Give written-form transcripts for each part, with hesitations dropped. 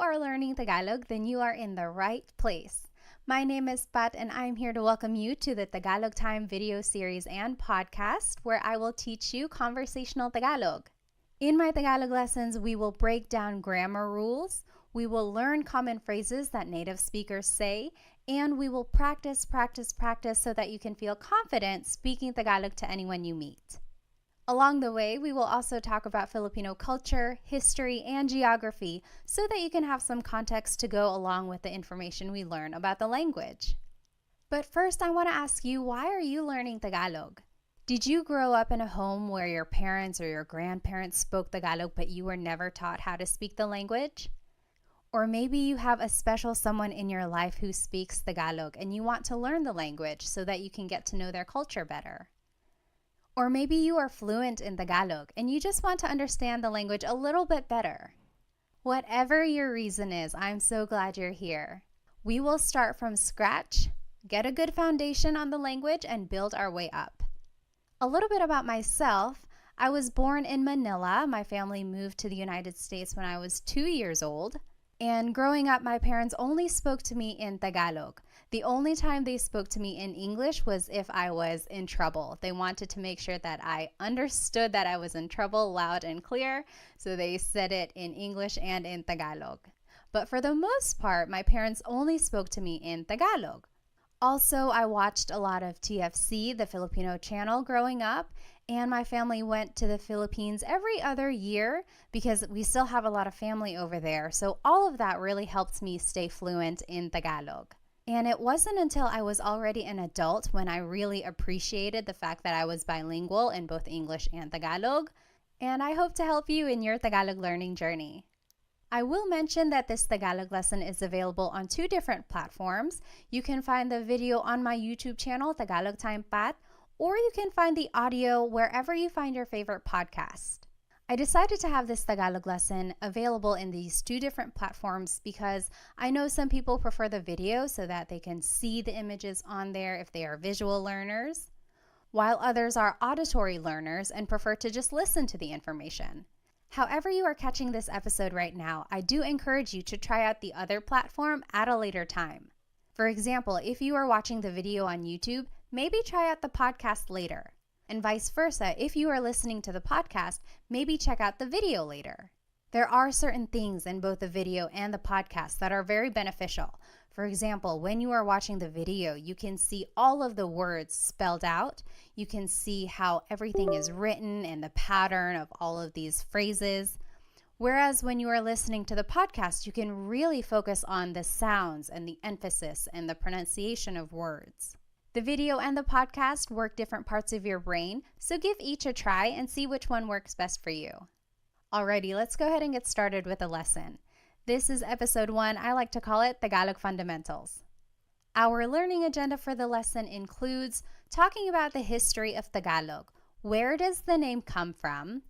are learning Tagalog, then you are in the right place. My name is Pat and I'm here to welcome you to the Tagalog Time video series and podcast where I will teach you conversational Tagalog. In my Tagalog lessons, we will break down grammar rules, we will learn common phrases that native speakers say, and we will practice so that you can feel confident speaking Tagalog to anyone you meet. Along the way, we will also talk about Filipino culture, history, and geography so that you can have some context to go along with the information we learn about the language. But first, I want to ask you, why are you learning Tagalog? Did you grow up in a home where your parents or your grandparents spoke Tagalog but you were never taught how to speak the language? Or maybe you have a special someone in your life who speaks Tagalog and you want to learn the language so that you can get to know their culture better. Or maybe you are fluent in Tagalog and you just want to understand the language a little bit better. Whatever your reason is, I'm so glad you're here. We will start from scratch, get a good foundation on the language, and build our way up. A little bit about myself. I was born in Manila. My family moved to the United States when I was 2 years old. And growing up, my parents only spoke to me in Tagalog. The only time they spoke to me in English was if I was in trouble. They wanted to make sure that I understood that I was in trouble loud and clear, so they said it in English and in Tagalog. But for the most part, my parents only spoke to me in Tagalog. Also, I watched a lot of TFC, the Filipino channel, growing up, and my family went to the Philippines every other year because we still have a lot of family over there. So all of that really helped me stay fluent in Tagalog. And it wasn't until I was already an adult when I really appreciated the fact that I was bilingual in both English and Tagalog. And I hope to help you in your Tagalog learning journey. I will mention that this Tagalog lesson is available on 2 different platforms. You can find the video on my YouTube channel, Tagalog Time Pat, or you can find the audio wherever you find your favorite podcast. I decided to have this Tagalog lesson available in these 2 different platforms because I know some people prefer the video so that they can see the images on there if they are visual learners, while others are auditory learners and prefer to just listen to the information. However you are catching this episode right now, I do encourage you to try out the other platform at a later time. For example, if you are watching the video on YouTube, maybe try out the podcast later. And vice versa, if you are listening to the podcast, maybe check out the video later. There are certain things in both the video and the podcast that are very beneficial. For example, when you are watching the video, you can see all of the words spelled out. You can see how everything is written and the pattern of all of these phrases. Whereas when you are listening to the podcast, you can really focus on the sounds and the emphasis and the pronunciation of words. The video and the podcast work different parts of your brain, so give each a try and see which one works best for you. Alrighty, let's go ahead and get started with the lesson. This is episode 1. I like to call it Tagalog Fundamentals. Our learning agenda for the lesson includes talking about the history of Tagalog. Where does the name come from?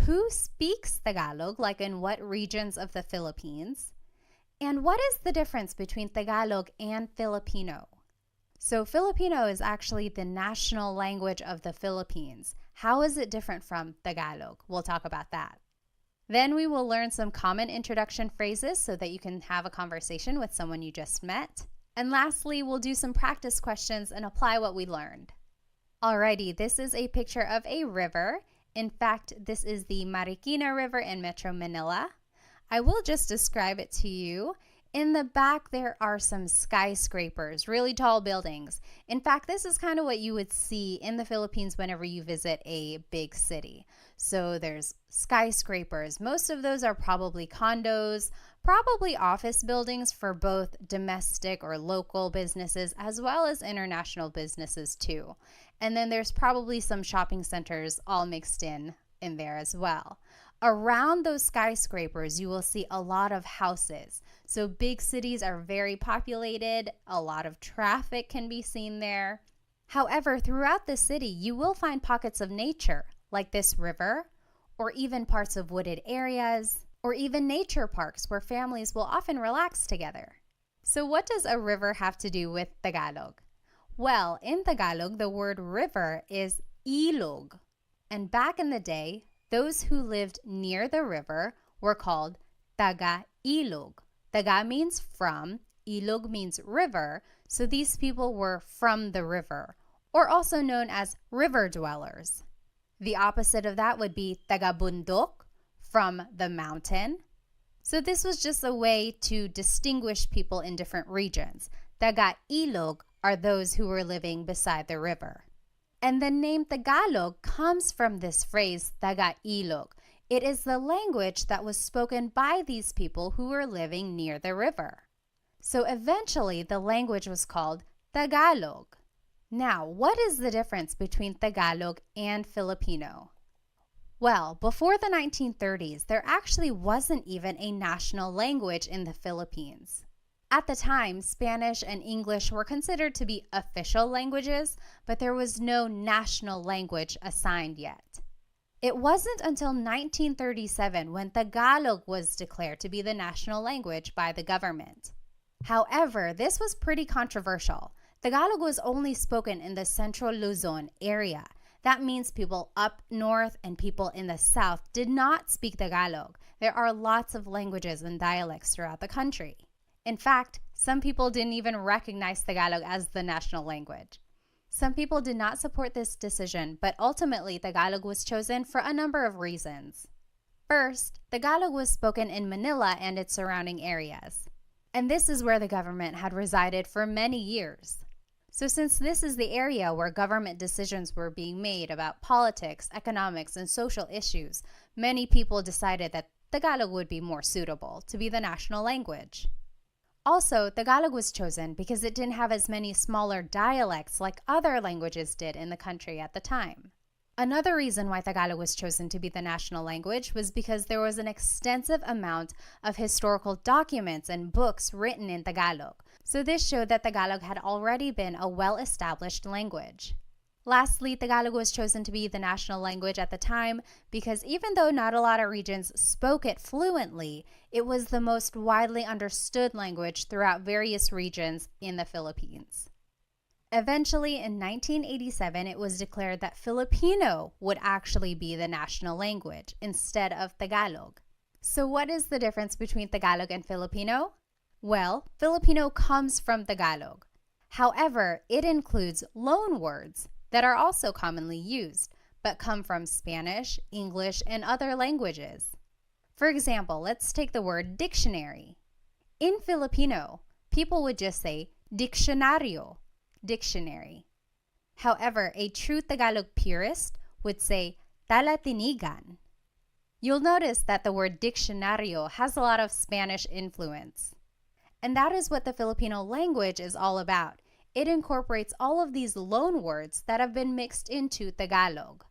Who speaks Tagalog, like in what regions of the Philippines? And what is the difference between Tagalog and Filipino? So Filipino is actually the national language of the Philippines. How is it different from Tagalog? We'll talk about that. Then we will learn some common introduction phrases so that you can have a conversation with someone you just met. And lastly, we'll do some practice questions and apply what we learned. Alrighty, this is a picture of a river. In fact, this is the Marikina River in Metro Manila. I will just describe it to you. In the back, there are some skyscrapers, really tall buildings. In fact, this is kind of what you would see in the Philippines whenever you visit a big city. So there's skyscrapers. Most of those are probably condos, probably office buildings for both domestic or local businesses as well as international businesses too. And then there's probably some shopping centers all mixed in there as well. Around those skyscrapers, you will see a lot of houses. So big cities are very populated. A lot of traffic can be seen there. However, throughout the city, you will find pockets of nature, like this river, or even parts of wooded areas, or even nature parks where families will often relax together. So what does a river have to do with Tagalog? Well, in Tagalog, the word river is ilog. And back in the day, those who lived near the river were called taga-ilog, Taga means from, ilog means river, so these people were from the river, or also known as river dwellers. The opposite of that would be taga-bundok, from the mountain. So this was just a way to distinguish people in different regions. Taga-ilog are those who were living beside the river. And the name Tagalog comes from this phrase, taga-ilog. It is the language that was spoken by these people who were living near the river. So eventually, the language was called Tagalog. Now, what is the difference between Tagalog and Filipino? Well, before the 1930s, there actually wasn't even a national language in the Philippines. At the time, Spanish and English were considered to be official languages, but there was no national language assigned yet. It wasn't until 1937 when Tagalog was declared to be the national language by the government. However, this was pretty controversial. Tagalog was only spoken in the Central Luzon area. That means people up north and people in the south did not speak Tagalog. There are lots of languages and dialects throughout the country. In fact, some people didn't even recognize Tagalog as the national language. Some people did not support this decision, but ultimately Tagalog was chosen for a number of reasons. First, Tagalog was spoken in Manila and its surrounding areas. And this is where the government had resided for many years. So since this is the area where government decisions were being made about politics, economics, and social issues, many people decided that Tagalog would be more suitable to be the national language. Also, Tagalog was chosen because it didn't have as many smaller dialects like other languages did in the country at the time. Another reason why Tagalog was chosen to be the national language was because there was an extensive amount of historical documents and books written in Tagalog. So this showed that Tagalog had already been a well-established language. Lastly, Tagalog was chosen to be the national language at the time because even though not a lot of regions spoke it fluently, it was the most widely understood language throughout various regions in the Philippines. Eventually, in 1987, it was declared that Filipino would actually be the national language instead of Tagalog. So what is the difference between Tagalog and Filipino? Well, Filipino comes from Tagalog. However, it includes loan words that are also commonly used, but come from Spanish, English, and other languages. For example, let's take the word dictionary. In Filipino, people would just say diccionario, dictionary. However, a true Tagalog purist would say talatinigan. You'll notice that the word diccionario has a lot of Spanish influence. And that is what the Filipino language is all about. It incorporates all of these loan words that have been mixed into Tagalog.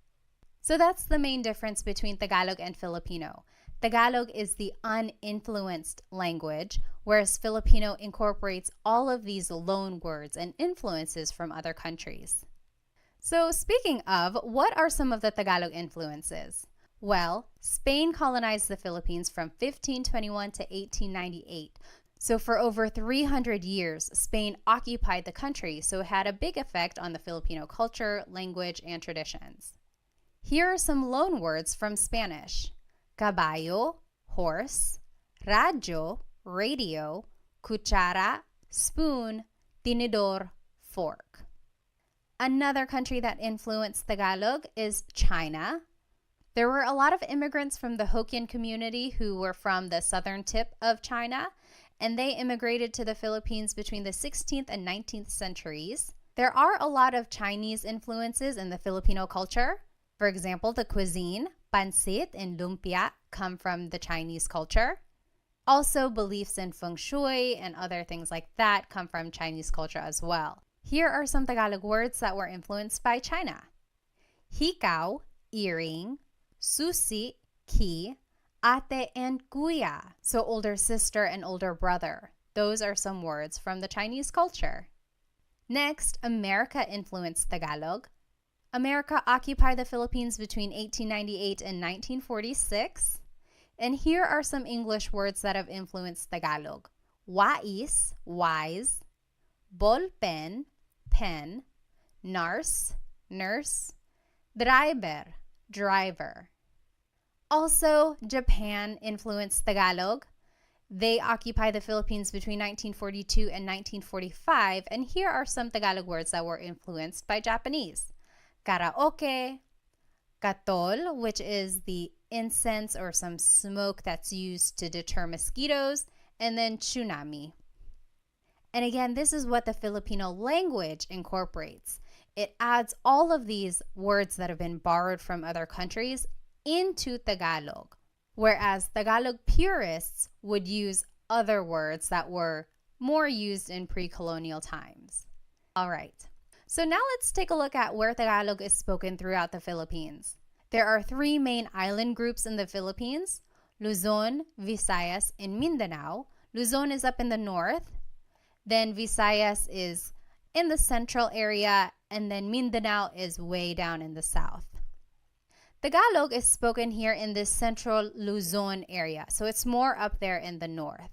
So that's the main difference between Tagalog and Filipino. Tagalog is the uninfluenced language, whereas Filipino incorporates all of these loan words and influences from other countries. So speaking of, what are some of the Tagalog influences? Well, Spain colonized the Philippines from 1521 to 1898. So for over 300 years, Spain occupied the country, so it had a big effect on the Filipino culture, language, and traditions. Here are some loan words from Spanish. Caballo, horse, radyo, radio, cuchara, spoon, tinidor, fork. Another country that influenced Tagalog is China. There were a lot of immigrants from the Hokkien community who were from the southern tip of China, and they immigrated to the Philippines between the 16th and 19th centuries. There are a lot of Chinese influences in the Filipino culture. For example, the cuisine, pancit and lumpia, come from the Chinese culture. Also, beliefs in feng shui and other things like that come from Chinese culture as well. Here are some Tagalog words that were influenced by China. Hikaw, earring, susi, key, ate and kuya, so older sister and older brother. Those are some words from the Chinese culture. Next, America influenced Tagalog. America occupied the Philippines between 1898 and 1946. And here are some English words that have influenced Tagalog. Wais, wise, ballpen, pen, nurse, nurse, driver, driver. Also, Japan influenced Tagalog. They occupy the Philippines between 1942 and 1945, and here are some Tagalog words that were influenced by Japanese. Karaoke, katol, which is the incense or some smoke that's used to deter mosquitoes, and then tsunami. And again, this is what the Filipino language incorporates. It adds all of these words that have been borrowed from other countries into Tagalog, whereas Tagalog purists would use other words that were more used in pre-colonial times. All right, so now let's take a look at where Tagalog is spoken throughout the Philippines. There are three main island groups in the Philippines: Luzon, Visayas, and Mindanao. Luzon is up in the north, then Visayas is in the central area, and then Mindanao is way down in the south. Tagalog is spoken here in this central Luzon area, so it's more up there in the north.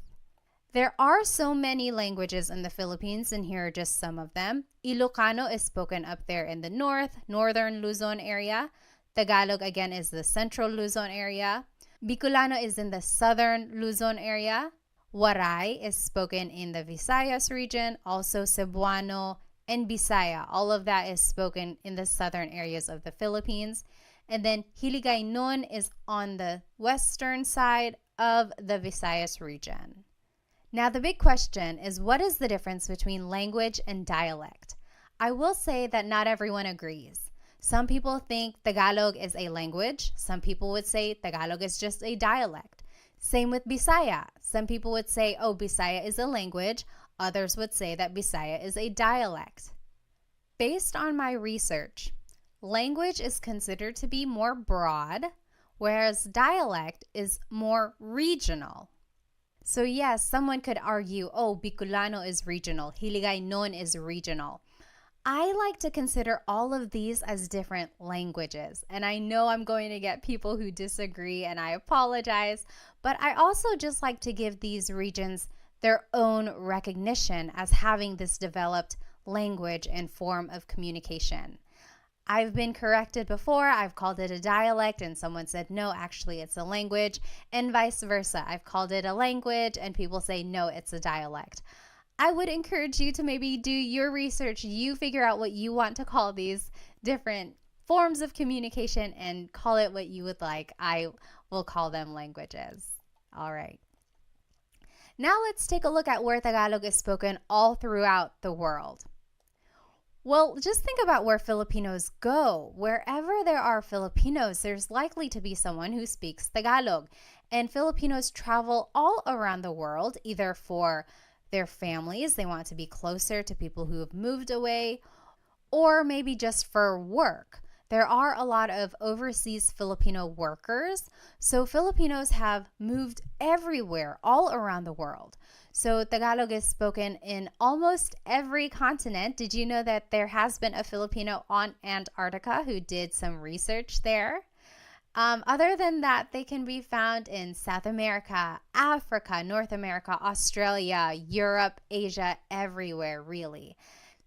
There are so many languages in the Philippines, and here are just some of them. Ilocano is spoken up there in the north, northern Luzon area. Tagalog again is the central Luzon area. Bicolano is in the southern Luzon area. Waray is spoken in the Visayas region, also Cebuano and Bisaya. All of that is spoken in the southern areas of the Philippines. And then Hiligaynon is on the western side of the Visayas region. Now the big question is, what is the difference between language and dialect? I will say that not everyone agrees. Some people think Tagalog is a language. Some people would say Tagalog is just a dialect. Same with Bisaya. Some people would say, oh, Bisaya is a language. Others would say that Bisaya is a dialect. Based on my research, language is considered to be more broad, whereas dialect is more regional. So yes, someone could argue, oh, Bicolano is regional, Hiligaynon is regional. I like to consider all of these as different languages, and I know I'm going to get people who disagree, and I apologize, but I also just like to give these regions their own recognition as having this developed language and form of communication. I've been corrected before. I've called it a dialect and someone said, no, actually it's a language, and vice versa. I've called it a language and people say, no, it's a dialect. I would encourage you to maybe do your research. You figure out what you want to call these different forms of communication and call it what you would like. I will call them languages. All right. Now let's take a look at where Tagalog is spoken all throughout the world. Well, just think about where Filipinos go. Wherever there are Filipinos, there's likely to be someone who speaks Tagalog. And Filipinos travel all around the world, either for their families, they want to be closer to people who have moved away, or maybe just for work. There are a lot of overseas Filipino workers, so Filipinos have moved everywhere, all around the world. So Tagalog is spoken in almost every continent. Did you know that there has been a Filipino on Antarctica who did some research there? Other than that, they can be found in South America, Africa, North America, Australia, Europe, Asia, everywhere really.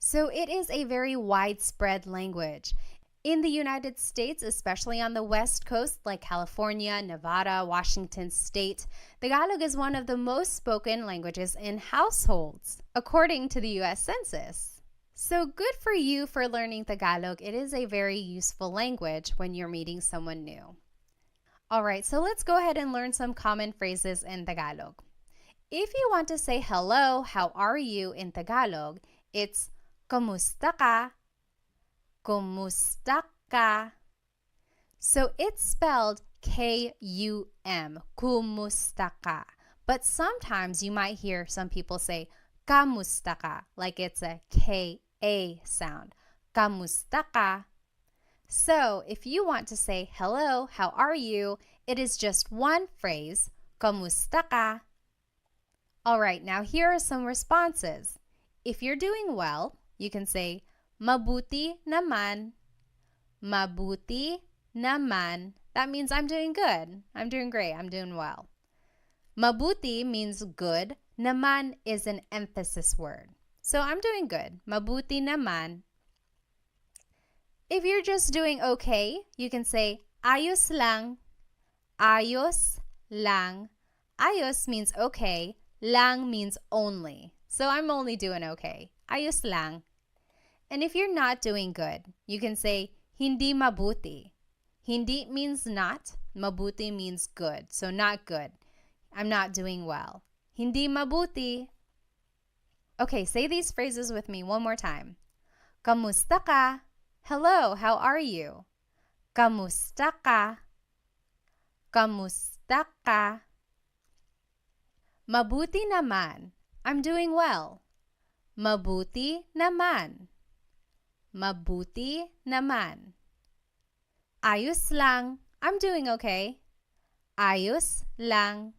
So it is a very widespread language. In the United States, especially on the West Coast, like California, Nevada, Washington State, Tagalog is one of the most spoken languages in households, according to the U.S. Census. So good for you for learning Tagalog. It is a very useful language when you're meeting someone new. All right, so let's go ahead and learn some common phrases in Tagalog. If you want to say hello, how are you in Tagalog, it's kamusta ka? Kumusta ka? So it's spelled K-U-M, kumusta ka. But sometimes you might hear some people say kamusta ka, like it's a K-A sound. Kamusta ka? So if you want to say hello, how are you, it is just one phrase, kamusta ka? All right, now here are some responses. If you're doing well, you can say mabuti naman. Mabuti naman. That means I'm doing good. I'm doing great. I'm doing well. Mabuti means good. Naman is an emphasis word. So I'm doing good. Mabuti naman. If you're just doing okay, you can say ayos lang. Ayos lang. Ayos means okay. Lang means only. So I'm only doing okay. Ayos lang. And if you're not doing good, you can say hindi mabuti. Hindi means not. Mabuti means good. So not good. I'm not doing well. Hindi mabuti. Okay, say these phrases with me one more time. Kamusta ka? Hello, how are you? Kamusta ka? Kamusta ka? Mabuti naman. I'm doing well. Mabuti naman. Mabuti naman. Ayos lang. I'm doing okay. Ayos lang.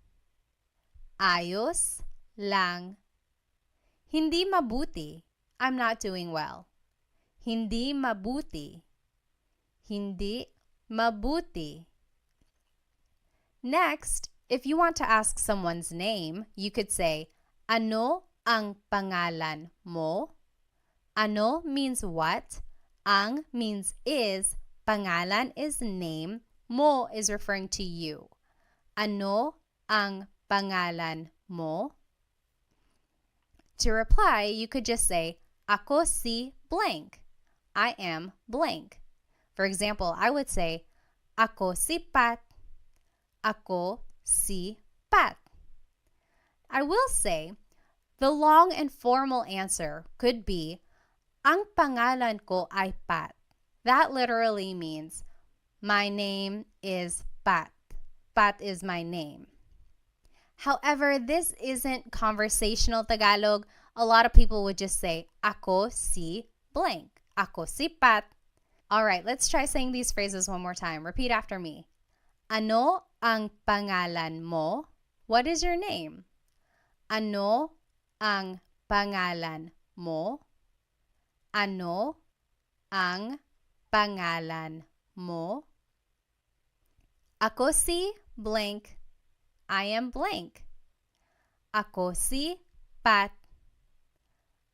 Ayos lang. Hindi mabuti. I'm not doing well. Hindi mabuti. Hindi mabuti. Next, if you want to ask someone's name, you could say, ano ang pangalan mo? Ano means what? Ang means is. Pangalan is name. Mo is referring to you. Ano ang pangalan mo? To reply, you could just say, ako si blank. I am blank. For example, I would say, ako si Pat. Ako si Pat. I will say, the long and formal answer could be, ang pangalan ko ay Pat. That literally means, my name is Pat. Pat is my name. However, this isn't conversational Tagalog. A lot of people would just say, ako si blank. Ako si Pat. All right, let's try saying these phrases one more time. Repeat after me. Ano ang pangalan mo? What is your name? Ano ang pangalan mo? Ano ang pangalan mo? Ako si blank. I am blank. Ako si Pat.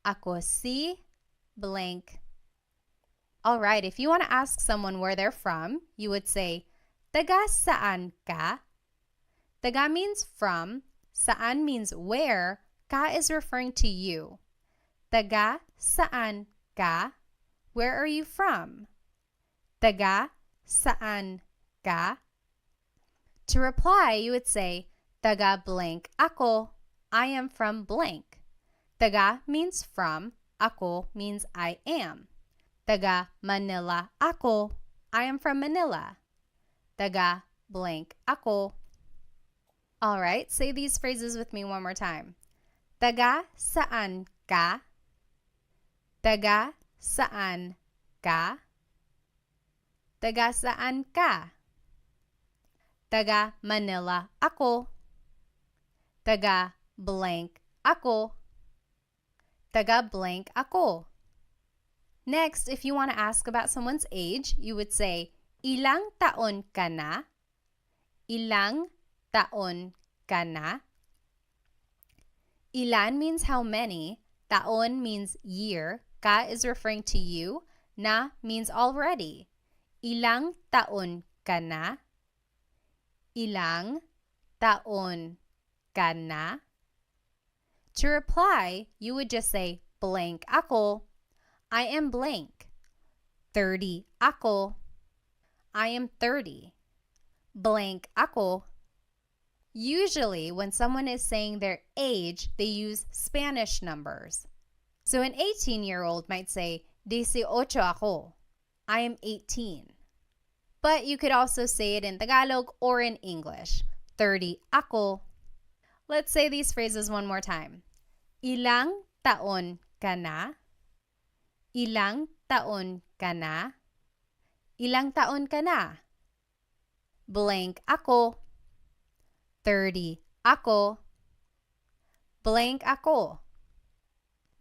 Ako si blank. All right, if you want to ask someone where they're from, you would say, taga saan ka? Taga means from. Saan means where. Ka is referring to you. Taga saan ka? Where are you from? Taga saan ka? To reply, you would say, taga blank ako. I am from blank. Taga means from. Ako means I am. Taga Manila ako. I am from Manila. Taga blank ako. All right, say these phrases with me one more time. Taga saan ka? Taga saan ka? Taga saan ka? Taga Manila ako. Taga blank ako. Taga blank ako. Next, if you want to ask about someone's age, you would say, ilang taon ka na? Ilang taon ka na? Ilan means how many. Taon means year. Ka is referring to you. Na means already. Ilang taon ka na? Ilang taon ka na? To reply, you would just say, blank ako. I am blank. 30 ako. I am 30. Blank ako. Usually, when someone is saying their age, they use Spanish numbers. So an 18-year-old might say, 18 ako. I am 18. But you could also say it in Tagalog or in English. 30 ako. Let's say these phrases one more time. Ilang taon ka na? Ilang taon ka na? Ilang taon ka na? Blank ako. 30 ako. Blank ako.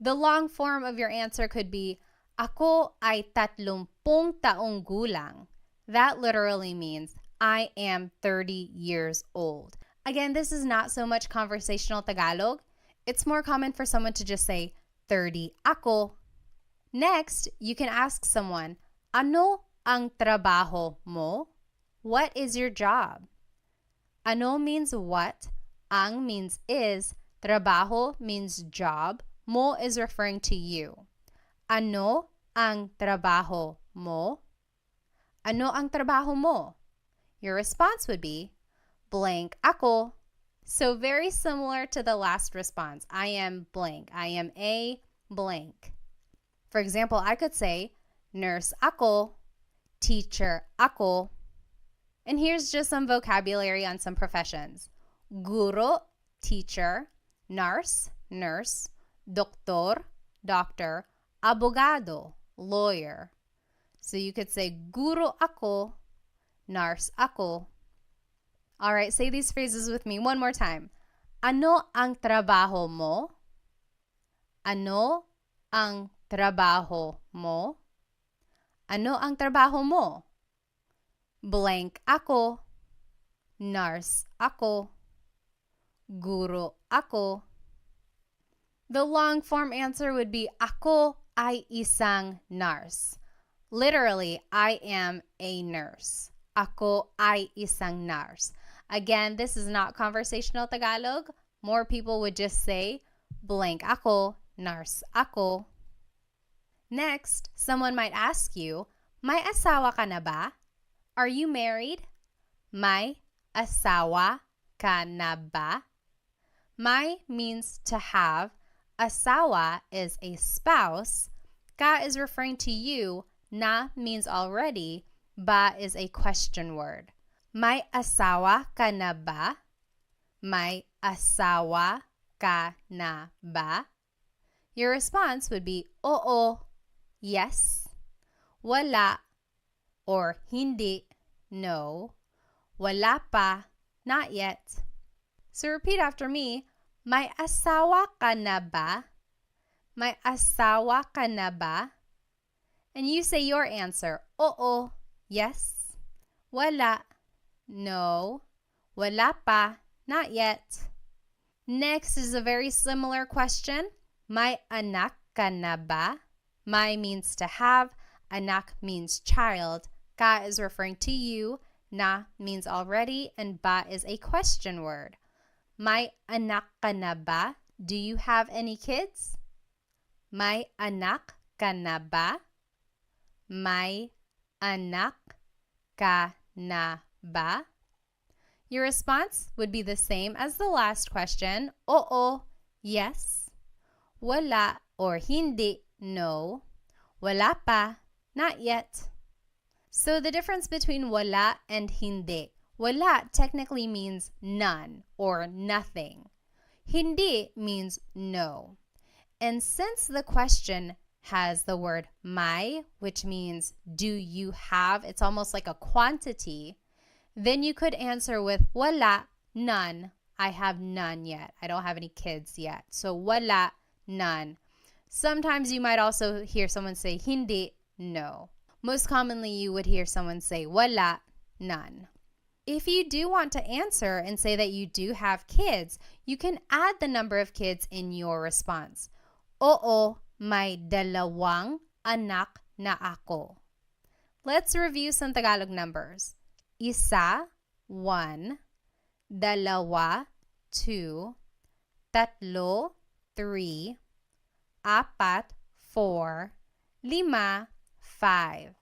The long form of your answer could be, ako ay 30 taong gulang. That literally means, I am 30 years old. Again, this is not so much conversational Tagalog. It's more common for someone to just say, 30 ako. Next, you can ask someone, ano ang trabaho mo? What is your job? Ano means what? Ang means is, trabaho means job, mo is referring to you. Ano ang trabaho mo? Ano ang trabaho mo? Your response would be, blank ako. So very similar to the last response. I am blank. I am a blank. For example, I could say, nurse ako, teacher ako. And here's just some vocabulary on some professions. Guro, teacher. Nurse, nurse. Doktor, doctor. Abogado, lawyer. So you could say, guro ako, nurse ako. All right, say these phrases with me one more time. Ano ang trabaho mo? Ano ang trabaho mo? Ano ang trabaho mo? Blank ako. Nurse ako. Guro ako. The long form answer would be ako ay isang nurse. Literally, I am a nurse. Ako ay isang nurse. Again, this is not conversational Tagalog. More people would just say, blank ako, nurse ako. Next, someone might ask you, may asawa ka na ba? Are you married? May asawa ka na ba? May means to have. Asawa is a spouse. Ka is referring to you. Na means already. Ba is a question word. May asawa ka na ba? May asawa ka na ba? Your response would be, oo, yes, wala, or hindi, no, wala pa, not yet. So repeat after me, may asawa ka na ba? May asawa ka na ba? And you say your answer, oo, yes, wala, no, wala pa, not yet. Next is a very similar question. May anak ka na ba? May means to have. Anak means child. Ka is referring to you. Na means already. And ba is a question word. May anak ka na ba? Do you have any kids? May anak ka na ba? May anak ka na ba? Your response would be the same as the last question. Oo, yes. Wala or hindi, no. Wala pa, not yet. So the difference between wala and hindi. Wala technically means none or nothing. Hindi means no. And since the question has the word may, which means do you have, it's almost like a quantity, then you could answer with wala, none. I have none yet. I don't have any kids yet. So wala, none. Sometimes you might also hear someone say hindi, no. Most commonly you would hear someone say wala, none. If you do want to answer and say that you do have kids, you can add the number of kids in your response. Oo, may dalawang anak na ako. Let's review some Tagalog numbers. Isa, 1, dalawa, 2, tatlo, 3, apat, 4, 5, 5.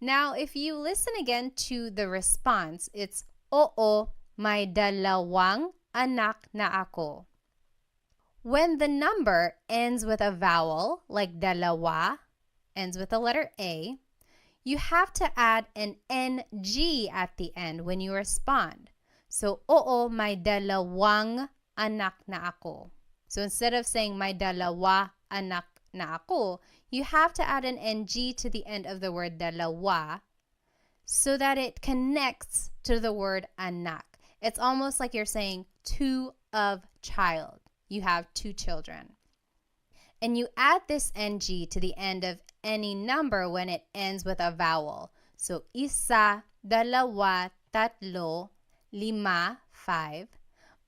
Now, if you listen again to the response, it's oo, may dalawang anak na ako. When the number ends with a vowel, like dalawa, ends with the letter A, you have to add an NG at the end when you respond. So, oo, may dalawang anak na ako. So instead of saying may dalawa anak na ako, you have to add an NG to the end of the word dalawa so that it connects to the word anak. It's almost like you're saying two of child. You have 2 children. And you add this NG to the end of any number when it ends with a vowel. So, isa, dalawa, tatlo, 5, 5.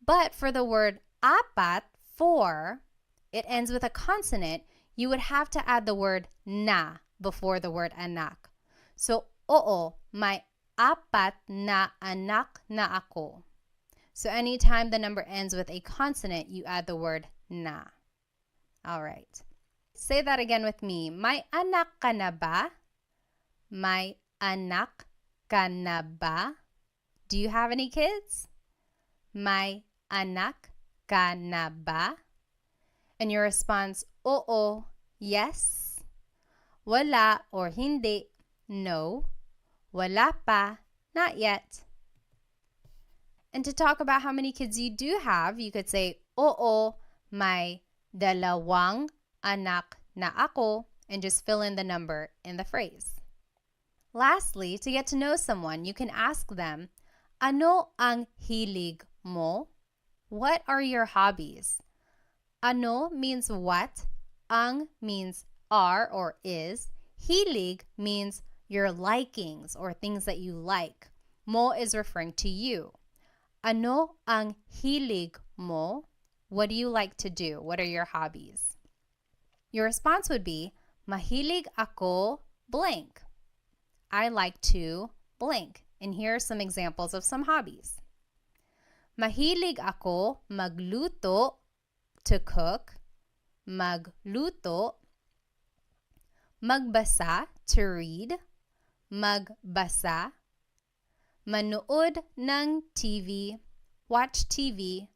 But for the word apat, 4, it ends with a consonant. You would have to add the word na before the word anak. So, oo, may apat na anak na ako. So anytime the number ends with a consonant, you add the word na. All right. Say that again with me. May anak ka na ba? May anak ka na ba? Do you have any kids? May anak ka na ba? And your response, oo, yes. Wala or hindi, no. Wala pa, not yet. And to talk about how many kids you do have, you could say, oo, may dalawang anak na ako, and just fill in the number in the phrase. Lastly, to get to know someone, you can ask them, ano ang hilig mo? What are your hobbies? Ano means what, ang means are or is, hilig means your likings or things that you like. Mo is referring to you. Ano ang hilig mo? What do you like to do? What are your hobbies? Your response would be, mahilig ako blank. I like to blank. And here are some examples of some hobbies. Mahilig ako magluto, to cook, magluto, magbasa, to read, magbasa, manood ng TV, watch TV,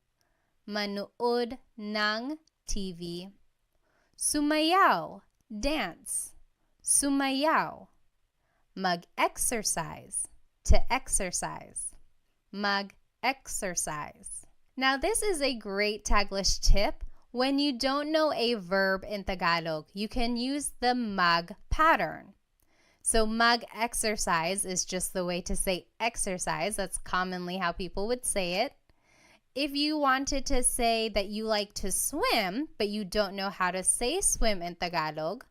manood ng TV, sumayaw, dance, sumayaw, mag-exercise, to exercise, mag-exercise. Now, this is a great Taglish tip. When you don't know a verb in Tagalog, you can use the mag pattern. So mag-exercise is just the way to say exercise. That's commonly how people would say it. If you wanted to say that you like to swim, but you don't know how to say swim in Tagalog,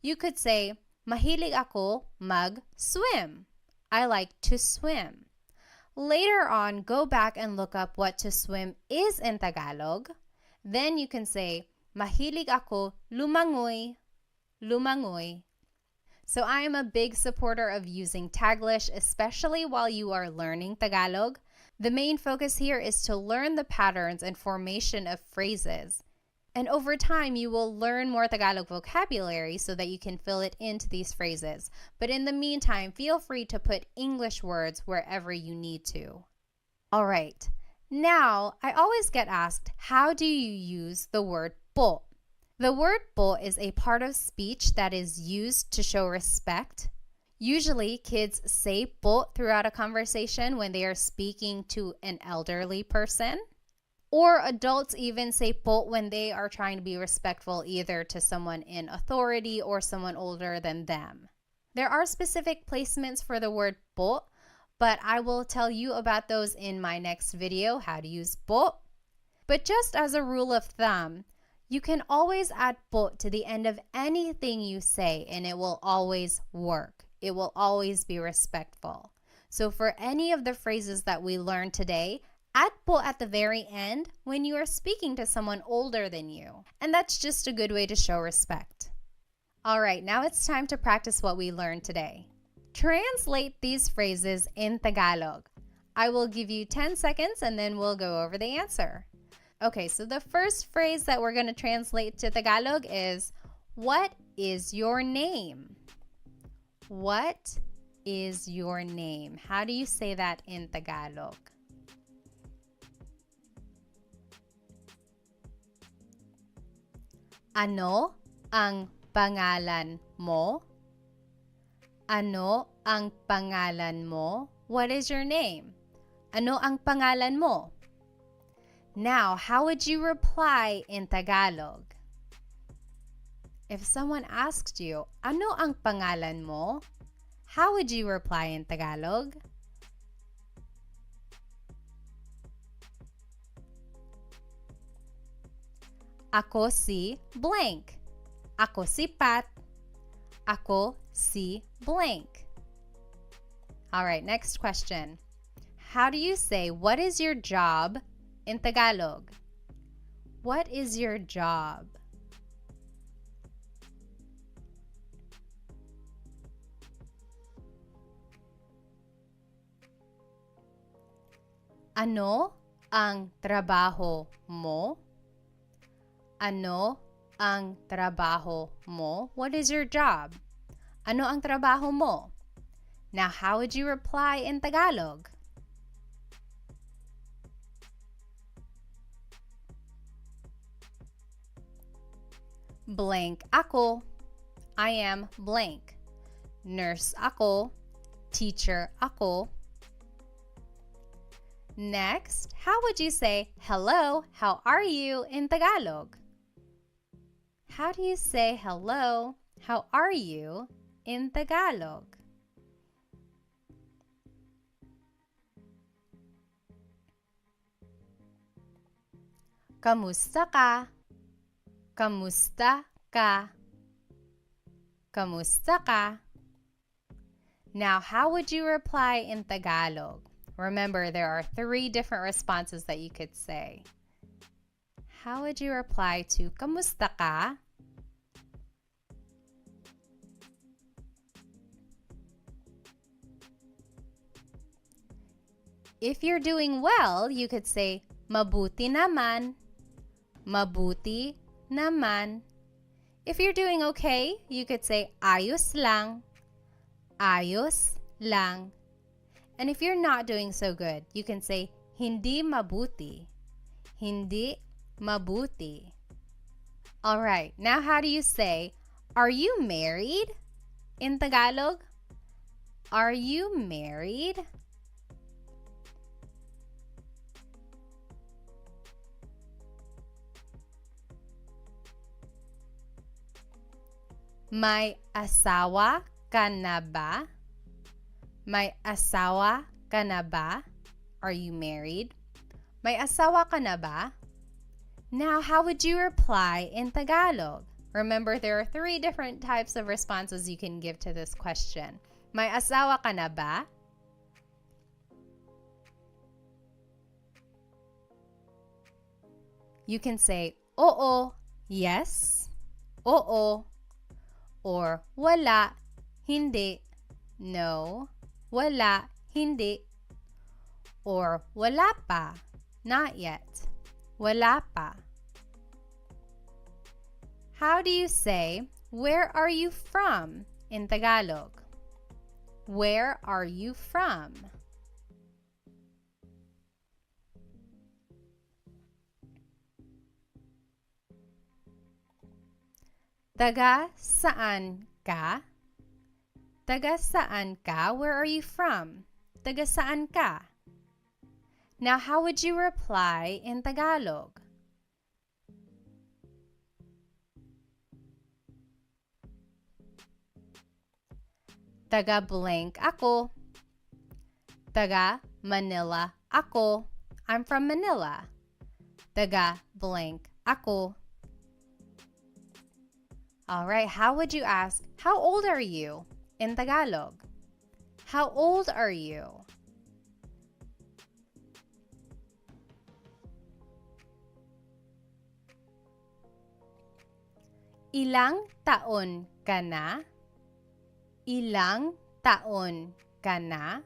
you could say, mahilig ako mag-swim. I like to swim. Later on, go back and look up what to swim is in Tagalog. Then you can say, mahilig ako lumangoy, lumangoy. So I am a big supporter of using Taglish, especially while you are learning Tagalog. The main focus here is to learn the patterns and formation of phrases. And over time, you will learn more Tagalog vocabulary so that you can fill it into these phrases. But in the meantime, feel free to put English words wherever you need to. All right. Now, I always get asked, how do you use the word po? The word po is a part of speech that is used to show respect. Usually, kids say po throughout a conversation when they are speaking to an elderly person. Or adults even say po when they are trying to be respectful either to someone in authority or someone older than them. There are specific placements for the word po, but I will tell you about those in my next video, how to use po. But just as a rule of thumb, you can always add po to the end of anything you say and it will always work. It will always be respectful. So for any of the phrases that we learned today, add po at the very end when you are speaking to someone older than you. And that's just a good way to show respect. All right, now it's time to practice what we learned today. Translate these phrases in Tagalog. I will give you 10 seconds and then we'll go over the answer. Okay, so the first phrase that we're going to translate to Tagalog is, what is your name? What is your name? How do you say that in Tagalog? Ano ang pangalan mo? Ano ang pangalan mo? What is your name? Ano ang pangalan mo? Now, how would you reply in Tagalog? If someone asked you, ano ang pangalan mo? How would you reply in Tagalog? Ako si blank. Ako si Pat. Ako si blank. All right, next question. How do you say, what is your job in Tagalog? What is your job? Ano ang trabaho mo? Ano ang trabaho mo? What is your job? Ano ang trabaho mo? Now, how would you reply in Tagalog? Blank ako. I am blank. Nurse ako. Teacher ako. Next, how would you say, hello, how are you in Tagalog? How do you say hello, how are you in Tagalog? Kamusta ka? Kamusta ka? Kamusta ka? Now, how would you reply in Tagalog? Remember, there are 3 different responses that you could say. How would you reply to kamusta ka? If you're doing well, you could say mabuti naman. Mabuti naman. If you're doing okay, you could say ayos lang. Ayos lang. And if you're not doing so good, you can say hindi mabuti. Hindi mabuti. All right, now how do you say, are you married? In Tagalog, are you married? May asawa ka na ba? May asawa ka na ba? Are you married? May asawa ka na ba? Now, how would you reply in Tagalog? Remember, there are 3 different types of responses you can give to this question. May asawa ka na ba? You can say, oo, yes, oo, or wala, hindi, no, wala, hindi, or wala pa, not yet, wala pa. How do you say, where are you from in Tagalog? Where are you from? Taga saan ka? Taga saan ka? Where are you from? Taga saan ka? Now, how would you reply in Tagalog? Taga blank ako. Taga Manila ako. I'm from Manila. Taga blank ako. All right, how would you ask, how old are you in Tagalog? How old are you? Ilang taon ka na? Ilang taon ka na?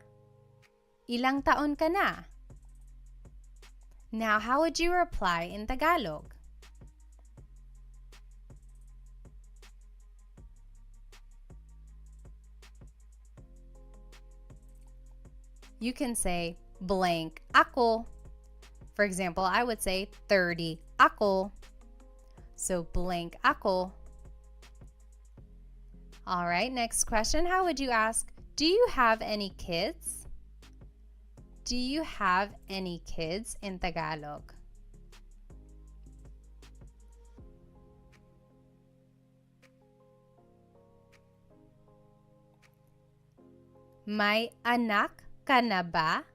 Ilang taon ka na? Now, how would you reply in Tagalog? You can say blank ako. For example, I would say 30 ako. So blank ako. All right, next question. How would you ask, do you have any kids? Do you have any kids in Tagalog? May anak ka na ba?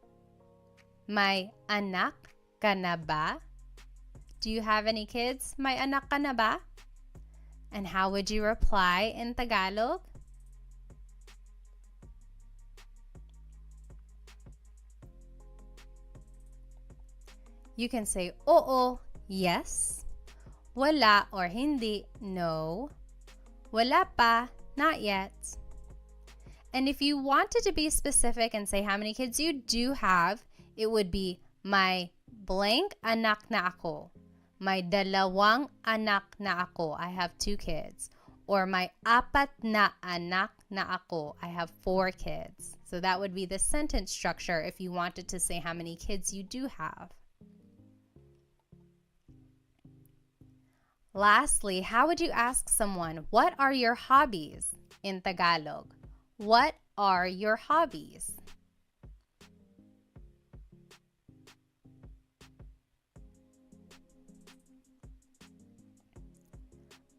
May anak ka na ba? Do you have any kids? May anak ka na ba? And how would you reply in Tagalog? You can say, oo, yes. Wala or hindi, no. Wala pa, not yet. And if you wanted to be specific and say how many kids you do have, it would be May blank anak na ako. May dalawang anak na ako. I have 2 kids. Or may apat na anak na ako. I have 4 kids. So that would be the sentence structure if you wanted to say how many kids you do have. Lastly, how would you ask someone, what are your hobbies in Tagalog? What are your hobbies?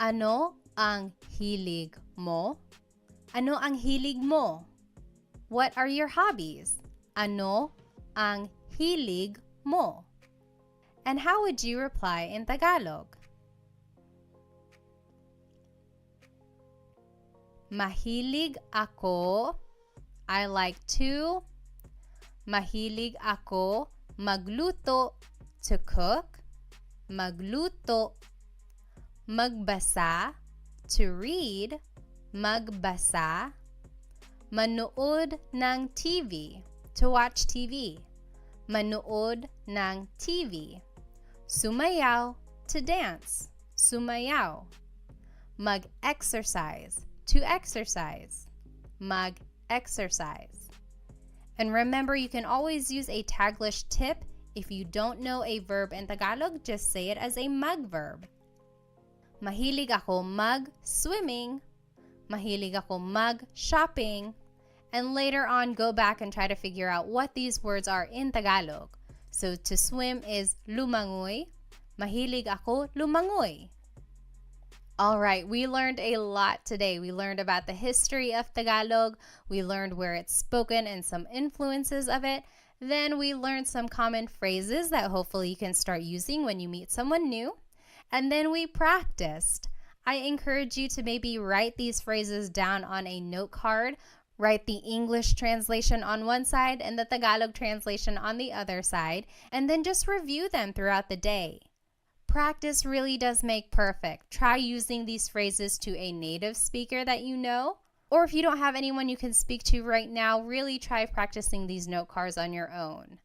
Ano ang hilig mo? Ano ang hilig mo? What are your hobbies? Ano ang hilig mo? And how would you reply in Tagalog? Mahilig ako. I like to. Mahilig ako magluto, to cook. Magluto. Magbasa, to read. Magbasa. Manood ng TV, to watch TV. Manood ng TV. Sumayaw, to dance. Sumayaw. Mag-exercise, to exercise. Mag-exercise. And remember, you can always use a Taglish tip. If you don't know a verb in Tagalog, just say it as a mag verb. Mahilig ako mag-swimming. Mahilig ako mag-shopping. And later on, go back and try to figure out what these words are in Tagalog. So to swim is lumangoy. Mahilig ako lumangoy. All right, we learned a lot today. We learned about the history of Tagalog. We learned where it's spoken and some influences of it. Then we learned some common phrases that hopefully you can start using when you meet someone new. And then we practiced. I encourage you to maybe write these phrases down on a note card. Write the English translation on one side and the Tagalog translation on the other side, and then just review them throughout the day. Practice really does make perfect. Try using these phrases to a native speaker that you know. Or if you don't have anyone you can speak to right now, really try practicing these note cards on your own.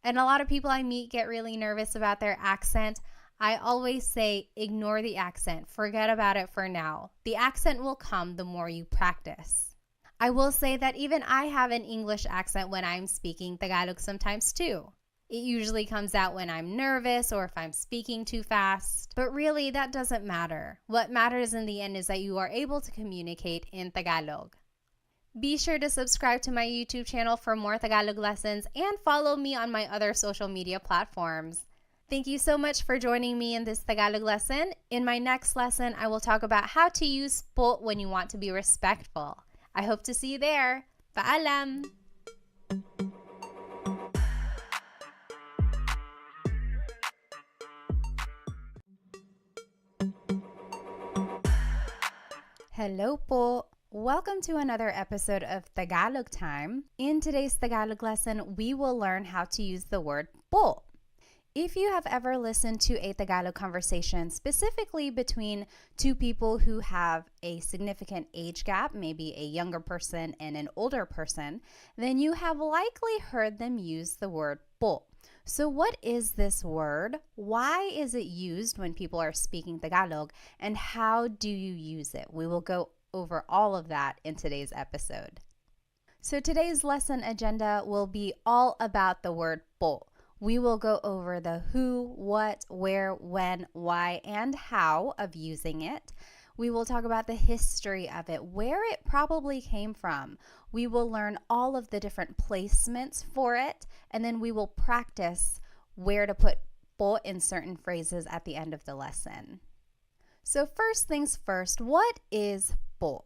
And a lot of people I meet get really nervous about their accent. I always say, ignore the accent. Forget about it for now. The accent will come the more you practice. I will say that even I have an English accent when I'm speaking Tagalog sometimes too. It usually comes out when I'm nervous or if I'm speaking too fast. But really, that doesn't matter. What matters in the end is that you are able to communicate in Tagalog. Be sure to subscribe to my YouTube channel for more Tagalog lessons and follow me on my other social media platforms. Thank you so much for joining me in this Tagalog lesson. In my next lesson, I will talk about how to use po when you want to be respectful. I hope to see you there. Paalam! Hello po! Welcome to another episode of Tagalog Time. In today's Tagalog lesson, we will learn how to use the word po. If you have ever listened to a Tagalog conversation, specifically between two people who have a significant age gap, maybe a younger person and an older person, then you have likely heard them use the word po. So what is this word? Why is it used when people are speaking Tagalog? And how do you use it? We will go over all of that in today's episode. So today's lesson agenda will be all about the word po. We will go over the who, what, where, when, why, and how of using it. We will talk about the history of it, where it probably came from. We will learn all of the different placements for it, and then we will practice where to put po in certain phrases at the end of the lesson. So first things first, what is po?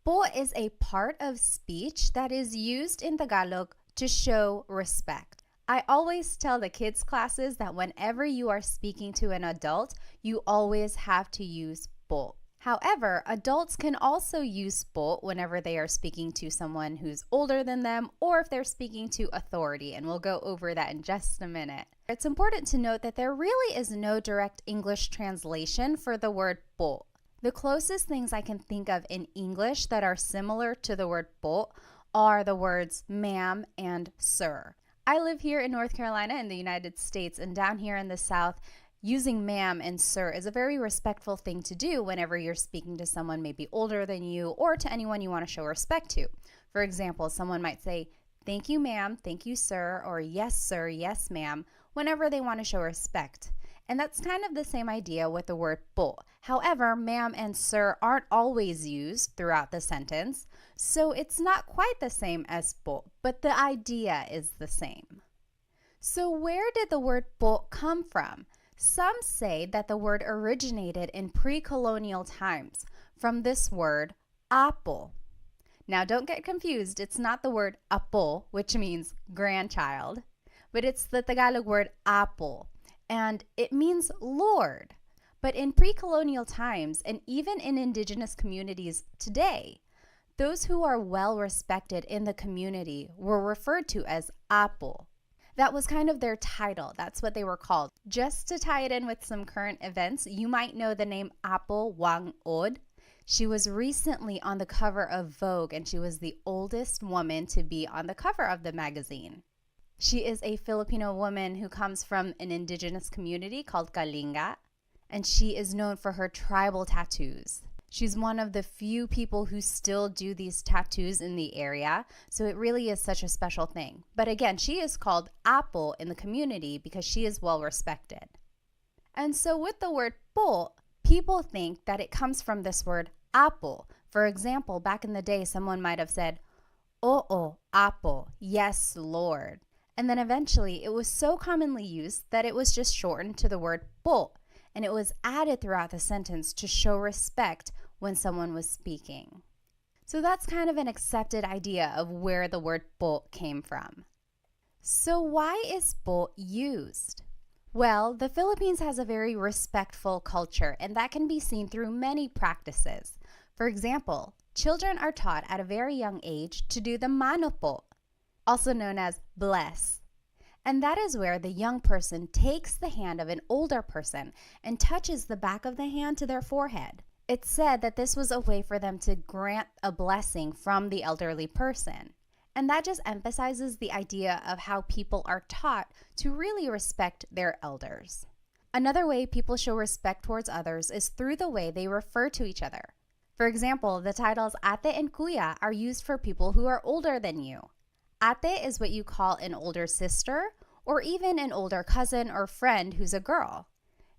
Po is a part of speech that is used in Tagalog to show respect. I always tell the kids' classes that whenever you are speaking to an adult, you always have to use po. However, adults can also use po whenever they are speaking to someone who's older than them or if they're speaking to authority, and we'll go over that in just a minute. It's important to note that there really is no direct English translation for the word po. The closest things I can think of in English that are similar to the word po are the words ma'am and sir. I live here in North Carolina in the United States, and down here in the South, using ma'am and sir is a very respectful thing to do whenever you're speaking to someone maybe older than you or to anyone you want to show respect to. For example, someone might say, "Thank you, ma'am, thank you, sir," or "Yes, sir, yes, ma'am," whenever they want to show respect. And that's kind of the same idea with the word po. However, ma'am and sir aren't always used throughout the sentence, so it's not quite the same as po, but the idea is the same. So where did the word po come from? Some say that the word originated in pre-colonial times from this word, apo. Now don't get confused, it's not the word apo, which means grandchild, but it's the Tagalog word apo, and it means Lord. But in pre-colonial times, and even in indigenous communities today, those who are well respected in the community were referred to as apo. That was kind of their title. That's what they were called. Just to tie it in with some current events, you might know the name Apo Wang Od. She was recently on the cover of Vogue, and she was the oldest woman to be on the cover of the magazine. She is a Filipino woman who comes from an indigenous community called Kalinga, and she is known for her tribal tattoos. She's one of the few people who still do these tattoos in the area, so it really is such a special thing. But again, she is called Apo in the community because she is well respected. And so with the word po, people think that it comes from this word apo. For example, back in the day, someone might have said, "Oo, apo, yes, Lord." And then eventually it was so commonly used that it was just shortened to the word po, and it was added throughout the sentence to show respect when someone was speaking. So that's kind of an accepted idea of where the word po came from. So why is po used? Well, the Philippines has a very respectful culture, and that can be seen through many practices. For example, children are taught at a very young age to do the mano po, also known as bless. And that is where the young person takes the hand of an older person and touches the back of the hand to their forehead. It's said that this was a way for them to grant a blessing from the elderly person. And that just emphasizes the idea of how people are taught to really respect their elders. Another way people show respect towards others is through the way they refer to each other. For example, the titles ate and kuya are used for people who are older than you. Ate is what you call an older sister or even an older cousin or friend who's a girl.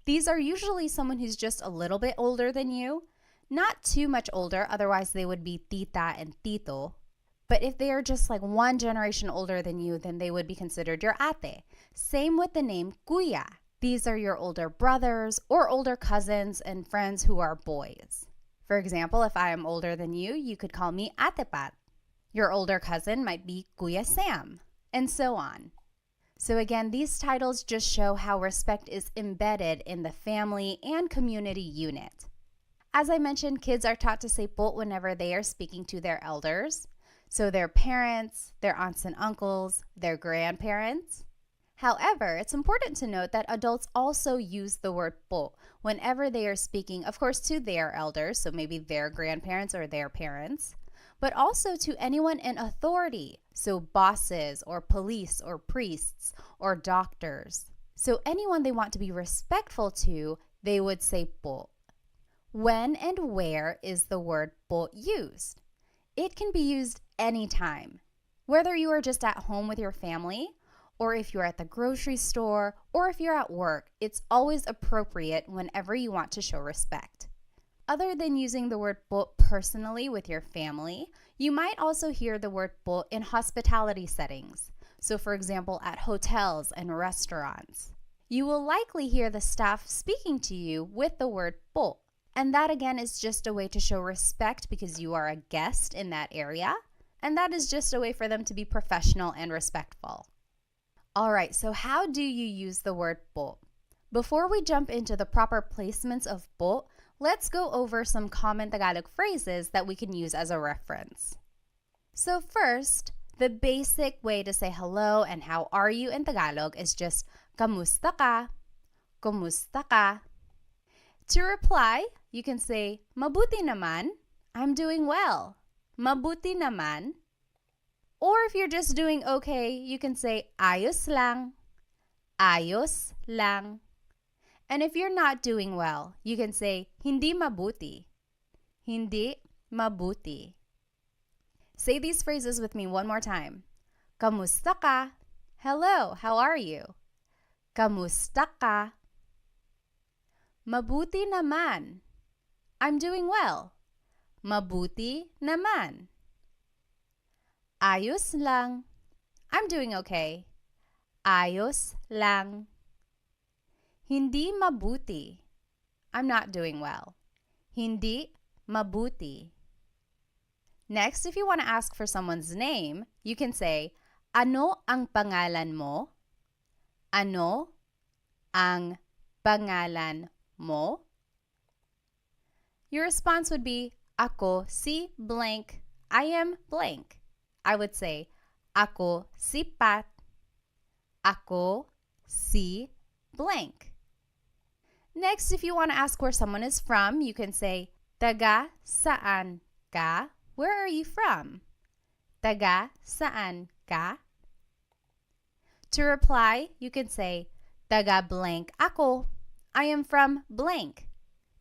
These are usually someone who's just a little bit older than you, not too much older, otherwise they would be tita and tito. But if they are just like one generation older than you, then they would be considered your ate. Same with the name kuya. These are your older brothers or older cousins and friends who are boys. For example, if I am older than you, you could call me Ate Pat. Your older cousin might be Kuya Sam, and so on. So again, these titles just show how respect is embedded in the family and community unit. As I mentioned, kids are taught to say po whenever they are speaking to their elders. So their parents, their aunts and uncles, their grandparents. However, it's important to note that adults also use the word po whenever they are speaking, of course, to their elders, so maybe their grandparents or their parents, but also to anyone in authority, so bosses or police or priests or doctors. So anyone they want to be respectful to, they would say po. When and where is the word po used? It can be used anytime, whether you are just at home with your family, or if you're at the grocery store, or if you're at work. It's always appropriate whenever you want to show respect. Other than using the word po personally with your family, you might also hear the word po in hospitality settings. So for example, at hotels and restaurants. You will likely hear the staff speaking to you with the word po. And that again is just a way to show respect because you are a guest in that area. And that is just a way for them to be professional and respectful. All right, so how do you use the word po? Before we jump into the proper placements of po, let's go over some common Tagalog phrases that we can use as a reference. So first, the basic way to say hello and how are you in Tagalog is just kamusta ka, kumusta ka. To reply, you can say mabuti naman, I'm doing well. Mabuti naman. Or if you're just doing okay, you can say ayos lang, ayos lang. And if you're not doing well, you can say hindi mabuti, hindi mabuti. Say these phrases with me one more time. Kamusta ka? Hello, how are you? Kamusta ka? Mabuti naman. I'm doing well. Mabuti naman. Ayos lang. I'm doing okay. Ayos lang. Hindi mabuti. I'm not doing well. Hindi mabuti. Next, if you want to ask for someone's name, you can say, ano ang pangalan mo? Ano ang pangalan mo? Your response would be, ako si blank. I am blank. I would say, ako si Pat. Ako si blank. Next, if you want to ask where someone is from, you can say, taga saan ka? Where are you from? Taga saan ka? To reply, you can say, taga blank ako. I am from blank.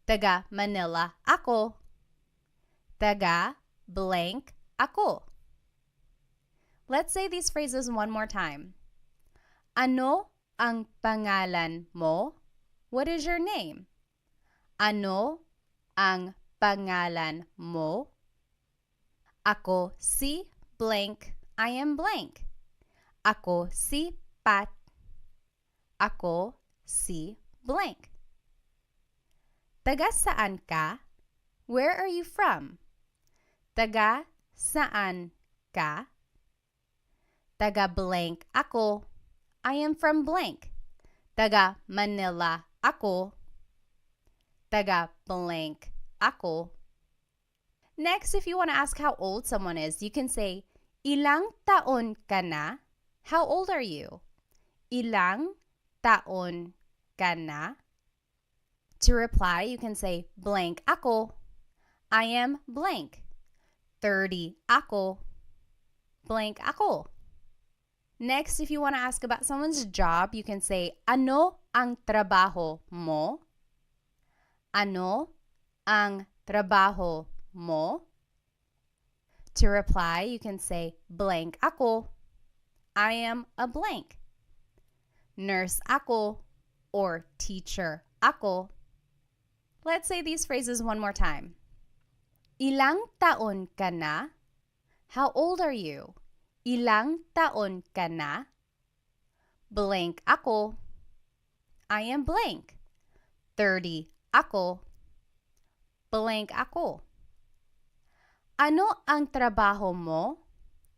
Taga Manila ako. Taga blank ako. Let's say these phrases one more time. Ano ang pangalan mo? What is your name? Ano ang pangalan mo? Ako si blank. I am blank. Ako si Pat. Ako si blank. Taga saan ka? Where are you from? Taga saan ka? Taga blank ako. I am from blank. Taga Manila ako. Taga blank ako. Next, if you want to ask how old someone is, you can say, ilang taon ka na? How old are you? Ilang taon ka na? To reply, you can say, blank ako. I am blank. 30 ako. Blank ako. Next, if you want to ask about someone's job, you can say, ano ang trabaho mo? Ano ang trabaho mo? To reply, you can say, blank ako. I am a blank. Nurse ako or teacher ako. Let's say these phrases one more time. Ilang taon ka na? How old are you? Ilang taon ka na? Blank ako. I am blank. 30 ako. Blank ako. Ano ang trabaho mo?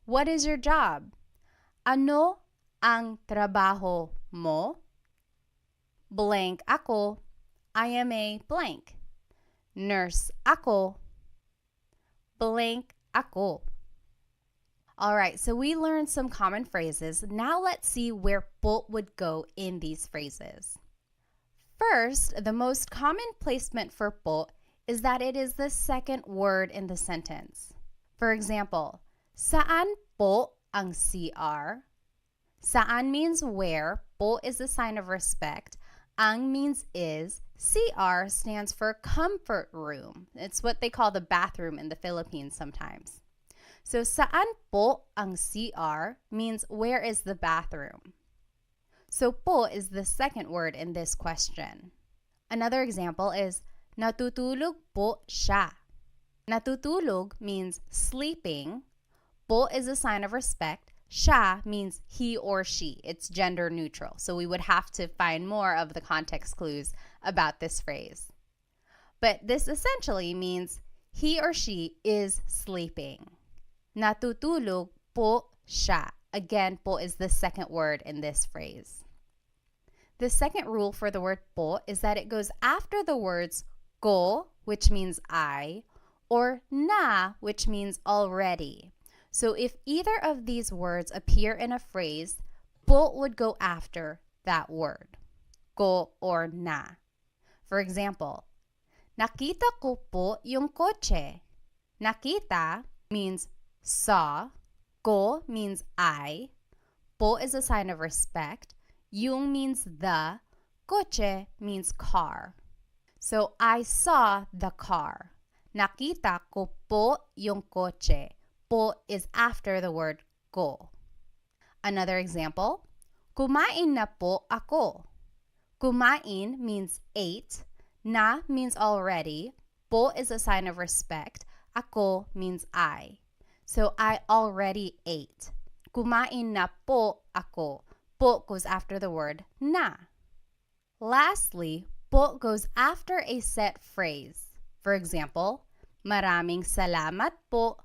What is your job? Ano ang trabaho mo? Blank ako. I am a blank. Nurse ako. Blank ako. Alright, so we learned some common phrases. Now let's see where po would go in these phrases. First, the most common placement for po is that it is the second word in the sentence. For example, saan po ang CR? Saan means where, po is a sign of respect, ang means is, CR stands for comfort room. It's what they call the bathroom in the Philippines sometimes. So saan po ang CR means where is the bathroom? So po is the second word in this question. Another example is natutulog po siya. Natutulog means sleeping. Po is a sign of respect. Siya means he or she. It's gender neutral. So we would have to find more of the context clues about this phrase. But this essentially means he or she is sleeping. Natutulog po siya. Again, po is the second word in this phrase. The second rule for the word po is that it goes after the words ko, which means I, or na, which means already. So if either of these words appear in a phrase, po would go after that word, ko or na. For example, nakita ko po yung kotse. Nakita means saw. Ko means I. Po is a sign of respect. Yung means the. Kotse means car. So, I saw the car. Nakita ko po yung kotse. Po is after the word ko. Another example, kumain na po ako. Kumain means ate. Na means already. Po is a sign of respect. Ako means I. So, I already ate. Kumain na po ako. Po goes after the word na. Lastly, po goes after a set phrase. For example, maraming salamat po.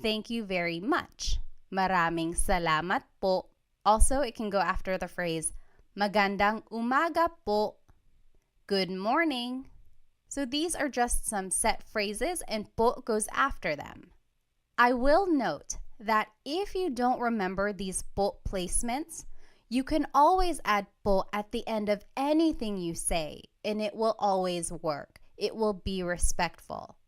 Thank you very much. Maraming salamat po. Also, it can go after the phrase magandang umaga po. Good morning. So these are just some set phrases and po goes after them. I will note that if you don't remember these po placements, you can always add po at the end of anything you say, and it will always work. It will be respectful.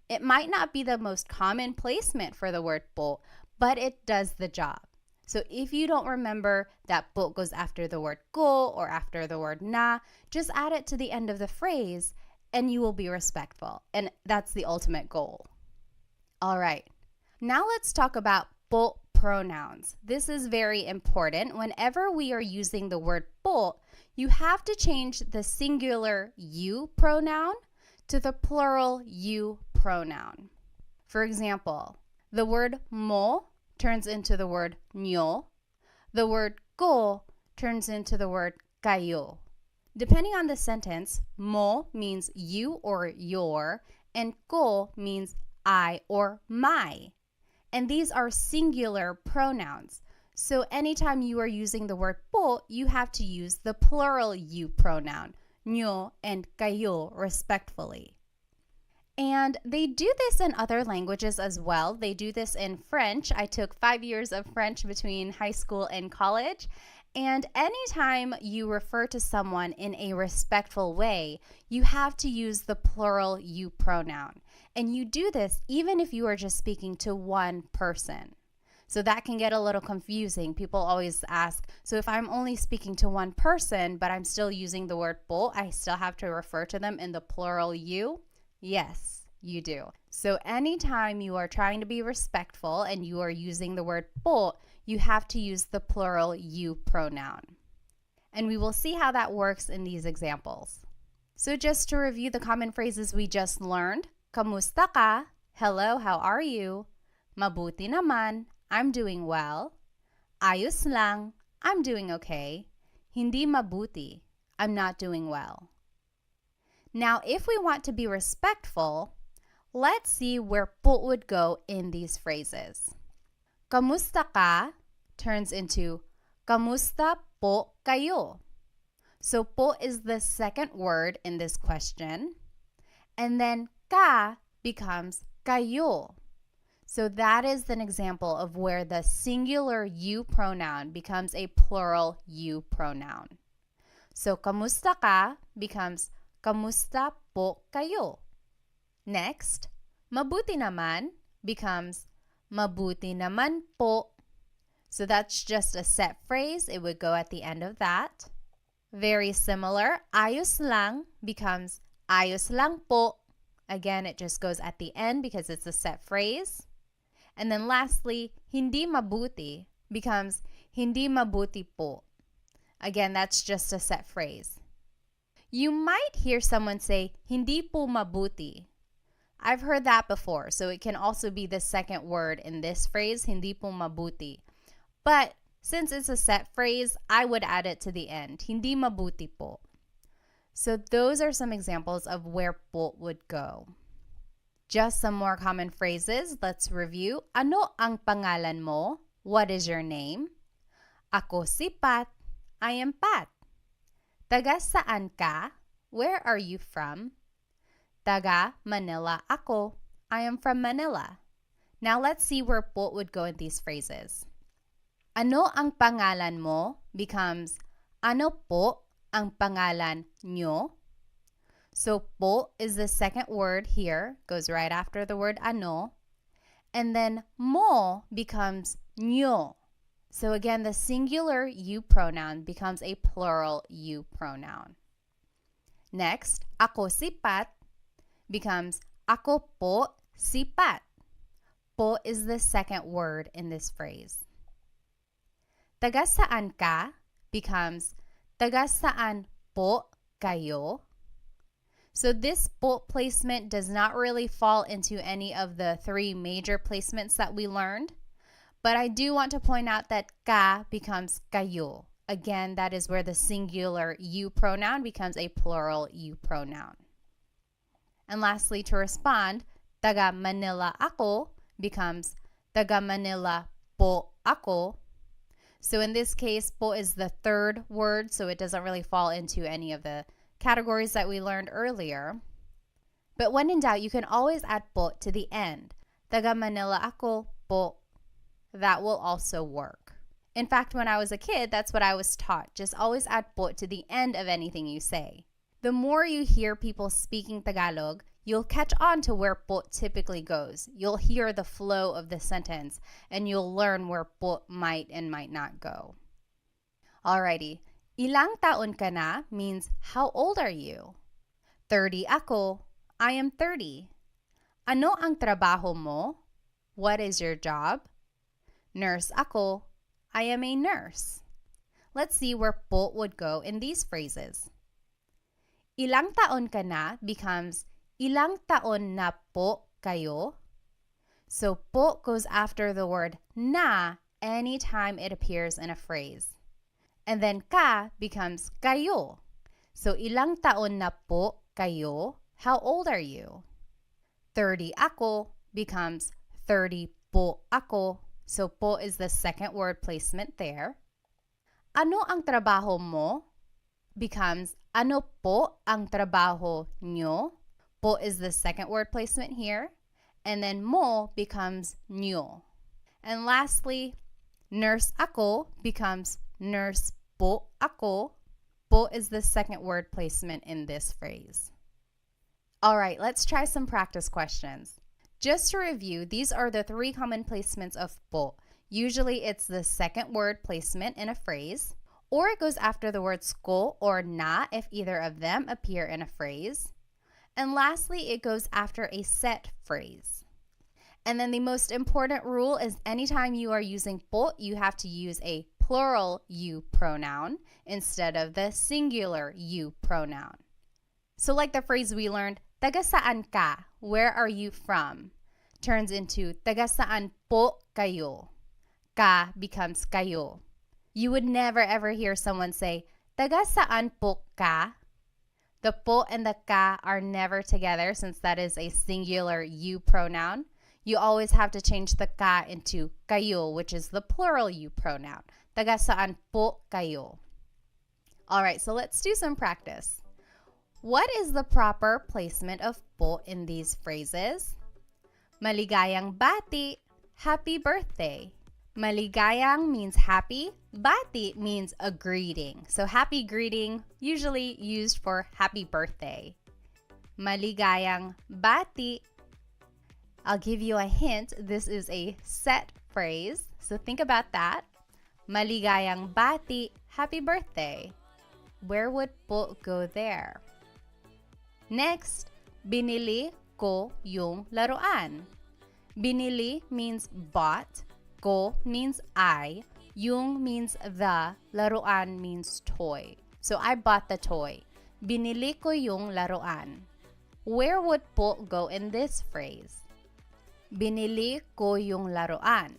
It might not be the most common placement for the word po, but it does the job. So if you don't remember that po goes after the word ko or after the word na, just add it to the end of the phrase and you will be respectful. And that's the ultimate goal. All right. Now let's talk about po pronouns. This is very important. Whenever we are using the word po, you have to change the singular you pronoun to the plural you pronoun. For example, the word mo turns into the word nyo. The word ko turns into the word kayo. Depending on the sentence, mo means you or your, and ko means I or my. And these are singular pronouns. So anytime you are using the word po, you have to use the plural you pronoun, nyo and kayo, respectfully. And they do this in other languages as well. They do this in French. I took 5 years of French between high school and college. And anytime you refer to someone in a respectful way, you have to use the plural you pronoun. And you do this even if you are just speaking to one person. So that can get a little confusing. People always ask, so if I'm only speaking to one person, but I'm still using the word po, I still have to refer to them in the plural you? Yes, you do. So anytime you are trying to be respectful and you are using the word po, you have to use the plural you pronoun. And we will see how that works in these examples. So just to review the common phrases we just learned, kamusta ka? Hello, how are you? Mabuti naman, I'm doing well. Ayos lang, I'm doing okay. Hindi mabuti, I'm not doing well. Now, if we want to be respectful, let's see where po would go in these phrases. Kamusta ka turns into kamusta po kayo. So po is the second word in this question. And then ka becomes kayo. So that is an example of where the singular you pronoun becomes a plural you pronoun. So kamusta ka becomes kamusta po kayo. Next, mabuti naman becomes mabuti naman po. So that's just a set phrase. It would go at the end of that. Very similar, ayos lang becomes ayos lang po. Again, it just goes at the end because it's a set phrase. And then lastly, hindi mabuti becomes hindi mabuti po. Again, that's just a set phrase. You might hear someone say, hindi po mabuti. I've heard that before, so it can also be the second word in this phrase, hindi po mabuti. But since it's a set phrase, I would add it to the end, hindi mabuti po. So those are some examples of where po would go. Just some more common phrases. Let's review. Ano ang pangalan mo? What is your name? Ako si Pat. I am Pat. Taga saan ka? Where are you from? Taga Manila ako. I am from Manila. Now let's see where po would go in these phrases. Ano ang pangalan mo becomes ano po ang pangalan nyo? So po is the second word here, goes right after the word ano. And then mo becomes nyo. So again, the singular you pronoun becomes a plural you pronoun. Next, ako sipat becomes ako po sipat. Po is the second word in this phrase. Taga saan ka becomes taga saan po kayo. So this po placement does not really fall into any of the three major placements that we learned. But I do want to point out that ka becomes kayo. Again, that is where the singular you pronoun becomes a plural you pronoun. And lastly, to respond, taga Manila ako becomes taga Manila po ako. So in this case, po is the third word, so it doesn't really fall into any of the categories that we learned earlier. But when in doubt, you can always add po to the end. Taga Manila ako po. That will also work. In fact, when I was a kid, that's what I was taught. Just always add po to the end of anything you say. The more you hear people speaking Tagalog, you'll catch on to where po typically goes. You'll hear the flow of the sentence, and you'll learn where po might and might not go. Alrighty, ilang taon ka na means how old are you? 30 ako. I am 30. Ano ang trabaho mo? What is your job? Nurse ako. I am a nurse. Let's see where po would go in these phrases. Ilang taon ka na becomes ilang taon na po kayo. So po goes after the word na anytime it appears in a phrase. And then ka becomes kayo. So ilang taon na po kayo? How old are you? 30 ako becomes 30 po ako. So po is the second word placement there. Ano ang trabaho mo becomes ano po ang trabaho nyo. Po is the second word placement here. And then mo becomes nyo. And lastly, nurse ako becomes nurse po ako. Po is the second word placement in this phrase. All right, let's try some practice questions. Just to review, these are the three common placements of po. Usually it's the second word placement in a phrase, or it goes after the words ko or na if either of them appear in a phrase. And lastly, it goes after a set phrase. And then the most important rule is anytime you are using po, you have to use a plural you pronoun instead of the singular you pronoun. So like the phrase we learned, taga saan ka? Where are you from? Turns into taga saan po kayo? Ka becomes kayo. You would never ever hear someone say, taga saan po ka? The po and the ka are never together since that is a singular you pronoun. You always have to change the ka into kayo, which is the plural you pronoun. Taga saan po kayo? All right, so let's do some practice. What is the proper placement of po in these phrases? Maligayang bati, happy birthday. Maligayang means happy. Bati means a greeting. So happy greeting, usually used for happy birthday. Maligayang bati. I'll give you a hint. This is a set phrase. So think about that. Maligayang bati, happy birthday. Where would po go there? Next, binili ko yung laruan. Binili means bought. Ko means I. Yung means the. Laruan means toy. So I bought the toy. Binili ko yung laruan. Where would po go in this phrase? Binili ko yung laruan.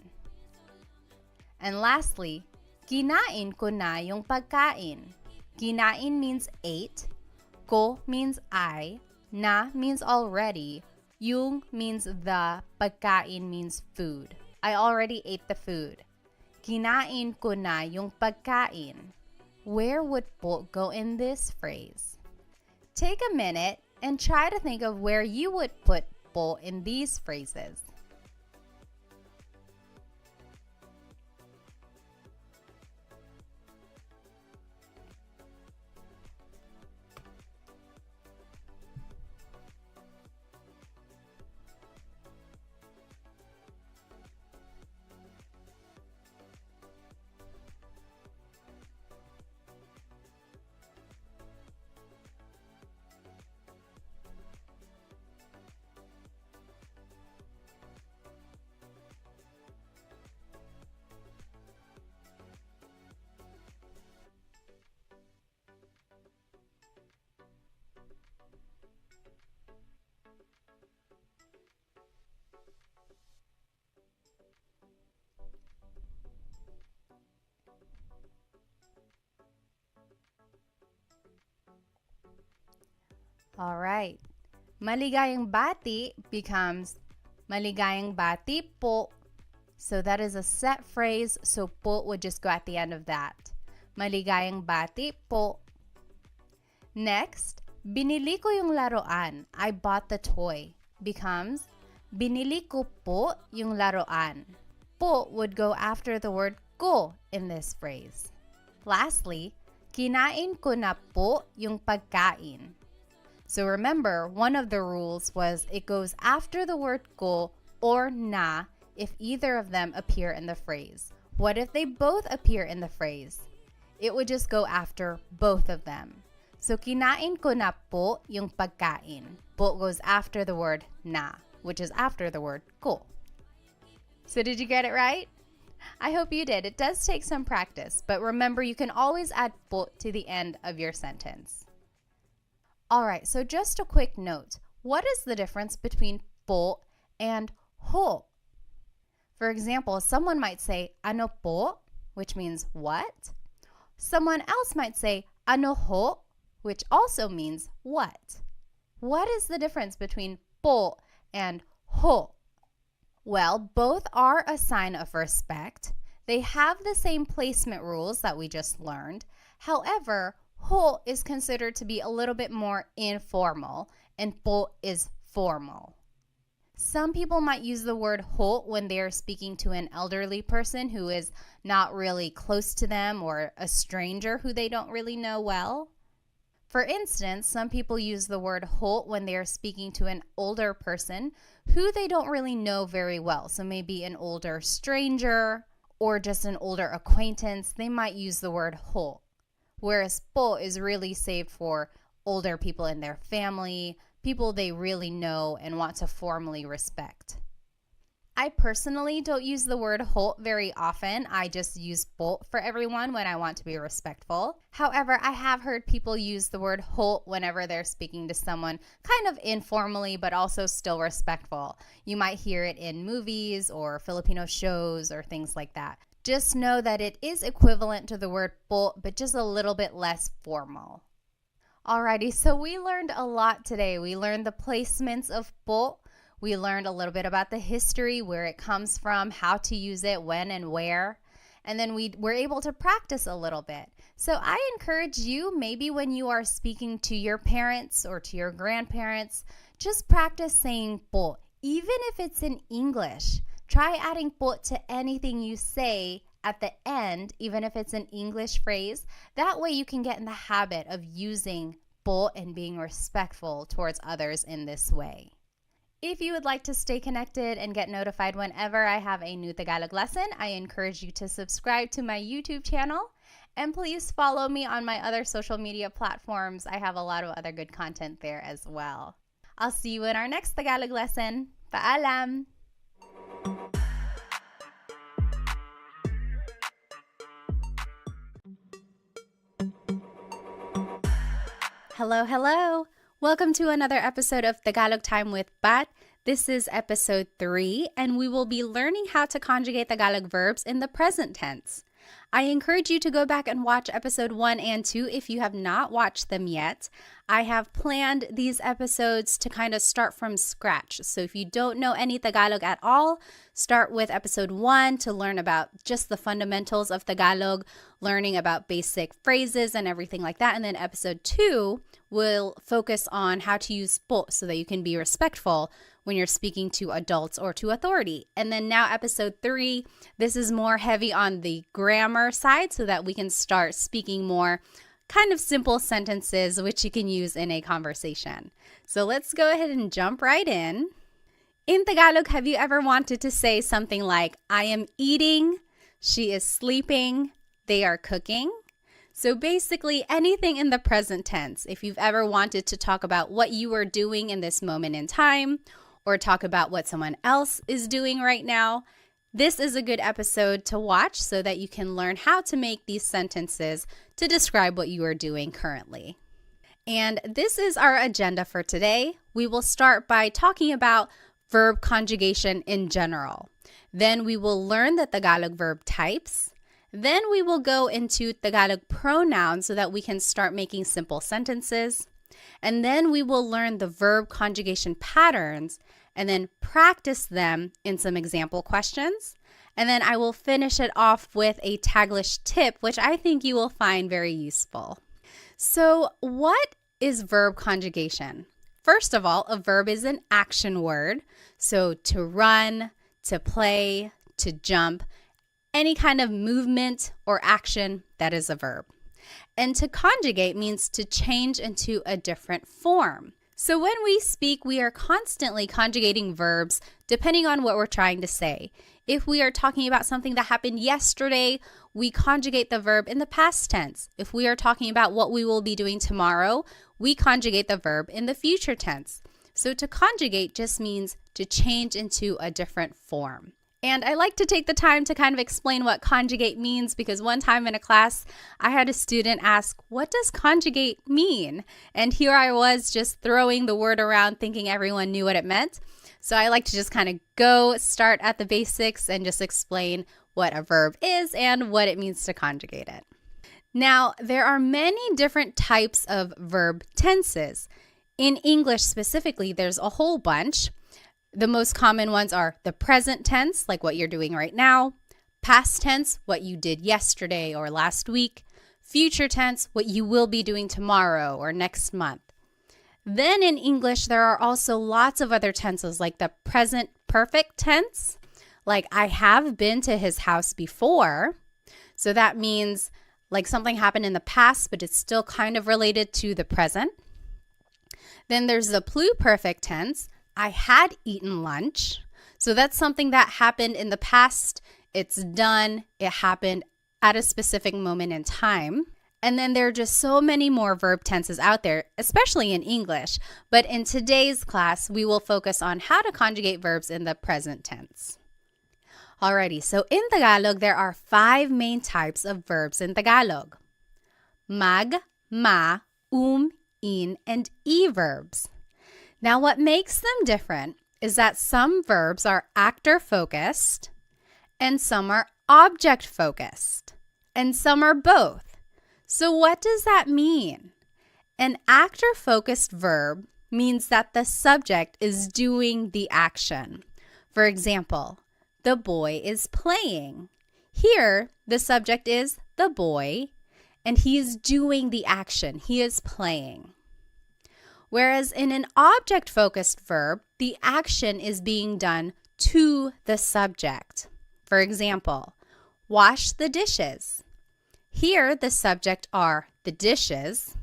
And lastly, kinain ko na yung pagkain. Kinain means ate. Ko means I. Na means already. Yung means the. Pagkain means food. I already ate the food. Kinain ko na yung pagkain. Where would po go in this phrase? Take a minute and try to think of where you would put po in these phrases. All right. Maligayang bati becomes maligayang bati po. So that is a set phrase, so po would just go at the end of that. Maligayang bati po. Next, binili ko yung laruan. I bought the toy. Becomes, binili ko po yung laruan. Po would go after the word ko in this phrase. Lastly, kinain ko na po yung pagkain. So remember, one of the rules was it goes after the word ko or na if either of them appear in the phrase. What if they both appear in the phrase? It would just go after both of them. So kinain ko na po yung pagkain. Po goes after the word na, which is after the word ko. So did you get it right? I hope you did. It does take some practice, but remember you can always add po to the end of your sentence. All right, so just a quick note. What is the difference between po and ho? For example, someone might say ano po, which means what? Someone else might say ano ho, which also means what? What is the difference between po and ho? Well, both are a sign of respect. They have the same placement rules that we just learned. However, ho is considered to be a little bit more informal and po is formal. Some people might use the word ho when they are speaking to an elderly person who is not really close to them or a stranger who they don't really know well. For instance, some people use the word ho when they are speaking to an older person who they don't really know very well. So maybe an older stranger or just an older acquaintance, they might use the word ho. Whereas po is really saved for older people in their family, people they really know and want to formally respect. I personally don't use the word ho very often. I just use po for everyone when I want to be respectful. However, I have heard people use the word ho whenever they're speaking to someone kind of informally but also still respectful. You might hear it in movies or Filipino shows or things like that. Just know that it is equivalent to the word po, but just a little bit less formal. Alrighty, so we learned a lot today. We learned the placements of po. We learned a little bit about the history, where it comes from, how to use it, when and where. And then we were able to practice a little bit. So I encourage you, maybe when you are speaking to your parents or to your grandparents, just practice saying po, even if it's in English. Try adding po to anything you say at the end, even if it's an English phrase. That way you can get in the habit of using po and being respectful towards others in this way. If you would like to stay connected and get notified whenever I have a new Tagalog lesson, I encourage you to subscribe to my YouTube channel. And please follow me on my other social media platforms. I have a lot of other good content there as well. I'll see you in our next Tagalog lesson. Paalam! Hello, hello! Welcome to another episode of Tagalog Time with Pat. This is episode 3, and we will be learning how to conjugate Tagalog verbs in the present tense. I encourage you to go back and watch episode 1 and 2 if you have not watched them yet. I have planned these episodes to kind of start from scratch. So if you don't know any Tagalog at all, start with episode 1 to learn about just the fundamentals of Tagalog, learning about basic phrases and everything like that. And then episode 2 will focus on how to use po so that you can be respectful when you're speaking to adults or to authority. And then now episode 3, this is more heavy on the grammar side so that we can start speaking more kind of simple sentences which you can use in a conversation. So let's go ahead and jump right in. In Tagalog, have you ever wanted to say something like, I am eating, she is sleeping, they are cooking? So basically anything in the present tense. If you've ever wanted to talk about what you are doing in this moment in time, or talk about what someone else is doing right now, this is a good episode to watch so that you can learn how to make these sentences to describe what you are doing currently. And this is our agenda for today. We will start by talking about verb conjugation in general. Then we will learn the Tagalog verb types. Then we will go into Tagalog pronouns so that we can start making simple sentences. And then we will learn the verb conjugation patterns and then practice them in some example questions. And then I will finish it off with a Taglish tip, which I think you will find very useful. So what is verb conjugation? First of all, a verb is an action word. So to run, to play, to jump, any kind of movement or action, that is a verb. And to conjugate means to change into a different form. So when we speak, we are constantly conjugating verbs depending on what we're trying to say. If we are talking about something that happened yesterday, we conjugate the verb in the past tense. If we are talking about what we will be doing tomorrow, we conjugate the verb in the future tense. So to conjugate just means to change into a different form. And I like to take the time to kind of explain what conjugate means because one time in a class, I had a student ask, what does conjugate mean? And here I was just throwing the word around thinking everyone knew what it meant. So I like to just kind of start at the basics and just explain what a verb is and what it means to conjugate it. Now, there are many different types of verb tenses. In English specifically, there's a whole bunch. The most common ones are the present tense, like what you're doing right now, past tense, what you did yesterday or last week, future tense, what you will be doing tomorrow or next month. Then in English, there are also lots of other tenses like the present perfect tense, like I have been to his house before. So that means like something happened in the past, but it's still kind of related to the present. Then there's the pluperfect tense. I had eaten lunch. So that's something that happened in the past. It's done. It happened at a specific moment in time. And then there are just so many more verb tenses out there, especially in English. But in today's class, we will focus on how to conjugate verbs in the present tense. Alrighty, so in Tagalog, there are 5 main types of verbs in Tagalog. Mag, ma, in, and e verbs. Now, what makes them different is that some verbs are actor-focused and some are object-focused and some are both. So what does that mean? An actor-focused verb means that the subject is doing the action. For example, the boy is playing. Here, the subject is the boy and he is doing the action. He is playing. Whereas in an object-focused verb, the action is being done to the subject. For example, wash the dishes. Here, the subject are the dishes,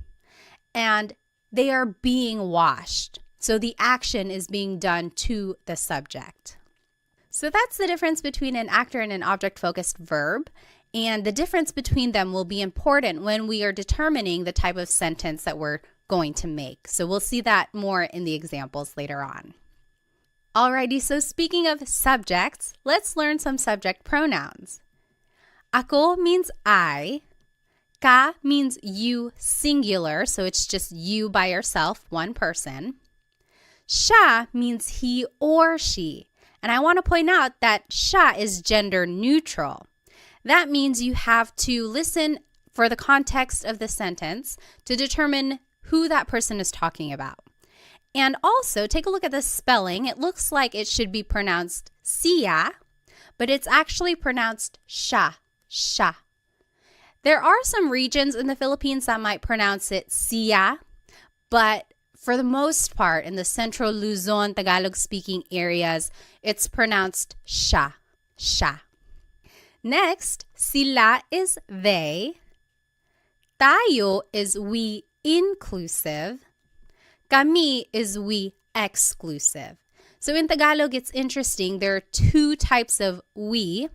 and they are being washed. So the action is being done to the subject. So that's the difference between an actor and an object-focused verb, and the difference between them will be important when we are determining the type of sentence that we're going to make. So we'll see that more in the examples later on. Alrighty, so speaking of subjects, let's learn some subject pronouns. Ako means I. Ka means you singular, so it's just you by yourself, one person. Siya means he or she. And I want to point out that siya is gender neutral. That means you have to listen for the context of the sentence to determine who that person is talking about. And also, take a look at the spelling. It looks like it should be pronounced siya, but it's actually pronounced siya, siya. There are some regions in the Philippines that might pronounce it siya, but for the most part, in the Central Luzon, Tagalog-speaking areas, it's pronounced siya, siya. Next, sila is they. Tayo is we inclusive. Kami is we exclusive. So in Tagalog, it's interesting. There are 2 types of we.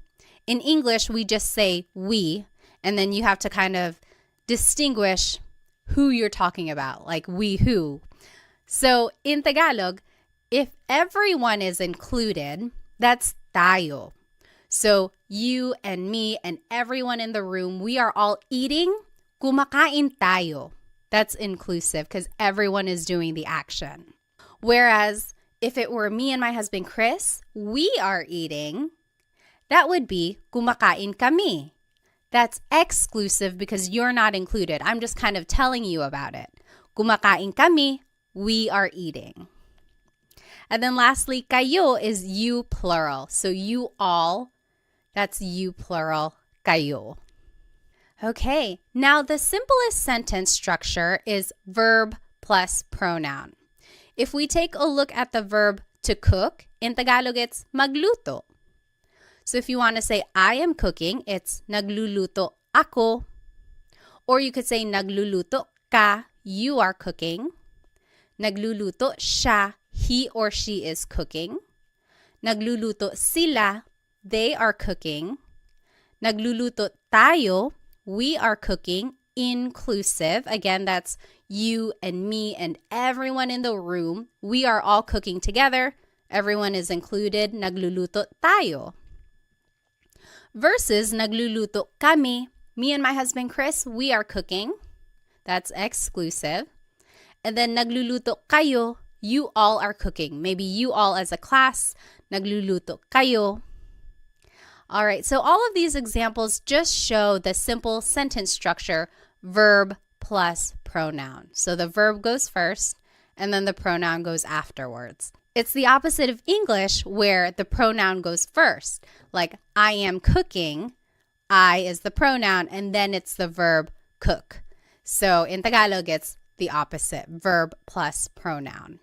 In English, we just say we, and then you have to kind of distinguish who you're talking about, like we who. So in Tagalog, if everyone is included, that's tayo. So you and me and everyone in the room, we are all eating. Kumakain tayo. That's inclusive because everyone is doing the action. Whereas if it were me and my husband Chris, we are eating, that would be kumakain kami. That's exclusive because you're not included. I'm just kind of telling you about it. Kumakain kami, we are eating. And then lastly, kayo is you plural. So you all, that's you plural, kayo. Okay, now the simplest sentence structure is verb plus pronoun. If we take a look at the verb to cook, in Tagalog it's magluto. So if you want to say I am cooking, it's nagluluto ako. Or you could say nagluluto ka, you are cooking. Nagluluto siya, he or she is cooking. Nagluluto sila, they are cooking. Nagluluto tayo, we are cooking, inclusive. Again, that's you and me and everyone in the room. We are all cooking together. Everyone is included. Nagluluto tayo. Versus nagluluto kami. Me and my husband Chris, we are cooking. That's exclusive. And then nagluluto kayo, you all are cooking. Maybe you all as a class, nagluluto kayo. All right, so all of these examples just show the simple sentence structure, verb plus pronoun. So the verb goes first, and then the pronoun goes afterwards. It's the opposite of English where the pronoun goes first. Like, I am cooking, I is the pronoun, and then it's the verb cook. So in Tagalog, it's the opposite, verb plus pronoun.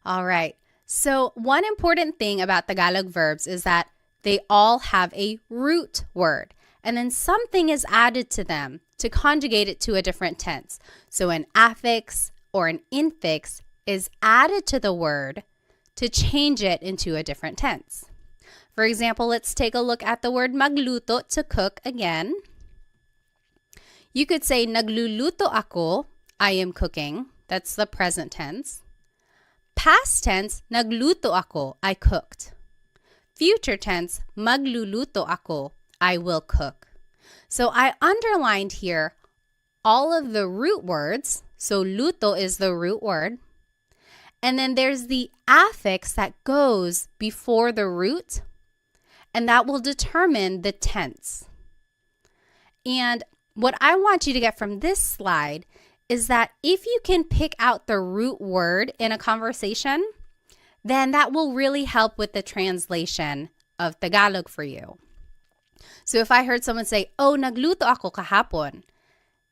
All right, so one important thing about Tagalog verbs is that they all have a root word, and then something is added to them to conjugate it to a different tense. So an affix or an infix is added to the word to change it into a different tense. For example, let's take a look at the word magluto, to cook again. You could say nagluluto ako, I am cooking. That's the present tense. Past tense, nagluto ako, I cooked. Future tense, magluluto ako, I will cook. So I underlined here all of the root words. So luto is the root word. And then there's the affix that goes before the root, and that will determine the tense. And what I want you to get from this slide is that if you can pick out the root word in a conversation, then that will really help with the translation of Tagalog for you. So if I heard someone say, oh, nagluto ako kahapon,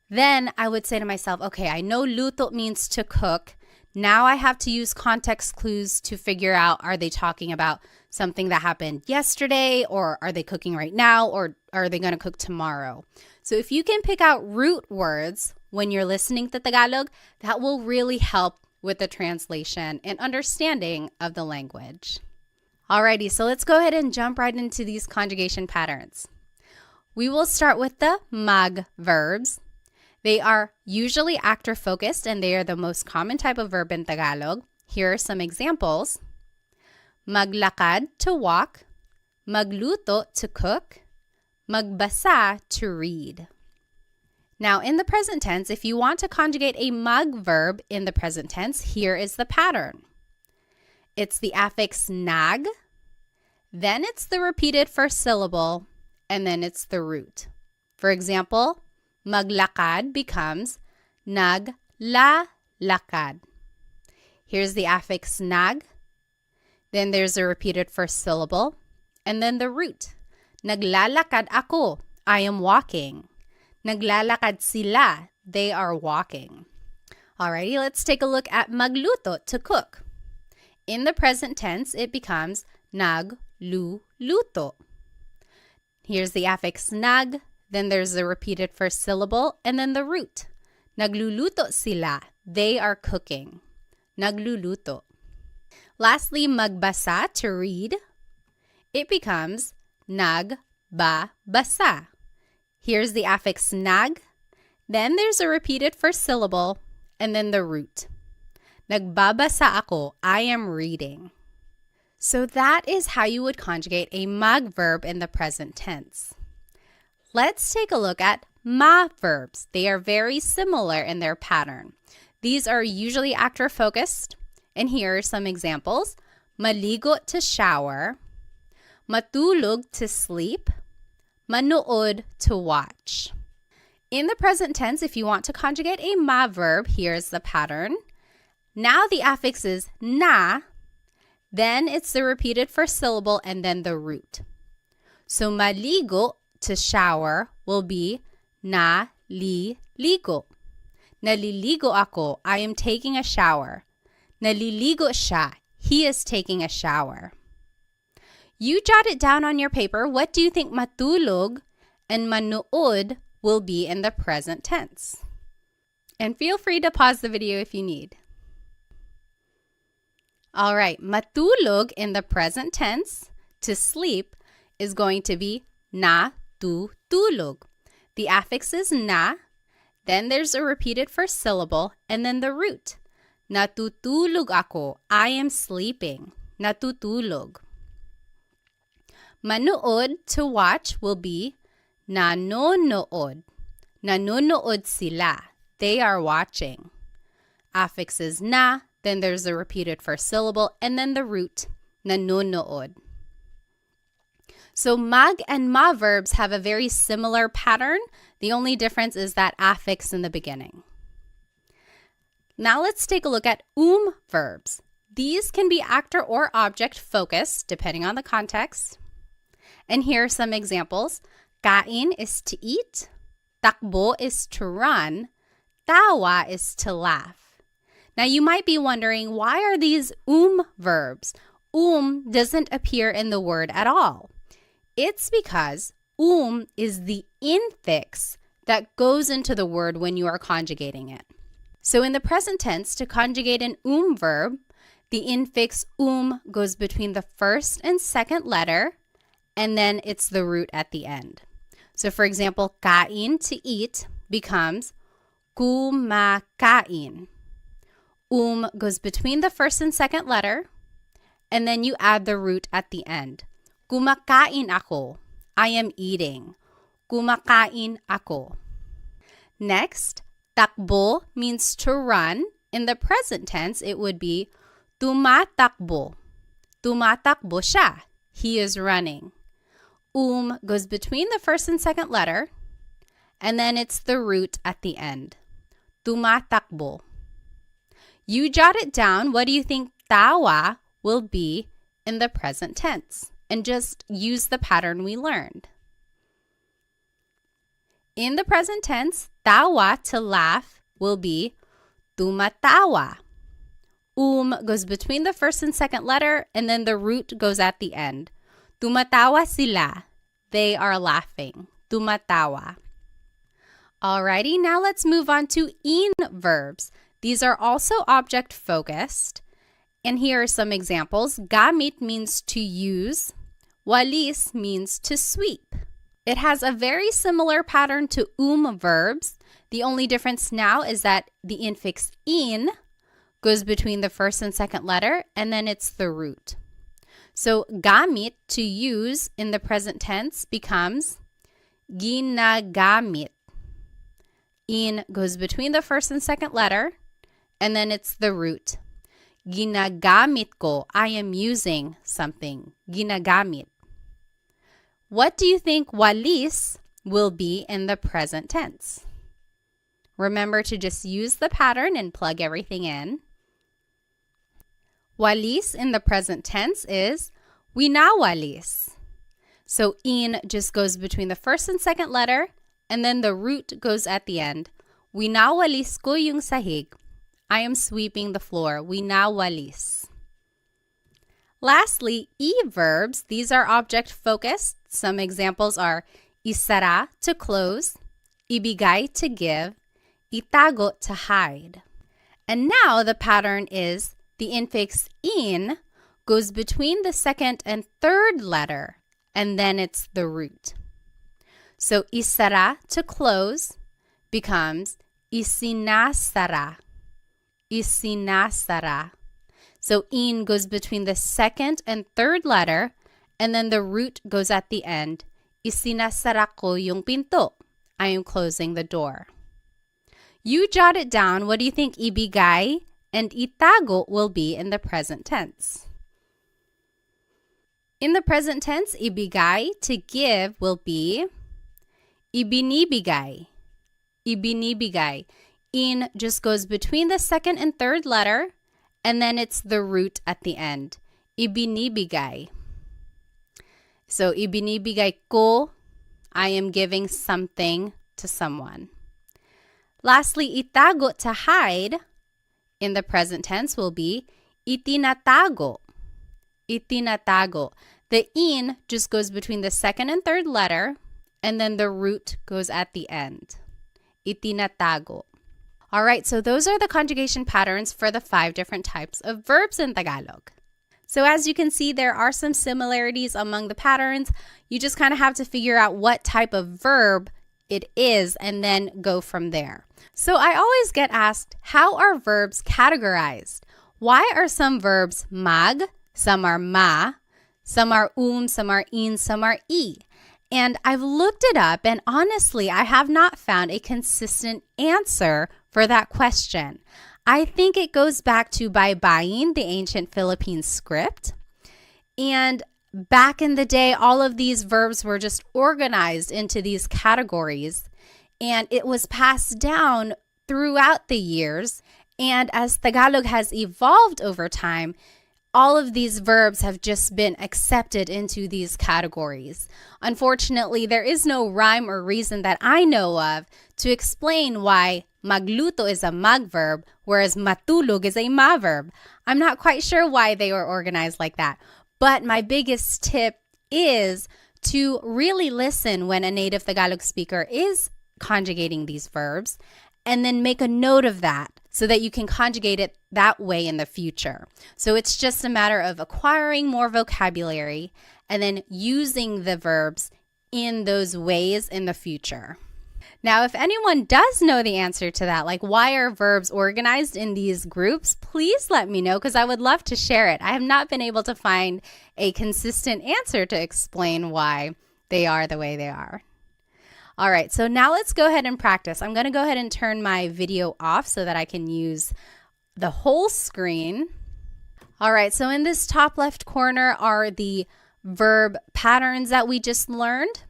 then I would say to myself, okay, I know luto means to cook. Now I have to use context clues to figure out, are they talking about something that happened yesterday, or are they cooking right now, or are they going to cook tomorrow? So if you can pick out root words when you're listening to Tagalog, that will really help with the translation and understanding of the language. Alrighty, so let's go ahead and jump right into these conjugation patterns. We will start with the mag verbs. They are usually actor-focused, and they are the most common type of verb in Tagalog. Here are some examples. Maglakad, to walk. Magluto, to cook. Magbasa, to read. Now, in the present tense, if you want to conjugate a mag verb in the present tense, here is the pattern. It's the affix nag, then it's the repeated first syllable, and then it's the root. For example, maglakad becomes naglalakad. Here's the affix nag, then there's a repeated first syllable, and then the root. Naglalakad ako, I am walking. Naglalakad sila, they are walking. Alrighty, let's take a look at magluto, to cook. In the present tense, it becomes nagluluto. Here's the affix nag, then there's the repeated first syllable, and then the root. Nagluluto sila, they are cooking. Nagluluto. Lastly, magbasa, to read. It becomes nagbabasa. Here's the affix nag, then there's a repeated first syllable, and then the root. Nagbabasa ako, I am reading. So that is how you would conjugate a mag verb in the present tense. Let's take a look at ma verbs. They are very similar in their pattern. These are usually actor-focused, and here are some examples. Maligo, to shower. Matulog, to sleep. Manood, to watch. In the present tense, if you want to conjugate a ma verb, here's the pattern. Now the affix is na, then it's the repeated first syllable and then the root. So maligo, to shower, will be na-li-ligo. Naliligo ako, I am taking a shower. Naliligo siya, he is taking a shower. You jot it down on your paper. What do you think matulog and manood will be in the present tense? And feel free to pause the video if you need. All right, matulog in the present tense, to sleep, is going to be natutulog. The affix is na, then there's a repeated first syllable, and then the root. Natutulog ako, I am sleeping. Natutulog. Manood, to watch, will be nanonood. Nanonood sila. They are watching. Affix is na, then there's a repeated first syllable, and then the root, nanonood. So mag and ma verbs have a very similar pattern. The only difference is that affix in the beginning. Now let's take a look at verbs. These can be actor or object focused, depending on the context. And here are some examples. Kain is to eat. Takbo is to run. Tawa is to laugh. Now you might be wondering, why are these verbs? Doesn't appear in the word at all. It's because is the infix that goes into the word when you are conjugating it. So in the present tense, to conjugate an verb, the infix goes between the first and second letter, and then it's the root at the end. So for example, kain, to eat, becomes kumakain. Goes between the first and second letter, and then you add the root at the end. Kumakain ako. I am eating. Kumakain ako. Next, takbo means to run. In the present tense, it would be tumatakbo. Tumatakbo siya. He is running. Goes between the first and second letter, and then it's the root at the end. Tumatakbo. You jot it down. What do you think tawa will be in the present tense? And just use the pattern we learned. In the present tense, tawa, to laugh, will be tumatawa. Goes between the first and second letter, and then the root goes at the end. Tumatawa sila. They are laughing. Tumatawa. Alrighty, now let's move on to verbs. These are also object focused. And here are some examples. Gamit means to use. Walis means to sweep. It has a very similar pattern to verbs. The only difference now is that the infix in goes between the first and second letter, and then it's the root. So gamit, to use, in the present tense becomes ginagamit. In goes between the first and second letter, and then it's the root. Ginagamit ko. I am using something. Ginagamit. What do you think walis will be in the present tense? Remember to just use the pattern and plug everything in. Walis in the present tense is winawalis. So in just goes between the first and second letter, and then the root goes at the end. Winawalis ko yung sahig. I am sweeping the floor. Winawalis. Lastly, verbs. These are object focused. Some examples are isara, to close, ibigay, to give, itago, to hide. And now the pattern is the infix in goes between the second and third letter, and then it's the root. So isara, to close, becomes isinasara. Isinasara. So in goes between the second and third letter, and then the root goes at the end. Isinasara ko yung pinto. I am closing the door. You jot it down. What do you think ibigay and itago will be in the present tense? In the present tense, ibigay, to give, will be ibinibigay. ibinibigay. In just goes between the second and third letter, and then it's the root at the end. Ibinibigay. So, ibinibigay ko, I am giving something to someone. Lastly, itago, to hide, in the present tense will be itinatago. Itinatago. The in just goes between the second and third letter, and then the root goes at the end. Itinatago. All right, so those are the conjugation patterns for the 5 different types of verbs in Tagalog. So as you can see, there are some similarities among the patterns. You just kind of have to figure out what type of verb it is and then go from there. So I always get asked, how are verbs categorized? Why are some verbs mag, some are ma, some are some are in, some are e? And I've looked it up, and honestly, I have not found a consistent answer for that question. I think it goes back to baybayin, the ancient Philippine script. And back in the day, all of these verbs were just organized into these categories, and it was passed down throughout the years. And as Tagalog has evolved over time, all of these verbs have just been accepted into these categories. Unfortunately, there is no rhyme or reason that I know of to explain why magluto is a mag verb, whereas matulog is a ma verb. I'm not quite sure why they were organized like that. But my biggest tip is to really listen when a native Tagalog speaker is conjugating these verbs, and then make a note of that so that you can conjugate it that way in the future. So it's just a matter of acquiring more vocabulary and then using the verbs in those ways in the future. Now, if anyone does know the answer to that, like why are verbs organized in these groups, please let me know because I would love to share it. I have not been able to find a consistent answer to explain why they are the way they are. All right, so now let's go ahead and practice. I'm going to go ahead and turn my video off so that I can use the whole screen. All right, so in this top left corner are the verb patterns that we just learned.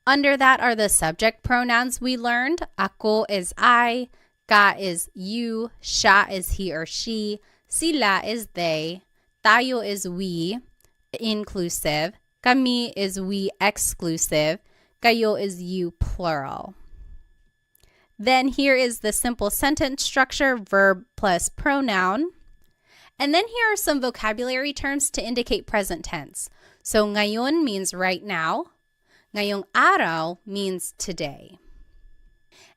Under that are the subject pronouns we learned. Ako is I, ka is you, siya is he or she, sila is they, tayo is we, inclusive, kami is we, exclusive, kayo is you, plural. Then here is the simple sentence structure, verb plus pronoun. And then here are some vocabulary terms to indicate present tense. So ngayon means right now. Ngayong araw means today.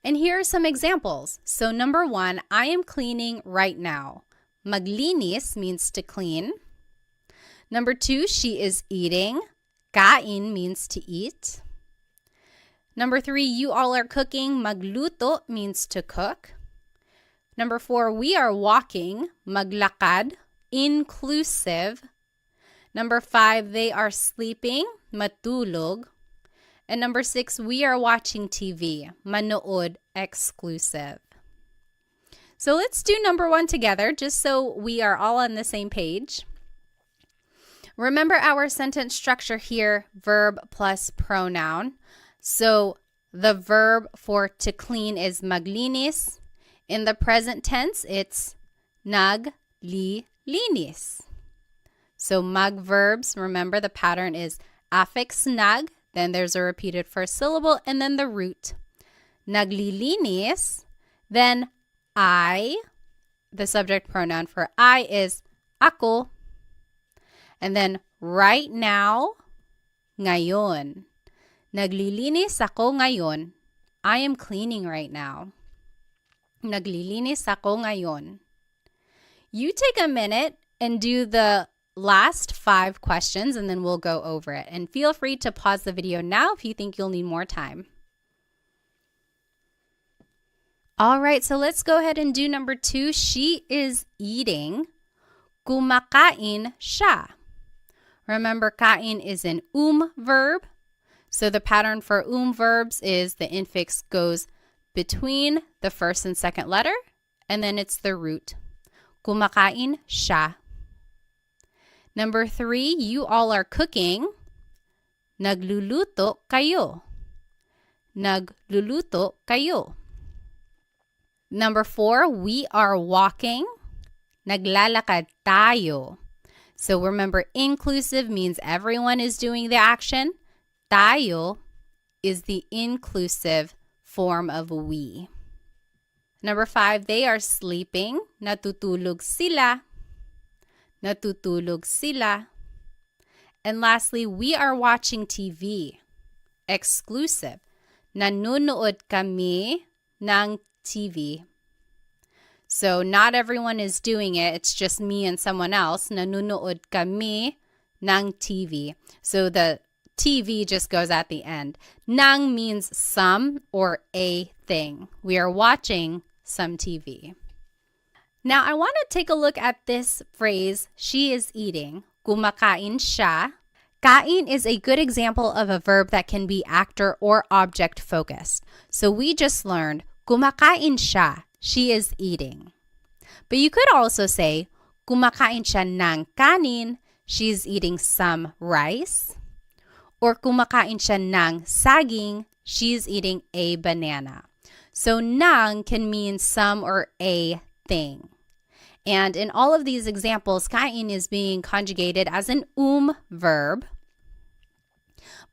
And here are some examples. So number 1, I am cleaning right now. Maglinis means to clean. Number 2, she is eating. Kain means to eat. Number 3, you all are cooking. Magluto means to cook. Number 4, we are walking. Maglakad, inclusive. Number 5, they are sleeping. Matulog. And number 6, we are watching TV. Manood, exclusive. So let's do number 1 together just so we are all on the same page. Remember our sentence structure here, verb plus pronoun. So the verb for to clean is maglinis. In the present tense, it's naglilinis. So mag verbs, remember the pattern is affix nag, then there's a repeated first syllable, and then the root. Naglilinis, then I, the subject pronoun for I is ako. And then right now, ngayon. Naglilinis ako ngayon. I am cleaning right now. Naglilinis ako ngayon. You take a minute and do the last 5 questions and then we'll go over it. And feel free to pause the video now if you think you'll need more time. All right, so let's go ahead and do number 2. She is eating. Kumakain siya. Remember, kain is an verb. So the pattern for verbs is the infix goes between the first and second letter, and then it's the root. Kumakain siya. Number 3, you all are cooking. Nagluluto kayo. Nagluluto kayo. Number 4, we are walking. Naglalakad tayo. So remember, inclusive means everyone is doing the action. Tayo is the inclusive form of we. Number 5, they are sleeping. Natutulog sila. Natutulog sila. And lastly, we are watching TV. Exclusive. Nanonood kami ng TV. So not everyone is doing it. It's just me and someone else. Nanonood kami ng TV. So the TV just goes at the end. Nang means some or a thing. We are watching some TV. Now, I want to take a look at this phrase, she is eating. Kumakain siya. Kain is a good example of a verb that can be actor or object focused. So we just learned, kumakain siya. She is eating. But you could also say, kumakain siya ng kanin. She's eating some rice. Or kumakain siya ng saging. She's eating a banana. So ng can mean some or a thing. And in all of these examples, kain is being conjugated as an verb.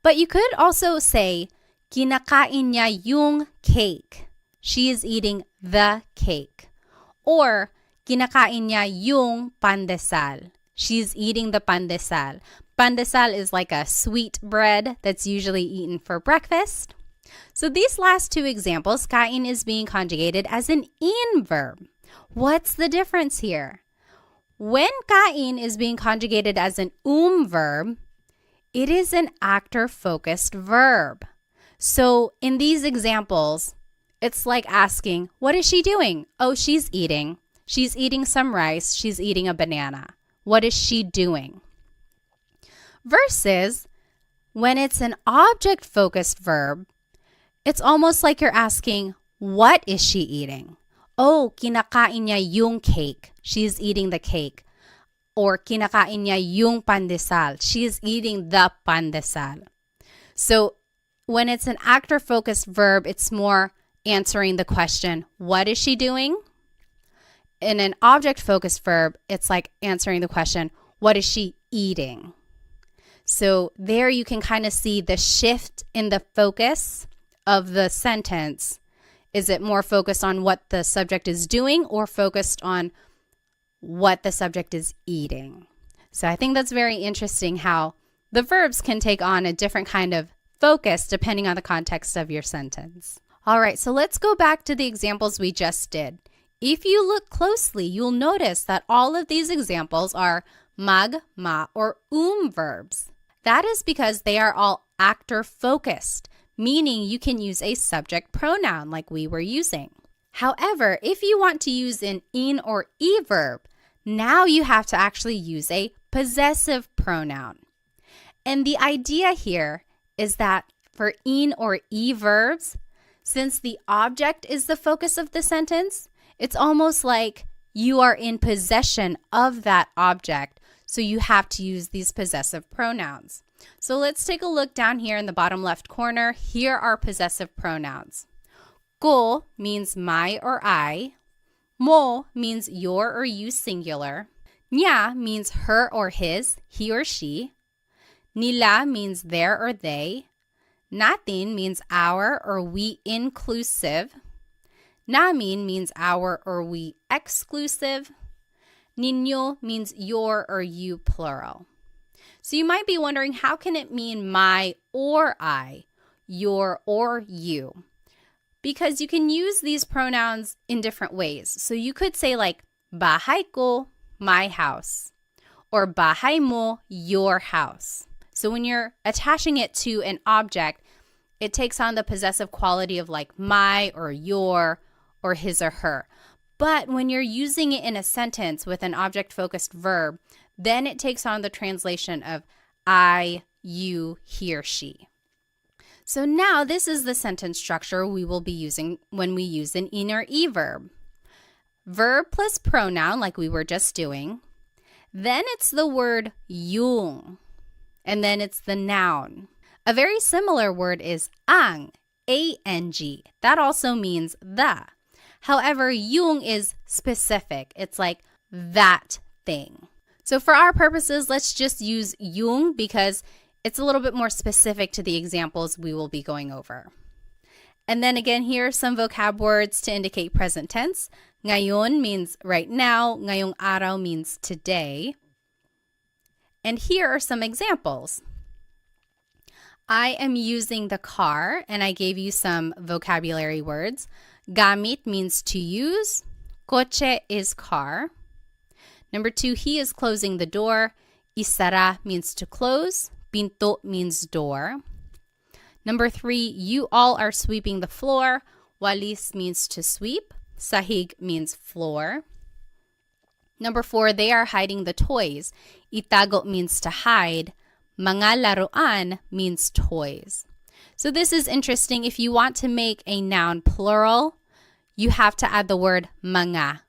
But you could also say, kinakain niya yung cake. She is eating the cake. Or, kinakain niya yung pandesal. She's eating the pandesal. Pandesal is like a sweet bread that's usually eaten for breakfast. So these last two examples, kain is being conjugated as an in verb. What's the difference here? When kain is being conjugated as an verb, it is an actor-focused verb. So in these examples, it's like asking, what is she doing? Oh, she's eating. She's eating some rice. She's eating a banana. What is she doing? Versus when it's an object-focused verb, it's almost like you're asking, what is she eating? Oh, kinakain niya yung cake. She's eating the cake. Or kinakain niya yung pandesal. She's eating the pandesal. So when it's an actor-focused verb, it's more answering the question, what is she doing? In an object-focused verb, it's like answering the question, what is she eating? So there you can kind of see the shift in the focus of the sentence. Is it more focused on what the subject is doing or focused on what the subject is eating? So I think that's very interesting how the verbs can take on a different kind of focus depending on the context of your sentence. All right, so let's go back to the examples we just did. If you look closely, you'll notice that all of these examples are mag, ma, or verbs. That is because they are all actor-focused, meaning you can use a subject pronoun like we were using. However, if you want to use an in or verb, now you have to actually use a possessive pronoun. And the idea here is that for in or verbs, since the object is the focus of the sentence, it's almost like you are in possession of that object, so you have to use these possessive pronouns. So let's take a look down here in the bottom left corner. Here are possessive pronouns. Ko means my or I. Mo means your or you singular. Niya means her or his, he or she. Nila means their or they. Natin means our or we inclusive. Namin means our or we exclusive. Ninyo means your or you plural. So you might be wondering, how can it mean my or I, your or you? Because you can use these pronouns in different ways. So you could say like, bahay ko, my house, or bahay mo, your house. So when you're attaching it to an object, it takes on the possessive quality of like my or your or his or her. But when you're using it in a sentence with an object-focused verb, then it takes on the translation of I, you, he or she. So now this is the sentence structure we will be using when we use an in or verb. Verb plus pronoun like we were just doing. Then it's the word yung. And then it's the noun. A very similar word is ang, A-N-G. That also means the. However, yung is specific. It's like that thing. So for our purposes, let's just use yung because it's a little bit more specific to the examples we will be going over. And then again, here are some vocab words to indicate present tense. Ngayon means right now. Ngayong araw means today. And here are some examples. I am using the car, and I gave you some vocabulary words. Gamit means to use. Coche is car. Number 2, he is closing the door. Isara means to close. Pinto means door. Number 3, you all are sweeping the floor. Walis means to sweep. Sahig means floor. Number 4, they are hiding the toys. Itago means to hide. Mga laruan means toys. So this is interesting. If you want to make a noun plural, you have to add the word mga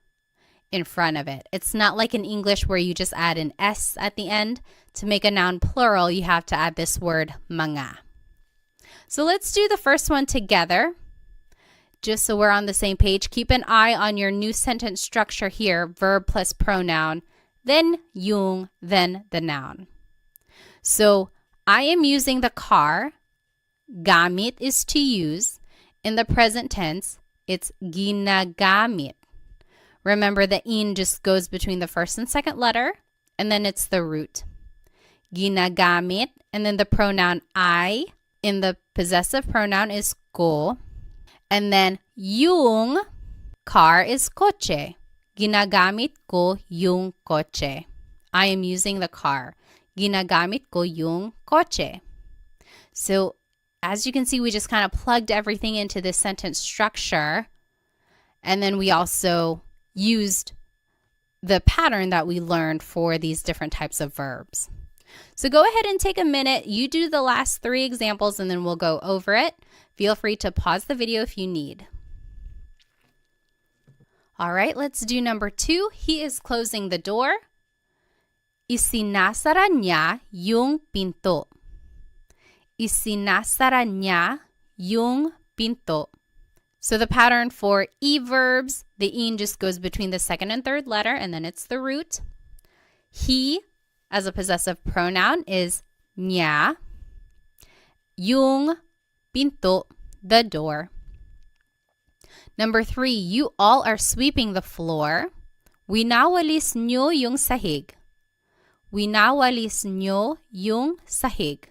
in front of it. It's not like in English where you just add an S at the end. To make a noun plural, you have to add this word mga. So let's do the first one together. Just so we're on the same page, keep an eye on your new sentence structure here, verb plus pronoun, then yung, then the noun. So I am using the car. Gamit is to use. In the present tense, it's ginagamit. Remember, the in just goes between the first and second letter, and then it's the root. Ginagamit, and then the pronoun I in the possessive pronoun is ko. And then yung car is coche. Ginagamit ko yung coche. I am using the car. Ginagamit ko yung coche. So as you can see, we just kind of plugged everything into this sentence structure. And then we also used the pattern that we learned for these different types of verbs. So go ahead and take a minute. You do the last 3 examples and then we'll go over it. Feel free to pause the video if you need. All right, let's do number 2. He is closing the door. Isinasara niya yung pinto. Isinasara niya yung pinto. So the pattern for E verbs, the in just goes between the second and third letter, and then it's the root. He, as a possessive pronoun, is niya. Yung pinto, the door. Number 3, you all are sweeping the floor. Winawalis nyo yung sahig. Winawalis nyo yung sahig.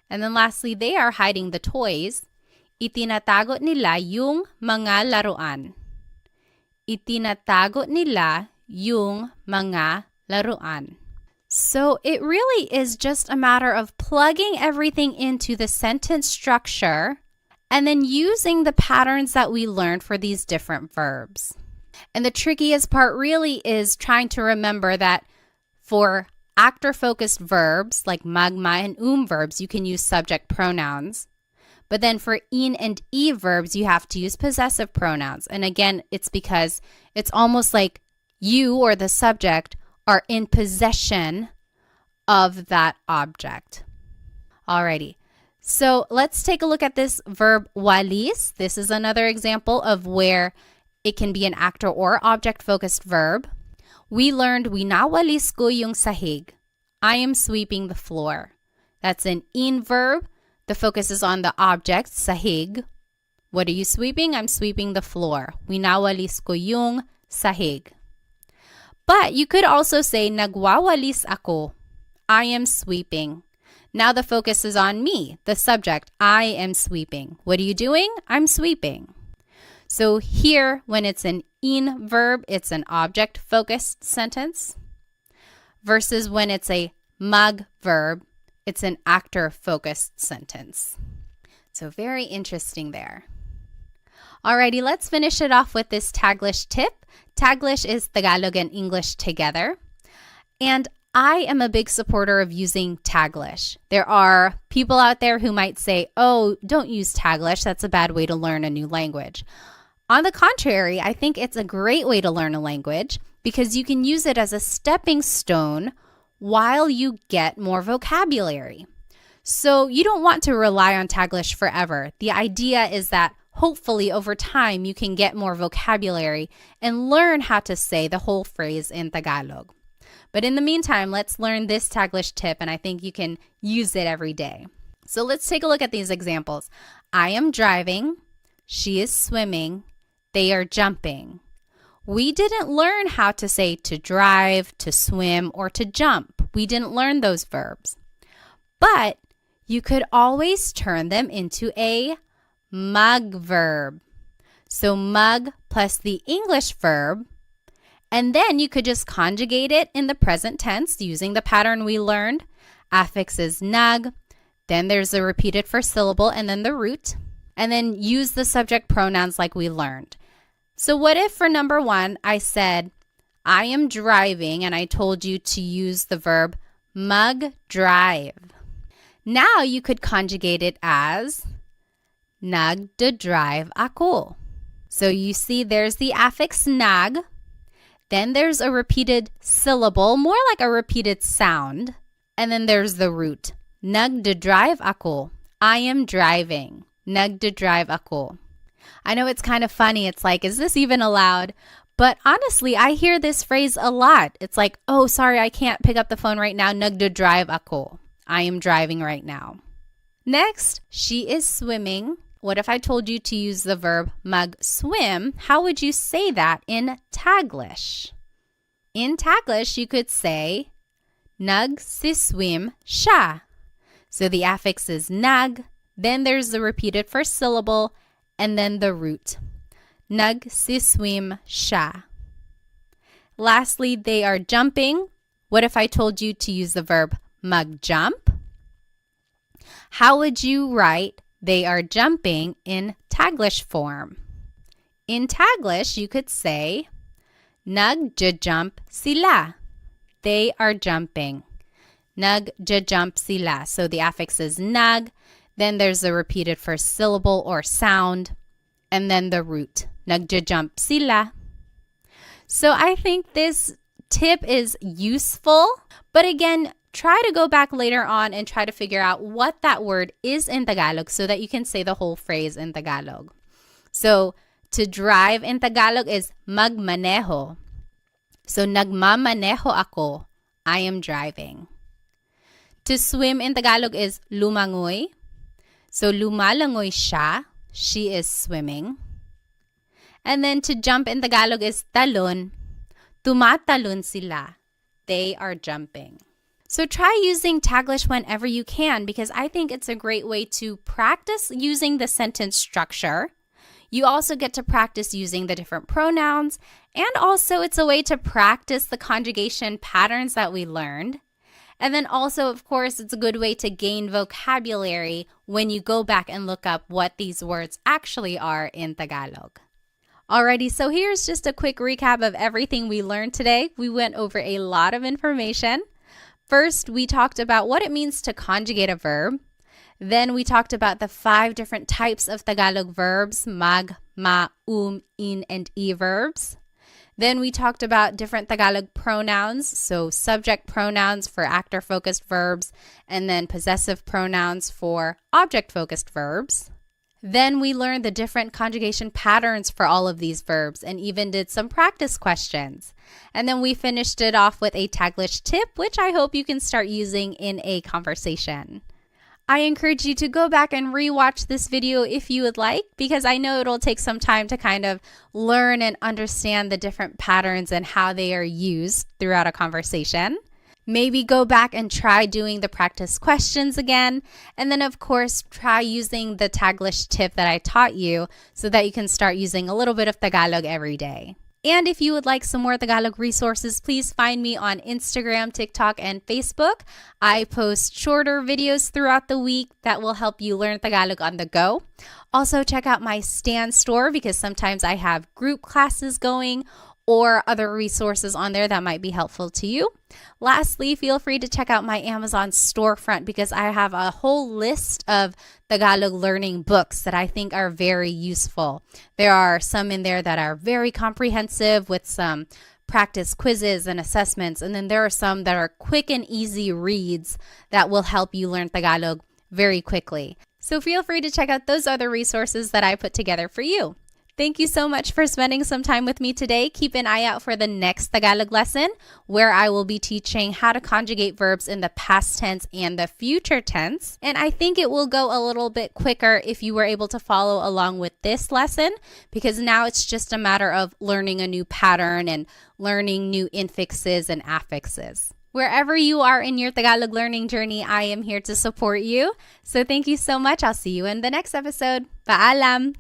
And then lastly, they are hiding the toys. Itinatago nila yung mga laruan. Itinatago nila yung mga laruan. So it really is just a matter of plugging everything into the sentence structure and then using the patterns that we learned for these different verbs. And the trickiest part really is trying to remember that for actor-focused verbs like magma and verbs, you can use subject pronouns. But then for in and e verbs, you have to use possessive pronouns. And again, it's because it's almost like you or the subject are in possession of that object. Alrighty, so let's take a look at this verb walis. This is another example of where it can be an actor or object-focused verb. We learned winawalis ko yung sahig. I am sweeping the floor. That's an in verb. The focus is on the object, sahig. What are you sweeping? I'm sweeping the floor. Winawalis ko yung sahig. But you could also say, nagwawalis ako. I am sweeping. Now the focus is on me, the subject. I am sweeping. What are you doing? I'm sweeping. So here, when it's an in verb, it's an object-focused sentence. Versus when it's a mag verb, it's an actor-focused sentence. So very interesting there. Alrighty, let's finish it off with this Taglish tip. Taglish is Tagalog and English together. And I am a big supporter of using Taglish. There are people out there who might say, oh, don't use Taglish. That's a bad way to learn a new language. On the contrary, I think it's a great way to learn a language because you can use it as a stepping stone while you get more vocabulary. So you don't want to rely on Taglish forever. The idea is that hopefully over time you can get more vocabulary and learn how to say the whole phrase in Tagalog. But in the meantime, let's learn this Taglish tip, and I think you can use it every day. So let's take a look at these examples. I am driving, she is swimming, they are jumping. We didn't learn how to say to drive, to swim, or to jump. We didn't learn those verbs. But you could always turn them into a mug verb. So mug plus the English verb, and then you could just conjugate it in the present tense using the pattern we learned. Affix is nug, then there's a repeated first syllable and then the root, and then use the subject pronouns like we learned. So what if for number 1 I said, I am driving, and I told you to use the verb mug drive. Now you could conjugate it as nagdadrive ako. So you see there's the affix nag, then there's a repeated syllable, more like a repeated sound, and then there's the root. Nagdadrive ako. I am driving. Nagdadrive ako. I know it's kind of funny. It's like, is this even allowed? But honestly, I hear this phrase a lot. It's like, oh, sorry, I can't pick up the phone right now. Nagdadrive ako. I am driving right now. Next, she is swimming. What if I told you to use the verb mag-swim? How would you say that in Taglish? In Taglish, you could say, nagsiswim siya. So the affix is nag, then there's the repeated first syllable, and then the root. Nagsiswim siya. Lastly, they are jumping. What if I told you to use the verb mag-jump? How would you write they are jumping in Taglish form? In Taglish, you could say, nagjajump sila. They are jumping. Nagjajump sila. So the affix is nag, then there's the repeated first syllable or sound, and then the root. Nagjajump sila. So I think this tip is useful, but again, try to go back later on and try to figure out what that word is in Tagalog so that you can say the whole phrase in Tagalog. So, to drive in Tagalog is magmaneho. So, nagmamaneho ako. I am driving. To swim in Tagalog is lumangoy. So, lumalangoy siya. She is swimming. And then to jump in Tagalog is talon. Tumatalon sila. They are jumping. So try using Taglish whenever you can, because I think it's a great way to practice using the sentence structure. You also get to practice using the different pronouns, and also it's a way to practice the conjugation patterns that we learned. And then also, of course, it's a good way to gain vocabulary when you go back and look up what these words actually are in Tagalog. Alrighty, so here's just a quick recap of everything we learned today. We went over a lot of information. First, we talked about what it means to conjugate a verb. Then we talked about the 5 different types of Tagalog verbs, mag, ma, in, and e verbs. Then we talked about different Tagalog pronouns, so subject pronouns for actor-focused verbs, and then possessive pronouns for object-focused verbs. Then we learned the different conjugation patterns for all of these verbs and even did some practice questions. And then we finished it off with a Taglish tip, which I hope you can start using in a conversation. I encourage you to go back and rewatch this video if you would like, because I know it'll take some time to kind of learn and understand the different patterns and how they are used throughout a conversation. Maybe go back and try doing the practice questions again. And then, of course, try using the Taglish tip that I taught you so that you can start using a little bit of Tagalog every day. And if you would like some more Tagalog resources, please find me on Instagram, TikTok, and Facebook. I post shorter videos throughout the week that will help you learn Tagalog on the go. Also, check out my Stan store because sometimes I have group classes going or other resources on there that might be helpful to you. Lastly, feel free to check out my Amazon storefront because I have a whole list of Tagalog learning books that I think are very useful. There are some in there that are very comprehensive with some practice quizzes and assessments, and then there are some that are quick and easy reads that will help you learn Tagalog very quickly. So feel free to check out those other resources that I put together for you. Thank you so much for spending some time with me today. Keep an eye out for the next Tagalog lesson where I will be teaching how to conjugate verbs in the past tense and the future tense. And I think it will go a little bit quicker if you were able to follow along with this lesson, because now it's just a matter of learning a new pattern and learning new infixes and affixes. Wherever you are in your Tagalog learning journey, I am here to support you. So thank you so much. I'll see you in the next episode. Paalam!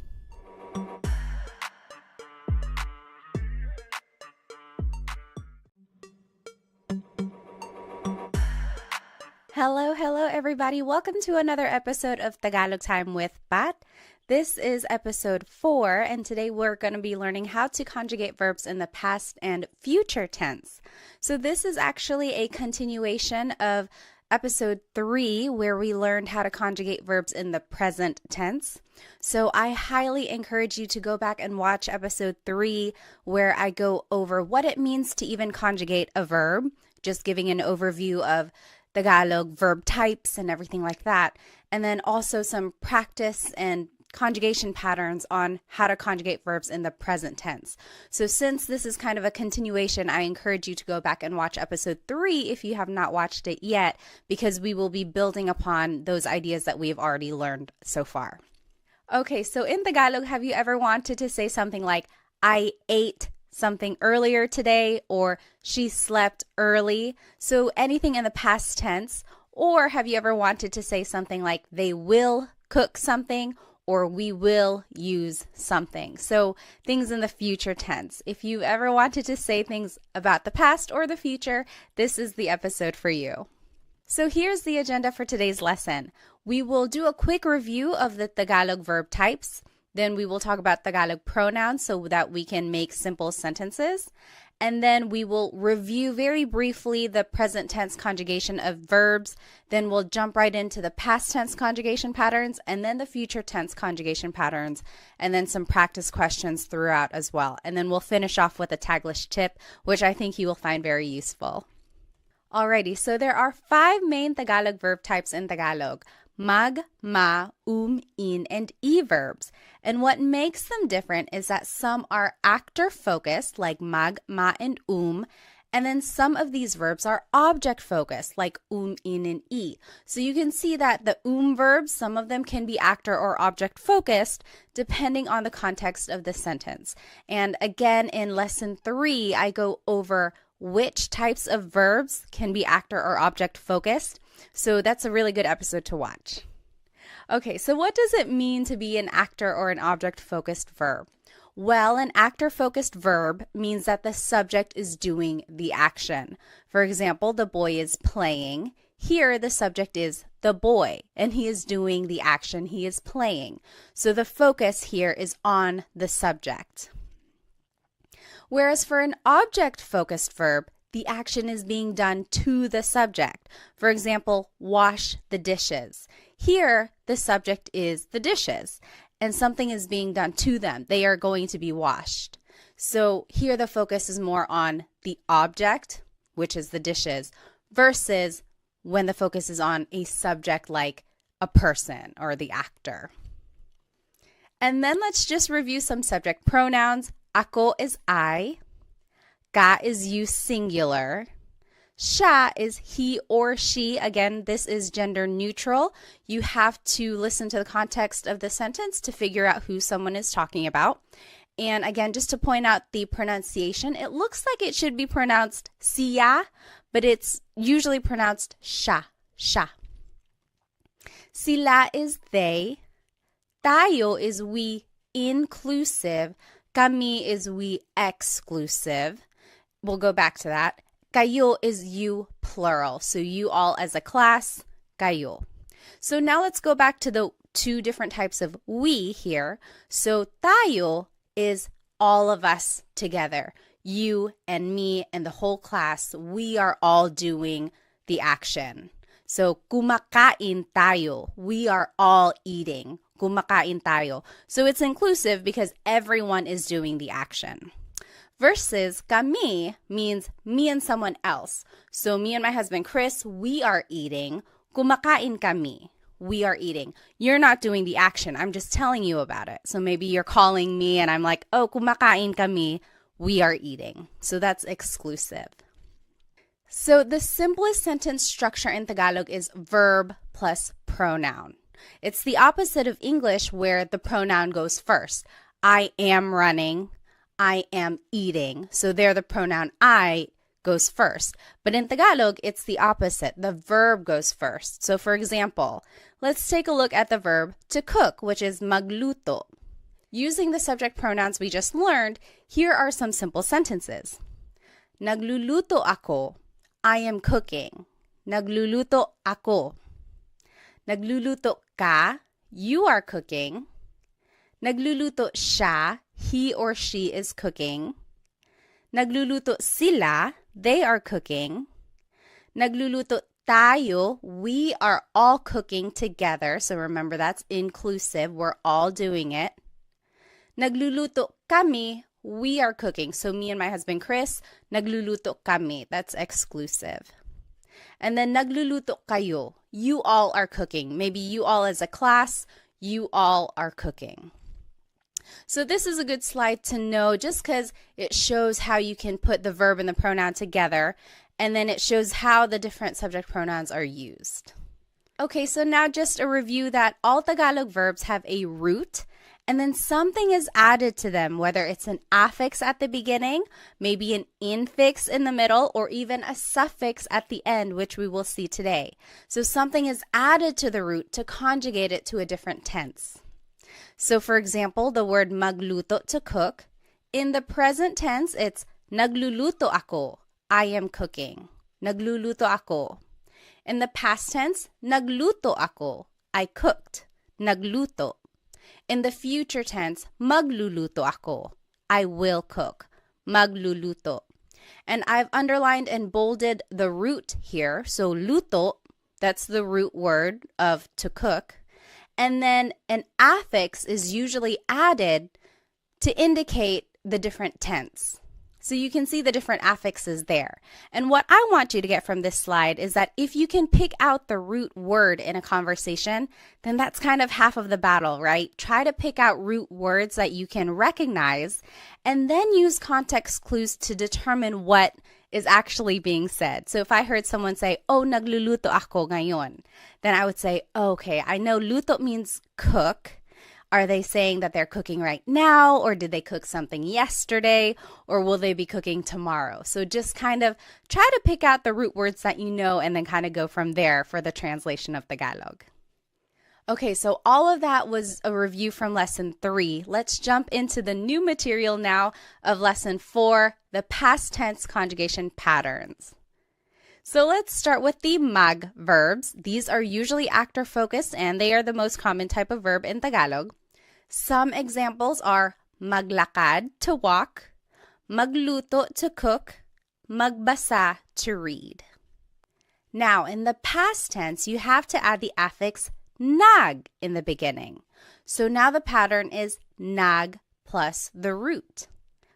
Hello, everybody. Welcome to another episode of Tagalog Time with Pat. This is episode 4, and today we're going to be learning how to conjugate verbs in the past and future tense. So this is actually a continuation of episode 3, where we learned how to conjugate verbs in the present tense. So I highly encourage you to go back and watch episode 3, where I go over what it means to even conjugate a verb, just giving an overview of Tagalog verb types and everything like that, and then also some practice and conjugation patterns on how to conjugate verbs in the present tense. So since this is kind of a continuation, I encourage you to go back and watch episode 3 if you have not watched it yet, because we will be building upon those ideas that we've already learned so far. Okay, so in Tagalog, have you ever wanted to say something like, I ate something earlier today, or she slept early? So anything in the past tense. Or have you ever wanted to say something like, they will cook something, or we will use something? So things in the future tense. If you ever wanted to say things about the past or the future, this is the episode for you. So here's the agenda for today's lesson. We will do a quick review of the Tagalog verb types. Then we will talk about Tagalog pronouns so that we can make simple sentences. And then we will review very briefly the present tense conjugation of verbs. Then we'll jump right into the past tense conjugation patterns, and then the future tense conjugation patterns, and then some practice questions throughout as well. And then we'll finish off with a Taglish tip, which I think you will find very useful. Alrighty, so there are 5 main Tagalog verb types in Tagalog: mag, ma, in, and e verbs. And what makes them different is that some are actor-focused, like mag, ma, and and then some of these verbs are object-focused, like in, and e. So you can see that the verbs, some of them can be actor or object-focused, depending on the context of the sentence. And again, in lesson 3, I go over which types of verbs can be actor or object-focused. So that's a really good episode to watch. Okay, so what does it mean to be an actor or an object-focused verb? Well, an actor-focused verb means that the subject is doing the action. For example, the boy is playing. Here, the subject is the boy, and he is doing the action. He is playing. So the focus here is on the subject. Whereas for an object-focused verb, the action is being done to the subject. For example, wash the dishes. Here, the subject is the dishes, and something is being done to them. They are going to be washed. So here the focus is more on the object, which is the dishes, versus when the focus is on a subject like a person or the actor. And then let's just review some subject pronouns. Ako is I. Ka is you singular. Siya is he or she. Again, this is gender neutral. You have to listen to the context of the sentence to figure out who someone is talking about. And again, just to point out the pronunciation, it looks like it should be pronounced siya, but it's usually pronounced siya, siya. Sila is they. Tayo is we inclusive. Kami is we exclusive. We'll go back to that. Kayo is you plural. So you all as a class, kayo. So now let's go back to the 2 different types of we here. So tayo is all of us together. You and me and the whole class, we are all doing the action. So kumakain tayo. We are all eating. Kumakain tayo. So it's inclusive because everyone is doing the action. Versus kami means me and someone else. So me and my husband Chris, we are eating. Kumakain kami. we are eating. You're not doing the action. I'm just telling you about it. So maybe you're calling me and I'm like, oh, kumakain kami. We are eating. So that's exclusive. So the simplest sentence structure in Tagalog is verb plus pronoun. It's the opposite of English where the pronoun goes first. I am running. I am eating. So there the pronoun I goes first. But in Tagalog, it's the opposite. The verb goes first. So for example, let's take a look at the verb to cook, which is magluto. Using the subject pronouns we just learned, here are some simple sentences. Nagluluto ako. I am cooking. Nagluluto ako. Nagluluto ka. You are cooking. Nagluluto siya. He or she is cooking. Nagluluto sila. They are cooking. Nagluluto tayo. We are all cooking together. So remember, that's inclusive. We're all doing it. Nagluluto kami. We are cooking. So me and my husband Chris, nagluluto kami. That's exclusive. And then nagluluto kayo. You all are cooking. Maybe you all as a class, you all are cooking. So this is a good slide to know just because it shows how you can put the verb and the pronoun together, and then it shows how the different subject pronouns are used. Okay, so now just a review that all Tagalog verbs have a root, and then something is added to them, whether it's an affix at the beginning, maybe an infix in the middle, or even a suffix at the end, which we will see today. So something is added to the root to conjugate it to a different tense. So for example, the word magluto, to cook. In the present tense, it's nagluluto ako. I am cooking. Nagluluto ako. In the past tense, nagluto ako. I cooked. Nagluto. In the future tense, magluluto ako. I will cook. Magluluto. And I've underlined and bolded the root here. So luto, that's the root word of to cook. And then an affix is usually added to indicate the different tense. So you can see the different affixes there. And what I want you to get from this slide is that if you can pick out the root word in a conversation, then that's kind of half of the battle, right? Try to pick out root words that you can recognize and then use context clues to determine what is actually being said. So if I heard someone say, oh, nagluluto ako ngayon, then I would say, okay, I know luto means cook. Are they saying that they're cooking right now, or did they cook something yesterday, or will they be cooking tomorrow? So just kind of try to pick out the root words that you know and then kind of go from there for the translation of Tagalog. Okay, so all of that was a review from Lesson 3. Let's jump into the new material now of Lesson 4, the past tense conjugation patterns. So let's start with the mag verbs. These are usually actor-focused, and they are the most common type of verb in Tagalog. Some examples are maglakad, to walk, magluto, to cook, magbasa, to read. Now, in the past tense, you have to add the affix nag in the beginning. So now the pattern is nag plus the root.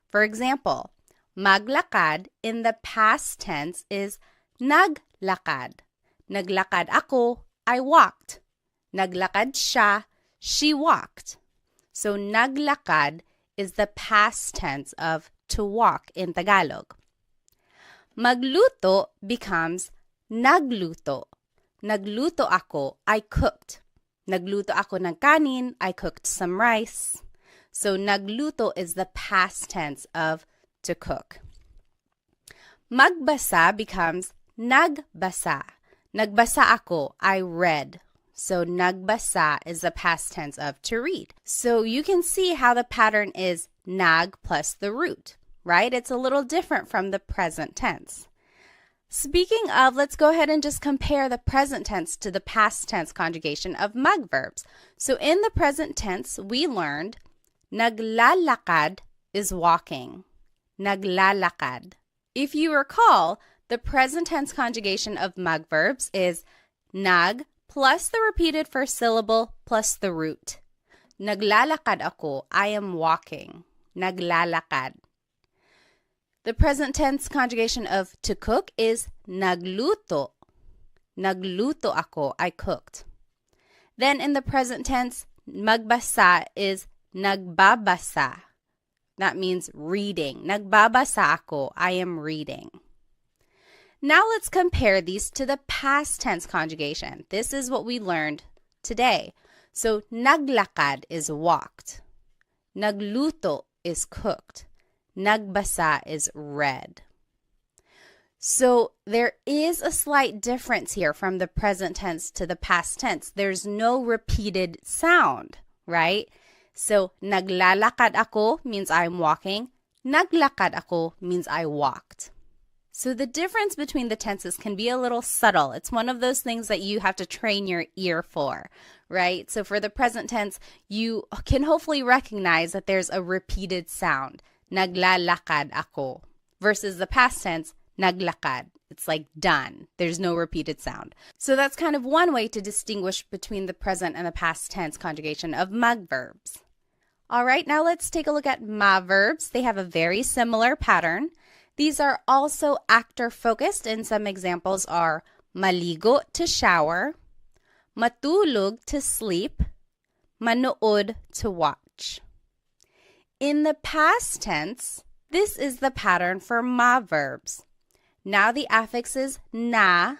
For example, maglakad in the past tense is naglakad. Naglakad ako, I walked. Naglakad siya, she walked. So naglakad is the past tense of to walk in Tagalog. Magluto becomes nagluto. Nagluto ako, I cooked. Nagluto ako ng kanin, I cooked some rice. So nagluto is the past tense of to cook. Magbasa becomes nagbasa. Nagbasa ako, I read. So nagbasa is the past tense of to read. So you can see how the pattern is nag plus the root, right? It's a little different from the present tense. Speaking of, let's go ahead and just compare the present tense to the past tense conjugation of mag verbs. So in the present tense, we learned naglalakad is walking. Naglalakad. If you recall, the present tense conjugation of mag verbs is nag plus the repeated first syllable plus the root. Naglalakad ako, I am walking. Naglalakad. The present tense conjugation of to cook is nagluto. Nagluto ako, I cooked. Then in the present tense, magbasa is nagbabasa. That means reading. Nagbabasa ako. I am reading. Now let's compare these to the past tense conjugation. This is what we learned today. So naglakad is walked. Nagluto is cooked. Nagbasa is read. So there is a slight difference here from the present tense to the past tense. There's no repeated sound, right? So naglalakad ako means I'm walking. Naglakad ako means I walked. So the difference between the tenses can be a little subtle. It's one of those things that you have to train your ear for, right? So for the present tense, you can hopefully recognize that there's a repeated sound. Naglalakad ako. Versus the past tense, naglakad. It's like done. There's no repeated sound. So that's kind of one way to distinguish between the present and the past tense conjugation of mag verbs. All right, now let's take a look at ma verbs. They have a very similar pattern. These are also actor-focused, and some examples are maligo to shower, matulog to sleep, manood to watch. In the past tense, this is the pattern for ma verbs. Now the affix is na,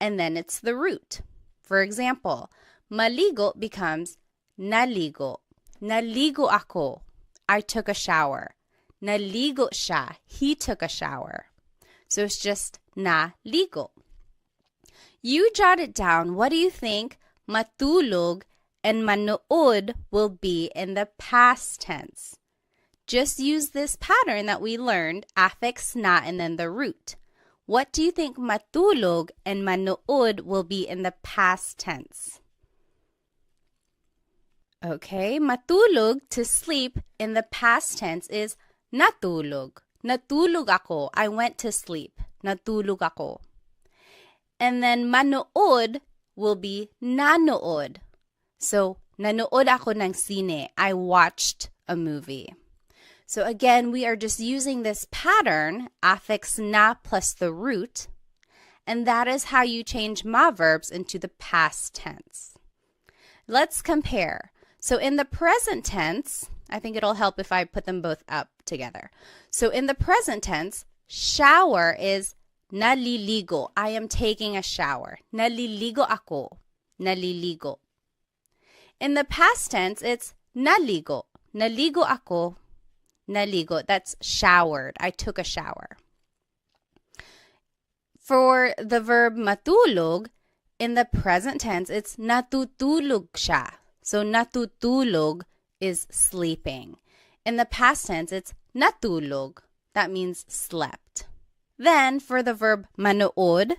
and then it's the root. For example, maligo becomes naligo. Naligo ako. I took a shower. Naligo siya. He took a shower. So it's just naligo. You jot it down. What do you think matulog and manood will be in the past tense? Just use this pattern that we learned, affix na and then the root. What do you think matulog and manood will be in the past tense? Okay, matulog, to sleep, in the past tense is natulog. Natulog ako. I went to sleep. Natulog ako. And then manood will be nanood. So, nanood ako ng sine. I watched a movie. So again, we are just using this pattern, affix na plus the root, and that is how you change ma verbs into the past tense. Let's compare. So in the present tense, I think it'll help if I put them both up together. So in the present tense, shower is naliligo. I am taking a shower. Naliligo ako. Naliligo. In the past tense, it's naligo. Naligo ako. Naligo. That's showered. I took a shower. For the verb matulog, in the present tense, it's natutulog siya. So natutulog is sleeping. In the past tense, it's natulog. That means slept. Then for the verb manood,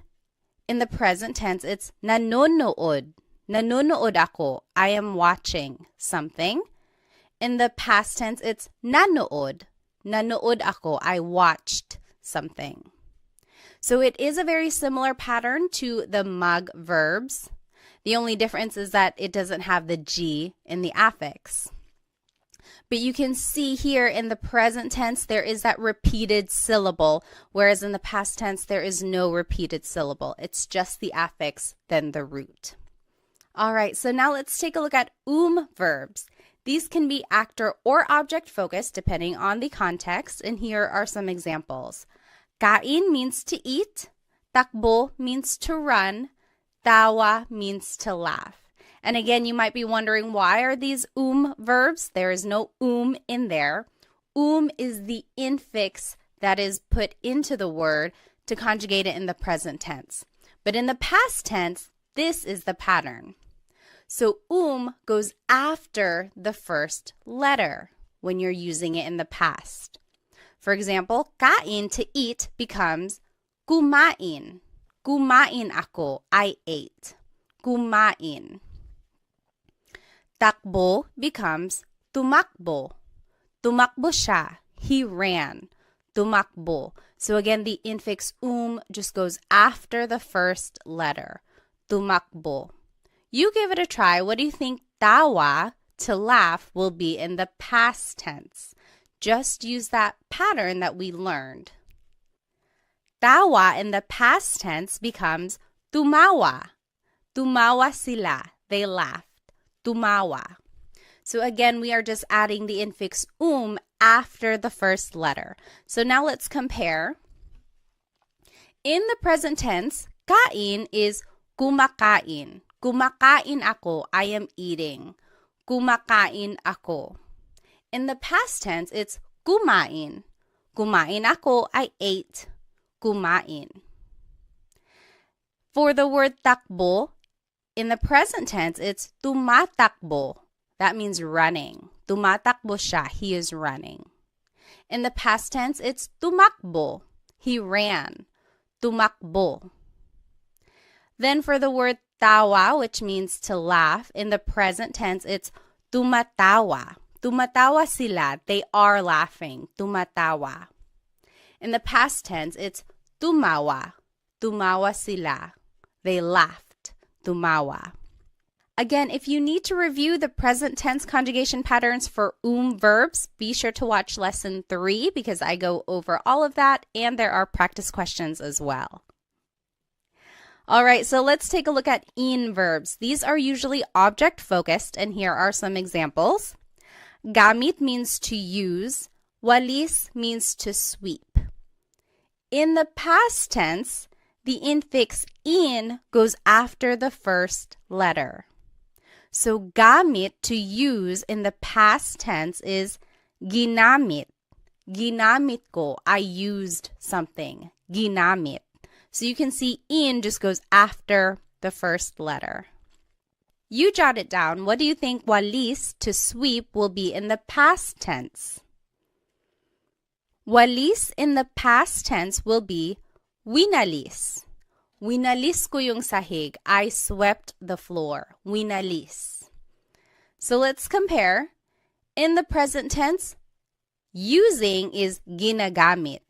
in the present tense, it's nanonood. Nanonood ako. I am watching something. In the past tense, it's nanood. Nanood ako. I watched something. So it is a very similar pattern to the mag verbs. The only difference is that it doesn't have the G in the affix. But you can see here in the present tense, there is that repeated syllable, whereas in the past tense, there is no repeated syllable. It's just the affix, then the root. All right, so now let's take a look at verbs. These can be actor or object focused depending on the context, and here are some examples. Kain means to eat, takbo means to run, tawa means to laugh. And again, you might be wondering, why are these verbs? There is no in there. Is the infix that is put into the word to conjugate it in the present tense. But in the past tense, this is the pattern. So goes after the first letter when you're using it in the past. For example, kain, to eat, becomes kumain. Kumain ako. I ate. Kumain. Takbo becomes tumakbo. Tumakbo siya. He ran. Tumakbo. So again, the infix just goes after the first letter. Tumakbo. You give it a try. What do you think tawa, to laugh, will be in the past tense? Just use that pattern that we learned. Tawa in the past tense becomes tumawa. Tumawa sila. They laughed. Tumawa. So again, we are just adding the infix after the first letter. So now let's compare. In the present tense, kain is kumakain. Kumakain ako, I am eating. Kumakain ako. In the past tense, it's kumain. Kumain ako, I ate. Kumain. For the word takbo, in the present tense, it's tumatakbo. That means running. Tumatakbo siya, he is running. In the past tense, it's tumakbo. He ran. Tumakbo. Then for the word tawa, which means to laugh, in the present tense, it's tumatawa. Tumatawa sila. They are laughing. Tumatawa. In the past tense, it's tumawa. Tumawa sila. They laughed. Tumawa. Again, if you need to review the present tense conjugation patterns for verbs, be sure to watch lesson 3 because I go over all of that and there are practice questions as well. All right, so let's take a look at in verbs. These are usually object focused and here are some examples. Gamit means to use. Walis means to sweep. In the past tense, the infix in goes after the first letter. So gamit, to use, in the past tense is ginamit. Ginamit ko, I used something. Ginamit. So you can see in just goes after the first letter. You jot it down. What do you think walis, to sweep, will be in the past tense? Walis in the past tense will be winalis. Winalis ko yung sahig. I swept the floor. Winalis. So let's compare. In the present tense, using is ginagamit.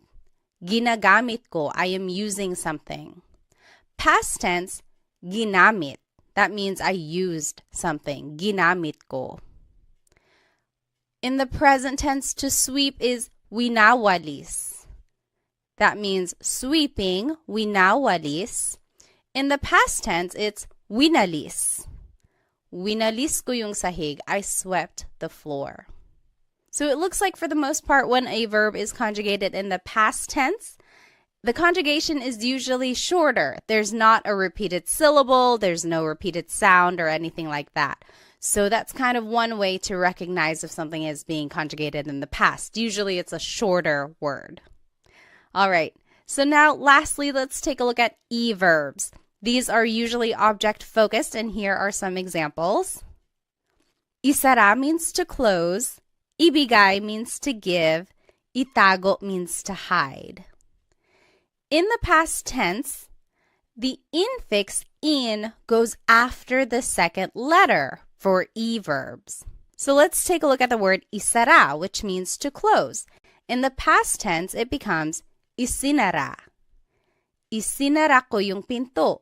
Ginagamit ko. I am using something. Past tense, ginamit. That means I used something. Ginamit ko. In the present tense, to sweep is winawalis. That means sweeping, winawalis. In the past tense, it's winalis. Winalis ko yung sahig. I swept the floor. So it looks like for the most part when a verb is conjugated in the past tense, the conjugation is usually shorter. There's not a repeated syllable, there's no repeated sound or anything like that. So that's kind of one way to recognize if something is being conjugated in the past. Usually it's a shorter word. All right, so now lastly, let's take a look at e-verbs. These are usually object-focused, and here are some examples. Isara means to close. Ibigay means to give. Itago means to hide. In the past tense, the infix in goes after the second letter for e-verbs. So let's take a look at the word isara, which means to close. In the past tense, it becomes isinara. Isinara ko yung pinto.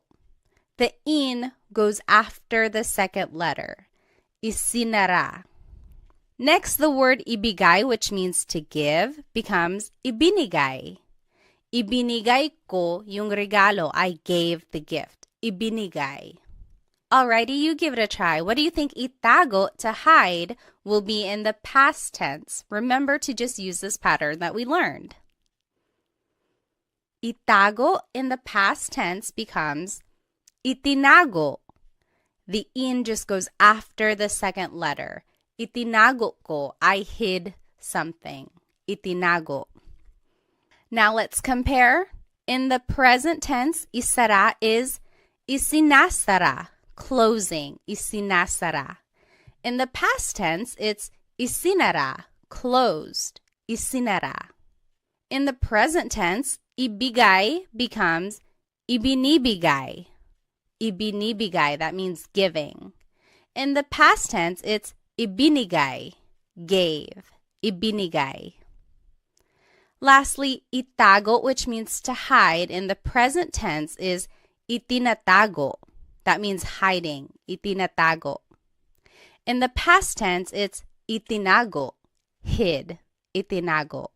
The in goes after the second letter. Isinara. Next, the word ibigay, which means to give, becomes ibinigay. Ibinigay ko yung regalo. I gave the gift. Ibinigay. Alrighty, you give it a try. What do you think itago, to hide, will be in the past tense? Remember to just use this pattern that we learned. Itago in the past tense becomes itinago. The in just goes after the second letter. Itinago ko, I hid something. Itinago. Now let's compare. In the present tense, isara is isinasara, closing. Isinasara. In the past tense, it's isinara, closed. Isinara. In the present tense, ibigay becomes ibinibigay. Ibinibigay, that means giving. In the past tense, it's ibinigay, gave. Ibinigay. Lastly, itago, which means to hide, in the present tense is itinatago. That means hiding. Itinatago. In the past tense, it's itinago, hid. Itinago.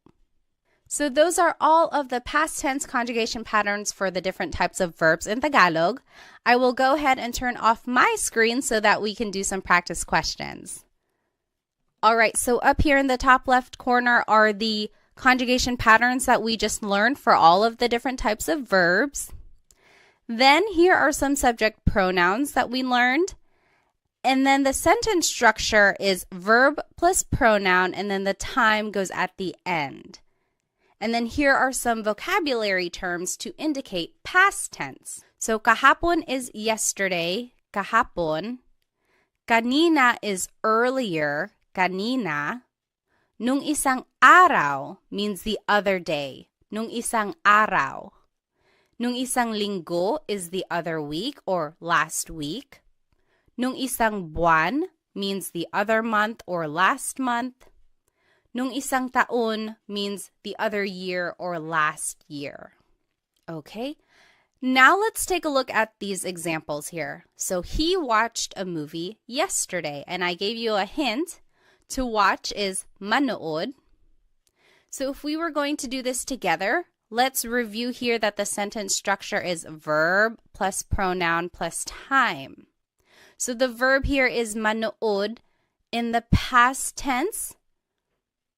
So those are all of the past tense conjugation patterns for the different types of verbs in Tagalog. I will go ahead and turn off my screen so that we can do some practice questions. All right, so up here in the top left corner are the conjugation patterns that we just learned for all of the different types of verbs. Then here are some subject pronouns that we learned. And then the sentence structure is verb plus pronoun, and then the time goes at the end. And then here are some vocabulary terms to indicate past tense. So kahapon is yesterday, kahapon. Kanina is earlier, kanina. Nung isang araw means the other day, nung isang araw. Nung isang linggo is the other week or last week. Nung isang buwan means the other month or last month. Nung isang taon means the other year or last year. Okay, now let's take a look at these examples here. So he watched a movie yesterday, and I gave you a hint. To watch is manood. So if we were going to do this together, let's review here that the sentence structure is verb plus pronoun plus time. So the verb here is manood. In the past tense,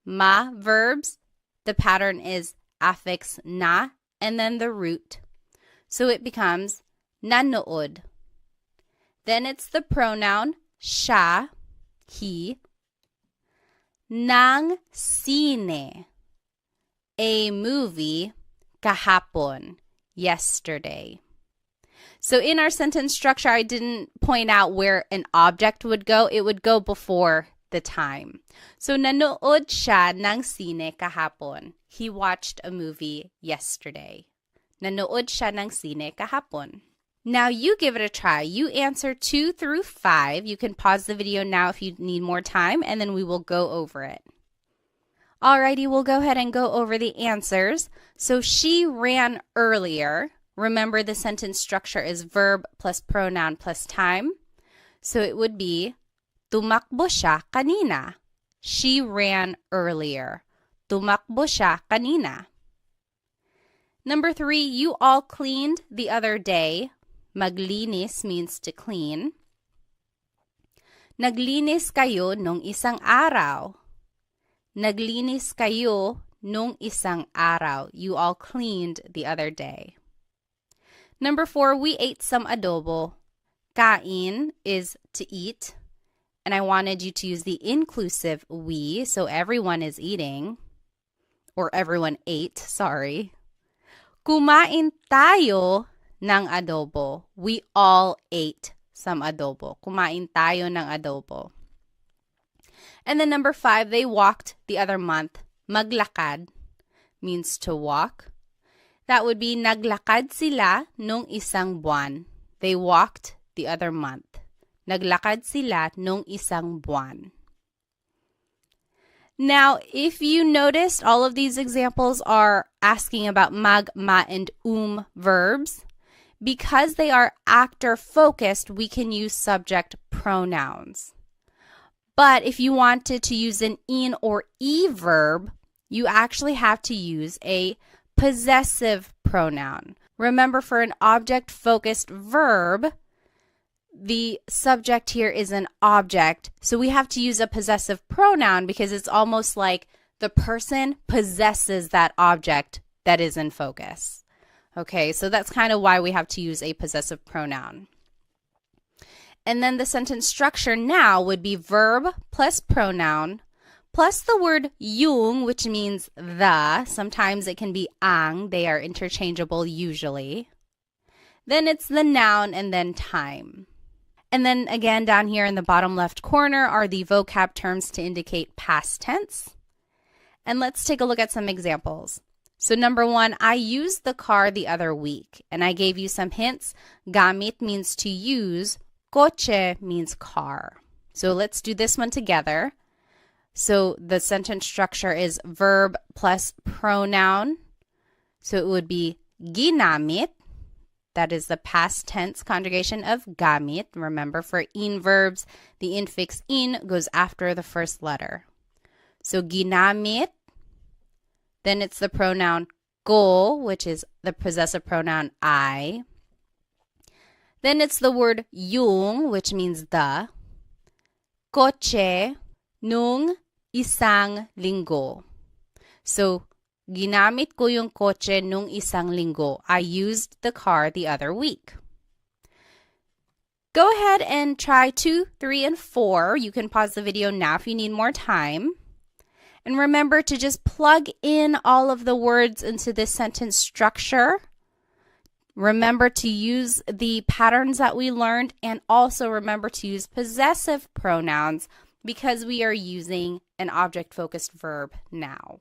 ma verbs, the pattern is affix na and then the root. So it becomes nanood. Then it's the pronoun siya, he. Nang sine, a movie, kahapon, yesterday. So in our sentence structure, I didn't point out where an object would go. It would go before the time. So nanood siya ng sine kahapon. He watched a movie yesterday. Nanood siya ng sine kahapon. Now you give it a try. You answer 2 through 5. You can pause the video now if you need more time, and then we will go over it. Alrighty, we'll go ahead and go over the answers. So she ran earlier. Remember, the sentence structure is verb plus pronoun plus time. So it would be, tumakbo siya kanina. She ran earlier. Tumakbo siya kanina. Number 3, you all cleaned the other day. Maglinis means to clean. Naglinis kayo nung isang araw. Naglinis kayo nung isang araw. You all cleaned the other day. Number 4, we ate some adobo. Kain is to eat. And I wanted you to use the inclusive we, so everyone is eating. Or everyone ate, sorry. Kumain tayo ng adobo. We all ate some adobo. Kumain tayo ng adobo. And then number 5, they walked the other month. Maglakad means to walk. That would be naglakad sila nung isang buwan. They walked the other month. Naglakad sila nung isang buwan. Now, if you noticed, all of these examples are asking about mag, ma, and verbs. Because they are actor-focused, we can use subject pronouns. But if you wanted to use an in or e verb, you actually have to use a possessive pronoun. Remember, for an object-focused verb, the subject here is an object, so we have to use a possessive pronoun because it's almost like the person possesses that object that is in focus. Okay, so that's kind of why we have to use a possessive pronoun. And then the sentence structure now would be verb plus pronoun plus the word yung, which means the. Sometimes it can be ang. They are interchangeable usually. Then it's the noun and then time. And then again, down here in the bottom left corner are the vocab terms to indicate past tense. And let's take a look at some examples. So number 1, I used the car the other week. And I gave you some hints. Gamit means to use. Coche means car. So let's do this one together. So the sentence structure is verb plus pronoun. So it would be ginamit. That is the past tense conjugation of gamit. Remember, for in verbs, the infix in goes after the first letter. So ginamit Then it's the pronoun ko, which is the possessive pronoun I. Then it's the word yung, which means the. Kotse nung isang linggo. So, ginamit ko yung kotse nung isang linggo. I used the car the other week. Go ahead and try 2, 3, and 4. You can pause the video now if you need more time. And remember to just plug in all of the words into this sentence structure. Remember to use the patterns that we learned, and also remember to use possessive pronouns because we are using an object-focused verb now.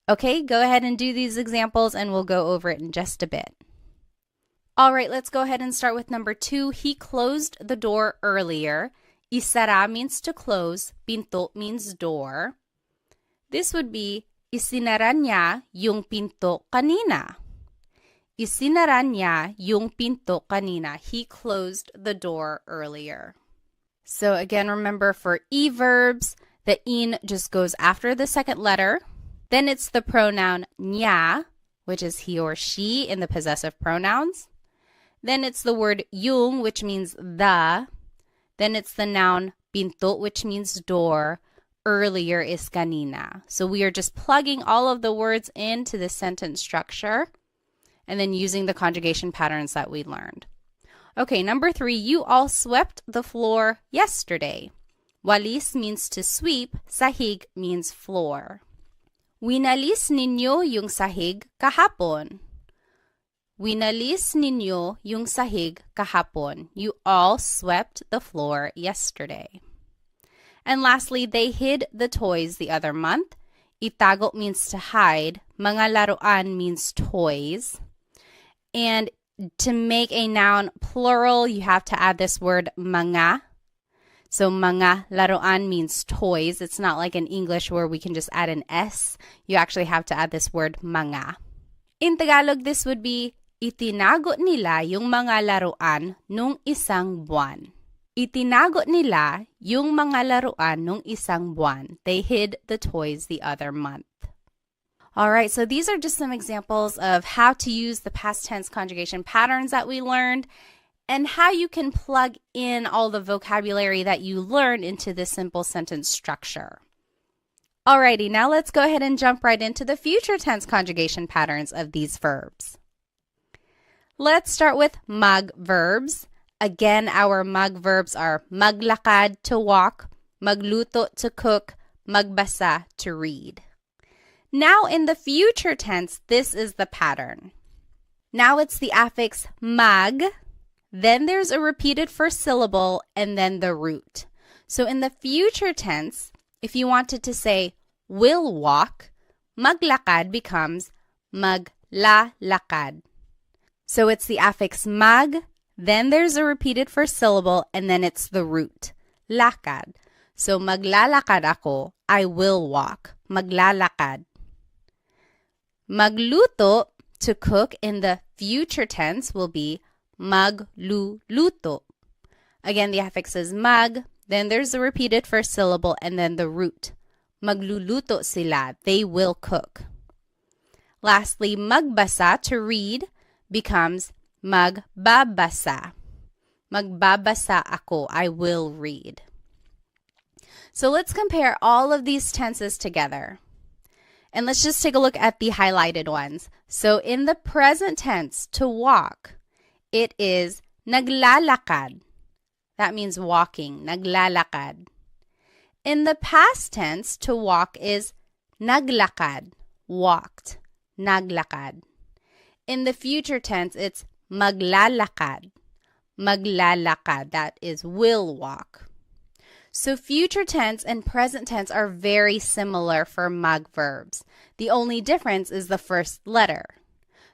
Okay, go ahead and do these examples and we'll go over it in just a bit. All right, let's go ahead and start with number 2. He closed the door earlier. Isara means to close. Pinto means door. This would be, isinara niya yung pinto kanina. Isinara niya yung pinto kanina. He closed the door earlier. So again, remember for E verbs, the in just goes after the second letter. Then it's the pronoun niya, which is he or she in the possessive pronouns. Then it's the word yung, which means the. Then it's the noun pinto, which means door. Earlier is kanina. So we are just plugging all of the words into the sentence structure and then using the conjugation patterns that we learned. Okay, number 3, you all swept the floor yesterday. Walis means to sweep, sahig means floor. Winalis ninyo yung sahig kahapon. Winalis ninyo yung sahig kahapon. You all swept the floor yesterday. And lastly, they hid the toys the other month. Itago means to hide. Mga laruan means toys. And to make a noun plural, you have to add this word mga. So mga laruan means toys. It's not like in English where we can just add an S. You actually have to add this word mga. In Tagalog, this would be, itinago nila yung mga laruan nung isang buwan. Itinago nila yung mga laruan nung isang buwan. They hid the toys the other month. All right, so these are just some examples of how to use the past tense conjugation patterns that we learned and how you can plug in all the vocabulary that you learned into this simple sentence structure. Alrighty, now let's go ahead and jump right into the future tense conjugation patterns of these verbs. Let's start with mag verbs. Again, our mag verbs are maglakad to walk, magluto to cook, magbasa to read. Now in the future tense, this is the pattern. Now it's the affix mag, then there's a repeated first syllable, and then the root. So in the future tense, if you wanted to say will walk, maglakad becomes maglalakad. So it's the affix mag, then there's a repeated first syllable, and then it's the root, lakad. So maglalakad ako, I will walk, maglalakad. Magluto, to cook, in the future tense will be magluluto. Again, the affix is mag, then there's a repeated first syllable, and then the root. Magluluto sila, they will cook. Lastly, magbasa, to read, becomes magbabasa. Magbabasa ako, I will read. So let's compare all of these tenses together. And let's just take a look at the highlighted ones. So in the present tense, to walk, it is naglalakad. That means walking, naglalakad. In the past tense, to walk is naglakad, walked, naglakad. In the future tense, it's maglalakad, maglalakad. That is will walk. So future tense and present tense are very similar for mag verbs. The only difference is the first letter.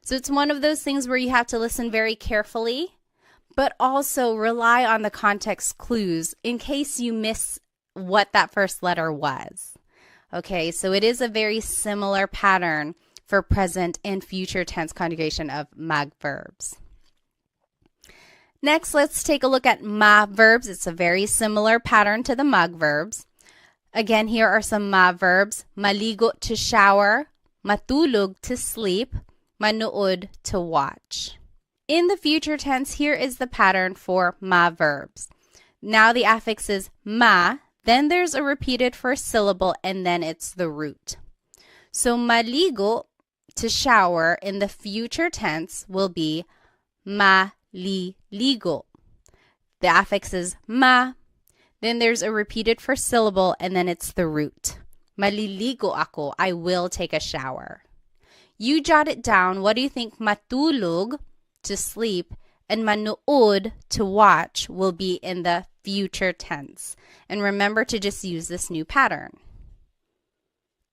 So it's one of those things where you have to listen very carefully, but also rely on the context clues in case you miss what that first letter was. Okay, so it is a very similar pattern for present and future tense conjugation of mag verbs. Next, let's take a look at ma verbs. It's a very similar pattern to the mag verbs. Again, here are some ma verbs. Maligo, to shower. matulog to sleep, manood to watch. In the future tense, here is the pattern for ma verbs. Now the affix is ma, then there's a repeated first syllable, and then it's the root. So maligo, to shower, in the future tense will be maliligo. The affix is ma, then there's a repeated first syllable, and then it's the root. Maliligo ako, I will take a shower. You jot it down. What do you think matulog, to sleep, and manood, to watch, will be in the future tense? And remember to just use this new pattern.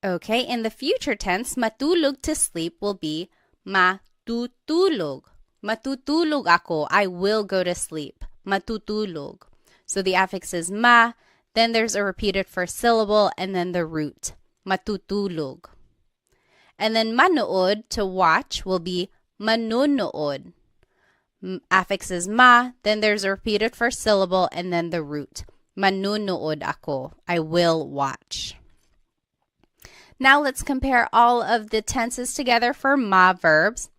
Okay, in the future tense, matulog, to sleep, will be matutulog. Matutulog ako, I will go to sleep. Matutulog. So the affix is ma, then there's a repeated first syllable, and then the root. Matutulog. And then manood, to watch, will be manunood. Affix is ma, then there's a repeated first syllable, and then the root. Manunood ako, I will watch. Now let's compare all of the tenses together for ma verbs.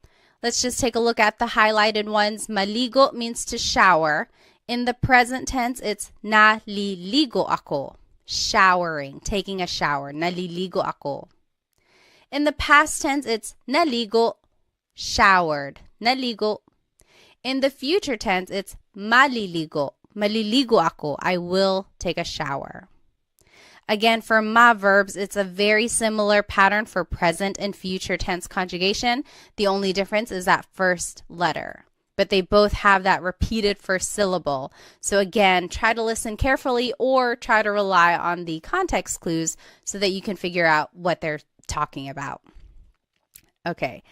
Let's just take a look at the highlighted ones. Maligo means to shower. In the present tense, it's naliligo ako. Showering, taking a shower. Naliligo ako. In the past tense, it's naligo, showered. Naligo. In the future tense, it's maliligo. Maliligo ako. I will take a shower. Again, for ma verbs, it's a very similar pattern for present and future tense conjugation. The only difference is that first letter. But they both have that repeated first syllable. So again, try to listen carefully or try to rely on the context clues so that you can figure out what they're talking about. Okay,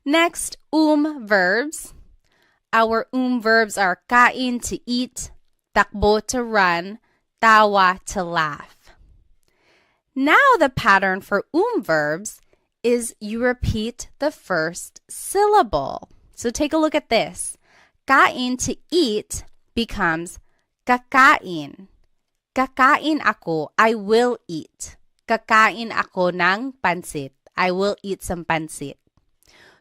next, verbs. Our verbs are kain, to eat, takbo, to run, tawa, to laugh. Now the pattern for verbs is you repeat the first syllable. So take a look at this. Kain, to eat, becomes kakain. Kakain ako, I will eat. Kakain ako ng pansit. I will eat some pansit.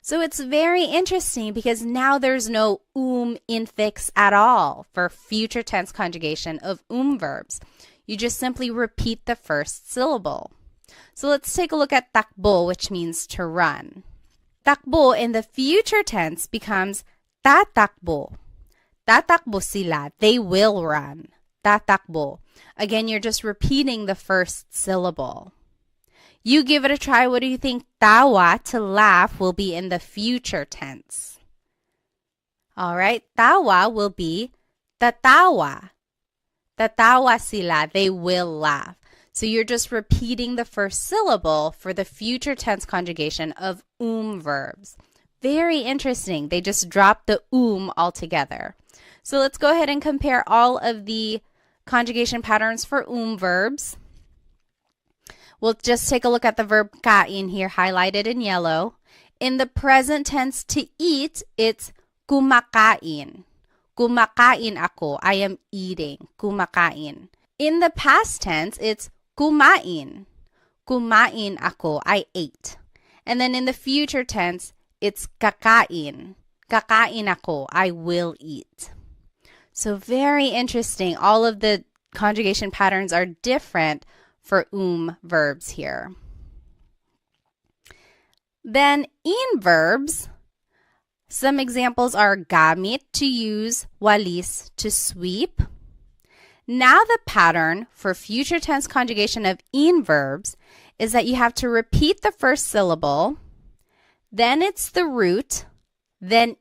So it's very interesting because now there's no infix at all for future tense conjugation of verbs. You just simply repeat the first syllable. So let's take a look at takbo, which means to run. Takbo in the future tense becomes tatakbo. Tatakbo sila. They will run. Tatakbo. Again, you're just repeating the first syllable. You give it a try. What do you think tawa, to laugh, will be in the future tense? All right, tawa will be tatawa. Tatawa sila. They will laugh. So you're just repeating the first syllable for the future tense conjugation of verbs. Very interesting. They just dropped the altogether. So let's go ahead and compare all of the conjugation patterns for verbs. We'll just take a look at the verb kain here, highlighted in yellow. In the present tense, to eat, it's kumakain. Kumakain ako. I am eating. Kumakain. In the past tense, it's kumain. Kumain ako. I ate. And then in the future tense, it's kakain. Kakain ako. I will eat. So very interesting. All of the conjugation patterns are different for verbs here. Then in verbs, some examples are gamit, to use, walis, to sweep. Now the pattern for future tense conjugation of verbs is that you have to repeat the first syllable, then it's the root, then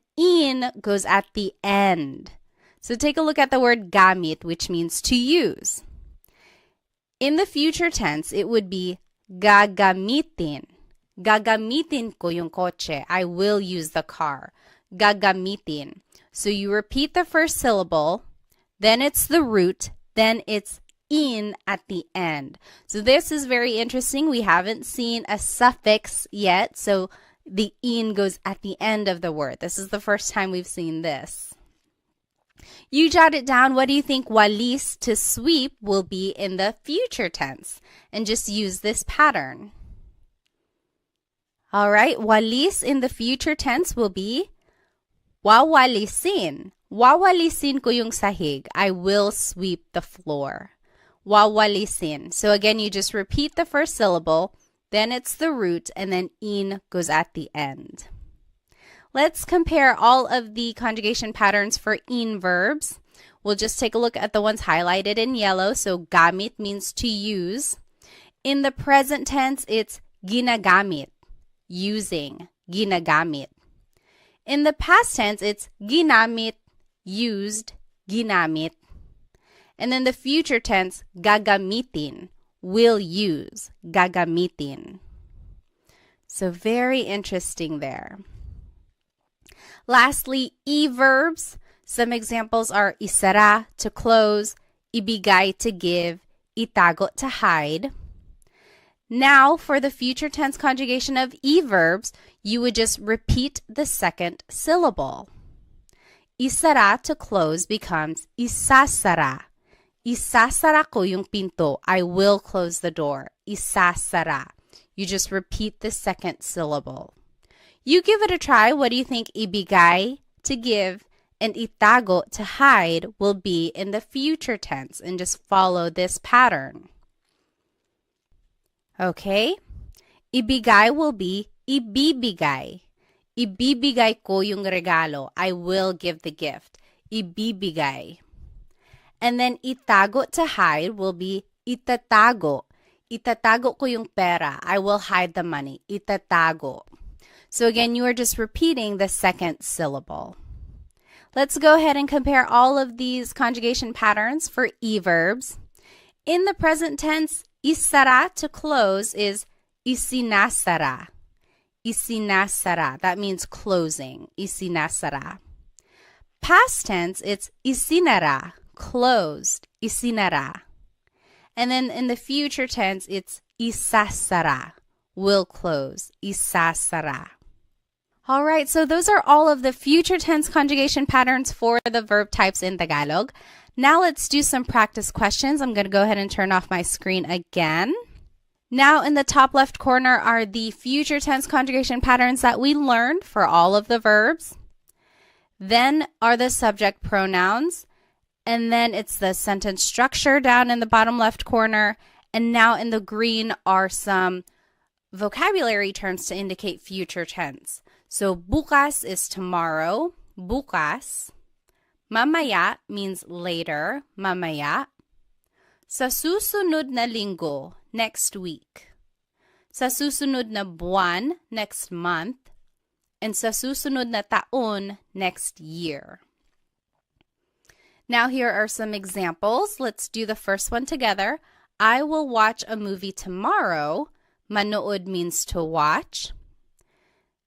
goes at the end. So take a look at the word gamit, which means to use. In the future tense, it would be gagamitin. Gagamitin ko yung kotse. I will use the car. Gagamitin. So you repeat the first syllable, then it's the root, then it's at the end. So this is very interesting. We haven't seen a suffix yet, so the goes at the end of the word. This is the first time we've seen this. You jot it down. What do you think walis, to sweep, will be in the future tense? And just use this pattern. All right, walis in the future tense will be wawalisin. Wawalisin ko yung sahig. I will sweep the floor. Wawalisin. So again, you just repeat the first syllable, then it's the root, and then in goes at the end. Let's compare all of the conjugation patterns for in verbs. We'll just take a look at the ones highlighted in yellow. So gamit means to use. In the present tense, it's ginagamit, using, ginagamit. In the past tense, it's ginamit, used, ginamit. And then the future tense, gagamitin, will use, gagamitin. So very interesting there. Lastly, e-verbs. Some examples are isara, to close, ibigay, to give, itago, to hide. Now, for the future tense conjugation of e-verbs, you would just repeat the second syllable. Isara, to close, becomes isasara. Isasara ko yung pinto. I will close the door. Isasara. You just repeat the second syllable. You give it a try. What do you think ibigay, to give, and itago, to hide, will be in the future tense? And just follow this pattern. Okay? Ibigay will be ibibigay. Ibibigay ko yung regalo. I will give the gift. Ibibigay. And then itago, to hide, will be itatago. Itatago ko yung pera. I will hide the money. Itatago. So again, you are just repeating the second syllable. Let's go ahead and compare all of these conjugation patterns for e-verbs. In the present tense, isara, to close, is isinasara. Isinasara. That means closing. Isinasara. Past tense, it's isinara, closed. Isinara. And then in the future tense, it's isasara, will close. Isasara. All right, so those are all of the future tense conjugation patterns for the verb types in Tagalog. Now let's do some practice questions. I'm going to go ahead and turn off my screen again. Now in the top left corner are the future tense conjugation patterns that we learned for all of the verbs. Then are the subject pronouns. And then it's the sentence structure down in the bottom left corner. And now in the green are some vocabulary terms to indicate future tense. So bukas is tomorrow, bukas. Mamaya means later, mamaya. Sa susunod na linggo, next week. Sa susunod na buwan, next month. And sa susunod na taon, next year. Now here are some examples. Let's do the first one together. I will watch a movie tomorrow. Manood means to watch.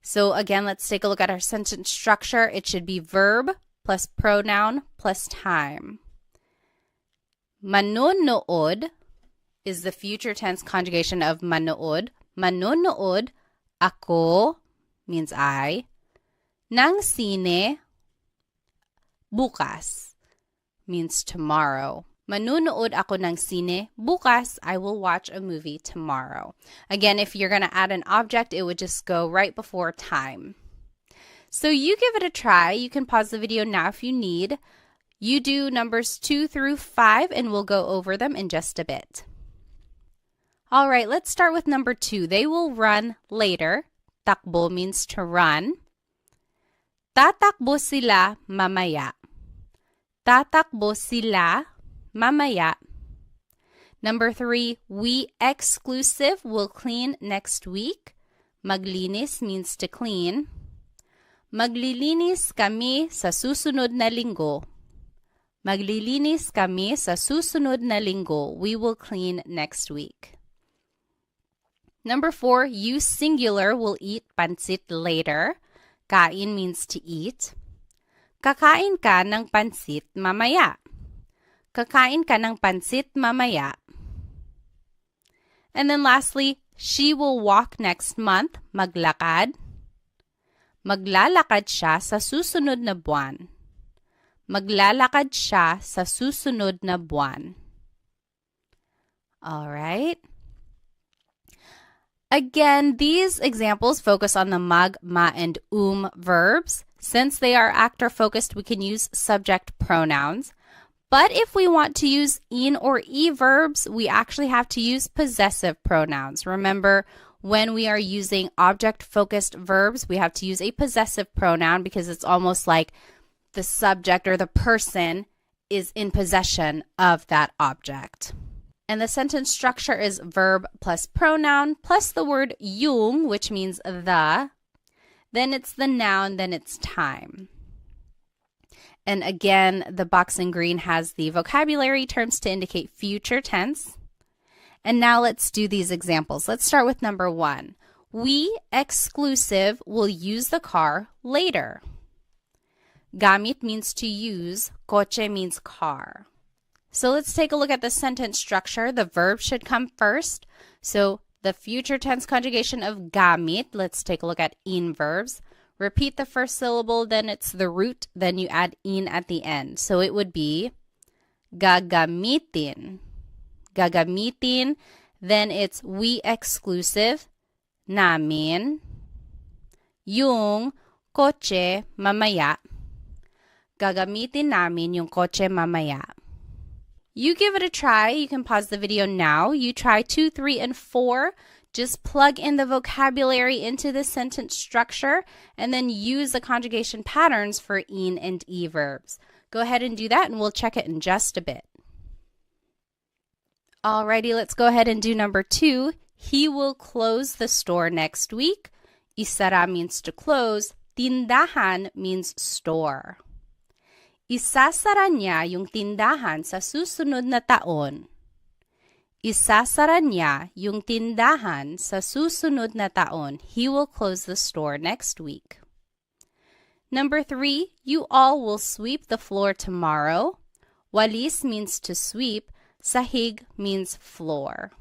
So again, let's take a look at our sentence structure. It should be verb plus pronoun plus time. Manonood is the future tense conjugation of manood. Manonood, ako means I. Ng sine, bukas means tomorrow. Manunood ako ng sine. Bukas, I will watch a movie tomorrow. Again, if you're going to add an object, it would just go right before time. So you give it a try. You can pause the video now if you need. You do numbers 2 through 5, and we'll go over them in just a bit. All right, let's start with number 2. They will run later. Takbo means to run. Tatakbo sila mamaya. Tatakbo sila mamaya. Number 3, we exclusive will clean next week. Maglinis means to clean. Maglilinis kami sa susunod na linggo. Maglilinis kami sa susunod na linggo. We will clean next week. Number 4, you singular will eat pansit later. Kain means to eat. Kakain ka ng pansit mamaya. Kakain ka ng pansit mamaya. And then lastly, she will walk next month, maglakad. Maglalakad siya sa susunod na buwan. Maglalakad siya sa susunod na buwan. All right. Again, these examples focus on the mag, ma, and verbs. Since they are actor-focused, we can use subject pronouns. But if we want to use in or e verbs, we actually have to use possessive pronouns. Remember, when we are using object-focused verbs, we have to use a possessive pronoun because it's almost like the subject or the person is in possession of that object. And the sentence structure is verb plus pronoun plus the word yung, which means the. Then it's the noun, then it's time. And again, the box in green has the vocabulary terms to indicate future tense. And now let's do these examples. Let's start with number 1. We, exclusive, will use the car later. Gamit means to use. Kotse means car. So let's take a look at the sentence structure. The verb should come first. So the future tense conjugation of gamit, let's take a look at in verbs. Repeat the first syllable, then it's the root, then you add in at the end. So it would be gagamitin. Gagamitin, then it's we exclusive, namin, yung kotse mamaya. Gagamitin namin yung kotse mamaya. You give it a try. You can pause the video now. You try 2, 3, and 4. Just plug in the vocabulary into the sentence structure and then use the conjugation patterns for in and e verbs. Go ahead and do that and we'll check it in just a bit. Alrighty, let's go ahead and do number 2. He will close the store next week. Isara means to close. Tindahan means store. Isasara niya yung tindahan sa susunod na taon. Isasara niya yung tindahan sa susunod na taon. He will close the store next week. Number 3, you all will sweep the floor tomorrow. Walis means to sweep. Sahig means floor.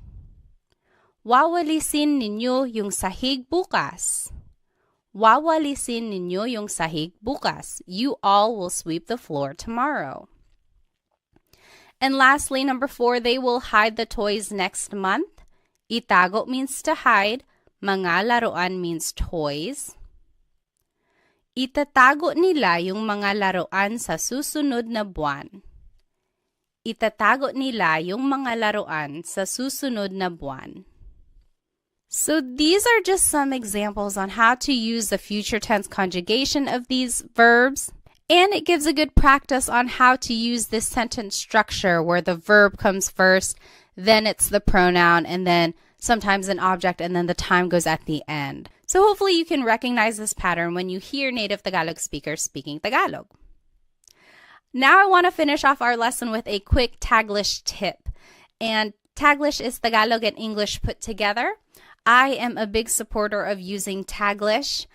Wawalisin ninyo yung sahig bukas. Wawalisin ninyo yung sahig bukas. You all will sweep the floor tomorrow. And lastly, number 4, they will hide the toys next month. Itago means to hide. Mga laruan means toys. Itatago nila yung mga laruan sa susunod na buwan. Itatago nila yung mga laruan sa susunod na buwan. So these are just some examples on how to use the future tense conjugation of these verbs. And it gives a good practice on how to use this sentence structure where the verb comes first, then it's the pronoun, and then sometimes an object, and then the time goes at the end. So hopefully you can recognize this pattern when you hear native Tagalog speakers speaking Tagalog. Now I want to finish off our lesson with a quick Taglish tip. And Taglish is Tagalog and English put together. I am a big supporter of using Taglish.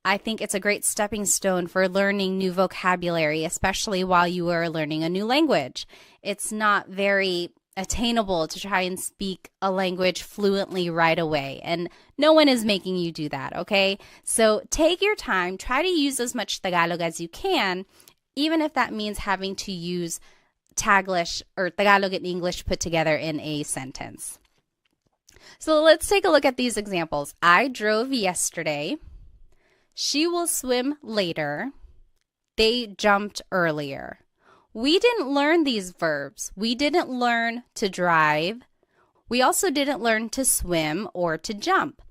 I think it's a great stepping stone for learning new vocabulary, especially while you are learning a new language. It's not very attainable to try and speak a language fluently right away, and no one is making you do that, okay? So take your time, try to use as much Tagalog as you can, even if that means having to use Taglish or Tagalog and English put together in a sentence. So let's take a look at these examples. I drove yesterday. She will swim later. They jumped earlier. We didn't learn these verbs. We didn't learn to drive. We also didn't learn to swim or to jump.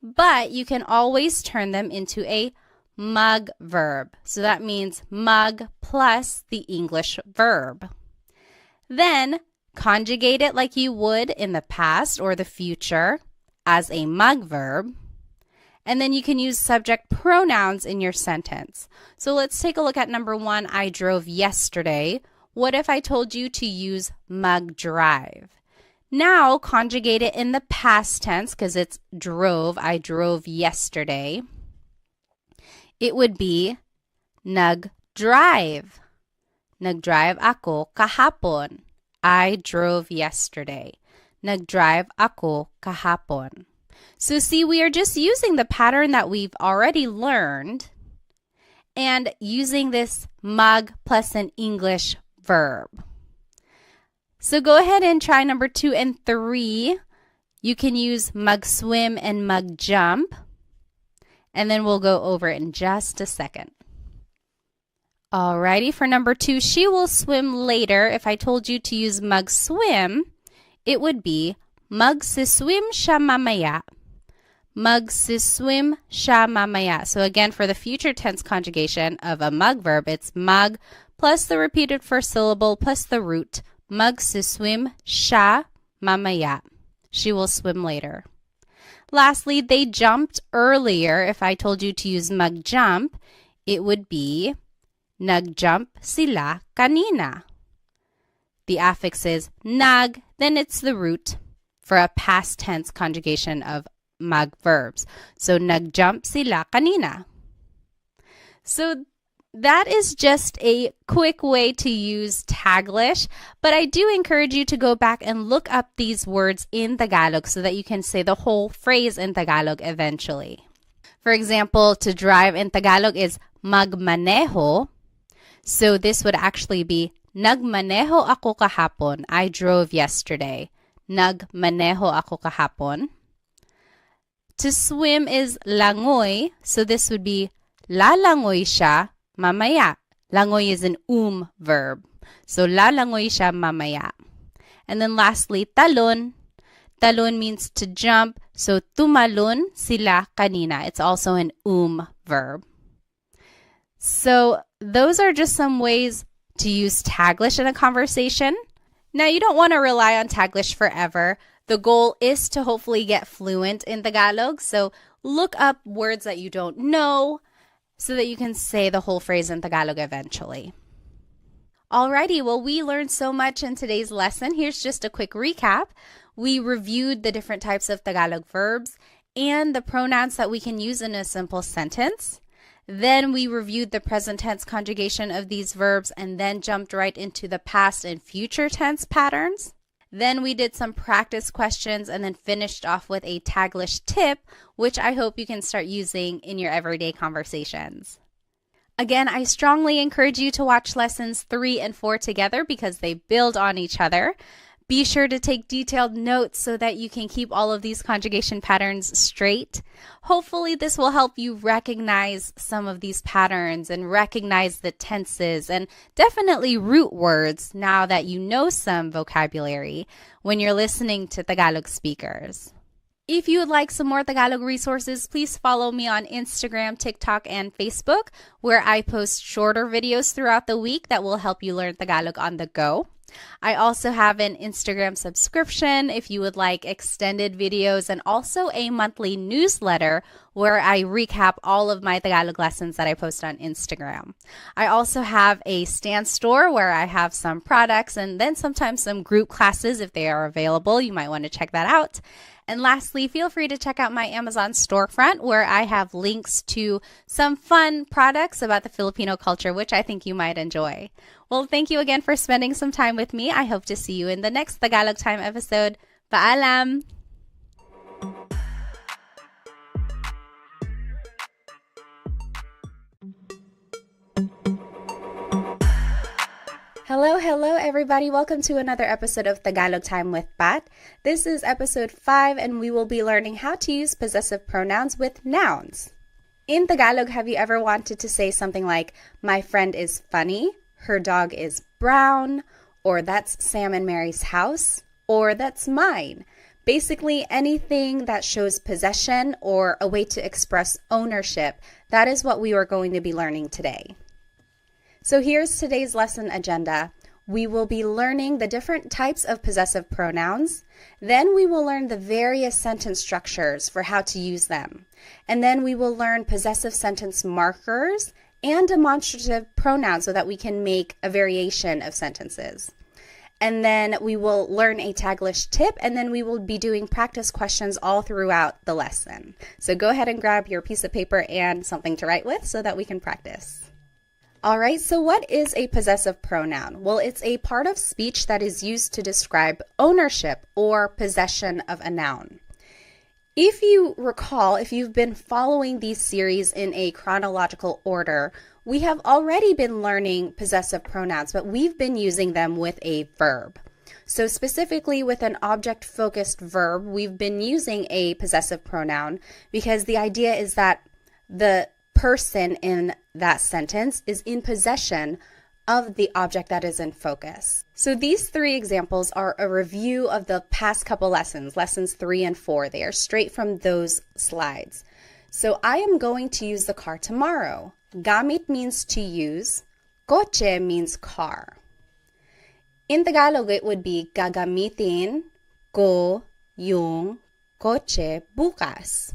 But you can always turn them into a mug verb. So that means mug plus the English verb. Then conjugate it like you would in the past or the future as a mug verb. And then you can use subject pronouns in your sentence. So let's take a look at number 1, I drove yesterday. What if I told you to use mug drive? Now conjugate it in the past tense because it's drove. I drove yesterday. It would be nag-drive. Nag-drive ako kahapon. I drove yesterday. Nag-drive ako kahapon. So see, we are just using the pattern that we've already learned and using this mug plus an English verb. So go ahead and try number 2 and 3. You can use mag-swim and mag-jump, and then we'll go over it in just a second. Alrighty, for number 2, she will swim later. If I told you to use mag-swim, it would be magsiswim siya mamaya. Magsiswim siya mamaya. So again, for the future tense conjugation of a mag verb, it's mag plus the repeated first syllable plus the root. Magsiswim siya mamaya. She will swim later. Lastly, they jumped earlier. If I told you to use mag-jump, it would be nagjump sila kanina. The affix is nag, then it's the root for a past tense conjugation of mag verbs. So nagjump sila kanina. So that is just a quick way to use Taglish, but I do encourage you to go back and look up these words in Tagalog so that you can say the whole phrase in Tagalog eventually. For example, to drive in Tagalog is magmaneho. So this would actually be nagmaneho ako kahapon. I drove yesterday. Nagmaneho ako kahapon. To swim is langoy. So this would be lalangoy siya mamaya. Langoy is an verb. So lalangoy siya mamaya. And then lastly, talon. Talon means to jump. So tumalon sila kanina. It's also an verb. So those are just some ways to use Taglish in a conversation. Now, you don't want to rely on Taglish forever. The goal is to hopefully get fluent in Tagalog. So look up words that you don't know so that you can say the whole phrase in Tagalog eventually. Alrighty, well, we learned so much in today's lesson. Here's just a quick recap. We reviewed the different types of Tagalog verbs and the pronouns that we can use in a simple sentence. Then we reviewed the present tense conjugation of these verbs and then jumped right into the past and future tense patterns. Then we did some practice questions and then finished off with a Taglish tip, which I hope you can start using in your everyday conversations. Again, I strongly encourage you to watch lessons 3 and 4 together because they build on each other. Be sure to take detailed notes so that you can keep all of these conjugation patterns straight. Hopefully, this will help you recognize some of these patterns and recognize the tenses and definitely root words now that you know some vocabulary when you're listening to Tagalog speakers. If you would like some more Tagalog resources, please follow me on Instagram, TikTok, and Facebook, where I post shorter videos throughout the week that will help you learn Tagalog on the go. I also have an Instagram subscription if you would like extended videos and also a monthly newsletter where I recap all of my Tagalog lessons that I post on Instagram. I also have a Stan store where I have some products and then sometimes some group classes if they are available. You might want to check that out. And lastly, feel free to check out my Amazon storefront where I have links to some fun products about the Filipino culture, which I think you might enjoy. Well, thank you again for spending some time with me. I hope to see you in the next Tagalog Time episode. Paalam! Hello, everybody. Welcome to another episode of Tagalog Time with Pat. This is episode 5, and we will be learning how to use possessive pronouns with nouns. In Tagalog, have you ever wanted to say something like, my friend is funny, her dog is brown, or that's Sam and Mary's house, or that's mine? Basically, anything that shows possession or a way to express ownership, that is what we are going to be learning today. So here's today's lesson agenda. We will be learning the different types of possessive pronouns. Then we will learn the various sentence structures for how to use them. And then we will learn possessive sentence markers and demonstrative pronouns so that we can make a variation of sentences. And then we will learn a Taglish tip, and then we will be doing practice questions all throughout the lesson. So go ahead and grab your piece of paper and something to write with so that we can practice. All right, so what is a possessive pronoun? Well, it's a part of speech that is used to describe ownership or possession of a noun. If you recall, if you've been following these series in a chronological order, we have already been learning possessive pronouns, but we've been using them with a verb. So specifically with an object-focused verb, we've been using a possessive pronoun because the idea is that the person in that sentence is in possession of the object that is in focus. So these three examples are a review of the past couple lessons, lessons 3 and 4. They are straight from those slides. So I am going to use the car tomorrow. Gamit means to use. Kotse means car. In Tagalog, it would be gagamitin ko yung kotse bukas.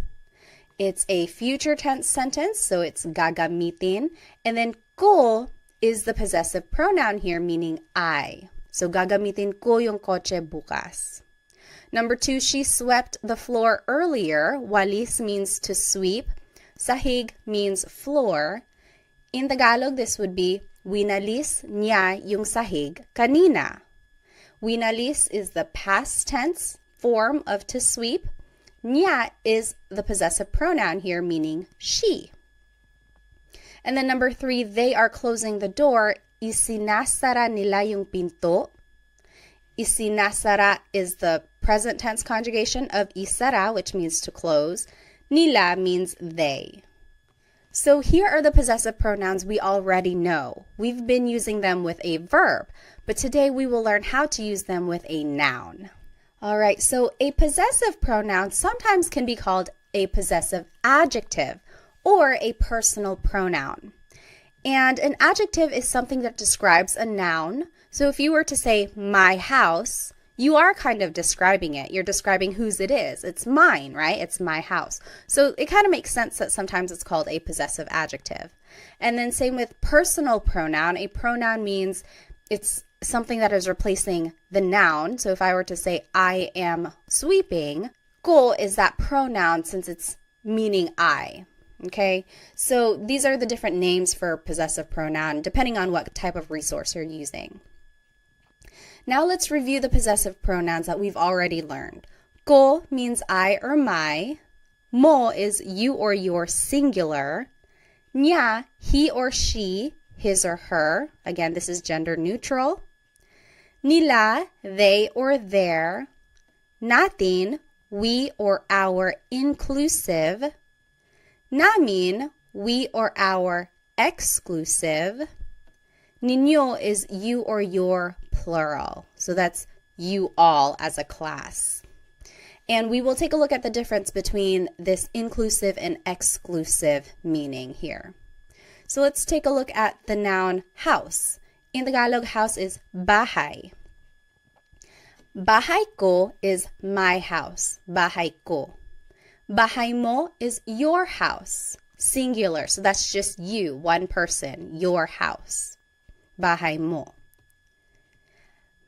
It's a future tense sentence, so it's gagamitin. And then ko is the possessive pronoun here, meaning I. So gagamitin ko yung kotse bukas. Number 2, she swept the floor earlier. Walis means to sweep. Sahig means floor. In Tagalog, this would be winalis niya yung sahig kanina. Winalis is the past tense form of to sweep. Niya is the possessive pronoun here, meaning she. And then number 3, they are closing the door. Isinasara nila yung pinto. Isinasara is the present tense conjugation of isara, which means to close. Nila means they. So here are the possessive pronouns we already know. We've been using them with a verb, but today we will learn how to use them with a noun. All right, so a possessive pronoun sometimes can be called a possessive adjective or a personal pronoun. And an adjective is something that describes a noun. So if you were to say my house, you are kind of describing it. You're describing whose it is. It's mine, right? It's my house. So it kind of makes sense that sometimes it's called a possessive adjective. And then same with personal pronoun. A pronoun means it's something that is replacing the noun. So if I were to say I am sweeping, ko is that pronoun since it's meaning I. Okay, so these are the different names for possessive pronoun depending on what type of resource you're using. Now let's review the possessive pronouns that we've already learned. Ko means I or my. Mo is you or your singular. Niya, he or she, his or her. Again, this is gender neutral. Nila, they or their. Natin, we or our inclusive. Namin, we or our exclusive. Ninyo is you or your plural. So that's you all as a class. And we will take a look at the difference between this inclusive and exclusive meaning here. So let's take a look at the noun house. In Tagalog, house is bahay. Bahay ko is my house. Bahay ko. Bahay mo is your house. Singular. So that's just you, one person, your house. Bahay mo.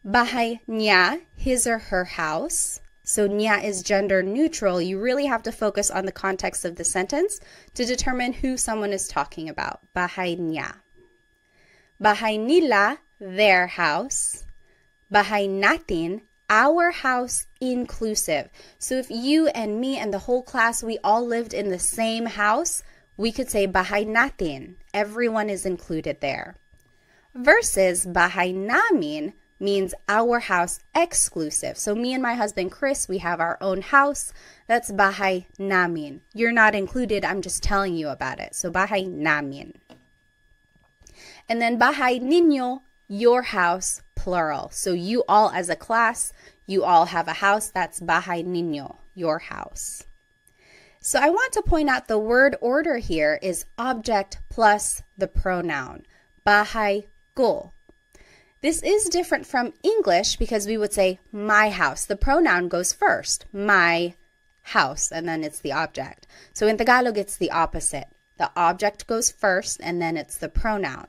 Bahay niya, his or her house. So niya is gender neutral. You really have to focus on the context of the sentence to determine who someone is talking about. Bahay niya. Bahay nila, their house. Bahay natin, our house inclusive. So if you and me and the whole class, we all lived in the same house, we could say bahay natin. Everyone is included there. Versus bahay namin means our house exclusive. So me and my husband Chris, we have our own house. That's bahay namin. You're not included, I'm just telling you about it. So bahay namin. And then bahay ninyo, your house, plural. So you all as a class, you all have a house. That's bahay ninyo, your house. So I want to point out the word order here is object plus the pronoun. Bahay ko. This is different from English because we would say my house. The pronoun goes first, my house, and then it's the object. So in Tagalog, it's the opposite. The object goes first, and then it's the pronoun.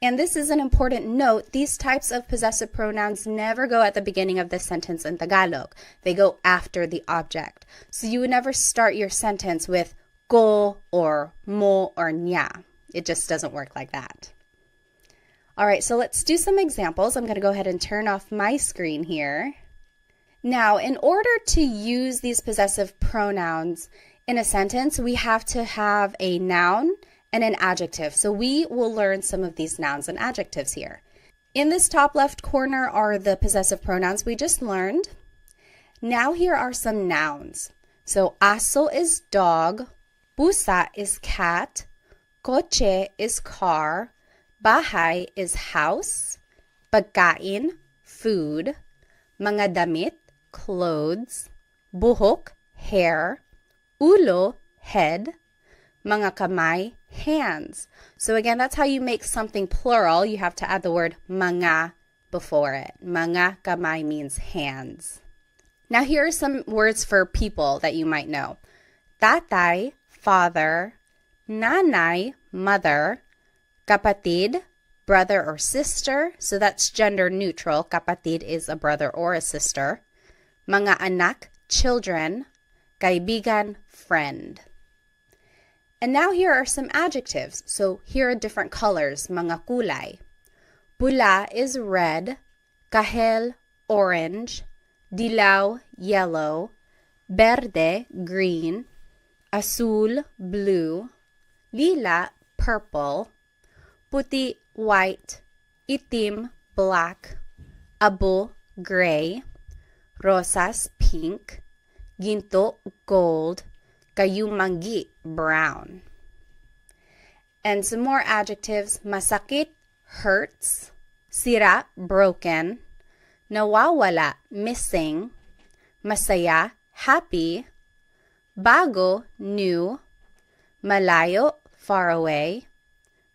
And this is an important note. These types of possessive pronouns never go at the beginning of the sentence in Tagalog. They go after the object. So you would never start your sentence with ko or mo or niya. It just doesn't work like that. All right, so let's do some examples. I'm going to go ahead and turn off my screen here. Now, in order to use these possessive pronouns in a sentence, we have to have a noun and an adjective. So we will learn some of these nouns and adjectives here. In this top left corner are the possessive pronouns we just learned. Now here are some nouns. So aso is dog, pusa is cat, kotse is car, bahay is house, pagkain, food, mga damit, clothes, buhok, hair, ulo, head, mga kamay, hands. So again, that's how you make something plural. You have to add the word mga before it. Mga kamay means hands. Now here are some words for people that you might know. Tatay, father, nanay, mother, kapatid, brother or sister. So that's gender neutral. Kapatid is a brother or a sister. Mga anak, children, kaibigan, friend. And now here are some adjectives. So here are different colors, mga kulay. Pula is red, kahel, orange, dilaw, yellow, verde, green, azul, blue, lila, purple, puti, white, itim, black, abo, gray, rosas, pink, ginto, gold, kayumanggi, brown. And some more adjectives, masakit, hurts, sira, broken, nawawala, missing, masaya, happy, bago, new, malayo, far away,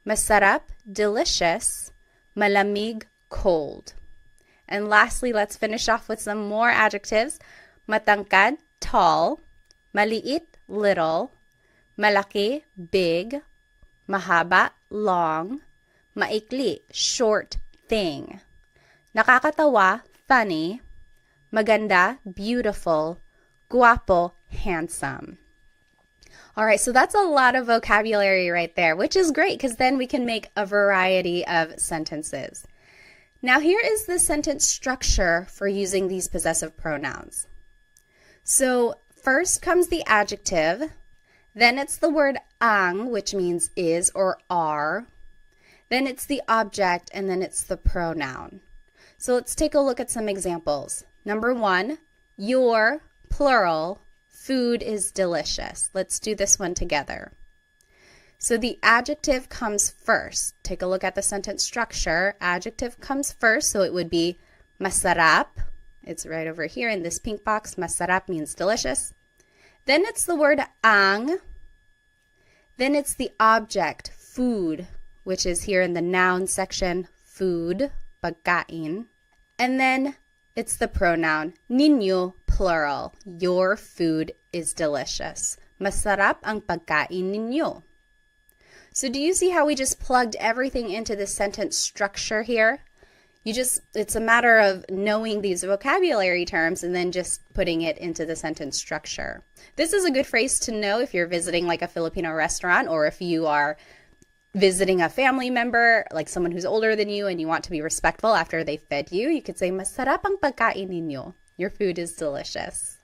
masarap, delicious, malamig, cold. And lastly, let's finish off with some more adjectives. Matangkad, tall, maliit, little, malaki, big, mahaba, long, maikli, short, thing, nakakatawa, funny, maganda, beautiful, guapo, handsome. All right, so that's a lot of vocabulary right there, which is great because then we can make a variety of sentences. Now here is the sentence structure for using these possessive pronouns. So first comes the adjective, then it's the word ang, which means is or are, then it's the object, and then it's the pronoun. So let's take a look at some examples. Number 1, your, plural, food is delicious. Let's do this one together. So the adjective comes first. Take a look at the sentence structure. Adjective comes first, so it would be masarap. It's right over here in this pink box. Masarap means delicious. Then it's the word ang. Then it's the object, food, which is here in the noun section, food, pagkain. And then it's the pronoun, ninyo, plural. Your food is delicious. Masarap ang pagkain ninyo. So do you see how we just plugged everything into the sentence structure here? It's a matter of knowing these vocabulary terms and then just putting it into the sentence structure. This is a good phrase to know if you're visiting like a Filipino restaurant, or if you are visiting a family member, like someone who's older than you, and you want to be respectful after they fed you. You could say, masarap ang pagkain ninyo. Your food is delicious.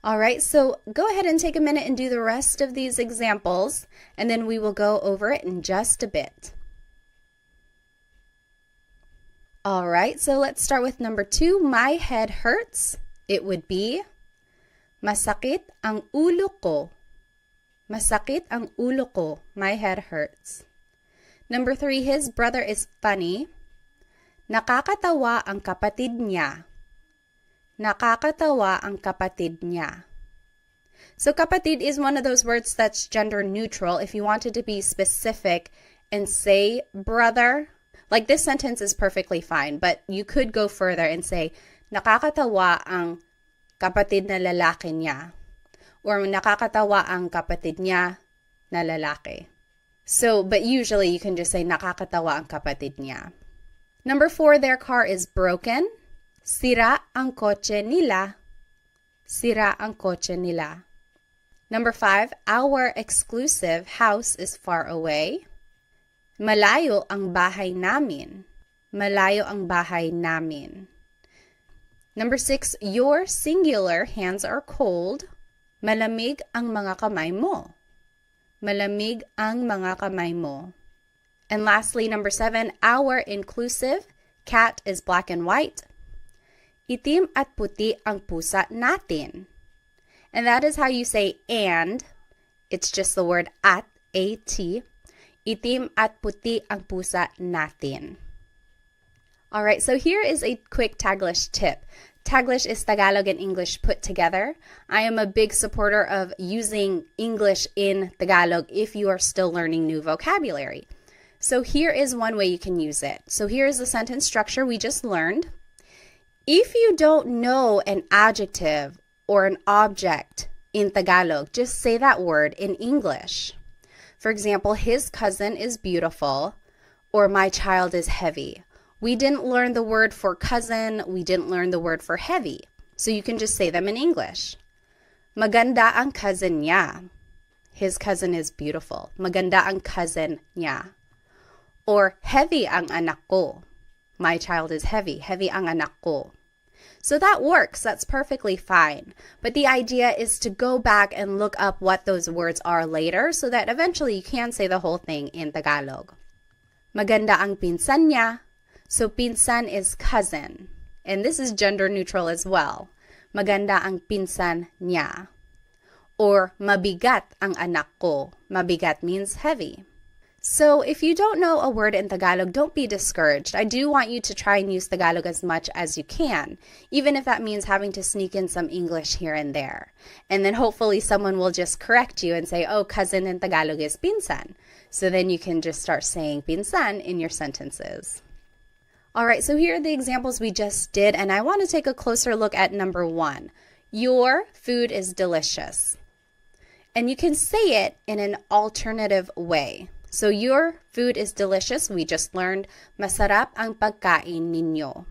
All right, so go ahead and take a minute and do the rest of these examples, and then we will go over it in just a bit. All right, so let's start with number 2. My head hurts. It would be, masakit ang ulo ko. Masakit ang ulo ko. My head hurts. Number 3, his brother is funny. Nakakatawa ang kapatid niya. Nakakatawa ang kapatid niya. So kapatid is one of those words that's gender neutral. If you wanted to be specific and say brother, like this sentence is perfectly fine, but you could go further and say, nakakatawa ang kapatid na lalaki niya. Or nakakatawa ang kapatid niya na lalaki. So, but usually you can just say nakakatawa ang kapatid niya. Number 4, their car is broken. Sira ang kotse nila. Sira ang kotse nila. Number 5, our exclusive house is far away. Malayo ang bahay namin. Malayo ang bahay namin. Number 6, your singular hands are cold. Malamig ang mga kamay mo. Malamig ang mga kamay mo. And lastly, number 7, our inclusive cat is black and white. Itim at puti ang pusa natin. And that is how you say and. It's just the word at, A-T. Itim at puti ang pusa natin. All right, so here is a quick Taglish tip. Taglish is Tagalog and English put together. I am a big supporter of using English in Tagalog if you are still learning new vocabulary. So here is one way you can use it. So here is the sentence structure we just learned. If you don't know an adjective or an object in Tagalog, just say that word in English. For example, his cousin is beautiful, or my child is heavy. We didn't learn the word for cousin, we didn't learn the word for heavy. So you can just say them in English. Maganda ang cousin niya. His cousin is beautiful. Maganda ang cousin niya. Or heavy ang anak ko. My child is heavy. Heavy ang anak ko. So that works. That's perfectly fine. But the idea is to go back and look up what those words are later so that eventually you can say the whole thing in Tagalog. Maganda ang pinsan niya. So pinsan is cousin. And this is gender neutral as well. Maganda ang pinsan niya. Or mabigat ang anak ko. Mabigat means heavy. So if you don't know a word in Tagalog, don't be discouraged. I do want you to try and use Tagalog as much as you can, even if that means having to sneak in some English here and there. And then hopefully someone will just correct you and say, oh, cousin in Tagalog is pinsan. So then you can just start saying pinsan in your sentences. All right, so here are the examples we just did, and I want to take a closer look at number 1. Your food is delicious. And you can say it in an alternative way. So your food is delicious. We just learned, masarap ang pagkain ninyo.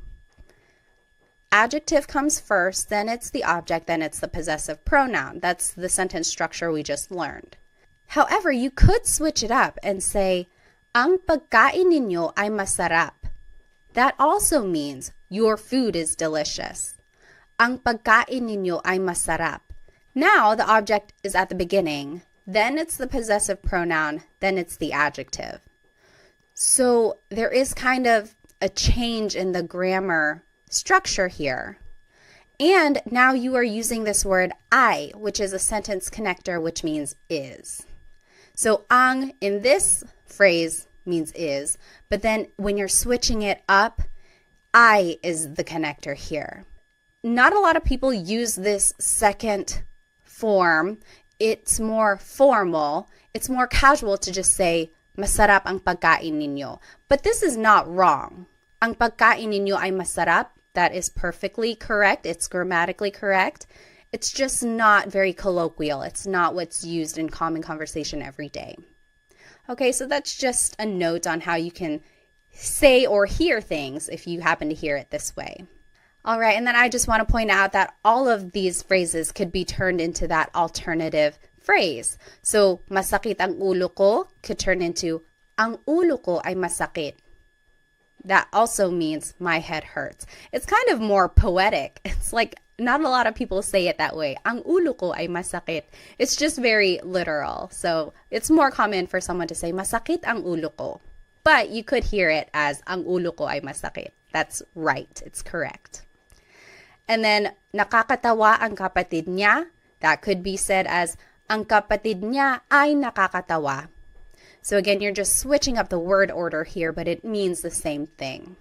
Adjective comes first, then it's the object, then it's the possessive pronoun. That's the sentence structure we just learned. However, you could switch it up and say, ang pagkain ninyo ay masarap. That also means your food is delicious. Ang pagkain ninyo ay masarap. Now the object is at the beginning, then it's the possessive pronoun, then it's the adjective. So there is kind of a change in the grammar structure here. And now you are using this word ay, which is a sentence connector, which means is. So ang in this phrase means is, but then when you're switching it up, I is the connector here. Not a lot of people use this second form. It's more formal. It's more casual to just say, masarap ang pagkain ninyo. But this is not wrong. Ang pagkain ninyo ay masarap. That is perfectly correct. It's grammatically correct. It's just not very colloquial. It's not what's used in common conversation every day. Okay, so that's just a note on how you can say or hear things if you happen to hear it this way. All right, and then I just want to point out that all of these phrases could be turned into that alternative phrase. So, masakit ang ulo ko could turn into, ang ulo ko ay masakit. That also means my head hurts. It's kind of more poetic. It's like not a lot of people say it that way. Ang ulo ko ay masakit. It's just very literal. So it's more common for someone to say, masakit ang ulo ko. But you could hear it as, ang ulo ko ay masakit. That's right. It's correct. And then, nakakatawa ang kapatid niya. That could be said as, ang kapatid niya ay nakakatawa. So again, you're just switching up the word order here, but it means the same thing.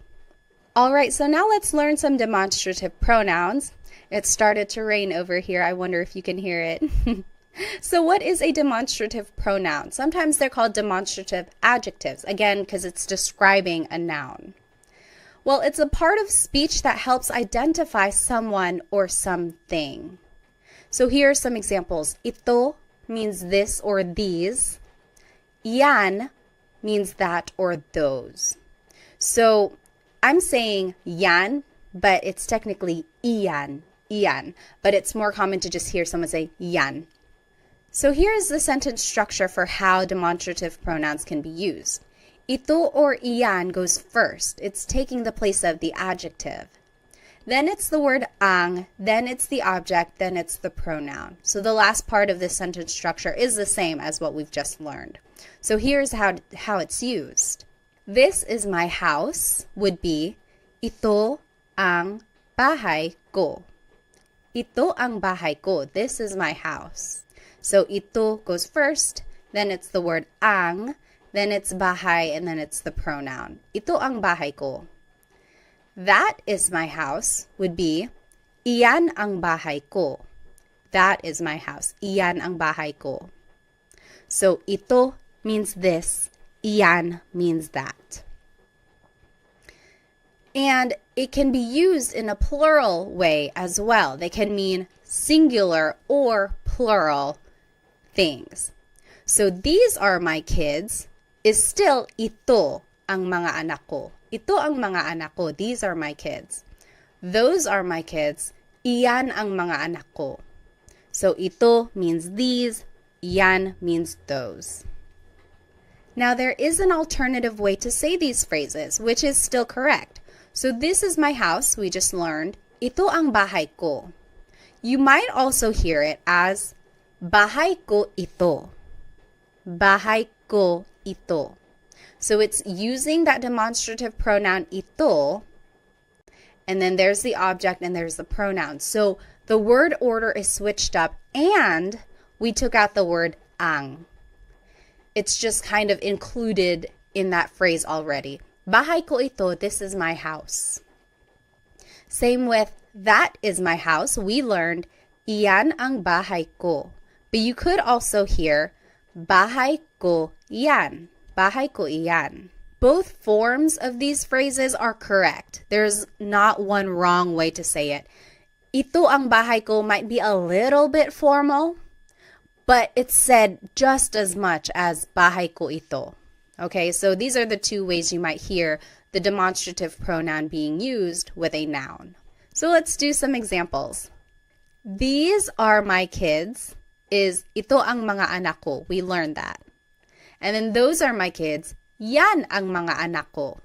All right, so now let's learn some demonstrative pronouns. It started to rain over here. I wonder if you can hear it. So what is a demonstrative pronoun? Sometimes they're called demonstrative adjectives, again, because it's describing a noun. Well, it's a part of speech that helps identify someone or something. So here are some examples. Ito means this or these. Yan means that or those. So I'm saying yan, but it's technically iyan, but it's more common to just hear someone say yan. So here's the sentence structure for how demonstrative pronouns can be used. Ito or iyan goes first. It's taking the place of the adjective. Then it's the word ang, then it's the object, then it's the pronoun. So the last part of this sentence structure is the same as what we've just learned. So here's how it's used. This is my house would be, Ito ang bahay ko. Ito ang bahay ko. This is my house. So ito goes first, then it's the word ang, then it's bahay, and then it's the pronoun. Ito ang bahay ko. That is my house would be iyan ang bahay ko. That is my house. Iyan ang bahay ko. So ito means this. Iyan means that. And it can be used in a plural way as well. They can mean singular or plural things. So these are my kids is still ito ang mga anak ko. Ito ang mga anak ko. These are my kids. Those are my kids. Iyan ang mga anak ko. So ito means these. Iyan means those. Now there is an alternative way to say these phrases, which is still correct. So this is my house, we just learned. Ito ang bahay ko. You might also hear it as bahay ko ito. Bahay ko ito. So it's using that demonstrative pronoun ito, and then there's the object and there's the pronoun. So the word order is switched up and we took out the word ang. It's just kind of included in that phrase already. Bahay ko ito, this is my house. Same with that is my house. We learned iyan ang bahay ko. But you could also hear bahay ko iyan. Bahay ko iyan. Both forms of these phrases are correct. There's not one wrong way to say it. Ito ang bahay ko might be a little bit formal, but it's said just as much as bahay ko ito. Okay, so these are the two ways you might hear the demonstrative pronoun being used with a noun. So let's do some examples. These are my kids is ito ang mga anak ko. We learned that. And then those are my kids. Yan ang mga anak ko.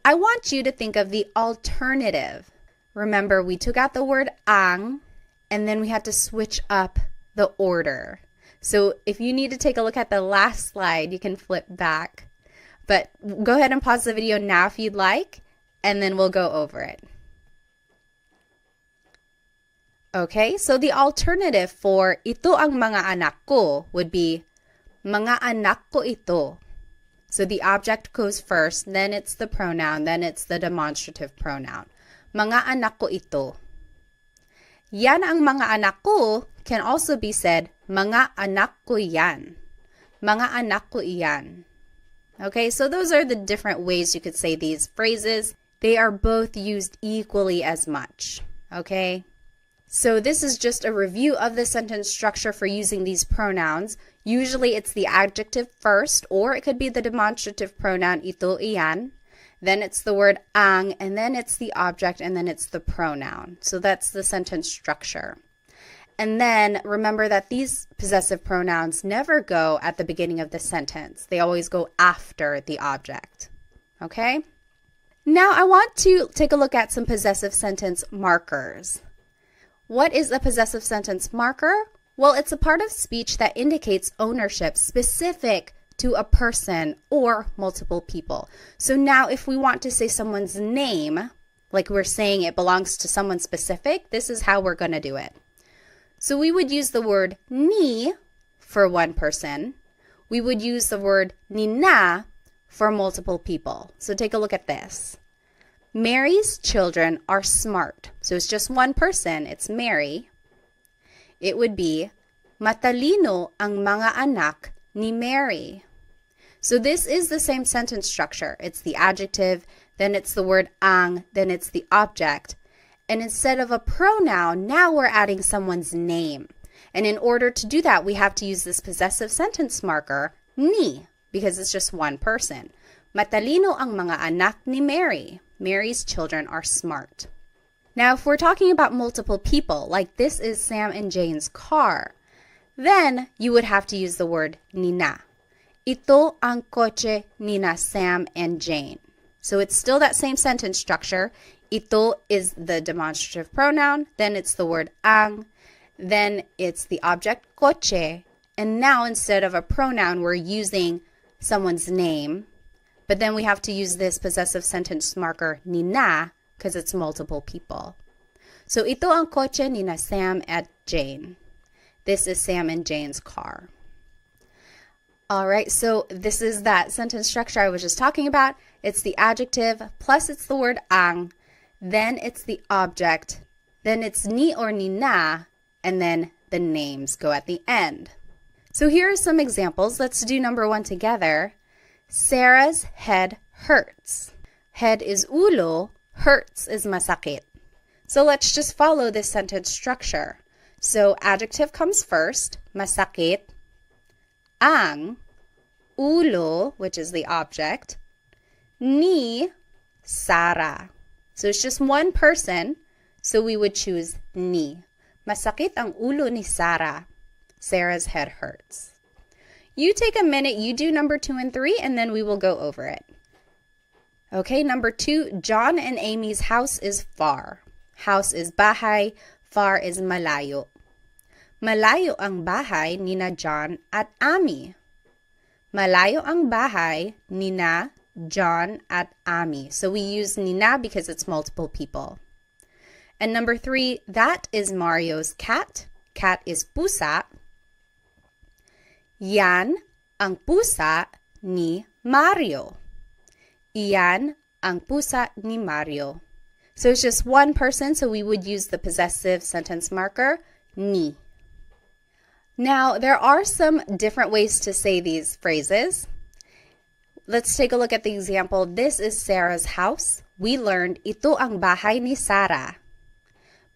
I want you to think of the alternative. Remember, we took out the word ang, and then we had to switch up the order. So if you need to take a look at the last slide, you can flip back. But go ahead and pause the video now if you'd like, and then we'll go over it. Okay, so the alternative for ito ang mga anak ko would be mga anak ko ito. So the object goes first, then it's the pronoun, then it's the demonstrative pronoun. Mga anak ko ito. Yan ang mga anak ko can also be said, mga anak ko yan. Mga anak ko iyan. Okay, so those are the different ways you could say these phrases. They are both used equally as much. Okay, so this is just a review of the sentence structure for using these pronouns. Usually it's the adjective first, or it could be the demonstrative pronoun ito, iyan. Then it's the word ang, and then it's the object, and then it's the pronoun. So that's the sentence structure. And then remember that these possessive pronouns never go at the beginning of the sentence. They always go after the object. Okay? Now I want to take a look at some possessive sentence markers. What is a possessive sentence marker? Well, it's a part of speech that indicates ownership specific to a person or multiple people. So now if we want to say someone's name, like we're saying it belongs to someone specific, this is how we're going to do it. So we would use the word ni for one person. We would use the word nina for multiple people. So take a look at this. Mary's children are smart. So it's just one person. It's Mary. It would be matalino ang mga anak ni Mary. So this is the same sentence structure. It's the adjective, then it's the word ang, then it's the object. And instead of a pronoun, now we're adding someone's name. And in order to do that, we have to use this possessive sentence marker, ni, because it's just one person. Matalino ang mga anak ni Mary. Mary's children are smart. Now, if we're talking about multiple people, like this is Sam and Jane's car, then you would have to use the word nina. Ito ang kotse nina Sam and Jane. So it's still that same sentence structure. Ito is the demonstrative pronoun, then it's the word ang, then it's the object kotse, and now instead of a pronoun, we're using someone's name. But then we have to use this possessive sentence marker ni na because it's multiple people. So ito ang kotse ni na Sam at Jane. This is Sam and Jane's car. All right, so this is that sentence structure I was just talking about. It's the adjective, plus it's the word ang, then it's the object, then it's ni or ni na, and then the names go at the end. So here are some examples. Let's do number 1 together. Sarah's head hurts. Head is ulo, hurts is masakit. So let's just follow this sentence structure. So adjective comes first, masakit, ang, ulo, which is the object, ni, Sarah. So it's just one person, so we would choose ni. Masakit ang ulo ni Sarah. Sarah's head hurts. You take a minute, you do number 2 and 3, and then we will go over it. Okay, number 2, John and Amy's house is far. House is bahay, far is malayo. Malayo ang bahay ni na John at Amy. Malayo ang bahay ni na John at Amy. So we use ni na because it's multiple people. And number 3, that is Mario's cat. Cat is pusa. Yan ang pusa ni Mario. Iyan ang pusa ni Mario. So it's just one person, so we would use the possessive sentence marker, ni. Now, there are some different ways to say these phrases. Let's take a look at the example. This is Sarah's house. We learned, ito ang bahay ni Sarah.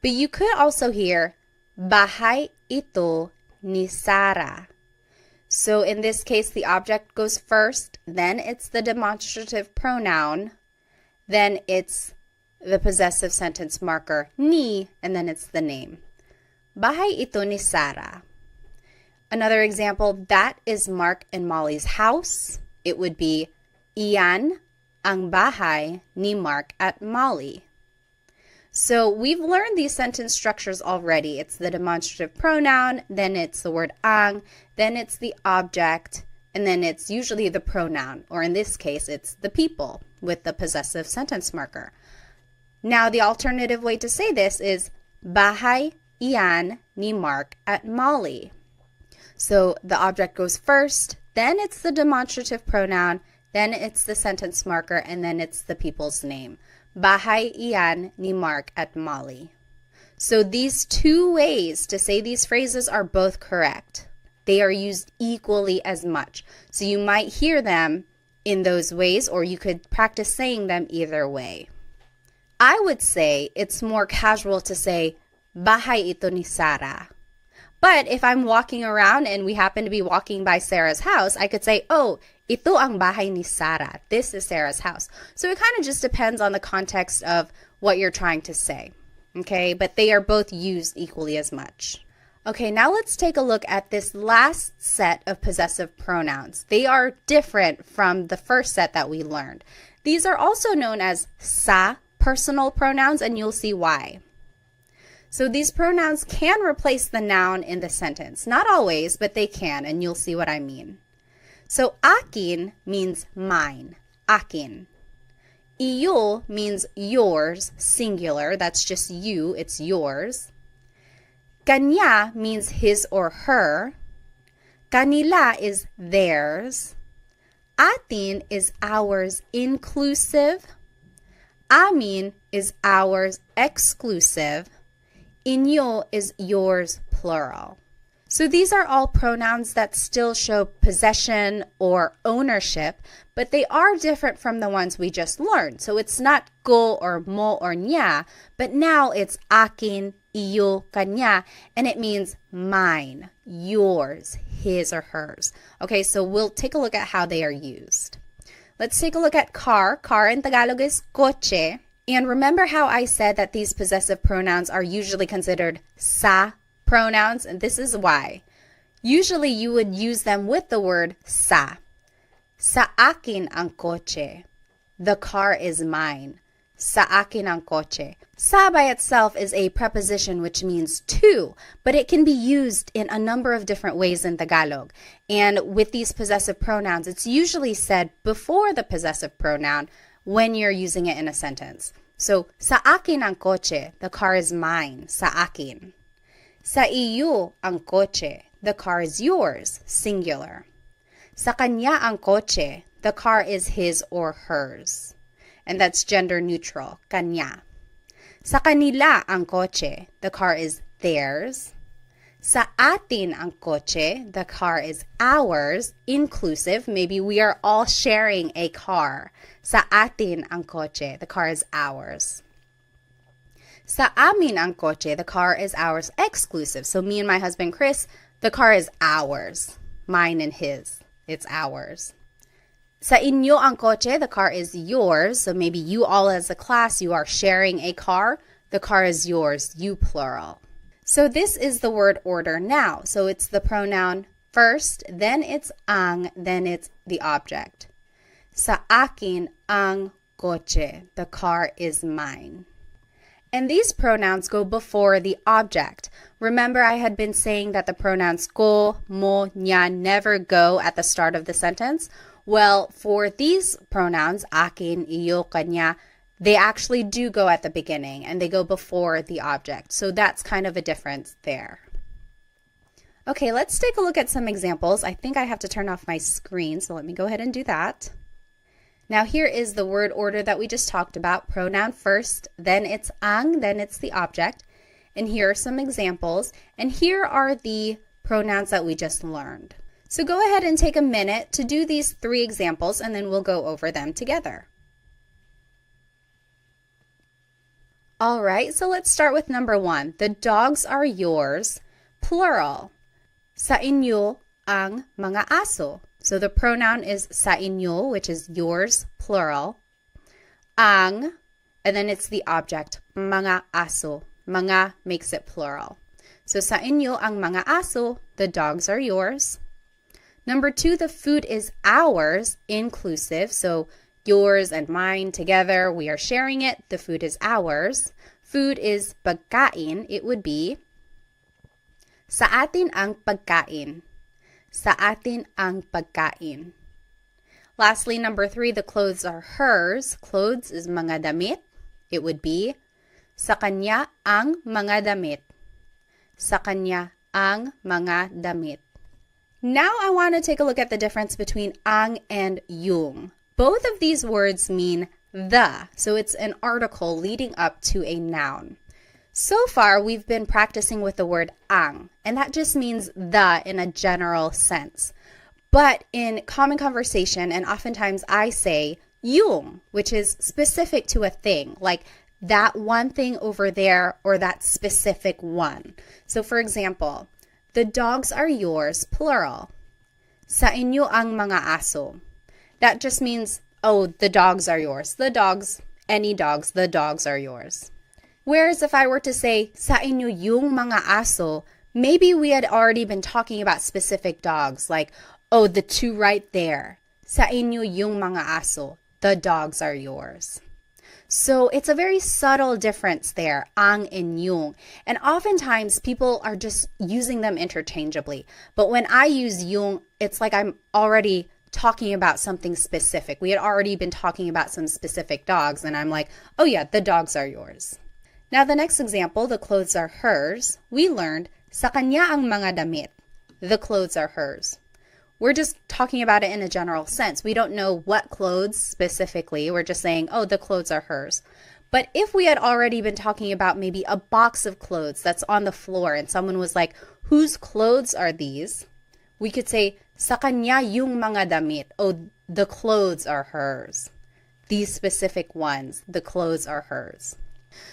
But you could also hear, bahay ito ni Sarah. So in this case, the object goes first, then it's the demonstrative pronoun, then it's the possessive sentence marker, ni, and then it's the name. Bahay ito ni Sarah. Another example, that is Mark and Molly's house. It would be, iyan ang bahay ni Mark at Molly. So we've learned these sentence structures already. It's the demonstrative pronoun, then it's the word ang, then it's the object, and then it's usually the pronoun, or in this case, it's the people with the possessive sentence marker. Now, the alternative way to say this is bahay iyan ni Mark at Molly. So the object goes first, then it's the demonstrative pronoun, then it's the sentence marker, and then it's the people's name. Bahay iyan ni Mark at Molly. So these two ways to say these phrases are both correct. They are used equally as much. So you might hear them in those ways, or you could practice saying them either way. I would say it's more casual to say, bahay ito ni Sarah. But if I'm walking around and we happen to be walking by Sarah's house, I could say, oh, ito ang bahay ni Sarah. This is Sarah's house. So it kind of just depends on the context of what you're trying to say. Okay, but they are both used equally as much. Okay, now let's take a look at this last set of possessive pronouns. They are different from the first set that we learned. These are also known as sa personal pronouns, and you'll see why. So these pronouns can replace the noun in the sentence. Not always, but they can, and you'll see what I mean. So akin means mine, akin. Iyo means yours, singular. That's just you, it's yours. Kanya means his or her. Kanila is theirs. Atin is ours, inclusive. Amin is ours, exclusive. Inyo is yours, plural. So these are all pronouns that still show possession or ownership, but they are different from the ones we just learned. So it's not ko or mo or nya, but now it's akin, iyo, kanya, and it means mine, yours, his or hers. Okay, so we'll take a look at how they are used. Let's take a look at car. Car in Tagalog is kotse. And remember how I said that these possessive pronouns are usually considered sa pronouns? And this is why. Usually you would use them with the word sa. Sa akin ang kotse. The car is mine. Sa akin ang kotse. Sa by itself is a preposition which means to, but it can be used in a number of different ways in Tagalog. And with these possessive pronouns, it's usually said before the possessive pronoun when you're using it in a sentence. So, sa akin ang kotse, the car is mine, sa akin. Sa iyo ang kotse, the car is yours, singular. Sa kanya ang kotse, the car is his or hers. And that's gender neutral, kanya. Sa kanila ang kotse, the car is theirs. Sa atin ang kotse, the car is ours, inclusive. Maybe we are all sharing a car. Sa atin ang kotse, the car is ours. Sa amin ang kotse, the car is ours, exclusive. So me and my husband Chris, the car is ours. Mine and his. It's ours. Sa inyo ang kotse, the car is yours. So maybe you all as a class, you are sharing a car. The car is yours, you plural. So this is the word order now. So it's the pronoun first, then it's ang, then it's the object. Sa akin ang kotse, the car is mine. And these pronouns go before the object. Remember, I had been saying that the pronouns ko, mo, nya never go at the start of the sentence. Well, for these pronouns, akin, iyo, kanya, they actually do go at the beginning and they go before the object. So that's kind of a difference there. Okay, let's take a look at some examples. I think I have to turn off my screen, so let me go ahead and do that. Now here is the word order that we just talked about. Pronoun first, then it's ang, then it's the object. And here are some examples. And here are the pronouns that we just learned. So go ahead and take a minute to do these 3 examples and then we'll go over them together. All right, so let's start with number 1. The dogs are yours, plural. Sa inyo ang mga aso. So the pronoun is sa inyo, which is yours, plural. Ang, and then it's the object, mga aso. Mga makes it plural. So sa inyo ang mga aso, the dogs are yours. Number 2, the food is ours, inclusive. So yours and mine together, we are sharing it. The food is ours. Food is pagkain. It would be sa atin ang pagkain. Sa atin ang pagkain. Lastly, number 3, the clothes are hers. Clothes is mga damit. It would be sa kanya ang mga damit. Sa kanya ang mga damit. Now I want to take a look at the difference between ang and yung. Both of these words mean the, so it's an article leading up to a noun. So far, we've been practicing with the word ang, and that just means the in a general sense. But in common conversation, and oftentimes I say yung, which is specific to a thing, like that one thing over there or that specific one. So for example, the dogs are yours, plural. Sa inyo ang mga aso. That just means, oh, the dogs are yours. The dogs, any dogs, the dogs are yours. Whereas if I were to say, sa inyo yung mga aso, maybe we had already been talking about specific dogs, like, oh, the 2 right there. Sa inyo yung mga aso, the dogs are yours. So it's a very subtle difference there, ang and yung. And oftentimes people are just using them interchangeably. But when I use yung, it's like I'm already talking about something specific. We had already been talking about some specific dogs, and I'm like, oh yeah, the dogs are yours. Now the next example, the clothes are hers. We learned, sa kanya ang mga damit. The clothes are hers. We're just talking about it in a general sense. We don't know what clothes specifically. We're just saying, oh, the clothes are hers. But if we had already been talking about maybe a box of clothes that's on the floor and someone was like, whose clothes are these? We could say, sa kanya yung mga damit. Oh, the clothes are hers. These specific ones, the clothes are hers.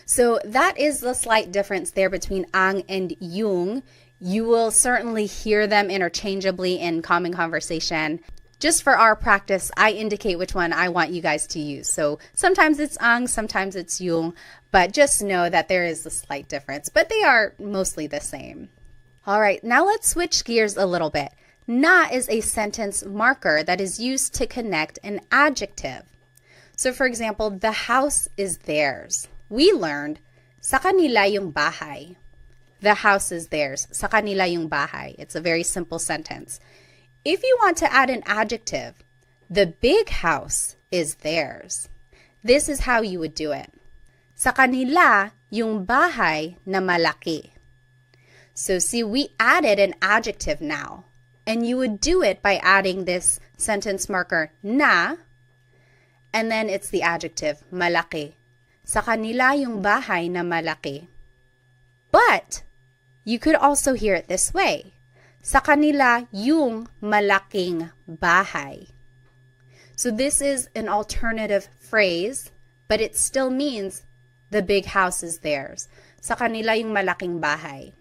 So that is the slight difference there between ang and yung. You will certainly hear them interchangeably in common conversation. Just for our practice, I indicate which one I want you guys to use. So sometimes it's ang, sometimes it's yung, but just know that there is a slight difference, but they are mostly the same. All right, now let's switch gears a little bit. Na is a sentence marker that is used to connect an adjective. So for example, the house is theirs. We learned, sa kanila yung bahay. The house is theirs. Sa kanila yung bahay. It's a very simple sentence. If you want to add an adjective, the big house is theirs. This is how you would do it. Sa kanila yung bahay na malaki. So see, we added an adjective now. And you would do it by adding this sentence marker na, and then it's the adjective malaki. Sa kanila yung bahay na malaki. But you could also hear it this way. Sa kanila yung malaking bahay. So this is an alternative phrase, but it still means the big house is theirs. Sa kanila yung malaking bahay.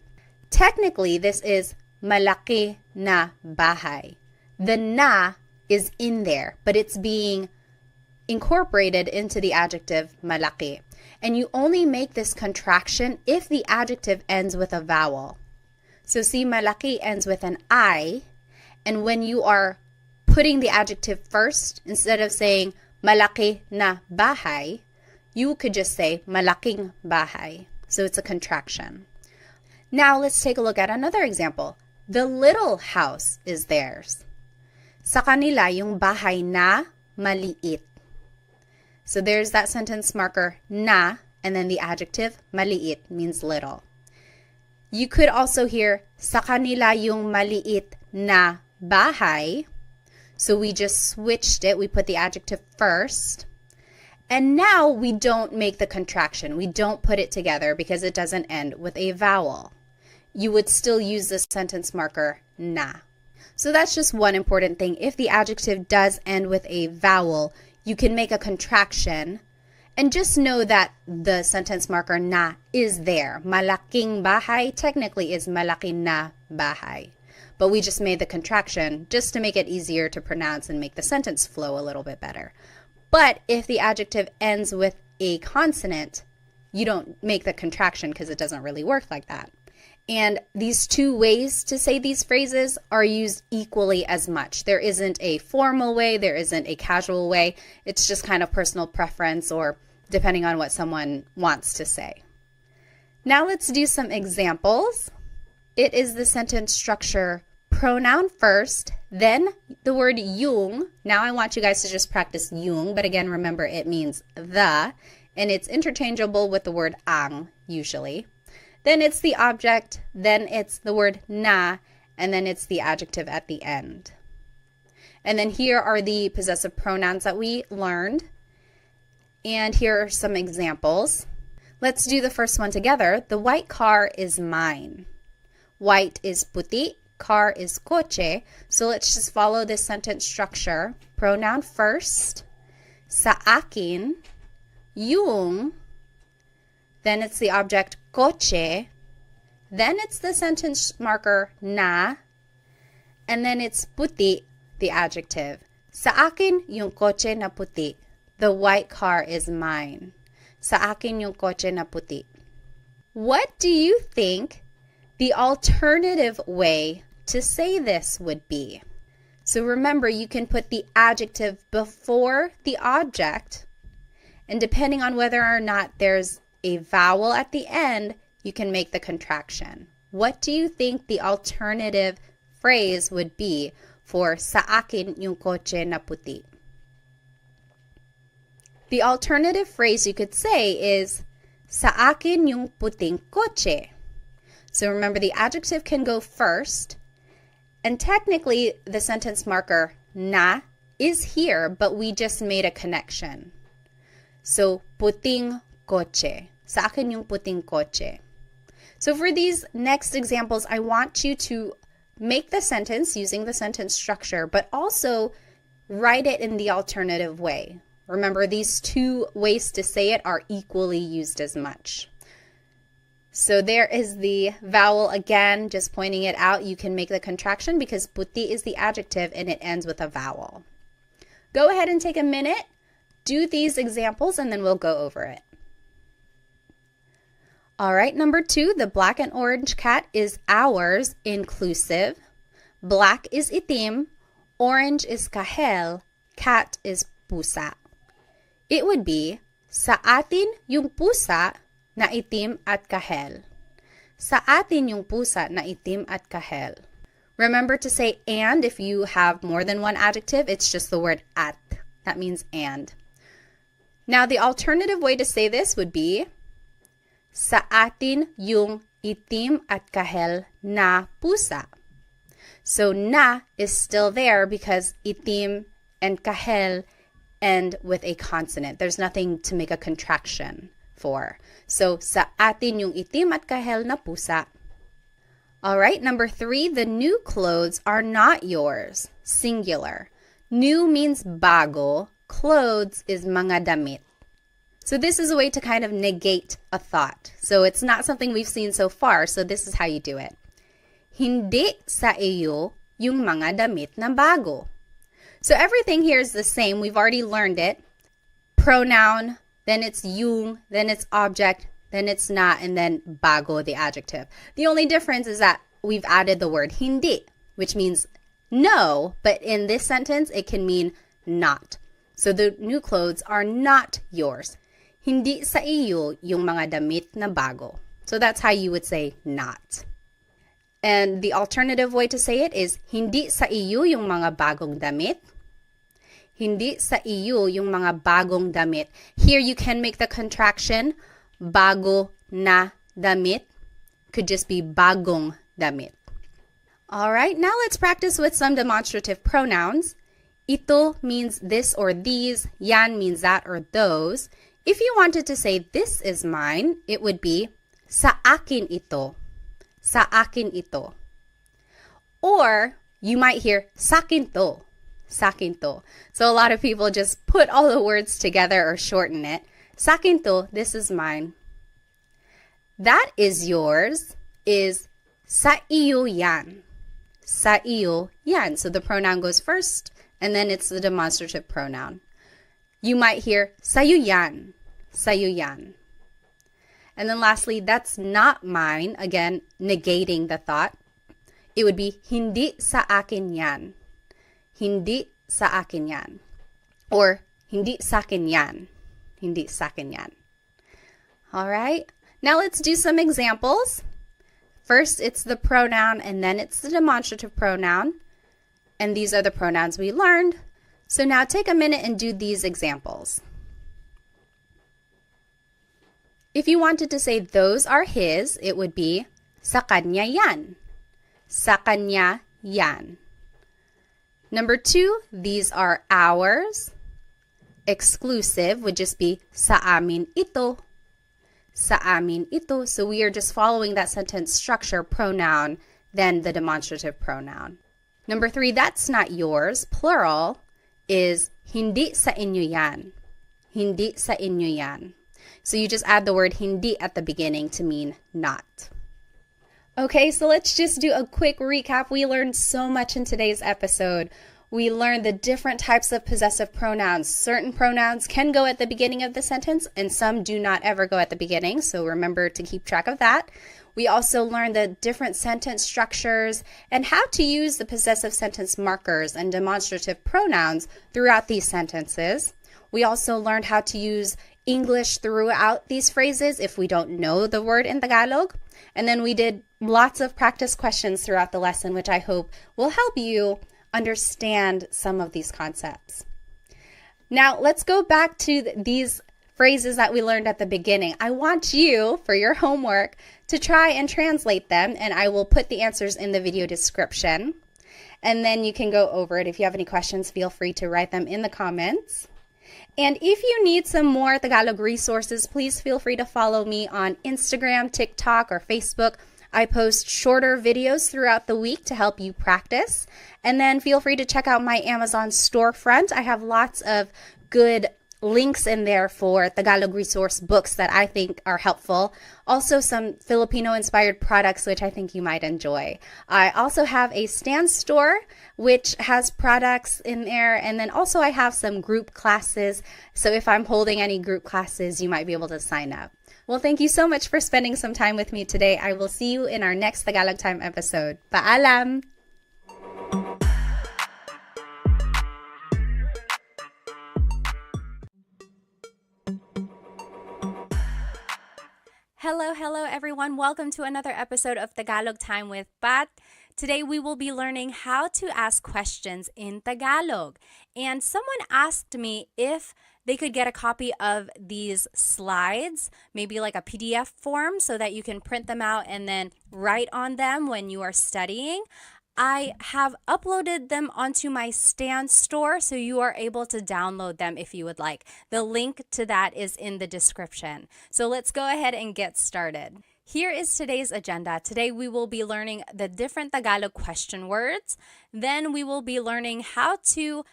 Technically, this is malaki na bahay. The na is in there, but it's being incorporated into the adjective malaki. And you only make this contraction if the adjective ends with a vowel. So see, malaki ends with an I, and when you are putting the adjective first, instead of saying malaki na bahay, you could just say malaking bahay. So it's a contraction. Now let's take a look at another example. The little house is theirs. Sa kanila yung bahay na maliit. So there's that sentence marker na, and then the adjective maliit means little. You could also hear sa kanila yung maliit na bahay. So we just switched it. We put the adjective first. And now we don't make the contraction. We don't put it together because it doesn't end with a vowel. You would still use this sentence marker na. So that's just one important thing. If the adjective does end with a vowel, you can make a contraction. And just know that the sentence marker na is there. Malaking bahay technically is malaki na bahay. But we just made the contraction just to make it easier to pronounce and make the sentence flow a little bit better. But if the adjective ends with a consonant, you don't make the contraction because it doesn't really work like that. And these two ways to say these phrases are used equally as much. There isn't a formal way, there isn't a casual way. It's just kind of personal preference or depending on what someone wants to say. Now let's do some examples. It is the sentence structure pronoun first, then the word yung. Now I want you guys to just practice yung, but again, remember it means the, and it's interchangeable with the word ang usually. Then it's the object, then it's the word na, and then it's the adjective at the end. And then here are the possessive pronouns that we learned. And here are some examples. Let's do the first one together. The white car is mine. White is puti, car is coche. So let's just follow this sentence structure. Pronoun first, sa akin, yung, then it's the object coche, then it's the sentence marker na, and then it's puti, the adjective. Sa akin yung coche na puti. The white car is mine. Sa akin yung coche na puti. What do you think the alternative way to say this would be? So remember, you can put the adjective before the object, and depending on whether or not there's a vowel at the end, you can make the contraction. What do you think the alternative phrase would be for sa akin yung coche na puti? The alternative phrase you could say is sa akin yung puting coche. So remember, the adjective can go first, and technically the sentence marker na is here, but we just made a connection. So puting coche. Sa akin yung puting coche. So for these next examples, I want you to make the sentence using the sentence structure, but also write it in the alternative way. Remember, these two ways to say it are equally used as much. So there is the vowel again, just pointing it out. You can make the contraction because puti is the adjective and it ends with a vowel. Go ahead and take a minute, do these examples, and then we'll go over it. All right, number 2, the black and orange cat is ours, inclusive. Black is itim, orange is kahel, cat is pusa. it would be, sa atin yung pusa na itim at kahel. Sa atin yung pusa na itim at kahel. Remember to say and if you have more than one adjective. It's just the word at. That means and. Now, the alternative way to say this would be, sa atin yung itim at kahel na pusa. So, na is still there because itim and kahel end with a consonant. There's nothing to make a contraction for. So, sa atin yung itim at kahel na pusa. All right, number 3, the new clothes are not yours. Singular. New means bago. Clothes is mga damit. So this is a way to kind of negate a thought. So it's not something we've seen so far, so this is how you do it. Hindi sa iyo yung mga damit na bago. So everything here is the same. We've already learned it. Pronoun, then it's yung, then it's object, then it's not, and then bago, the adjective. The only difference is that we've added the word hindi, which means no, but in this sentence, it can mean not. So the new clothes are not yours. Hindi sa iyo yung mga damit na bago. So that's how you would say not. And the alternative way to say it is, hindi sa iyo yung mga bagong damit. Hindi sa iyo yung mga bagong damit. Here you can make the contraction, bago na damit. Could just be bagong damit. All right, now let's practice with some demonstrative pronouns. Ito means this or these. Yan means that or those. If you wanted to say this is mine, it would be sa akin ito. Sa akin ito. Or you might hear sakin to. Sakin to. So a lot of people just put all the words together or shorten it. Sakin to, this is mine. That is yours is sa iyo yan. Sa iyo yan. So the pronoun goes first, and then it's the demonstrative pronoun. You might hear sa'yo yan. Sa'yo yan. And then lastly, that's not mine. Again, negating the thought. It would be hindi sa akin yan. Hindi sa akin yan. Or hindi sa akin yan. Hindi sa akin yan. All right. Now let's do some examples. First, it's the pronoun, and then it's the demonstrative pronoun. And these are the pronouns we learned. So now take a minute and do these examples. If you wanted to say those are his, it would be sa kanya yan. Sa kanya yan. Number 2, these are ours. Exclusive would just be sa amin ito. Sa amin ito. So we are just following that sentence structure, pronoun, then the demonstrative pronoun. Number 3, that's not yours. Plural is hindi sa inyo yan. Hindi sa inyo yan. So you just add the word hindi at the beginning to mean not. Okay, so let's just do a quick recap. We learned so much in today's episode. We learned the different types of possessive pronouns. Certain pronouns can go at the beginning of the sentence, and some do not ever go at the beginning, so remember to keep track of that. We also learned the different sentence structures and how to use the possessive sentence markers and demonstrative pronouns throughout these sentences. We also learned how to use English throughout these phrases if we don't know the word in Tagalog. And then we did lots of practice questions throughout the lesson, which I hope will help you understand some of these concepts. Now, let's go back to these phrases that we learned at the beginning. I want you, for your homework, to try and translate them, and I will put the answers in the video description. And then you can go over it. If you have any questions, feel free to write them in the comments. And if you need some more Tagalog resources, please feel free to follow me on Instagram, TikTok, or Facebook. I post shorter videos throughout the week to help you practice. And then feel free to check out my Amazon storefront. I have lots of good links in there for Tagalog resource books that I think are helpful. Also some Filipino-inspired products which I think you might enjoy. I also have a Stan store which has products in there, and then also I have some group classes. So if I'm holding any group classes, you might be able to sign up. Well, thank you so much for spending some time with me today. I will see you in our next Tagalog Time episode. Paalam! Hello, everyone. Welcome to another episode of Tagalog Time with Pat. Today, we will be learning how to ask questions in Tagalog. And someone asked me if they could get a copy of these slides, maybe like a PDF form, so that you can print them out and then write on them when you are studying. I have uploaded them onto my Stan store, so you are able to download them if you would like. The link to that is in the description. So let's go ahead and get started. Here is today's agenda. Today we will be learning the different Tagalog question words. Then we will be learning how to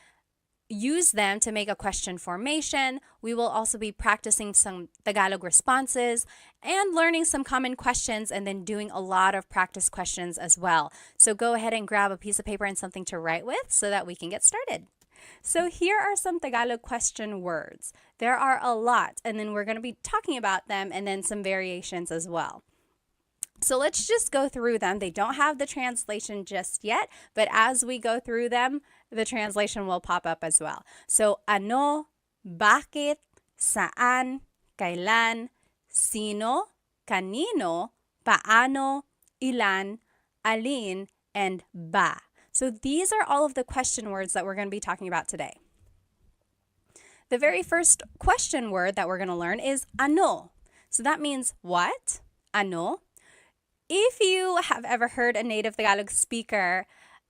use them to make a question formation. We will also be practicing some Tagalog responses and learning some common questions and then doing a lot of practice questions as well. So go ahead and grab a piece of paper and something to write with so that we can get started. So here are some Tagalog question words. There are a lot, and then we're going to be talking about them and then some variations as well. So let's just go through them. They don't have the translation just yet, but as we go through them, the translation will pop up as well. So ano, bakit, saan, kailan, sino, kanino, paano, ilan, alin, and ba. So these are all of the question words that we're going to be talking about today. The very first question word that we're going to learn is ano. So that means what? Ano. If you have ever heard a native Tagalog speaker,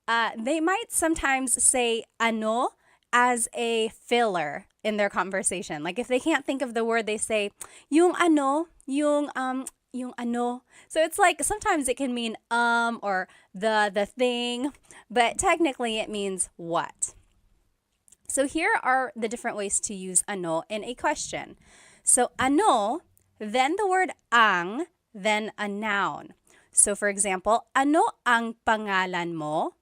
they might sometimes say ano as a filler in their conversation. Like if they can't think of the word, they say yung ano, yung ano. So it's like sometimes it can mean or the thing, but technically it means what. So here are the different ways to use ano in a question. So ano, then the word ang, then a noun. So for example, ano ang pangalan mo?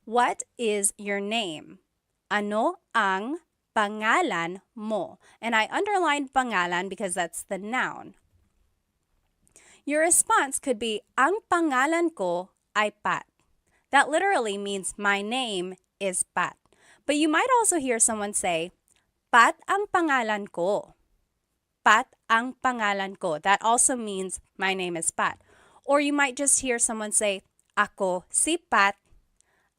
What is your name? Ano ang pangalan mo? And I underlined pangalan because that's the noun. Your response could be, ang pangalan ko ay Pat. That literally means my name is Pat. But you might also hear someone say, Pat ang pangalan ko. Pat ang pangalan ko. That also means my name is Pat. Or you might just hear someone say, ako si Pat.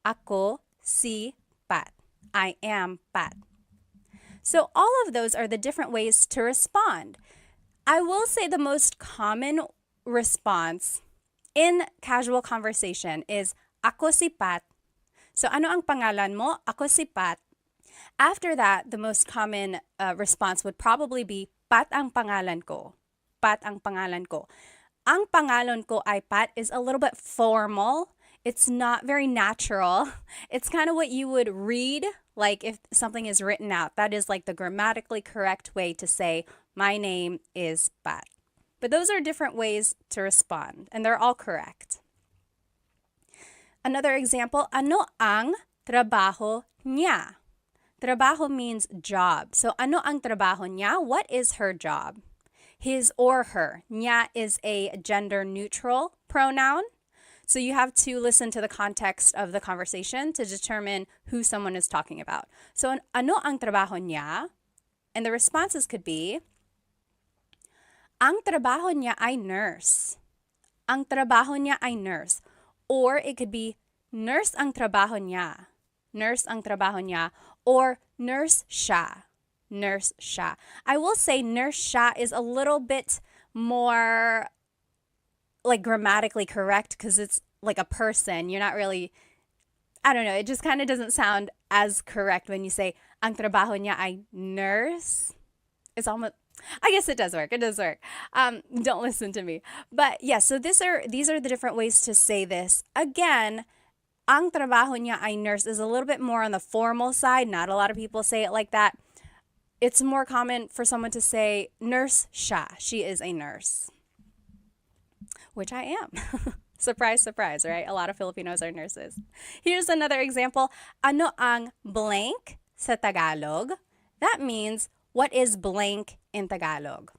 Ako si Pat. I am Pat. So all of those are the different ways to respond. I will say the most common response in casual conversation is ako si Pat. So ano ang pangalan mo? Ako si Pat. After that, the most common response would probably be Pat ang pangalan ko. Pat ang pangalan ko. Ang pangalan ko ay Pat is a little bit formal. It's not very natural. It's kind of what you would read, like if something is written out. That is like the grammatically correct way to say, my name is Pat. But those are different ways to respond, and they're all correct. Another example, ano ang trabaho niya? Trabaho means job. So ano ang trabaho niya? What is her job? His or her. Niya is a gender-neutral pronoun. So you have to listen to the context of the conversation to determine who someone is talking about. So ano ang trabaho niya? And the responses could be, ang trabaho niya ay nurse. Ang trabaho niya ay nurse. Or it could be, nurse ang trabaho niya. Nurse ang trabaho niya. Or nurse siya. Nurse siya. I will say nurse siya is a little bit more like grammatically correct because it's like a person. You're not really, I don't know, it just kind of doesn't sound as correct when you say ang trabaho niya ay nurse. It's almost, I guess it does work. It does work. Don't listen to me. But yeah, so these are the different ways to say this. Again, ang trabaho niya ay nurse is a little bit more on the formal side. Not a lot of people say it like that. It's more common for someone to say nurse siya. She is a nurse. Which I am. Surprise, surprise, right? A lot of Filipinos are nurses. Here's another example. Ano ang blank sa Tagalog? That means, what is blank in Tagalog?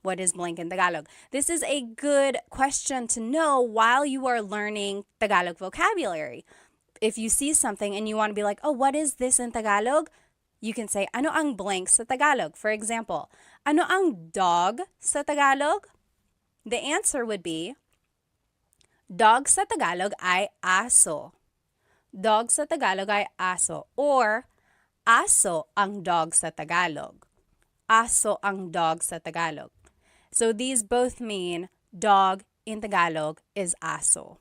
What is blank in Tagalog? This is a good question to know while you are learning Tagalog vocabulary. If you see something and you want to be like, oh, what is this in Tagalog? You can say, ano ang blank sa Tagalog? For example, ano ang dog sa Tagalog? The answer would be, dog sa Tagalog ay aso. Dog sa Tagalog ay aso. Or, aso ang dog sa Tagalog. Aso ang dog sa Tagalog. So these both mean dog in Tagalog is aso.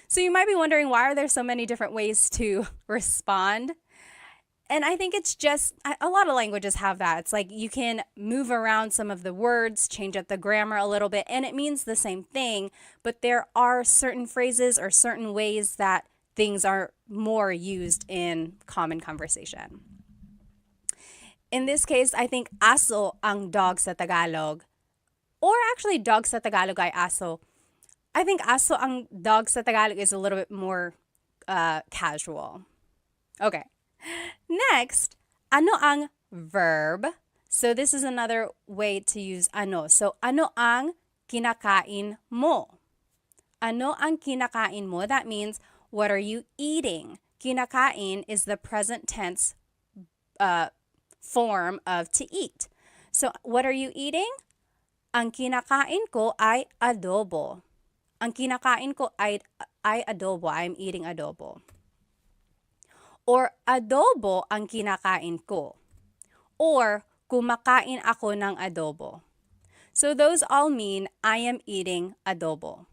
So you might be wondering, why are there so many different ways to respond? And I think it's just, a lot of languages have that. It's like you can move around some of the words, change up the grammar a little bit, and it means the same thing, but there are certain phrases or certain ways that things are more used in common conversation. In this case, I think aso ang dog sa Tagalog, or actually dog sa Tagalog ay aso. I think aso ang dog sa Tagalog is a little bit more casual. Okay. Next, ano ang verb? So this is another way to use ano. So ano ang kinakain mo? Ano ang kinakain mo? That means, what are you eating? Kinakain is the present tense form of to eat. So what are you eating? Ang kinakain ko ay adobo. Ang kinakain ko ay adobo. I'm eating adobo. Or adobo ang kinakain ko. Or kumakain ako ng adobo. So those all mean I am eating adobo.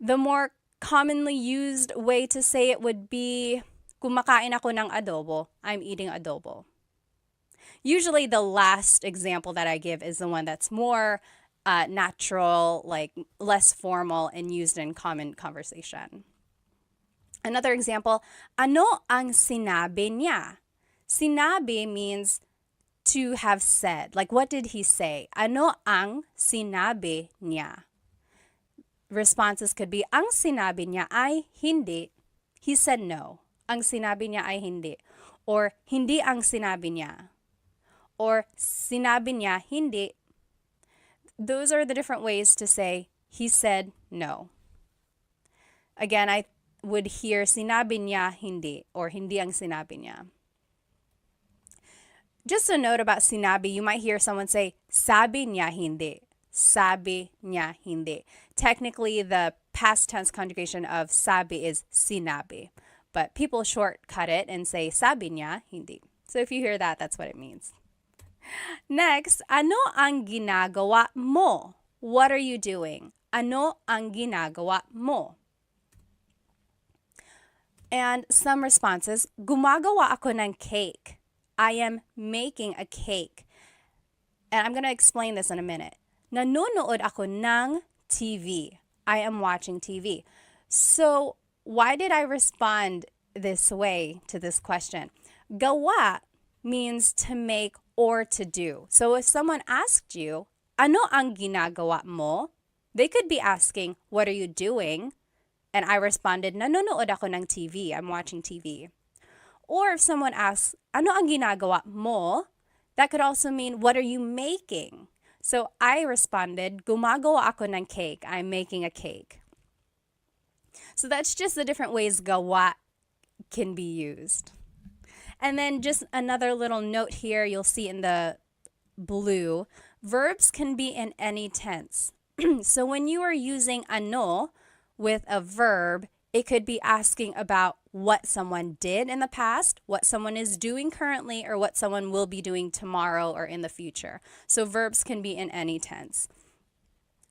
The more commonly used way to say it would be kumakain ako ng adobo. I'm eating adobo. Usually the last example that I give is the one that's more natural, like less formal and used in common conversation. Another example, ano ang sinabi niya? Sinabi means to have said. Like, what did he say? Ano ang sinabi niya? Responses could be, ang sinabi niya ay hindi. He said no. Ang sinabi niya ay hindi. Or, hindi ang sinabi niya. Or, sinabi niya hindi. Those are the different ways to say, he said no. Again, I would hear sinabi niya hindi, or hindi ang sinabi niya. Just a note about sinabi, you might hear someone say, sabi niya hindi. Sabi niya hindi. Technically, the past tense conjugation of sabi is sinabi, but people shortcut it and say sabi niya hindi. So if you hear that, that's what it means. Next, ano ang ginagawa mo? What are you doing? Ano ang ginagawa mo? And some responses, gumagawa ako ng cake. I am making a cake. And I'm going to explain this in a minute. Nanonood ako ng TV. I am watching TV. So why did I respond this way to this question? Gawa means to make or to do. So if someone asked you, ano ang ginagawa mo? They could be asking, what are you doing? And I responded, nanonood ako ng TV. I'm watching TV. Or if someone asks, ano ang ginagawa mo? That could also mean, what are you making? So I responded, gumagawa ako ng cake. I'm making a cake. So that's just the different ways gawa can be used. And then just another little note here, you'll see in the blue, verbs can be in any tense. So when you are using ano with a verb, it could be asking about what someone did in the past, what someone is doing currently, or what someone will be doing tomorrow or in the future. So verbs can be in any tense.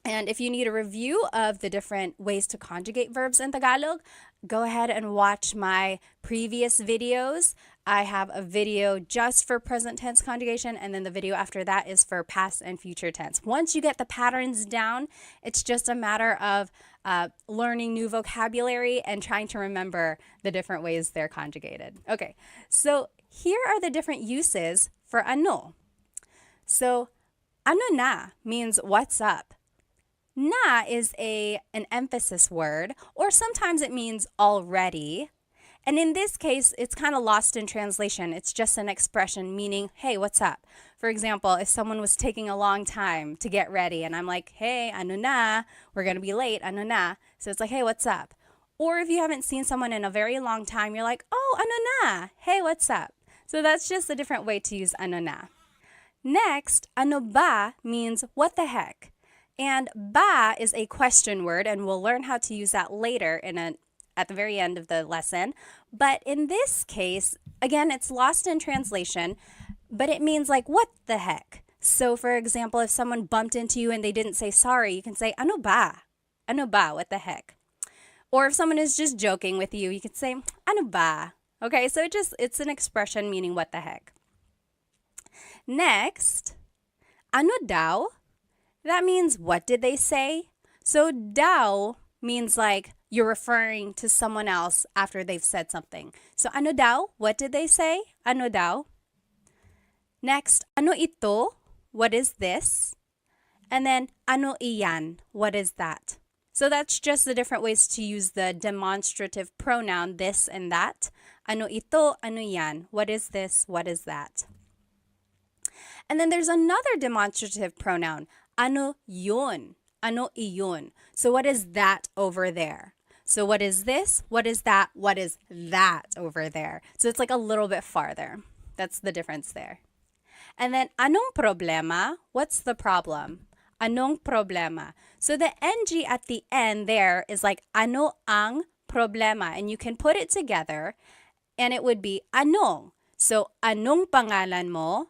And if you need a review of the different ways to conjugate verbs in Tagalog, go ahead and watch my previous videos. I have a video just for present tense conjugation, and then the video after that is for past and future tense. Once you get the patterns down, it's just a matter of learning new vocabulary and trying to remember the different ways they're conjugated. Okay, so here are the different uses for ano. So, ano na means what's up. Na is an emphasis word, or sometimes it means already. And in this case, it's kind of lost in translation. It's just an expression meaning, hey, what's up? For example, if someone was taking a long time to get ready and I'm like, hey, ano na? We're going to be late, ano na? So it's like, hey, what's up? Or if you haven't seen someone in a very long time, you're like, oh, ano na? Hey, what's up? So that's just a different way to use ano na. Next, ano ba means what the heck? And ba is a question word, and we'll learn how to use that later at the very end of the lesson. But in this case, again, it's lost in translation, but it means like, what the heck? So for example, if someone bumped into you and they didn't say sorry, you can say, ano ba? Ano ba? What the heck? Or if someone is just joking with you, you can say, ano ba? Okay, so it's an expression meaning what the heck. Next, ano daw? That means what did they say? So daw means like you're referring to someone else after they've said something. So ano daw? What did they say? Ano daw? Next, ano ito? What is this? And then ano iyan? What is that? So that's just the different ways to use the demonstrative pronoun this and that. Ano ito? Ano yan? What is this? What is that? And then there's another demonstrative pronoun. Ano yun? Ano iyon? So what is that over there? So what is this? What is that? What is that over there? So it's like a little bit farther. That's the difference there. And then anong problema? What's the problem? Anong problema? So the NG at the end there is like ano ang problema, and you can put it together and it would be anong. So anong pangalan mo?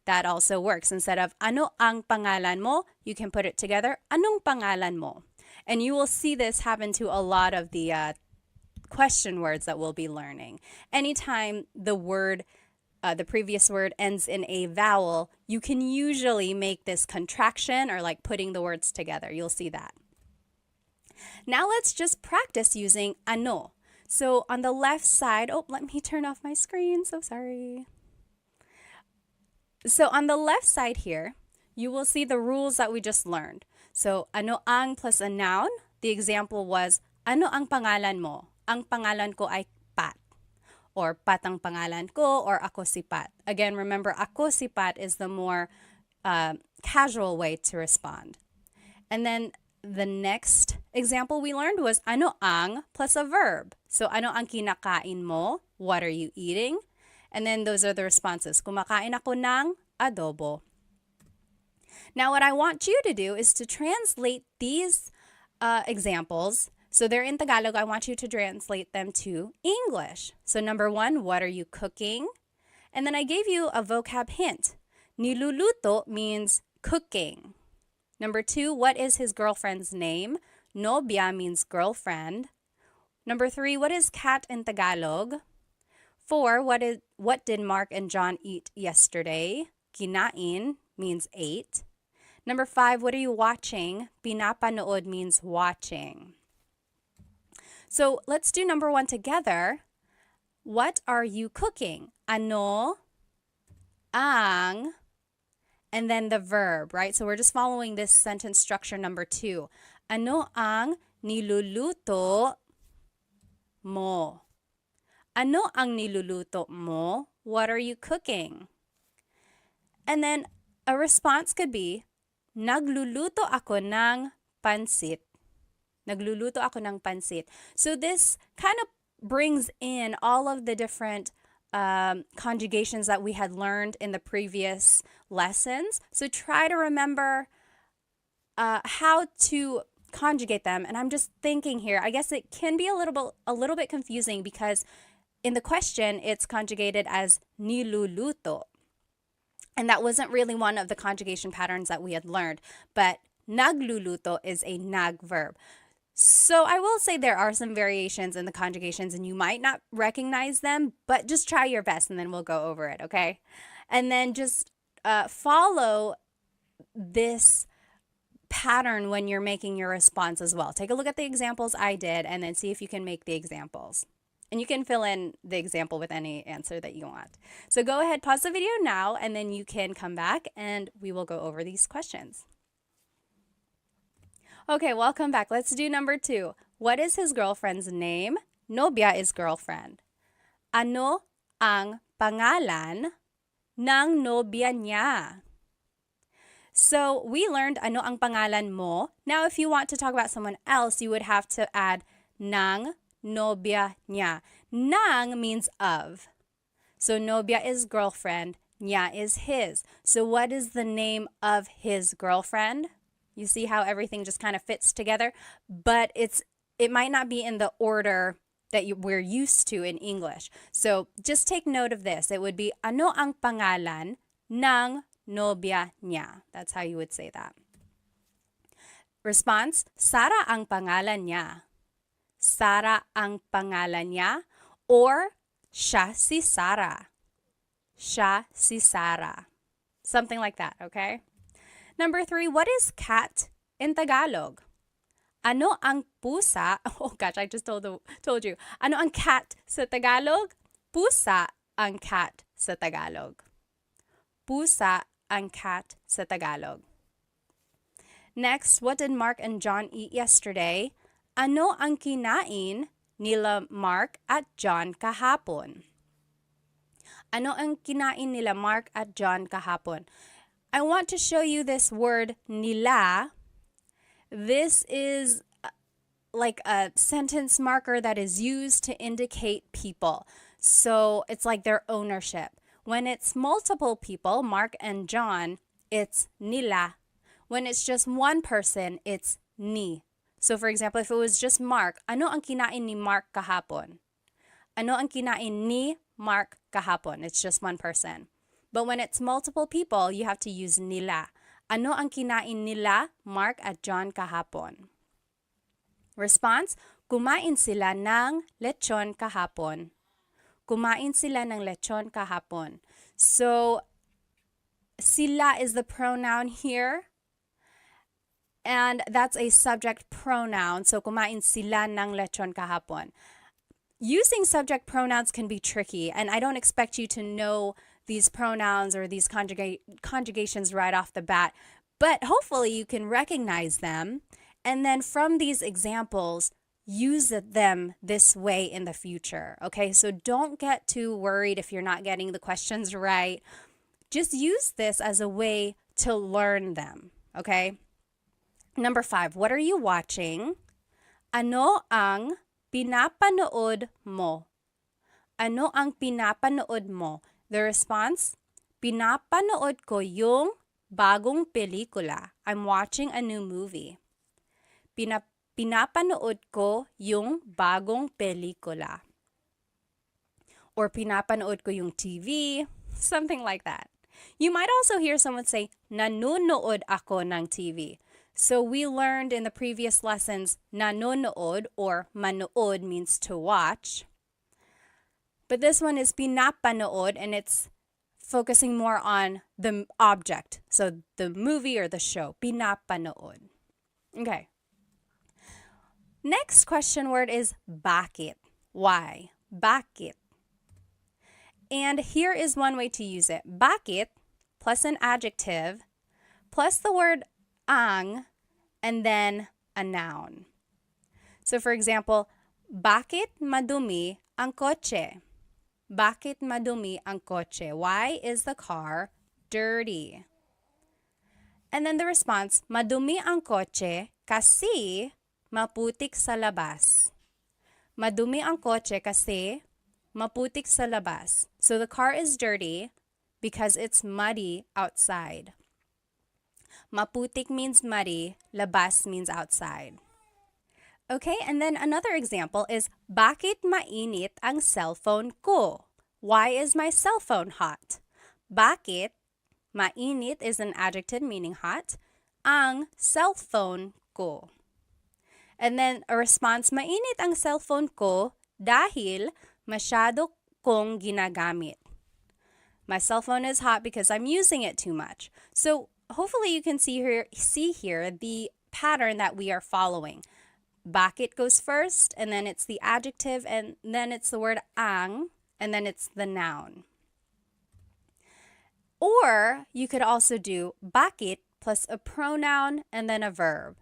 That also works. Instead of ano ang pangalan mo, you can put it together, anong pangalan mo? And you will see this happen to a lot of the question words that we'll be learning. Anytime the previous word ends in a vowel, you can usually make this contraction or like putting the words together. You'll see that. Now let's just practice using ano. So on the left side, let me turn off my screen, so sorry. So on the left side here, you will see the rules that we just learned. So ano ang plus a noun. The example was, ano ang pangalan mo? Ang pangalan ko ay Pat. Or Pat ang pangalan ko, or ako si Pat. Again, remember, ako si Pat is the more casual way to respond. And then the next example we learned was ano ang plus a verb. So ano ang kinakain mo? What are you eating? And then those are the responses. Kumakain ako ng adobo. Now what I want you to do is to translate these examples. So they're in Tagalog. I want you to translate them to English. So number 1, what are you cooking? And then I gave you a vocab hint. Niluluto means cooking. Number 2, what is his girlfriend's name? Nobya means girlfriend. Number 3, what is cat in Tagalog? 4, what did Mark and John eat yesterday? Kinain means ate. Number 5, what are you watching? Pinapanood means watching. So let's do number 1 together. What are you cooking? Ano ang, and then the verb, right? So we're just following this sentence structure number 2. Ano ang niluluto mo? Ano ang niluluto mo? What are you cooking? And then a response could be, nagluluto ako ng pansit. Nagluluto ako ng pansit. So this kind of brings in all of the different conjugations that we had learned in the previous lessons. So try to remember how to conjugate them. And I'm just thinking here, I guess it can be a little bit confusing because in the question, it's conjugated as niluluto. And that wasn't really one of the conjugation patterns that we had learned. But nagluluto is a nag verb. So I will say there are some variations in the conjugations and you might not recognize them, but just try your best and then we'll go over it, okay? And then just follow this pattern when you're making your response as well. Take a look at the examples I did and then see if you can make the examples. And you can fill in the example with any answer that you want. So go ahead, pause the video now, and then you can come back and we will go over these questions. Okay, welcome back. Let's do number 2. What is his girlfriend's name? Nobya is girlfriend. Ano ang pangalan ng nobya niya? So we learned ano ang pangalan mo. Now if you want to talk about someone else, you would have to add ng nobya niya. Nang means of. So nobya is girlfriend, niya is his. So what is the name of his girlfriend? You see how everything just kind of fits together, but it might not be in the order that we're used to in English. So just take note of this. It would be, ano ang pangalan ng nobya niya? That's how you would say that. Response, Sara ang pangalan niya. Sara ang pangalan niya, or siya si Sara. Siya si Sara. Something like that, okay? Number 3, what is cat in Tagalog? Ano ang pusa? Oh gosh, I just told you. Ano ang cat sa Tagalog? Pusa ang cat sa Tagalog. Pusa ang cat sa Tagalog. Next, what did Mark and John eat yesterday? Ano ang kinain nila Mark at John kahapon? Ano ang kinain nila Mark at John kahapon? I want to show you this word nila. This is like a sentence marker that is used to indicate people. So it's like their ownership. When it's multiple people, Mark and John, it's nila. When it's just one person, it's ni. So for example, if it was just Mark, ano ang kinain ni Mark kahapon? Ano ang kinain ni Mark kahapon? It's just one person. But when it's multiple people, you have to use nila. Ano ang kinain nila Mark at John kahapon? Response, kumain sila ng lechon kahapon. Kumain sila ng lechon kahapon. So, sila is the pronoun here. And that's a subject pronoun. So, kumain sila ng lechon kahapon. Using subject pronouns can be tricky, and I don't expect you to know these pronouns or these conjugations right off the bat, but hopefully you can recognize them, and then from these examples, use them this way in the future, okay? So don't get too worried if you're not getting the questions right. Just use this as a way to learn them, okay? Number 5, what are you watching? Ano ang pinapanood mo? Ano ang pinapanood mo? The response, pinapanood ko yung bagong pelikula. I'm watching a new movie. Pinapanood ko yung bagong pelikula. Or pinapanood ko yung TV, something like that. You might also hear someone say, nanonood ako ng TV. So we learned in the previous lessons, nanonood or manood means to watch. But this one is pinapanood, and it's focusing more on the object. So the movie or the show, pinapanood. Okay. Next question word is bakit. Why? Bakit. And here is one way to use it. Bakit plus an adjective plus the word ang and then a noun. So for example, bakit madumi ang kotse? Bakit madumi ang kotse? Why is the car dirty? And then the response, madumi ang kotse kasi maputik sa labas. Madumi ang kotse kasi maputik sa labas. So the car is dirty because it's muddy outside. Maputik means muddy, labas means outside. Okay, and then another example is, bakit mainit ang cellphone ko? Why is my cell phone hot? Bakit, mainit is an adjective meaning hot, ang cellphone ko. And then a response, mainit ang cellphone ko dahil masyado kong ginagamit. My cell phone is hot because I'm using it too much. So hopefully you can see here the pattern that we are following. Bakit goes first, and then it's the adjective, and then it's the word ang, and then it's the noun. Or you could also do bakit plus a pronoun and then a verb.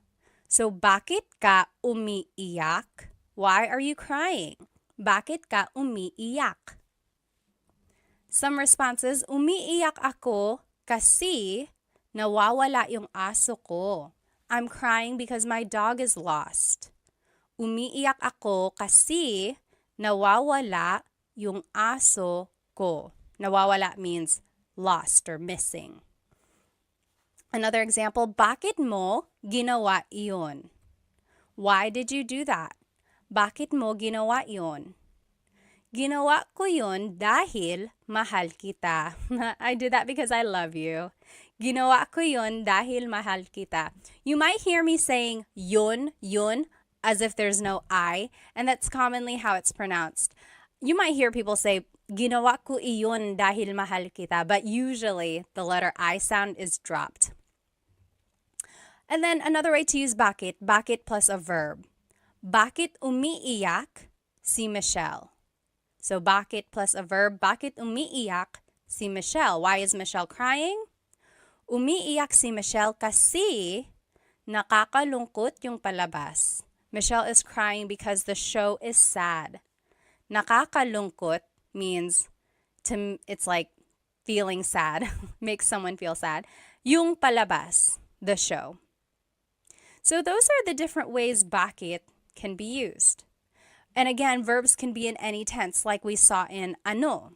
So bakit ka umiiyak? Why are you crying? Bakit ka umiiyak? Some responses, umiiyak ako kasi nawawala yung aso ko. I'm crying because my dog is lost. Umiiyak ako kasi nawawala yung aso ko. Nawawala means lost or missing. Another example, bakit mo ginawa iyon? Why did you do that? Bakit mo ginawa iyon? Ginawa ko yun dahil mahal kita. I did that because I love you. Ginawa ko yun dahil mahal kita. You might hear me saying yun, as if there's no I, and that's commonly how it's pronounced. You might hear people say, ginawa ko iyon dahil mahal kita, but usually the letter I sound is dropped. And then another way to use bakit plus a verb. Bakit umiiyak si Michelle? So bakit plus a verb, bakit umiiyak si Michelle? Why is Michelle crying? Umiiyak si Michelle kasi nakakalungkot yung palabas. Michelle is crying because the show is sad. Nakakalungkot means it's like feeling sad, makes someone feel sad. Yung palabas, the show. So those are the different ways bakit can be used. And again, verbs can be in any tense, like we saw in ano.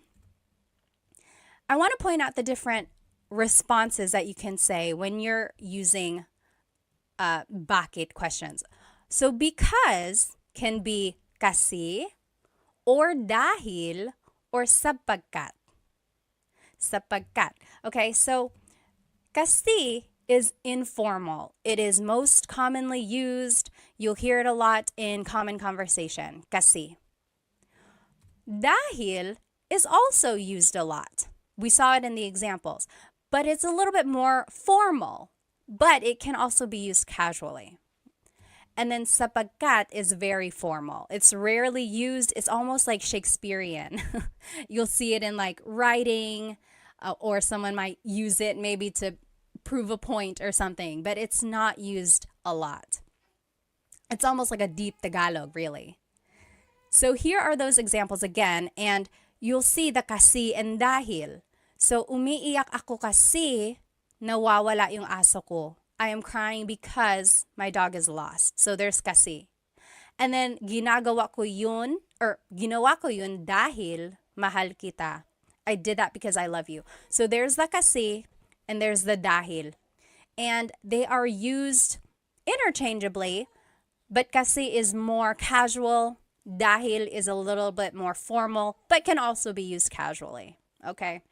I want to point out the different responses that you can say when you're using bakit questions. So because can be kasi, or dahil, or sapagkat. Sapagkat. Okay, so kasi is informal. It is most commonly used. You'll hear it a lot in common conversation. Kasi. Dahil is also used a lot. We saw it in the examples. But it's a little bit more formal. But it can also be used casually. And then sapagkat is very formal. It's rarely used. It's almost like Shakespearean. You'll see it in like writing, or someone might use it maybe to prove a point or something, but it's not used a lot. It's almost like a deep Tagalog, really. So here are those examples again, and you'll see the kasi and dahil. So umiiyak ako kasi nawawala yung aso ko. I am crying because my dog is lost. So there's kasi. And then ginawa ko yun dahil mahal kita. I did that because I love you. So there's the kasi and there's the dahil. And they are used interchangeably, but kasi is more casual, dahil is a little bit more formal, but can also be used casually. Okay?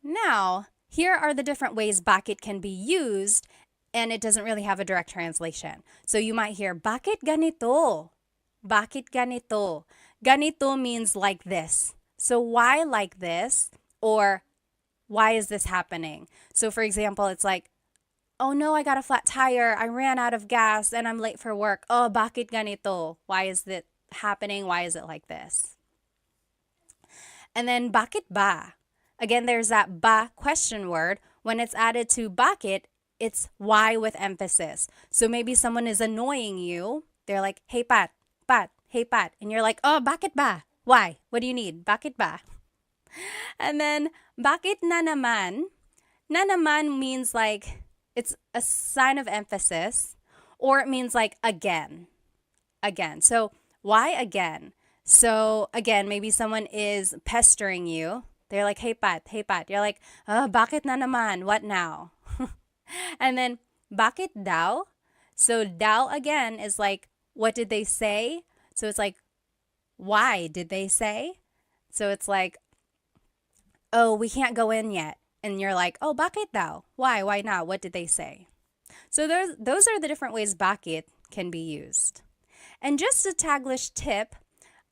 Now, here are the different ways bakit can be used, and it doesn't really have a direct translation. So you might hear, bakit ganito? Bakit ganito? Ganito means like this. So why like this? Or why is this happening? So for example, it's like, oh no, I got a flat tire. I ran out of gas and I'm late for work. Oh, bakit ganito? Why is that happening? Why is it like this? And then bakit ba? Again, there's that ba question word. When it's added to bakit, it's why with emphasis. So maybe someone is annoying you. They're like, hey Pat, hey Pat. And you're like, oh, bakit ba? Why? What do you need? Bakit ba? And then bakit na naman? Na naman means like, it's a sign of emphasis, or it means like again. Again. So why again? So again, maybe someone is pestering you. They're like, hey Pat. You're like, bakit na naman? What now? And then, bakit daw? So daw again is like, what did they say? So it's like, why did they say? So it's like, oh, we can't go in yet. And you're like, oh, bakit daw? Why? Why not? What did they say? So those are the different ways bakit can be used. And just a Taglish tip,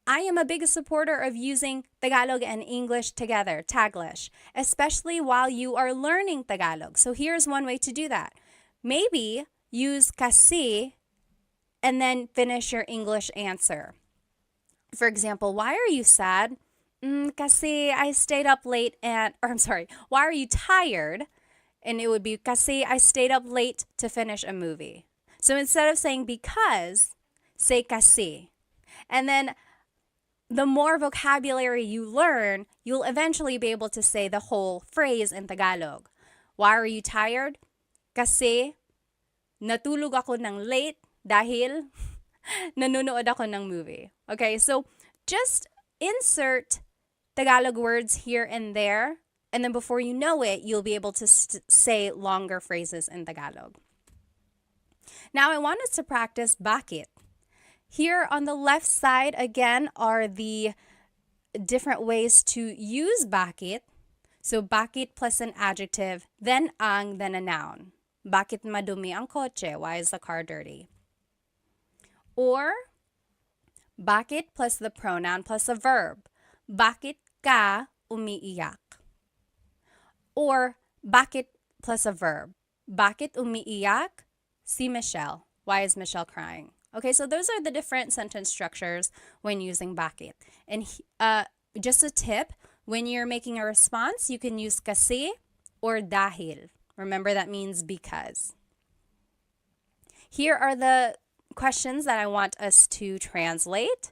I am a big supporter of using Tagalog and English together, Taglish, especially while you are learning Tagalog. So here's one way to do that. Maybe use kasi and then finish your English answer. For example, why are you sad? Kasi I stayed up late why are you tired? And it would be kasi I stayed up late to finish a movie. So instead of saying because, say kasi. And then the more vocabulary you learn, you'll eventually be able to say the whole phrase in Tagalog. Why are you tired? Kasi natulog ako ng late dahil nanonood ako ng movie. Okay, so just insert Tagalog words here and there And then before you know it, you'll be able to say longer phrases in Tagalog. Now I want us to practice bakit. Here on the left side, again, are the different ways to use bakit. So bakit plus an adjective, then ang, then a noun. Bakit madumi ang kotse? Why is the car dirty? Or bakit plus the pronoun plus a verb. Bakit ka umiiyak? Or bakit plus a verb. Bakit umiiyak si Michelle? Why is Michelle crying? Okay, so those are the different sentence structures when using bakit. And just a tip, when you're making a response, you can use kasi or dahil. Remember, that means because. Here are the questions that I want us to translate.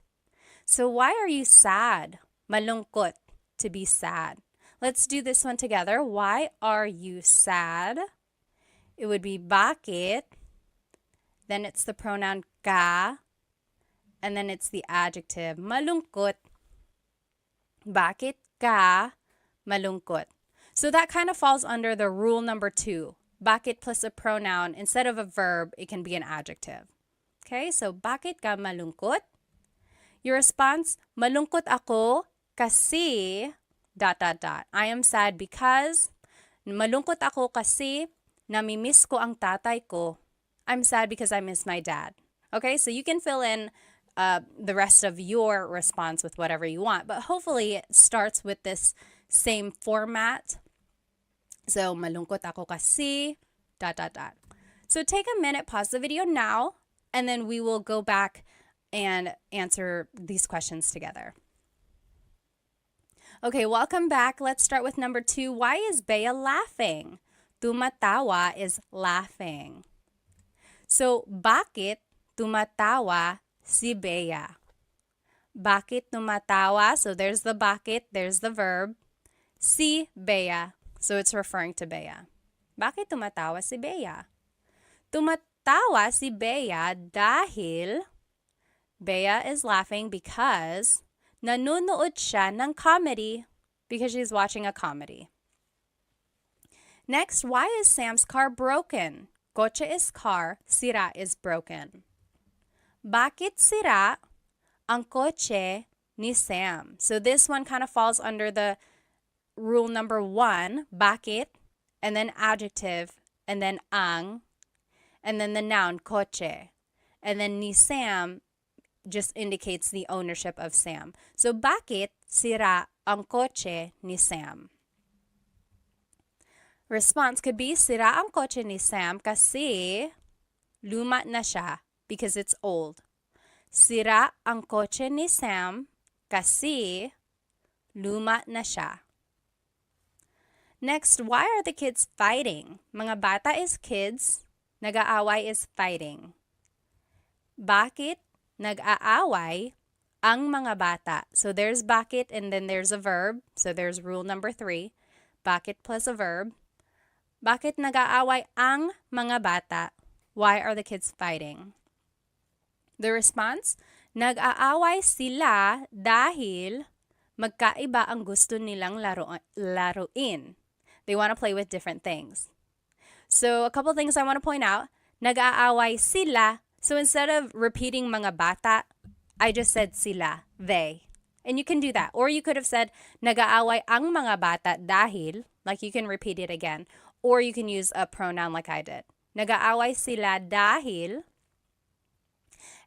So why are you sad? Malungkot, to be sad. Let's do this one together. Why are you sad? It would be bakit. Then it's the pronoun ka. And then it's the adjective malungkot. Bakit ka malungkot? So that kind of falls under the rule number 2. Bakit plus a pronoun. Instead of a verb, it can be an adjective. Okay, so bakit ka malungkot? Your response, malungkot ako kasi ... I am sad because malungkot ako kasi namimiss ko ang tatay ko. I'm sad because I miss my dad. Okay, so you can fill in the rest of your response with whatever you want, but hopefully it starts with this same format. So malungkot ako kasi ... So take a minute, pause the video now, and then we will go back and answer these questions together. Okay, welcome back. Let's start with number 2. Why is Bea laughing? Tumatawa is laughing. So, bakit tumatawa si Bea? Bakit tumatawa? So, there's the bakit, there's the verb. Si Bea. So, it's referring to Bea. Bakit tumatawa si Bea? Tumatawa si Bea dahil Bea is laughing because nanonood siya ng comedy, because she's watching a comedy. Next, why is Sam's car broken? Kotse is car, sira is broken. Bakit sira ang kotse ni Sam? So this one kind of falls under the rule number 1, bakit, and then adjective, and then ang, and then the noun, kotse. And then ni Sam just indicates the ownership of Sam. So, bakit sira ang kotse ni Sam? Response could be, sira ang kotse ni Sam kasi luma na siya, because it's old. Sira ang kotse ni Sam kasi luma na siya. Next, why are the kids fighting? Mga bata is kids, nag-aaway is fighting. Bakit nag-aaway ang mga bata? So there's bakit and then there's a verb. So there's rule number 3. Bakit plus a verb. Bakit nag-aaway ang mga bata? Why are the kids fighting? The response, nag-aaway sila dahil magkaiba ang gusto nilang laruin. They want to play with different things. So a couple things I want to point out. Nag-aaway sila. So instead of repeating mga bata, I just said sila, they. And you can do that. Or you could have said, nag-aaway ang mga bata dahil, like you can repeat it again. Or you can use a pronoun like I did. Nag-aaway sila dahil.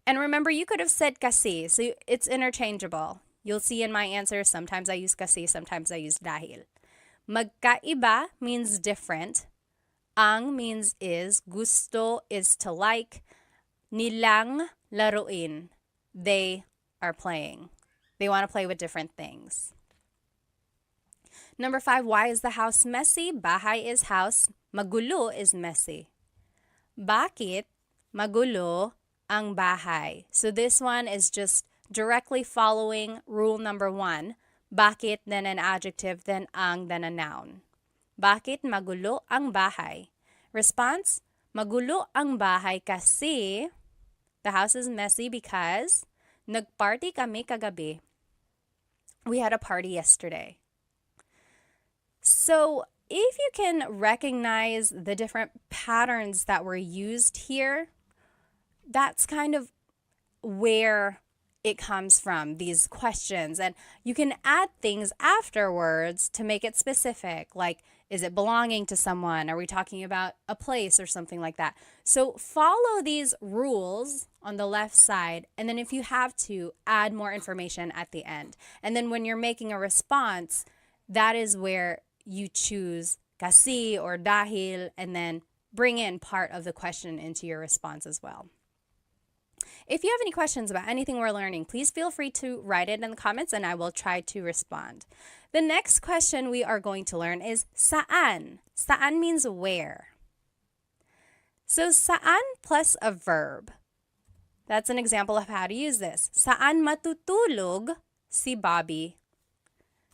And remember, you could have said kasi. So it's interchangeable. You'll see in my answer, sometimes I use kasi, sometimes I use dahil. Magkaiba means different. Ang means is. Gusto is to like. Nilang laruin. They are playing. They want to play with different things. Number 5, why is the house messy? Bahay is house. Magulo is messy. Bakit magulo ang bahay? So this one is just directly following rule number 1. Bakit, then an adjective, then ang, then a noun. Bakit magulo ang bahay? Response, magulo ang bahay kasi the house is messy because nagparty kami kagabi. We had a party yesterday. So if you can recognize the different patterns that were used here, that's kind of where it comes from, these questions. And you can add things afterwards to make it specific, like, is it belonging to someone? Are we talking about a place or something like that? So follow these rules on the left side, and then if you have to, add more information at the end. And then when you're making a response, that is where you choose kasi or dahil, and then bring in part of the question into your response as well. If you have any questions about anything we're learning, please feel free to write it in the comments and I will try to respond. The next question we are going to learn is saan. Saan means where. So saan plus a verb. That's an example of how to use this. Saan matutulog si Bobby?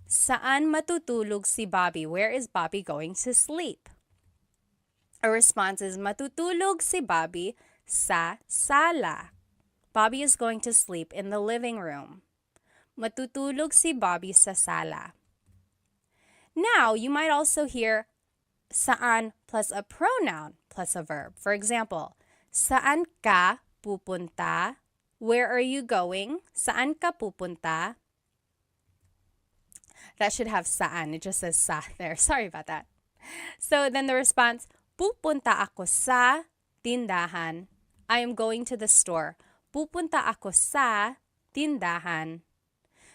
Saan matutulog si Bobby? Where is Bobby going to sleep? A response is matutulog si Bobby sa sala. Bobby is going to sleep in the living room. Matutulog si Bobby sa sala. Now, you might also hear saan plus a pronoun plus a verb. For example, saan ka pupunta? Where are you going? Saan ka pupunta? That should have saan. It just says sa there. Sorry about that. So then the response, pupunta ako sa tindahan. I am going to the store. Pupunta ako sa tindahan.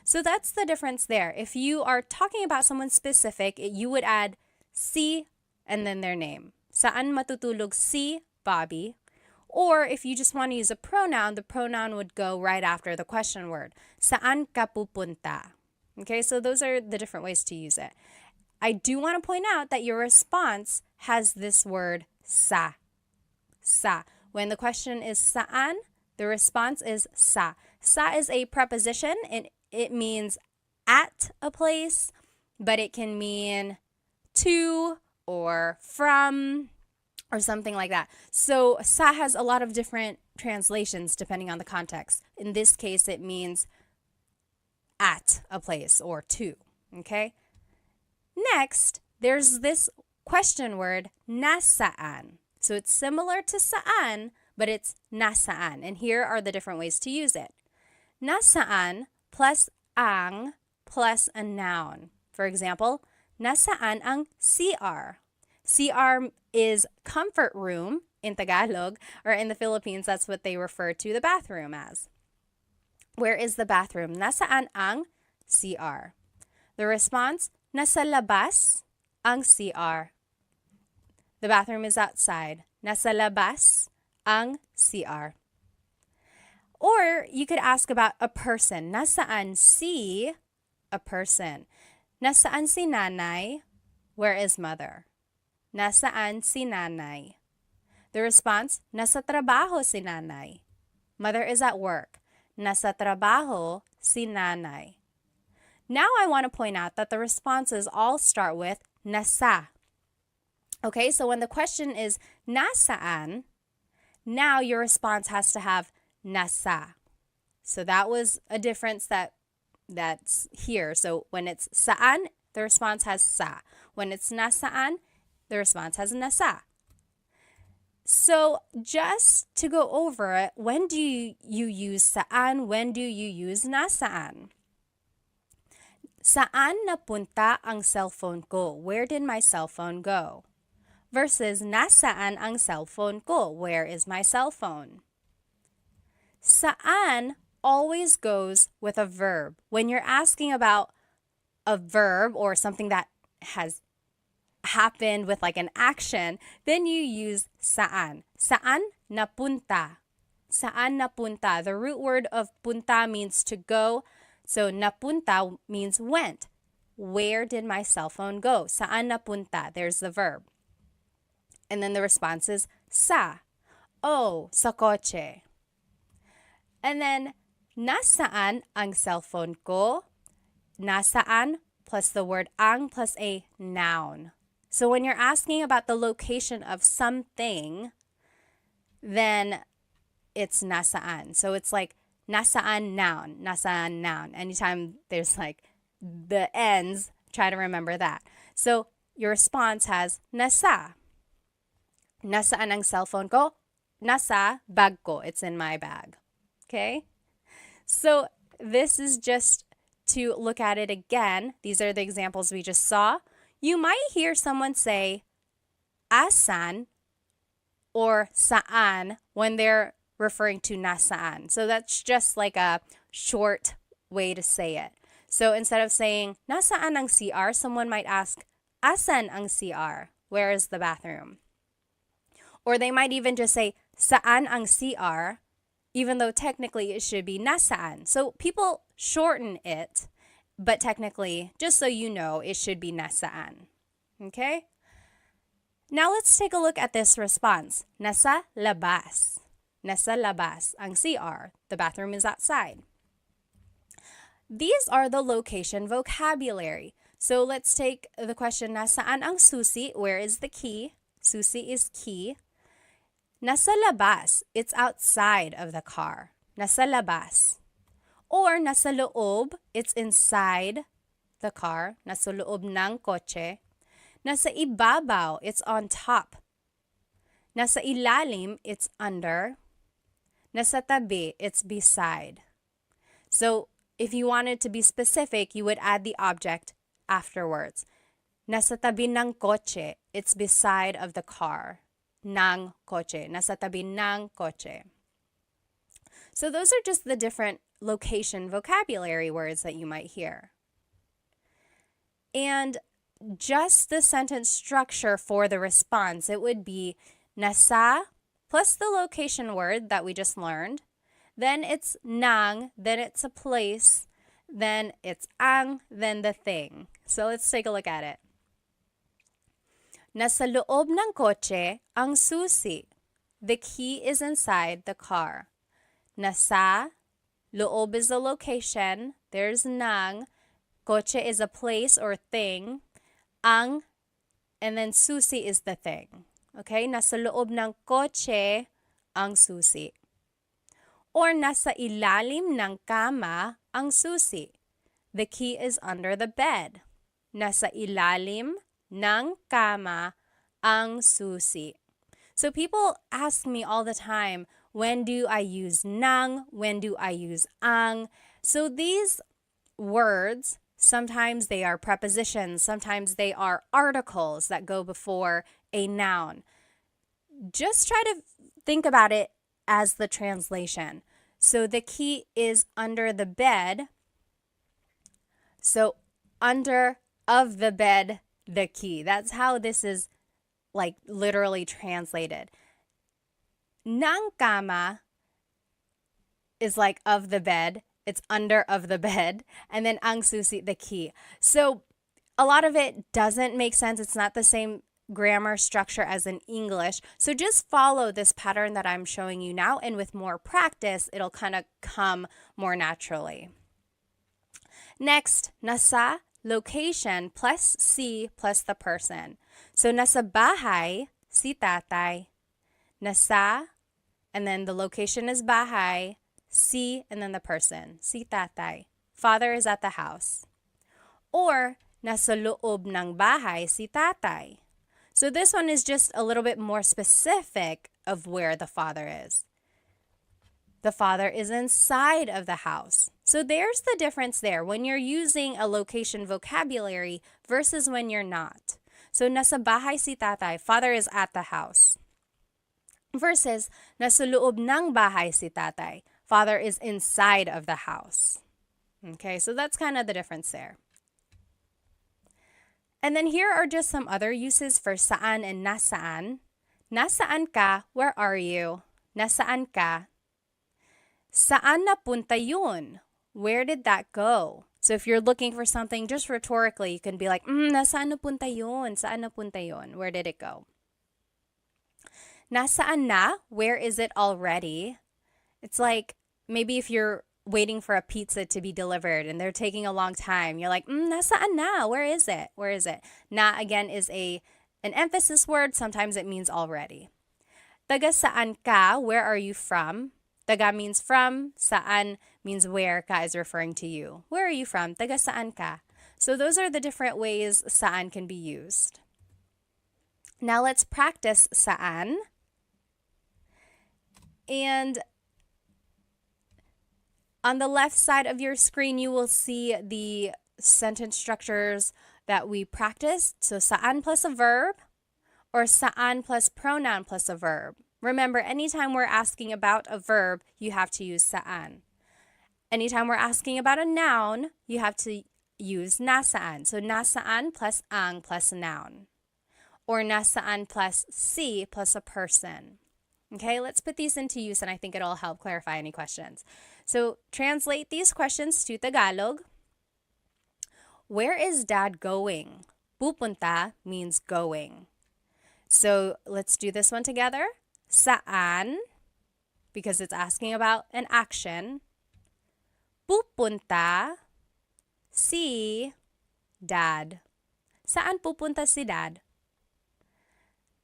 So that's the difference there. If you are talking about someone specific, you would add si and then their name. Saan matutulog si Bobby? Or if you just want to use a pronoun, the pronoun would go right after the question word. Saan ka pupunta? Okay, so those are the different ways to use it. I do want to point out that your response has this word sa. Sa. When the question is saan, the response is sa. Sa is a preposition and it means at a place, but it can mean to or from or something like that. So sa has a lot of different translations depending on the context. In this case, it means at a place or to, okay? Next, there's this question word, nasaan. So it's similar to saan, but it's nasaan. And here are the different ways to use it. Nasaan plus ang plus a noun. For example, nasaan ang CR? CR is comfort room in Tagalog, or in the Philippines, that's what they refer to the bathroom as. Where is the bathroom? Nasaan ang CR? The response, nasa labas ang CR. The bathroom is outside. Nasa labas ang CR. Or you could ask about a person. Nasaan si a person? Nasaan si nanay? Where is mother? Nasaan si nanay? The response, nasa trabaho si nanay. Mother is at work. Nasa trabaho si nanay. Now I want to point out that the responses all start with nasa. Okay, so when the question is nasaan, now your response has to have nasa. So that was a difference that's here. So when it's saan, the response has sa. When it's nasaan, the response has nasa. So just to go over it, when do you use saan? When do you use nasaan? Saan napunta ang cellphone ko? Where did my cell phone go? Versus nasaan ang cellphone ko? Where is my cell phone? Saan always goes with a verb. When you're asking about a verb or something that has happened with like an action, then you use saan. Saan napunta? Saan napunta? The root word of punta means to go. So napunta means went. Where did my cell phone go? Saan napunta? There's the verb. And then the response is sa. Oh, sa kotse. And then nasaan ang cellphone ko? Nasaan plus the word ang plus a noun. So when you're asking about the location of something, then it's nasaan. So it's like nasaan noun. Anytime there's like the ends, try to remember that. So your response has nasa. Nasaan ang cellphone ko? Nasa bag ko. It's in my bag. Okay? So this is just to look at it again. These are the examples we just saw. You might hear someone say asan or saan when they're referring to nasaan. So that's just like a short way to say it. So instead of saying nasaan ang CR, someone might ask asan ang CR? Where is the bathroom? Or they might even just say saan ang CR, even though technically it should be nasaan. So people shorten it, but technically, just so you know, it should be nasaan. Okay? Now let's take a look at this response. Nasa labas. Nasa labas ang CR. The bathroom is outside. These are the location vocabulary. So let's take the question, nasaan ang susi? Where is the key? Susi is key. Nasa labas, it's outside of the car. Nasa labas. Or nasa loob, it's inside the car. Nasa loob ng kotse. Nasa ibabaw, it's on top. Nasa ilalim, it's under. Nasa tabi, it's beside. So if you wanted to be specific, you would add the object afterwards. Nasa tabi ng kotse, it's beside of the car. Ng kotse. Nasa tabi ng kotse. So those are just the different location vocabulary words that you might hear. And just the sentence structure for the response, it would be nasa plus the location word that we just learned. Then it's nang, then it's a place, then it's ang, then the thing. So let's take a look at it. Nasa loob ng kotse ang susi. The key is inside the car. Nasa, loob is the location. There's nang. Kotse is a place or thing. Ang, and then susi is the thing. Okay? Nasa loob ng kotse ang susi. Or nasa ilalim ng kama ang susi. The key is under the bed. Nasa ilalim ng kama ang susi. So people ask me all the time, when do I use nang? When do I use ang? So these words, sometimes they are prepositions, sometimes they are articles that go before a noun. Just try to think about it as the translation. So the key is under the bed. So under of the bed, the key. That's how this is like literally translated. Ng kama is like of the bed. It's under of the bed. And then ang susi, the key. So a lot of it doesn't make sense. It's not the same grammar structure as in English. So just follow this pattern that I'm showing you now. And with more practice, it'll kind of come more naturally. Next, nasa, location plus si plus the person. So nasa bahay, si tatay. Nasa, and then the location is bahay. Si, and then the person. Si tatay. Father is at the house. Or, nasa loob ng bahay si tatay. So this one is just a little bit more specific of where the father is. The father is inside of the house. So there's the difference there when you're using a location vocabulary versus when you're not. So nasa bahay si tatay, father is at the house. Versus nasa loob ng bahay si tatay, father is inside of the house. Okay, so that's kind of the difference there. And then here are just some other uses for saan and nasaan. Nasaan ka? Where are you? Nasaan ka? Saan napunta yun? Where did that go? So if you're looking for something just rhetorically, you can be like, nasaan napunta yun? Saan napunta yun? Where did it go? Nasaan na? Where is it already? It's like maybe if you're waiting for a pizza to be delivered and they're taking a long time, you're like, nasaan na? Where is it? Where is it? Na again is an emphasis word. Sometimes it means already. Taga saan ka? Where are you from? Taga means from. Saan means where. Ka is referring to you. Where are you from? Taga saan ka? So those are the different ways saan can be used. Now let's practice saan. And on the left side of your screen, you will see the sentence structures that we practiced. So saan plus a verb or saan plus pronoun plus a verb. Remember, anytime we're asking about a verb, you have to use saan. Anytime we're asking about a noun, you have to use nasaan. So nasaan plus ang plus noun. Or nasaan plus si plus a person. Okay, let's put these into use and I think it'll help clarify any questions. So translate these questions to Tagalog. Where is dad going? Pupunta means going. So let's do this one together. Saan, because it's asking about an action. Pupunta si dad. Saan pupunta si dad?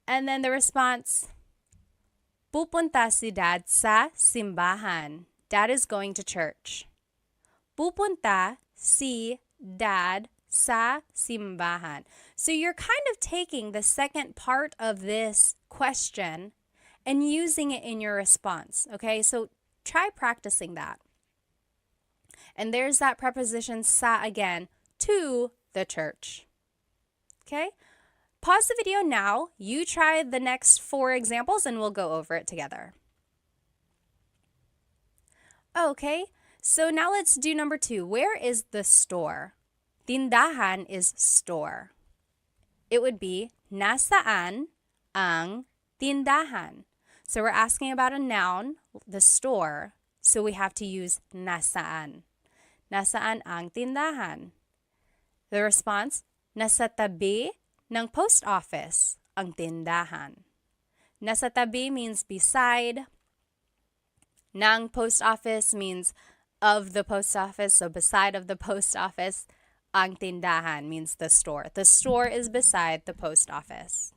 And then the response, pupunta si dad sa simbahan. Dad is going to church. Pupunta si dad sa simbahan. So you're kind of taking the second part of this question and using it in your response. Okay, so try practicing that. And there's that preposition sa again, to the church. Okay, pause the video now. You try the next 4 examples and we'll go over it together. Okay, so now let's do number 2. Where is the store? Tindahan is store. It would be, nasaan ang tindahan? So we're asking about a noun, the store, so we have to use nasaan. Nasaan ang tindahan? The response, nasa tabi ng post office ang tindahan. Nasa tabi means beside. Ng post office means of the post office, so beside of the post office. Ang tindahan means the store. The store is beside the post office.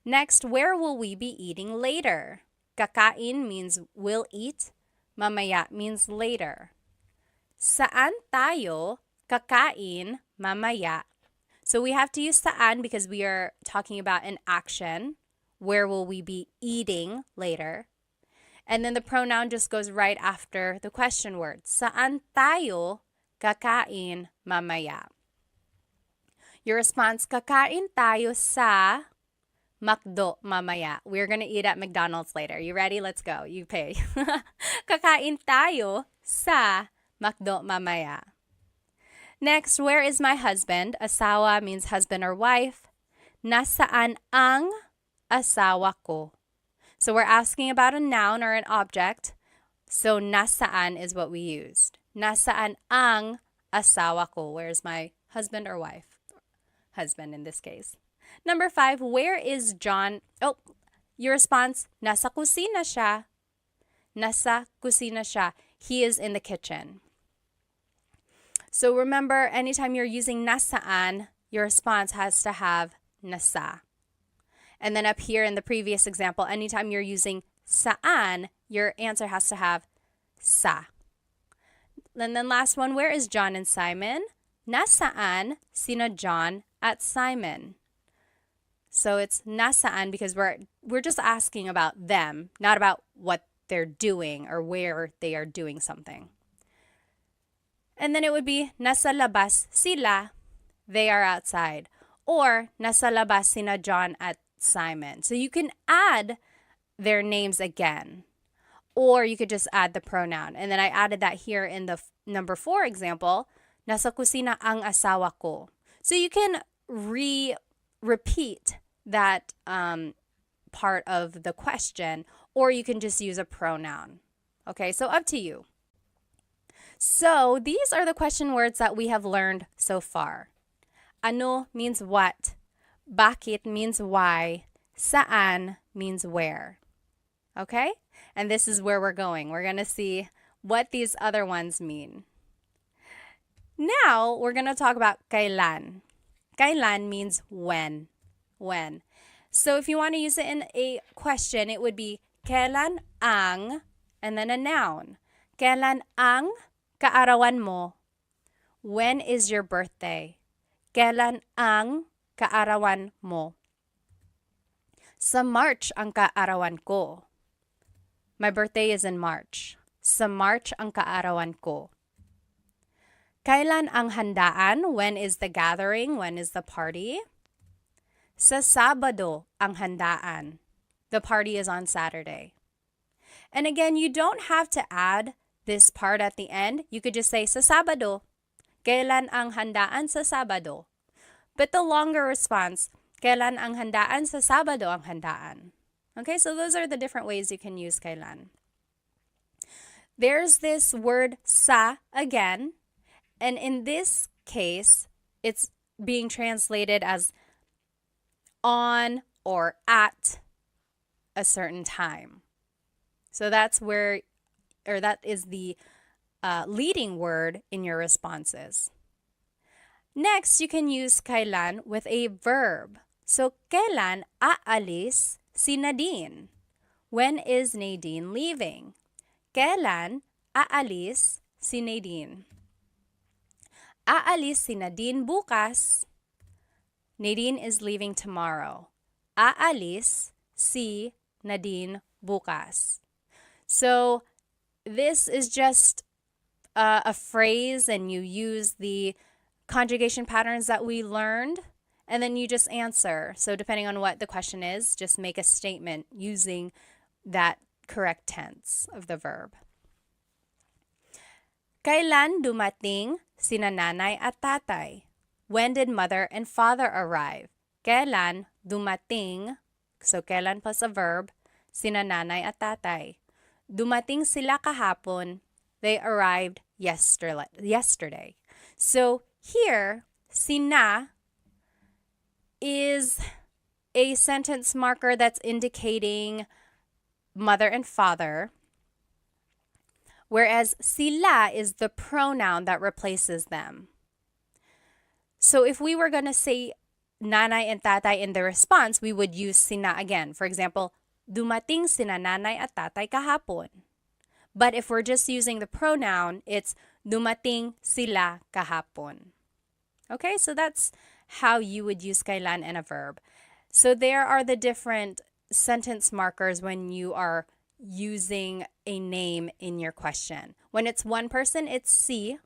Next, where will we be eating later? Kakain means will eat. Mamaya means later. Saan tayo kakain mamaya? So we have to use saan because we are talking about an action. Where will we be eating later? And then the pronoun just goes right after the question word. Saan tayo kakain mamaya? Your response, kakain tayo sa McDo mamaya. We're going to eat at McDonald's later. You ready? Let's go. You pay. Kakain tayo sa McDo mamaya. Next, where is my husband? Asawa means husband or wife. Nasaan ang asawa ko? So we're asking about a noun or an object. So nasaan is what we used. Nasaan ang asawa ko? Where's my husband or wife? Husband in this case. Number 5, where is John? Oh, your response, nasa kusina siya. Nasa kusina siya. He is in the kitchen. So remember, anytime you're using nasaan, your response has to have nasa. And then up here in the previous example, anytime you're using saan, your answer has to have sa. And then last one, where is John and Simon? Nasaan sina John at Simon? So it's nasaan because we're just asking about them, not about what they're doing or where they are doing something. And then it would be nasa labas sila, they are outside. Or nasa labas sina John at Simon. So you can add their names again. Or you could just add the pronoun. And then I added that here in the number 4 example, nasa kusina ang asawa ko. So you can repeat that part of the question, or you can just use a pronoun. Okay, so up to you. So these are the question words that we have learned so far. Ano means what. Bakit means why. Saan means where. Okay? And this is where we're going. We're going to see what these other ones mean. Now, we're going to talk about kailan. Kailan means when. When. So if you want to use it in a question, it would be kailan ang, and then a noun. Kailan ang kaarawan mo? When is your birthday? Kailan ang kaarawan mo? Sa March ang kaarawan ko. My birthday is in March. Sa March ang kaarawan ko. Kailan ang handaan? When is the gathering? When is the party? Sa Sabado ang handaan. The party is on Saturday. And again, you don't have to add this part at the end. You could just say sa Sabado. Kailan ang handaan sa Sabado? But the longer response, kailan ang handaan sa Sabado ang handaan? Okay, so those are the different ways you can use kailan. There's this word sa again, and in this case, it's being translated as on or at a certain time. So that's where, or that is the leading word in your responses. Next, you can use kailan with a verb. So, kailan aalis si Nadine? When is Nadine leaving? Kailan aalis si Nadine? Aalis si Nadine bukas. Nadine is leaving tomorrow. Aalis si Nadine bukas. So, this is just a phrase, and you use the conjugation patterns that we learned, and then you just answer. So depending on what the question is, just make a statement using that correct tense of the verb. Kailan dumating sina nanay at tatay? When did mother and father arrive? Kailan dumating, so kailan plus a verb, sina nanay at tatay? Dumating sila kahapon. They arrived yesterday. So here, sina is a sentence marker that's indicating mother and father, whereas sila is the pronoun that replaces them. So if we were going to say nanay and tatay in the response, we would use sina again. For example, dumating sina nanay at tatay kahapon. But if we're just using the pronoun, it's dumating sila kahapon. Okay, so that's how you would use kailan in a verb. So there are the different sentence markers when you are using a name in your question. When it's one person, it's si.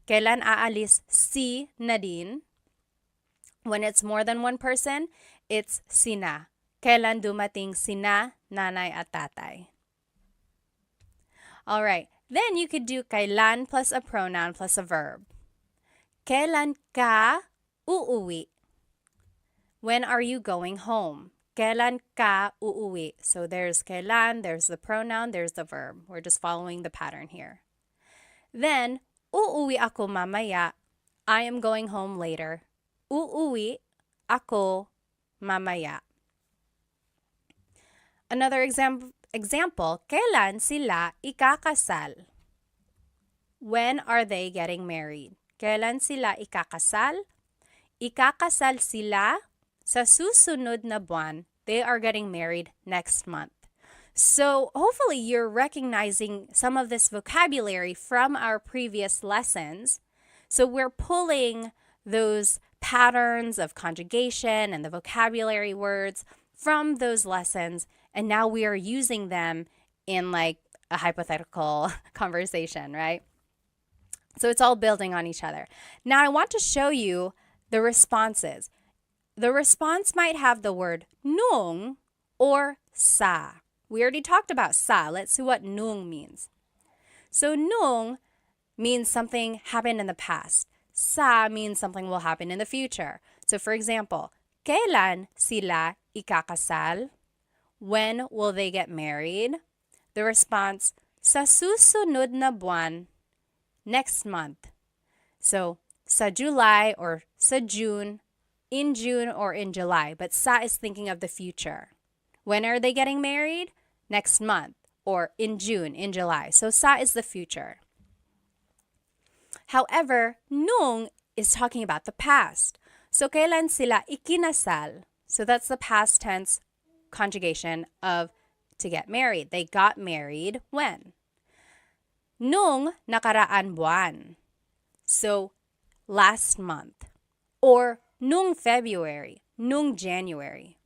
Kailan aalis si Nadine? When it's more than one person, it's sina. Kailan dumating sina nanay at tatay? All right, then you could do kailan plus a pronoun plus a verb. Kailan ka uuwi? When are you going home? Kailan ka uuwi? So there's kailan, there's the pronoun, there's the verb. We're just following the pattern here. Then, uuwi ako mamaya. I am going home later. Uuwi ako mamaya. Another example, kailan sila ikakasal? When are they getting married? Kailan sila ikakasal? Ikakasal sila sa susunod na buwan. They are getting married next month. So hopefully you're recognizing some of this vocabulary from our previous lessons. So we're pulling those patterns of conjugation and the vocabulary words from those lessons, and now we are using them in like a hypothetical conversation, right? So it's all building on each other. Now I want to show you the responses. The response might have the word nung or sa. We already talked about sa. Let's see what nung means. So nung means something happened in the past. Sa means something will happen in the future. So for example, kailan sila ikakasal? When will they get married? The response, sa susunod na buwan, next month. So sa July or sa June, in June or in July. But sa is thinking of the future. When are they getting married? Next month or in June, in July. So sa is the future. However, nung is talking about the past. So kailan sila ikinasal? So that's the past tense conjugation of to get married. They got married when? Nung nakaraan buwan. So last month. Or nung February, nung January.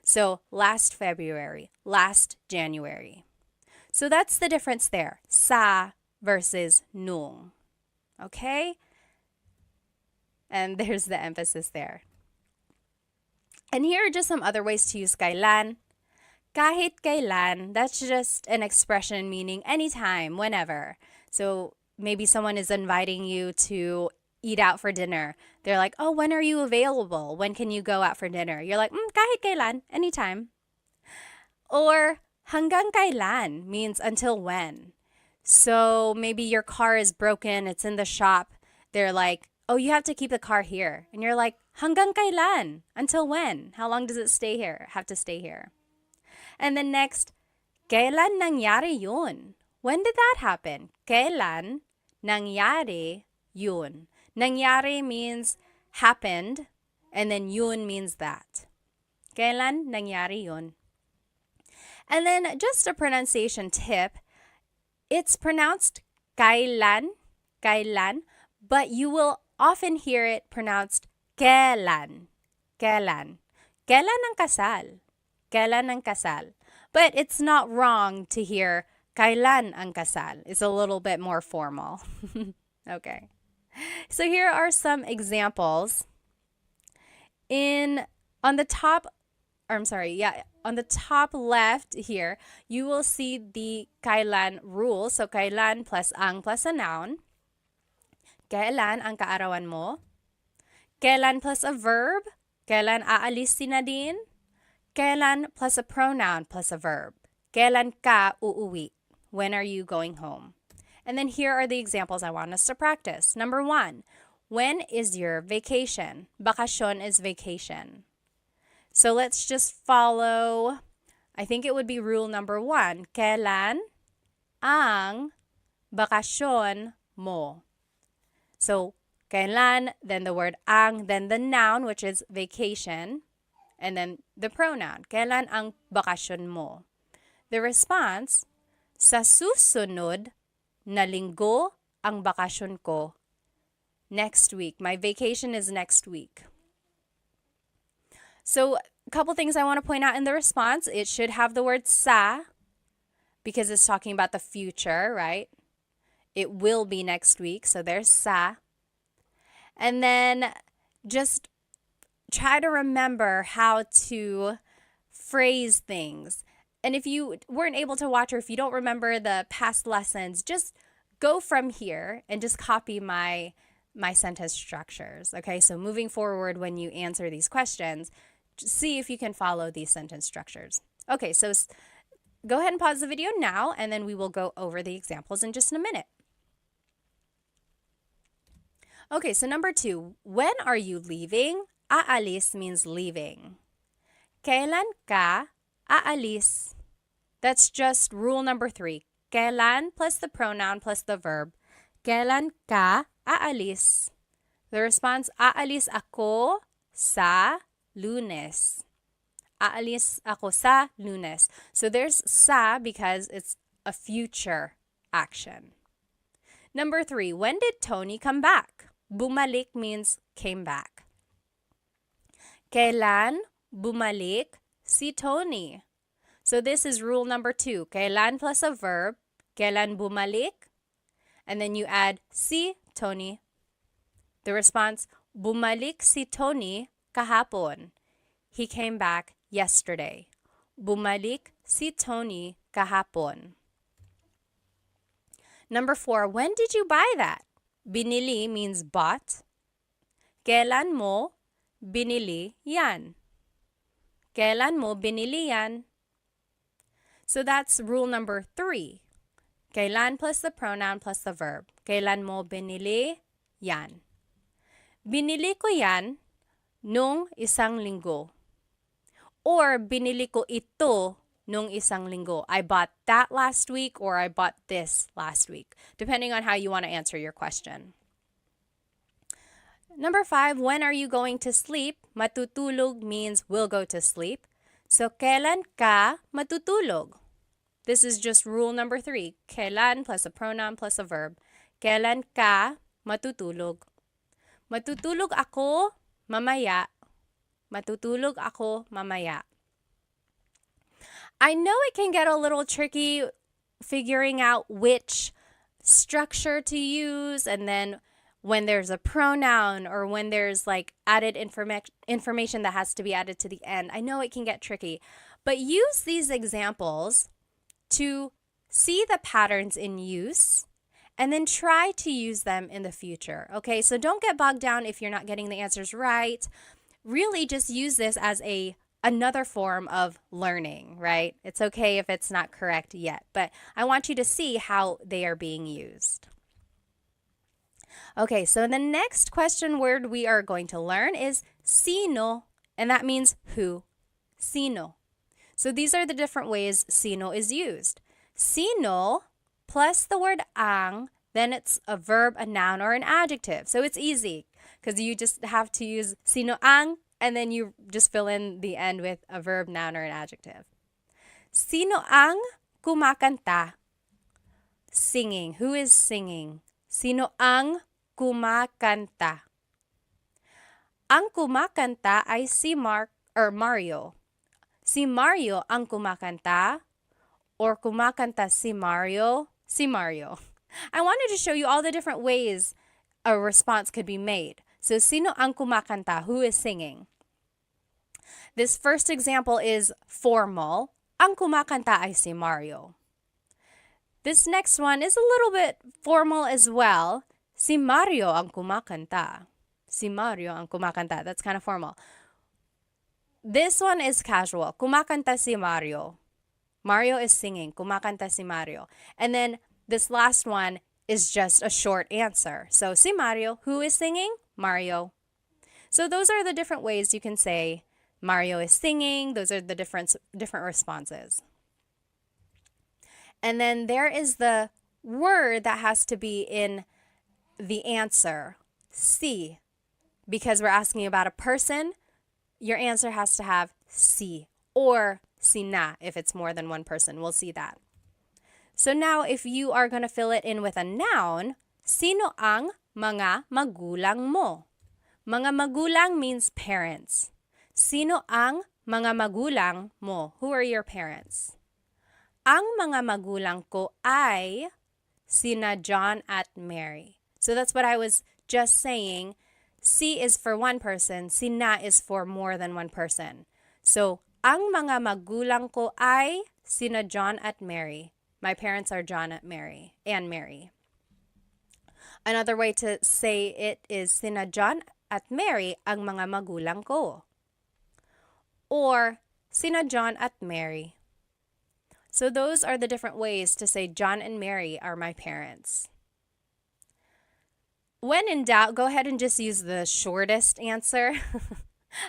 So last February, last January. So that's the difference there. Sa versus nung. Okay? And there's the emphasis there. And here are just some other ways to use kailan. Kahit kailan, that's just an expression meaning anytime, whenever. So maybe someone is inviting you to eat out for dinner. They're like, oh, when are you available? When can you go out for dinner? You're like, kahit kailan, anytime. Or hanggang kailan means until when. So maybe your car is broken, it's in the shop. They're like, oh, you have to keep the car here. And you're like, hanggang kailan? Until when? How long does it stay here? Have to stay here. And then next, kailan nangyari yun? When did that happen? Kailan nangyari yun? Nangyari means happened, and then yun means that. Kailan nangyari yun? And then just a pronunciation tip, it's pronounced kailan, kailan, but you will often hear it pronounced kailan, kailan. Kailan ang kasal? Kailan ang kasal? But it's not wrong to hear kailan ang kasal. It's a little bit more formal. Okay. So here are some examples. On the top left here, you will see the kailan rule. So kailan plus ang plus a noun. Kailan ang kaarawan mo? Kailan plus a verb? Kailan aalis si Nadine? Kailan plus a pronoun plus a verb. Kailan ka uuwi? When are you going home? And then here are the examples I want us to practice. Number 1, when is your vacation? Bakasyon is vacation. So let's just follow, I think it would be rule number 1. Kailan ang bakasyon mo? So kailan, then the word ang, then the noun, which is vacation, and then the pronoun. Kailan ang bakasyon mo? The response, sa susunod na linggo ang bakasyon ko. Next week. My vacation is next week. So a couple things I want to point out in the response. It should have the word sa because it's talking about the future, right? It will be next week. So there's sa. And then just try to remember how to phrase things. And if you weren't able to watch or if you don't remember the past lessons, just go from here and just copy my sentence structures. Okay, so moving forward when you answer these questions, see if you can follow these sentence structures. Okay, so go ahead and pause the video now and then we will go over the examples in just a minute. Okay, so number 2, when are you leaving? Aalis means leaving. Kailan ka aalis? That's just rule number 3. Kailan plus the pronoun plus the verb. Kailan ka aalis? The response, aalis ako sa Lunes. Aalis ako sa Lunes. So there's sa because it's a future action. Number 3, when did Tony come back? Bumalik means came back. Kailan bumalik si Tony? So this is rule number 2. Kailan plus a verb. Kailan bumalik? And then you add si Tony. The response, bumalik si Tony kahapon. He came back yesterday. Bumalik si Tony kahapon. Number 4, when did you buy that? Binili means bought. Kailan mo binili yan? Kailan mo binili yan? So that's rule number 3. Kailan plus the pronoun plus the verb. Kailan mo binili yan? Binili ko yan nung isang linggo. Or binili ko ito nung isang linggo. I bought that last week or I bought this last week, depending on how you want to answer your question. Number 5, when are you going to sleep? Matutulog means will go to sleep. So, kailan ka matutulog? This is just rule number 3. Kailan plus a pronoun plus a verb. Kailan ka matutulog? Matutulog ako mamaya. Matutulog ako mamaya. I know it can get a little tricky figuring out which structure to use, and then when there's a pronoun or when there's like added information that has to be added to the end. I know it can get tricky, but use these examples to see the patterns in use and then try to use them in the future. Okay, so don't get bogged down if you're not getting the answers right. Really just use this as another form of learning, right? It's okay if it's not correct yet, but I want you to see how they are being used. Okay, so the next question word we are going to learn is sino, and that means who. Sino. So these are the different ways sino is used. Sino plus the word ang, then it's a verb, a noun, or an adjective. So it's easy because you just have to use sino ang, and then you just fill in the end with a verb, noun, or an adjective. Sino ang kumakanta? Singing. Who is singing? Sino ang kumakanta? Ang kumakanta ay si Mario. Si Mario ang kumakanta, or kumakanta si Mario? Si Mario. I wanted to show you all the different ways a response could be made. So, sino ang kumakanta? Who is singing? This first example is formal. Ang kumakanta ay si Mario. This next one is a little bit formal as well. Si Mario ang kumakanta. Si Mario ang kumakanta. That's kind of formal. This one is casual. Kumakanta si Mario. Mario is singing. Kumakanta si Mario. And then this last one is just a short answer. So, si Mario. Who is singing? Mario. So those are the different ways you can say Mario is singing. Those are the different responses. And then there is the word that has to be in the answer. Si. Because we're asking about a person, your answer has to have si or sina if it's more than one person. We'll see that. So now if you are going to fill it in with a noun, sino ang mga magulang mo? Mga magulang means parents. Sino ang mga magulang mo? Who are your parents? Ang mga magulang ko ay sina John at Mary. So that's what I was just saying. Si is for one person, sina is for more than one person. So, ang mga magulang ko ay sina John at Mary. My parents are John at Mary and Mary. Another way to say it is sina John at Mary ang mga magulang ko. Or sina John at Mary. So those are the different ways to say John and Mary are my parents. When in doubt, go ahead and just use the shortest answer.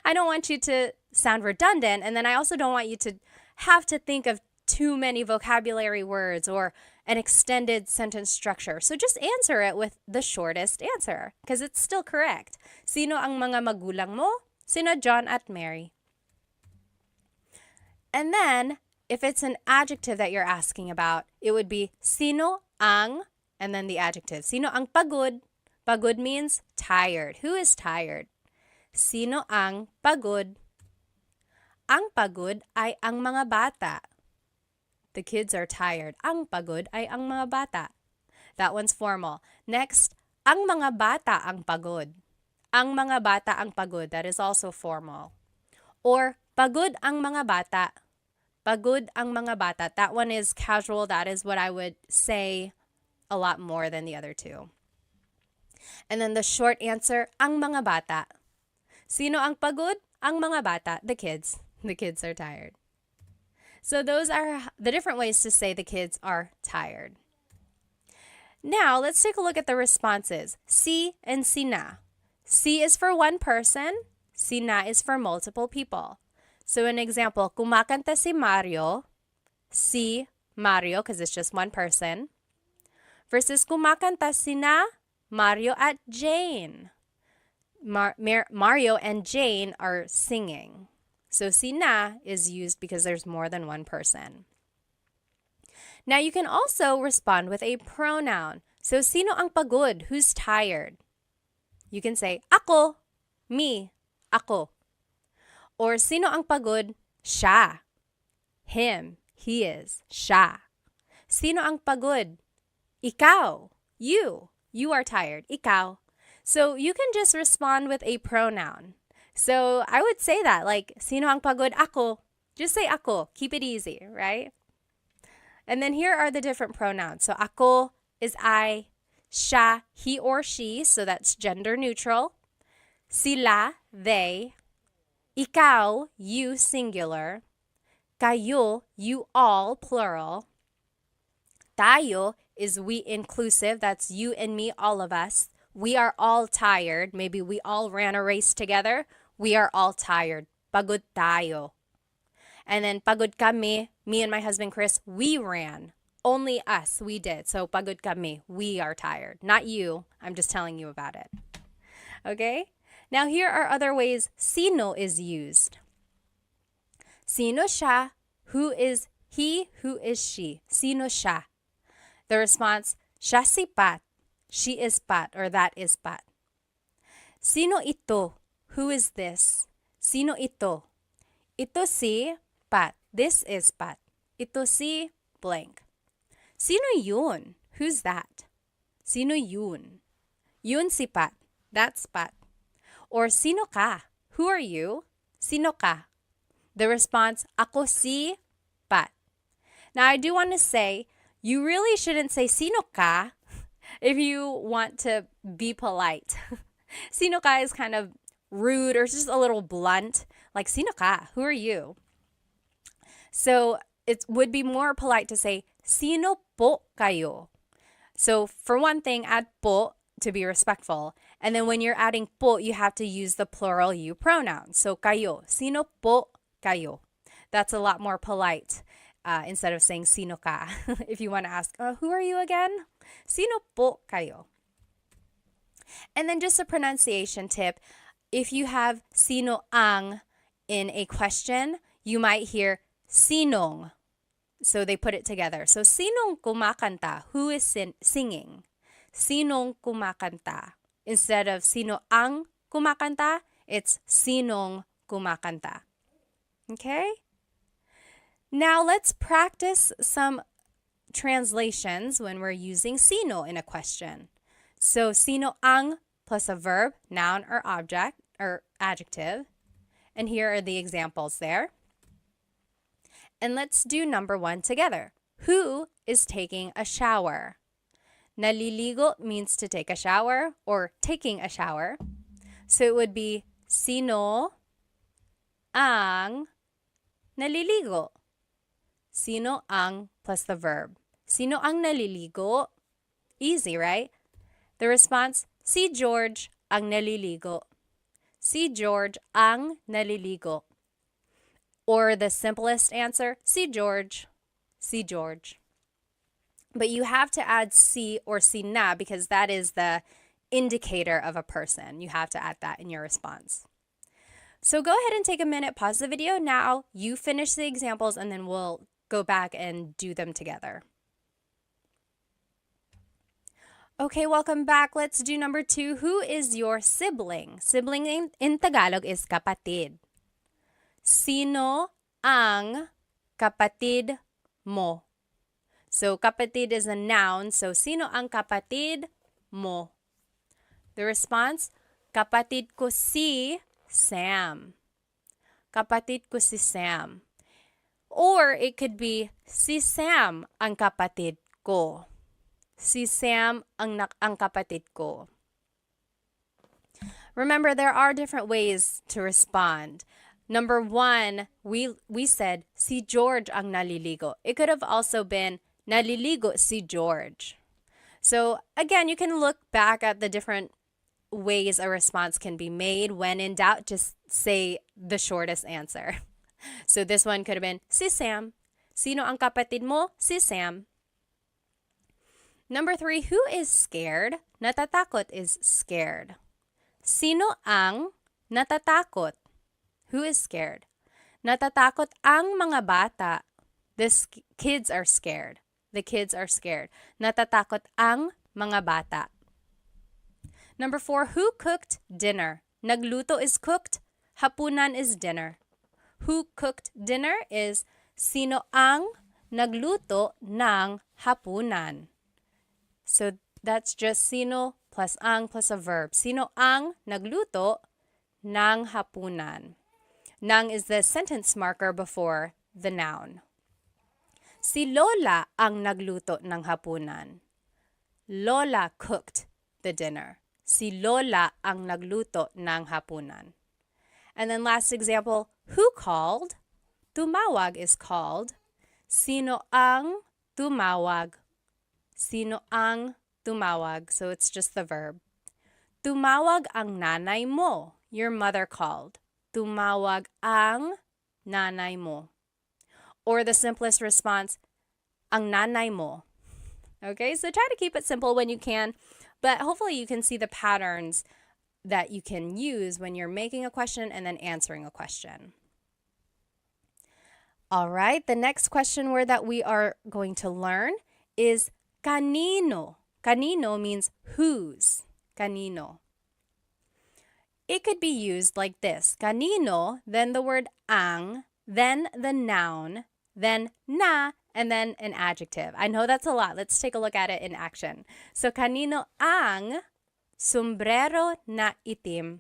I don't want you to sound redundant, and then I also don't want you to have to think of too many vocabulary words or an extended sentence structure. So just answer it with the shortest answer because it's still correct. Sino ang mga magulang mo? Sino John at Mary. And then, if it's an adjective that you're asking about, it would be sino ang, and then the adjective. Sino ang pagod? Pagod means tired. Who is tired? Sino ang pagod? Ang pagod ay ang mga bata. The kids are tired. Ang pagod ay ang mga bata. That one's formal. Next, ang mga bata ang pagod. Ang mga bata ang pagod. That is also formal. Or, pagod ang mga bata. Pagod ang mga bata. That one is casual. That is what I would say a lot more than the other two. And then the short answer, ang mga bata. Sino ang pagod? Ang mga bata, the kids. The kids are tired. So those are the different ways to say the kids are tired. Now, let's take a look at the responses. Si and sina. Si is for one person. Sina is for multiple people. So an example, kumakanta si Mario. Si Mario, because it's just one person. Versus kumakanta sina Mario at Jane. Mario and Jane are singing. So sina is used because there's more than one person. Now you can also respond with a pronoun. So sino ang pagod? Who's tired? You can say, ako, me, ako. Or sino ang pagod? Siya. Him, he is, siya. Sino ang pagod? Ikaw, you. You are tired, ikaw. So you can just respond with a pronoun. So I would say that, like, sino ang pagod? Ako. Just say ako. Keep it easy, right? And then here are the different pronouns. So ako is I, siya, he or she, so that's gender neutral. Sila, they. Ikaw, you, singular. Kayo, you all, plural. Tayo is we inclusive, that's you and me, all of us. We are all tired. Maybe we all ran a race together. We are all tired. Pagod tayo. And then pagod kami, me and my husband Chris, we ran. Only us, we did. So pagod kami, we are tired. Not you. I'm just telling you about it. Okay? Now here are other ways sino is used. Sino siya? Who is he? Who is she? Sino siya? The response, siya si Pat. She is Pat, or that is Pat. Sino ito? Who is this? Sino ito? Ito si Pat. This is Pat. Ito si blank. Sino yun? Who's that? Sino yun? Yun si Pat. That's Pat. Or sino ka? Who are you? Sino ka? The response, ako si Pat. Now, I do want to say, you really shouldn't say sino ka if you want to be polite. Sino ka is kind of rude or just a little blunt. Like, sino ka? Who are you? So it would be more polite to say, sino po kayo? So for one thing, add po to be respectful. And then when you're adding po, you have to use the plural you pronoun. So kayo, sino po kayo? That's a lot more polite instead of saying sino ka. If you want to ask, who are you again? Sino po kayo? And then just a pronunciation tip. If you have sino ang in a question, you might hear sinong. So they put it together. So sinong kumakanta? Who is singing? Sinong kumakanta? Instead of sino ang kumakanta, it's sinong kumakanta. Okay? Now let's practice some translations when we're using sino in a question. So sino ang plus a verb, noun or object or adjective. And here are the examples there. And let's do number 1 together. Who is taking a shower? Naliligo means to take a shower or taking a shower. So it would be sino ang naliligo. Sino ang plus the verb. Sino ang naliligo? Easy, right? The response, si George ang naliligo. Si George ang naliligo. Or the simplest answer, si George. Si George. But you have to add si or si na because that is the indicator of a person. You have to add that in your response. So go ahead and take a minute, pause the video now. You finish the examples and then we'll go back and do them together. Okay, welcome back. Let's do number 2. Who is your sibling? Sibling in Tagalog is kapatid. Sino ang kapatid mo? So kapatid is a noun. So sino ang kapatid mo? The response, kapatid ko si Sam. Kapatid ko si Sam. Or it could be, si Sam ang kapatid ko. Si Sam ang kapatid ko. Remember, there are different ways to respond. Number 1, we said, si George ang naliligo. It could have also been, naliligo si George. So again, you can look back at the different ways a response can be made. When in doubt, just say the shortest answer. So this one could have been, si Sam. Sino ang kapatid mo? Si Sam. Number 3, who is scared? Natatakot is scared. Sino ang natatakot? Who is scared? Natatakot ang mga bata. The kids are scared. The kids are scared. Natatakot ang mga bata. Number 4, who cooked dinner? Nagluto is cooked, hapunan is dinner. Who cooked dinner is sino ang nagluto ng hapunan. So that's just sino plus ang plus a verb. Sino ang nagluto ng hapunan. Nang is the sentence marker before the noun. Si Lola ang nagluto ng hapunan. Lola cooked the dinner. Si Lola ang nagluto ng hapunan. And then last example, who called? Tumawag is called. Sino ang tumawag? Sino ang tumawag? So it's just the verb. Tumawag ang nanay mo. Your mother called. Tumawag ang nanay mo. Or the simplest response, ang nanay mo. Okay, so try to keep it simple when you can, but hopefully you can see the patterns that you can use when you're making a question and then answering a question. All right, the next question word that we are going to learn is kanino. Kanino means whose. Kanino. It could be used like this. Kanino, then the word ang, then the noun, then na, and then an adjective. I know that's a lot. Let's take a look at it in action. So, kanino ang sombrero na itim?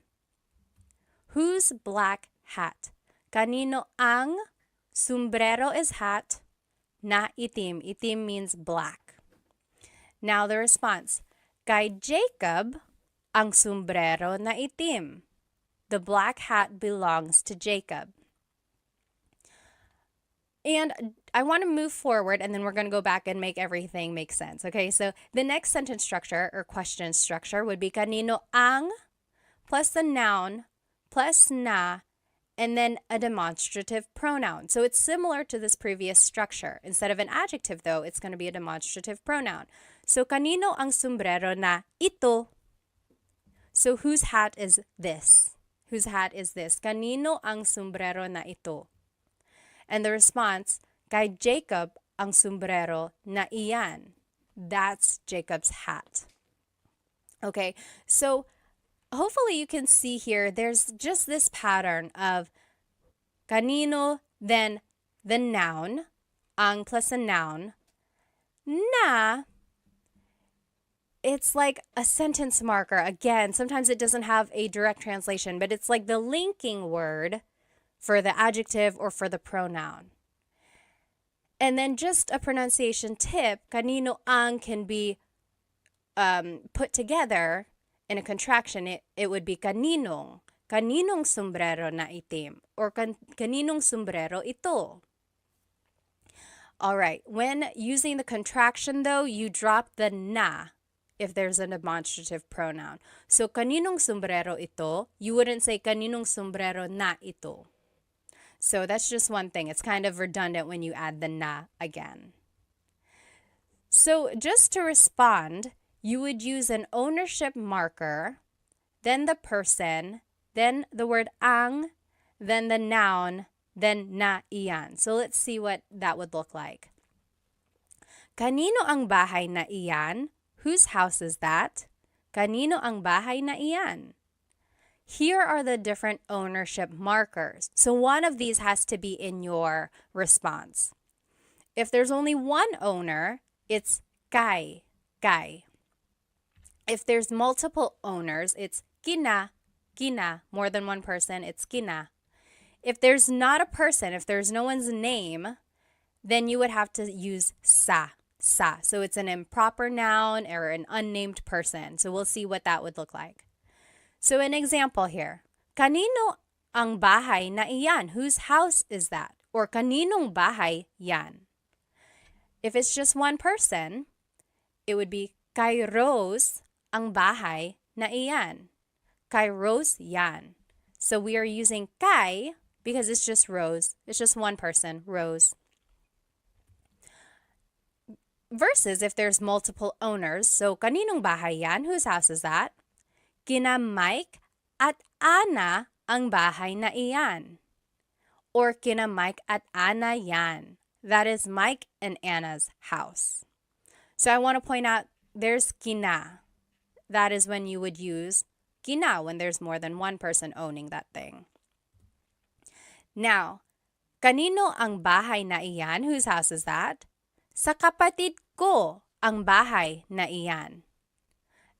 Whose black hat? Kanino ang sombrero is hat, na itim. Itim means black. Now the response. Kay Jacob ang sombrero na itim. The black hat belongs to Jacob. And I want to move forward and then we're going to go back and make everything make sense. Okay, so the next sentence structure or question structure would be kanino ang plus the noun plus na and then a demonstrative pronoun. So it's similar to this previous structure. Instead of an adjective though, it's going to be a demonstrative pronoun. So kanino ang sombrero na ito? So whose hat is this? Whose hat is this? Kanino ang sombrero na ito? And the response, kay Jacob ang sombrero na iyan. That's Jacob's hat. Okay, so hopefully you can see here, there's just this pattern of kanino, then the noun, ang plus a noun, na, it's like a sentence marker. Again, sometimes it doesn't have a direct translation, but it's like the linking word for the adjective or for the pronoun. And then just a pronunciation tip, kanino ang can be put together in a contraction. It would be kaninong. Kaninong sombrero na itim. Or kaninong sombrero ito. All right, when using the contraction though, you drop the na if there's a demonstrative pronoun. So kaninong sombrero ito, you wouldn't say kaninong sombrero na ito. So that's just one thing. It's kind of redundant when you add the na again. So just to respond, you would use an ownership marker, then the person, then the word ang, then the noun, then na iyan. So let's see what that would look like. Kanino ang bahay na iyan? Whose house is that? Kanino ang bahay na iyan? Here are the different ownership markers. So one of these has to be in your response. If there's only one owner, it's kay, kay. If there's multiple owners, it's kina, kina. More than one person, it's kina. If there's not a person, if there's no one's name, then you would have to use sa, sa. So it's an improper noun or an unnamed person. So we'll see what that would look like. So an example here, kanino ang bahay na iyan? Whose house is that? Or kaninong bahay yan? If it's just one person, it would be kay Rose ang bahay na iyan. Kay Rose yan. So we are using kay because it's just Rose. It's just one person, Rose. Versus if there's multiple owners, so kaninong bahay yan? Whose house is that? Kina Mike at Ana ang bahay na iyan. Or kina Mike at Ana yan. That is Mike and Anna's house. So I want to point out there's kina. that is when you would use kina when there's more than one person owning that thing. Now, kanino ang bahay na iyan? Whose house is that? Sa kapatid ko ang bahay na iyan.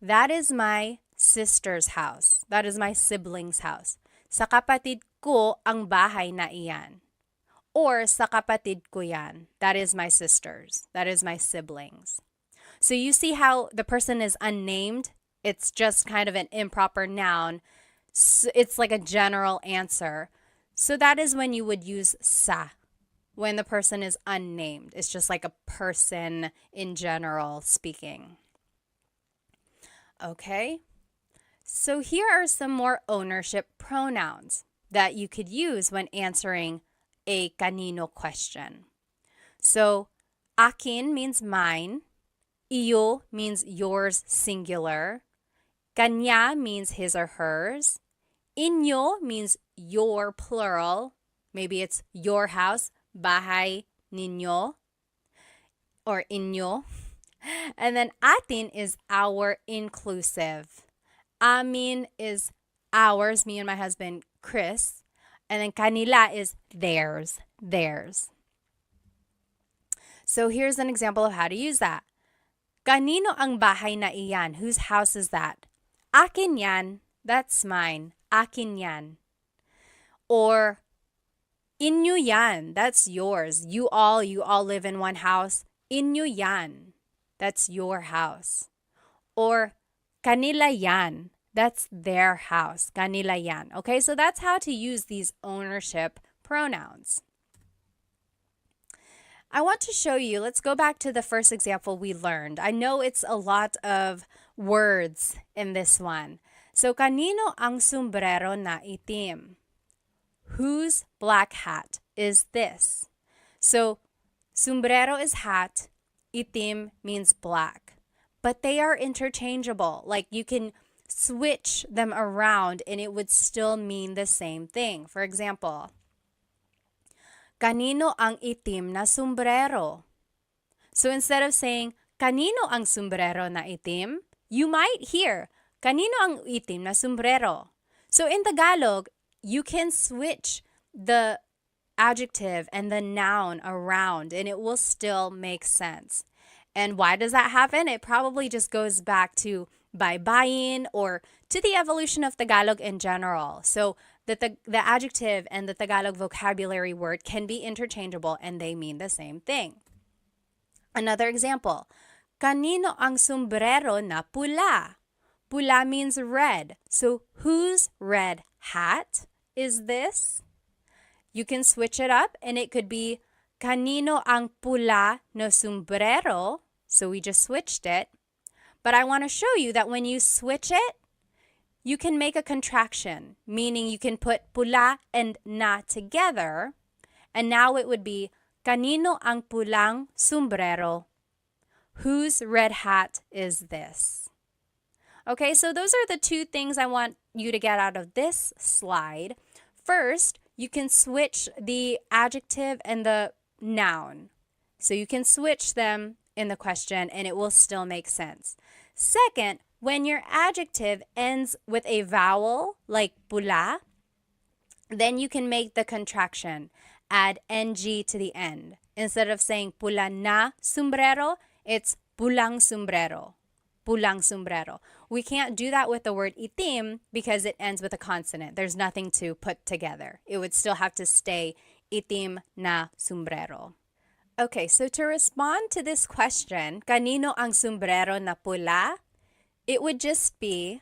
That is my sister's house. That is my sibling's house. Sa kapatid ko ang bahay na iyan. Or sa kapatid ko yan. That is my sisters. That is my siblings. So you see how the person is unnamed? It's just kind of an improper noun. It's like a general answer. So that is when you would use sa, when the person is unnamed. It's just like a person in general speaking. Okay, so here are some more ownership pronouns that you could use when answering a kanino question. So, akin means mine. Iyo means yours singular. Kanya means his or hers. Inyo means your plural. Maybe it's your house, bahay ninyo, or inyo. And then atin is our inclusive. Amin is ours, me and my husband, Chris. And then kanila is theirs. So here's an example of how to use that. Kanino ang bahay na iyan? Whose house is that? Akin yan. That's mine. Akin yan. Or inyo yan. That's yours. You all live in one house. Inyo yan. That's your house. Or kanila yan. That's their house. Kanila yan. Okay, so that's how to use these ownership pronouns. I want to show you, let's go back to the first example we learned. I know it's a lot of words in this one. So, kanino ang sombrero na itim? Whose black hat is this? So, sombrero is hat. Itim means black, but they are interchangeable. Like you can switch them around and it would still mean the same thing. For example, kanino ang itim na sombrero? So instead of saying, kanino ang sombrero na itim, you might hear, kanino ang itim na sombrero? So in Tagalog, you can switch the adjective and the noun around and it will still make sense. And why does that happen? It probably just goes back to baybayin or to the evolution of Tagalog in general. So the adjective and the Tagalog vocabulary word can be interchangeable and they mean the same thing. Another example, kanino ang sombrero na pula? Pula means red. So whose red hat is this? You can switch it up and it could be kanino ang pula no sombrero. So we just switched it. But I want to show you that when you switch it, you can make a contraction, meaning you can put pula and na together. And now it would be kanino ang pulang sombrero? Whose red hat is this? Okay, so those are the two things I want you to get out of this slide. First, you can switch the adjective and the noun. So you can switch them in the question and it will still make sense. Second, when your adjective ends with a vowel like pula, then you can make the contraction. Add ng to the end. Instead of saying pula na sombrero, it's pulang sombrero. Pulang sombrero. We can't do that with the word itim because it ends with a consonant. There's nothing to put together. It would still have to stay itim na sombrero. Okay, so to respond to this question, kanino ang sombrero na pula? It would just be,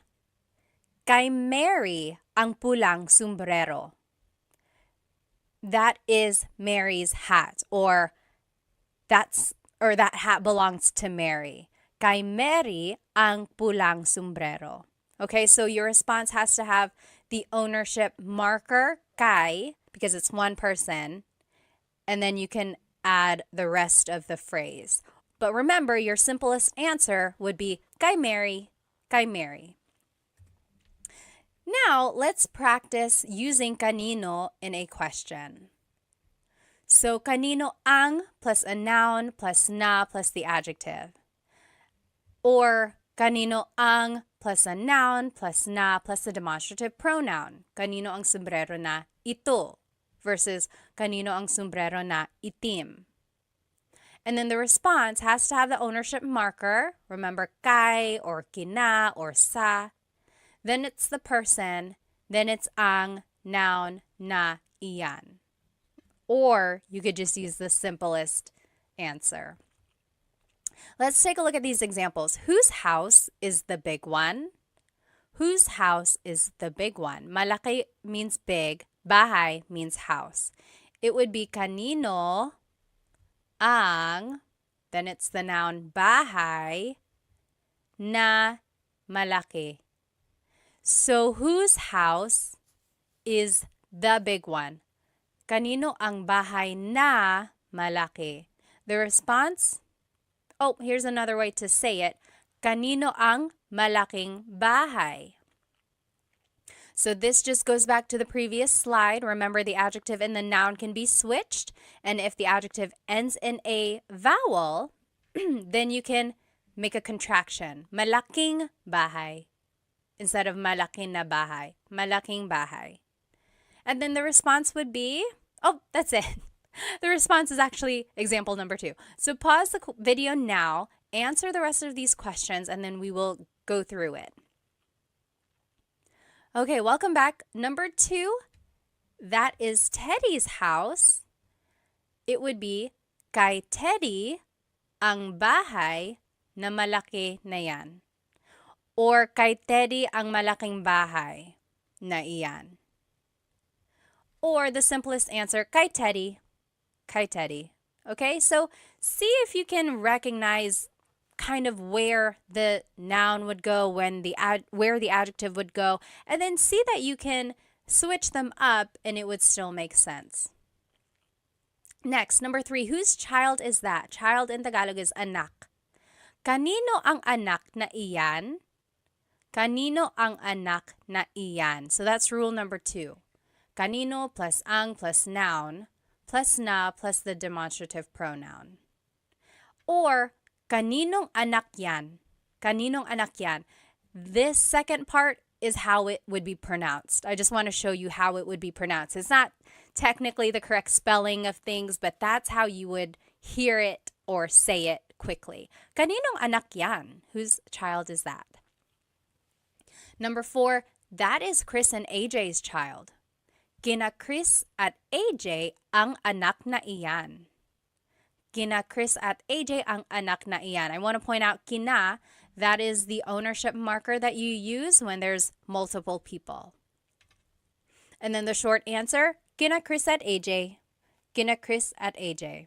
kay Mary ang pulang sombrero. That is Mary's hat, or that hat belongs to Mary. Kay Mary ang pulang sombrero. Okay, so your response has to have the ownership marker, kay, because it's one person, and then you can add the rest of the phrase. But remember, your simplest answer would be kay Mary, kay Mary. Now, let's practice using kanino in a question. So, kanino ang plus a noun plus na plus the adjective. Or kanino ang plus a noun plus na plus a demonstrative pronoun. Kanino ang sombrero na ito versus kanino ang sombrero na itim. And then the response has to have the ownership marker. Remember, kay or kina or sa. Then it's the person. Then it's ang, noun, na, iyan. Or you could just use the simplest answer. Let's take a look at these examples. Whose house is the big one? Whose house is the big one? Malaki means big. Bahay means house. It would be kanino ang, then it's the noun bahay, na malaki. So whose house is the big one? Kanino ang bahay na malaki? The response, oh, here's another way to say it. Kanino ang malaking bahay? So this just goes back to the previous slide. Remember, the adjective and the noun can be switched. And if the adjective ends in a vowel, then you can make a contraction. Malaking bahay instead of malaking na bahay. Malaking bahay. And then the response would be, oh, that's it. The response is actually example number 2. So pause the video now, answer the rest of these questions, and then we will go through it. Okay, welcome back. Number 2, that is Teddy's house. It would be, kay Teddy ang bahay na malaki na yan. Or kay Teddy ang malaking bahay na iyan. Or the simplest answer, kay Teddy. Kay Teddy. Okay, so see if you can recognize kind of where the noun would go, where the adjective would go, and then see that you can switch them up and it would still make sense. Next, number 3, whose child is that? Child in Tagalog is anak. Kanino ang anak na iyan? Kanino ang anak na iyan? So that's rule number 2. Kanino plus ang plus noun plus na plus the demonstrative pronoun. Or kaninong anak yan? Kaninong anak yan? This second part is how it would be pronounced. I just want to show you how it would be pronounced. It's not technically the correct spelling of things, but that's how you would hear it or say it quickly. Kaninong anak yan? Whose child is that? Number 4, that is Chris and AJ's child. Kina Chris at AJ ang anak na iyan. Kina Chris at AJ ang anak na iyan. I want to point out kina, that is the ownership marker that you use when there's multiple people. And then the short answer, kina Chris at AJ. Kina Chris at AJ.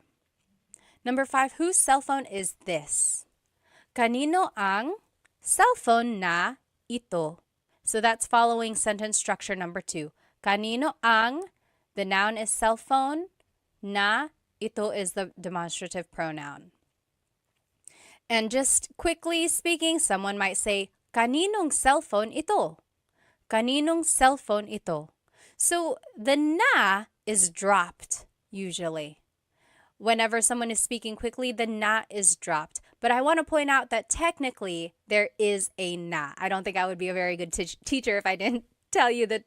Number 5, whose cell phone is this? Kanino ang cellphone na ito? So that's following sentence structure number 2. Kanino ang, the noun is cell phone, na, ito is the demonstrative pronoun. And just quickly speaking, someone might say, kaninong cell phone ito? Kaninong cell phone ito? So the na is dropped usually. Whenever someone is speaking quickly, the na is dropped. But I want to point out that technically there is a na. I don't think I would be a very good teacher if I didn't tell you the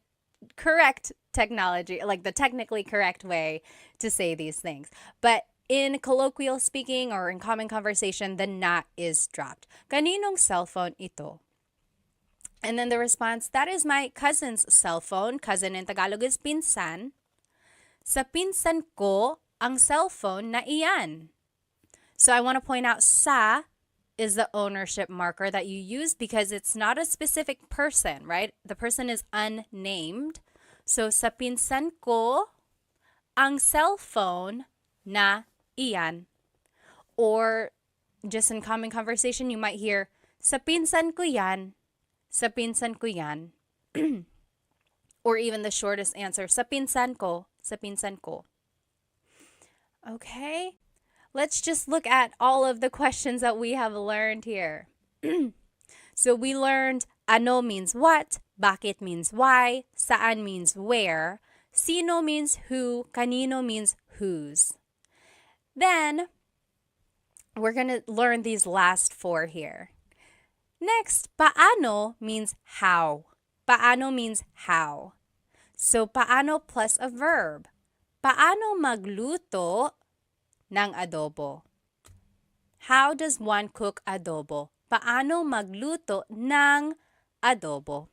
correct technology, like the technically correct way to say these things. But in colloquial speaking or in common conversation, the na is dropped. Kaninong cell phone ito? And then the response, that is my cousin's cell phone. Cousin in Tagalog is pinsan. Sa pinsan ko ang cell phone na iyan. So I want to point out sa is the ownership marker that you use because it's not a specific person, right? The person is unnamed. So sa pinsan ko ang cell phone na iyan. Or just in common conversation, you might hear, sa pinsan ko yan. Sa pinsan ko yan. Or even the shortest answer, sa pinsan ko. Sa pinsan ko. Okay, let's just look at all of the questions that we have learned here. So we learned ano means what, bakit means why, saan means where, sino means who, kanino means whose. Then we're going to learn these last 4 here. Next, paano means how. Paano means how. So, paano plus a verb. Paano magluto ng adobo? How does one cook adobo? Paano magluto ng adobo?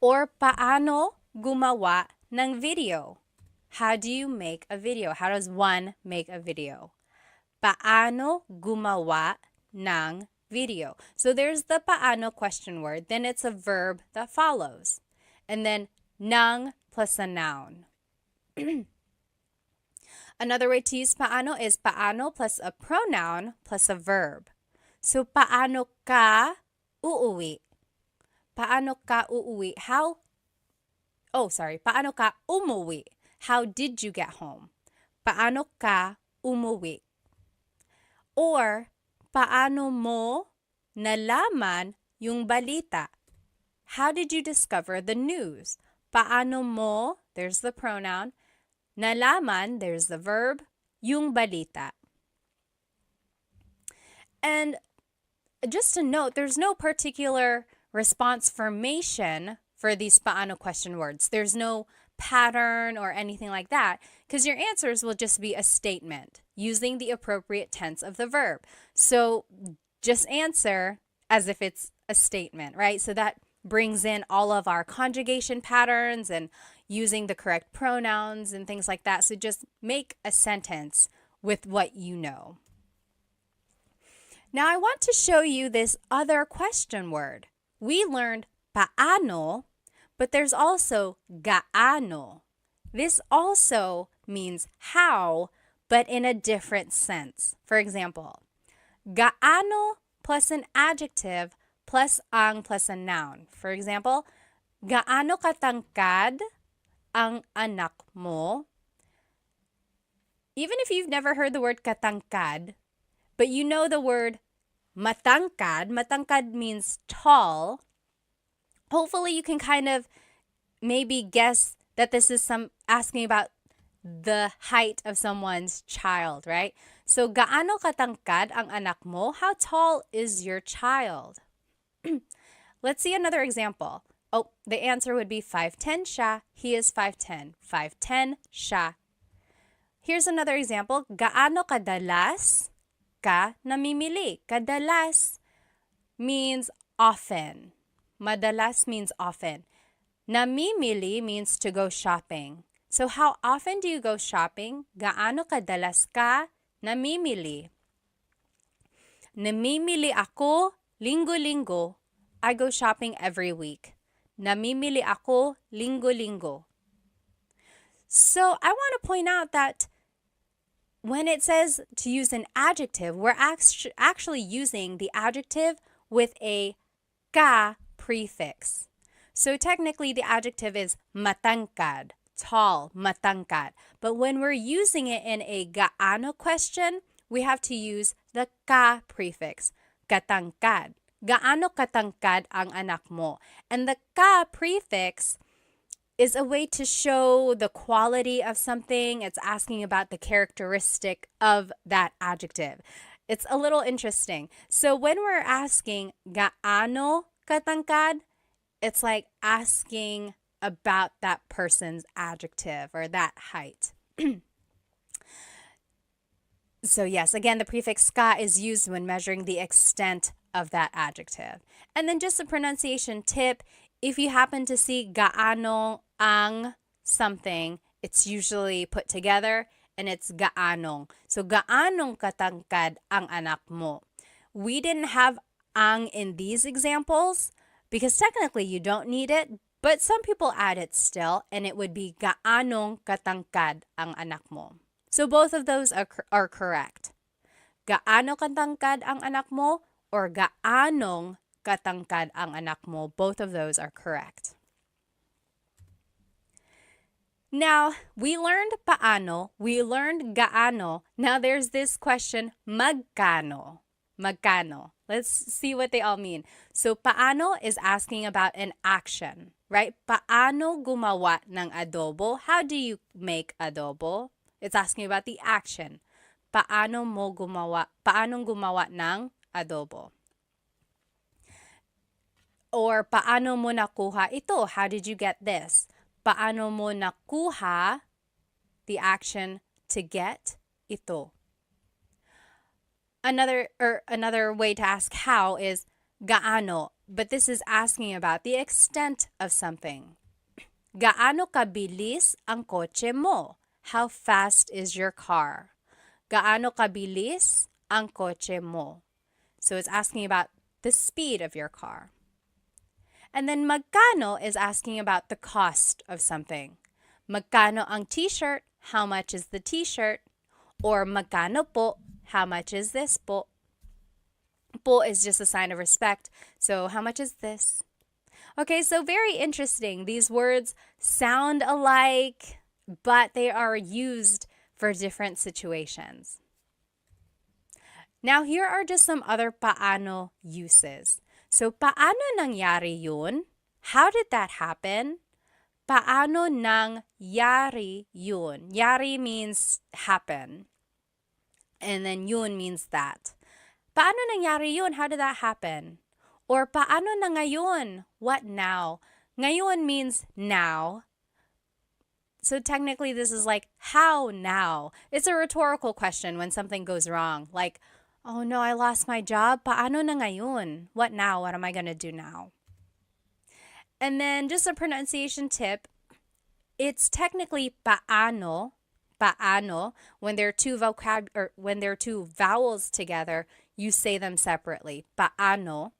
Or paano gumawa ng video? How do you make a video? How does one make a video? Paano gumawa ng video? So there's the paano question word, then it's a verb that follows. And then ng plus a noun. Another way to use paano is paano plus a pronoun plus a verb. So paano ka uuwi? Paano ka uuwi? Paano ka umuwi? How did you get home? Paano ka umuwi? Or, paano mo nalaman yung balita? How did you discover the news? Paano mo, there's the pronoun. Nalaman, there's the verb. Yung balita. And just to note, there's no particular response formation for these paano question words. There's no pattern or anything like that, because your answers will just be a statement using the appropriate tense of the verb. So just answer as if it's a statement, right? So that brings in all of our conjugation patterns and using the correct pronouns and things like that. So just make a sentence with what you know. Now I want to show you this other question word. We learned paano, but there's also gaano. This also means how, but in a different sense. For example, gaano plus an adjective plus ang plus a noun. For example, gaano katangkad ang anak mo? Even if you've never heard the word katangkad, but you know the word matangkad. Matangkad means tall. Hopefully you can kind of maybe guess that this is asking about the height of someone's child, right? So, gaano katangkad ang anak mo? How tall is your child? Let's see another example. Oh, the answer would be 5'10" siya. He is 5'10". 5'10" siya. Here's another example. Gaano kadalas ka namimili? Kadalas means often. Madalas means often. Namimili means to go shopping. So how often do you go shopping? Gaano kadalas ka namimili? Namimili ako linggo-linggo. I go shopping every week. Namimili ako linggo-linggo. So I want to point out that when it says to use an adjective, we're actually using the adjective with a ka prefix. So technically the adjective is matangkad, tall, matangkad. But when we're using it in a gaano question, we have to use the ka prefix, katangkad. Gaano katangkad ang anak mo? And the ka prefix is a way to show the quality of something. It's asking about the characteristic of that adjective. It's a little interesting. So when we're asking gaano katangkad, it's like asking about that person's adjective or that height. So yes, again, the prefix ka is used when measuring the extent of that adjective. And then just a pronunciation tip, if you happen to see gaano ang something, it's usually put together and it's gaanong. So gaanong katangkad ang anak mo? We didn't have ang in these examples because technically you don't need it, but some people add it still, and it would be gaanong katangkad ang anak mo. So both of those are correct. Gaano katangkad ang anak mo or gaanong katangkad ang anak mo? Both of those are correct. Now, we learned paano, we learned gaano. Now there's this question, magkano. Magkano. Let's see what they all mean. So paano is asking about an action, right? Paano gumawa ng adobo? How do you make adobo? It's asking about the action. Paano gumawa ng adobo? Or paano mo nakuha ito? How did you get this? Paano mo nakuha, the action to get, ito. Another way to ask how is gaano, but this is asking about the extent of something. Gaano kabilis ang kotse mo? How fast is your car? Gaano kabilis ang kotse mo? So it's asking about the speed of your car. And then magkano is asking about the cost of something. Magkano ang t-shirt? How much is the t-shirt? Or magkano po? How much is this po? Po is just a sign of respect. So how much is this? Okay, so very interesting. These words sound alike, but they are used for different situations. Now, here are just some other paano uses. So, paano nangyari yun? How did that happen? Paano nangyari yun? Yari means happen. And then yun means that. Paano nangyari yun? How did that happen? Or paano na ngayon? What now? Ngayon means now. So technically this is like, how now? It's a rhetorical question when something goes wrong. Like, oh no, I lost my job. Paano na ngayon? What now? What am I going to do now? And then just a pronunciation tip. It's technically paano. Paano. When there are two vowels together, you say them separately. Paano.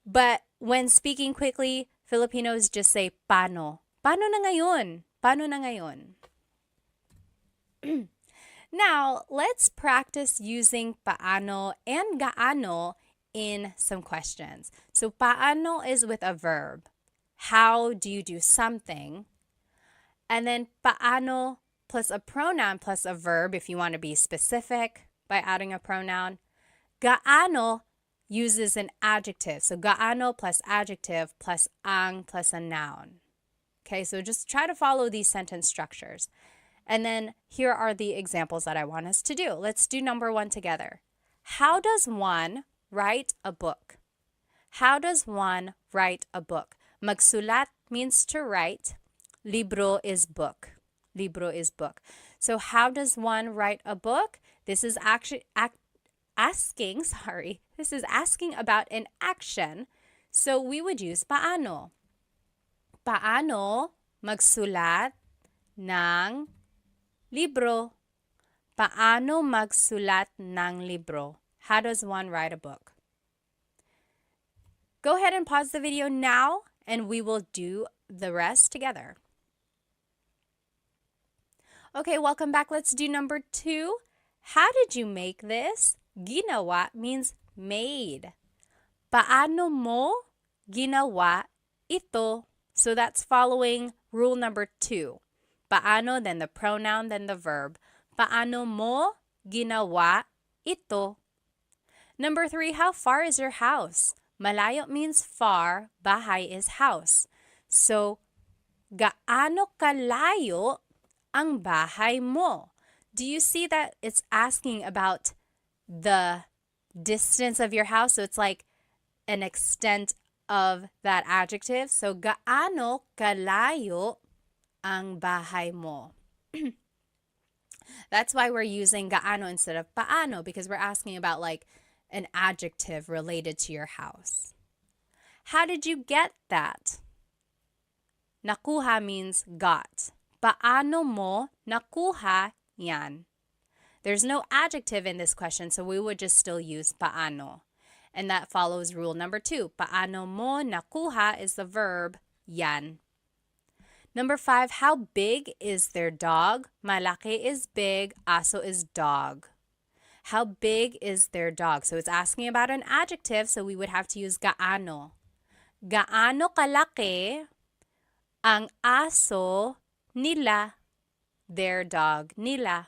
But when speaking quickly, Filipinos just say paano. Paano na ngayon? Paano na ngayon? Now, let's practice using paano and gaano in some questions. So, paano is with a verb. How do you do something? And then paano plus a pronoun plus a verb if you want to be specific by adding a pronoun. Gaano uses an adjective. So gaano plus adjective plus ang plus a noun. Okay, so just try to follow these sentence structures. And then here are the examples that I want us to do. Let's do number 1 together. How does one write a book? How does one write a book? Magsulat means to write. Libro is book. Libro is book. So how does one write a book? This is actually This is asking about an action. So we would use paano. Paano magsulat ng libro? Paano magsulat ng libro? How does one write a book? Go ahead and pause the video now and we will do the rest together. Okay, welcome back. Let's do number 2. How did you make this? Ginawa means made. Paano mo ginawa ito? So that's following rule number 2. Paano, then the pronoun, then the verb. Paano mo ginawa ito? Number 3, how far is your house? Malayo means far, bahay is house. So, gaano kalayo ang bahay mo? Do you see that it's asking about the distance of your house? So it's like an extent of that adjective. So, gaano kalayo ang bahay mo? That's why we're using gaano instead of paano, because we're asking about like an adjective related to your house. How did you get that? Nakuha means got. Paano mo nakuha yan? There's no adjective in this question, so we would just still use paano. And that follows rule number 2. Paano mo nakuha is the verb yan. Number 5, how big is their dog? Malaki is big, aso is dog. How big is their dog? So it's asking about an adjective, so we would have to use gaano. Gaano kalaki ang aso nila, their dog nila.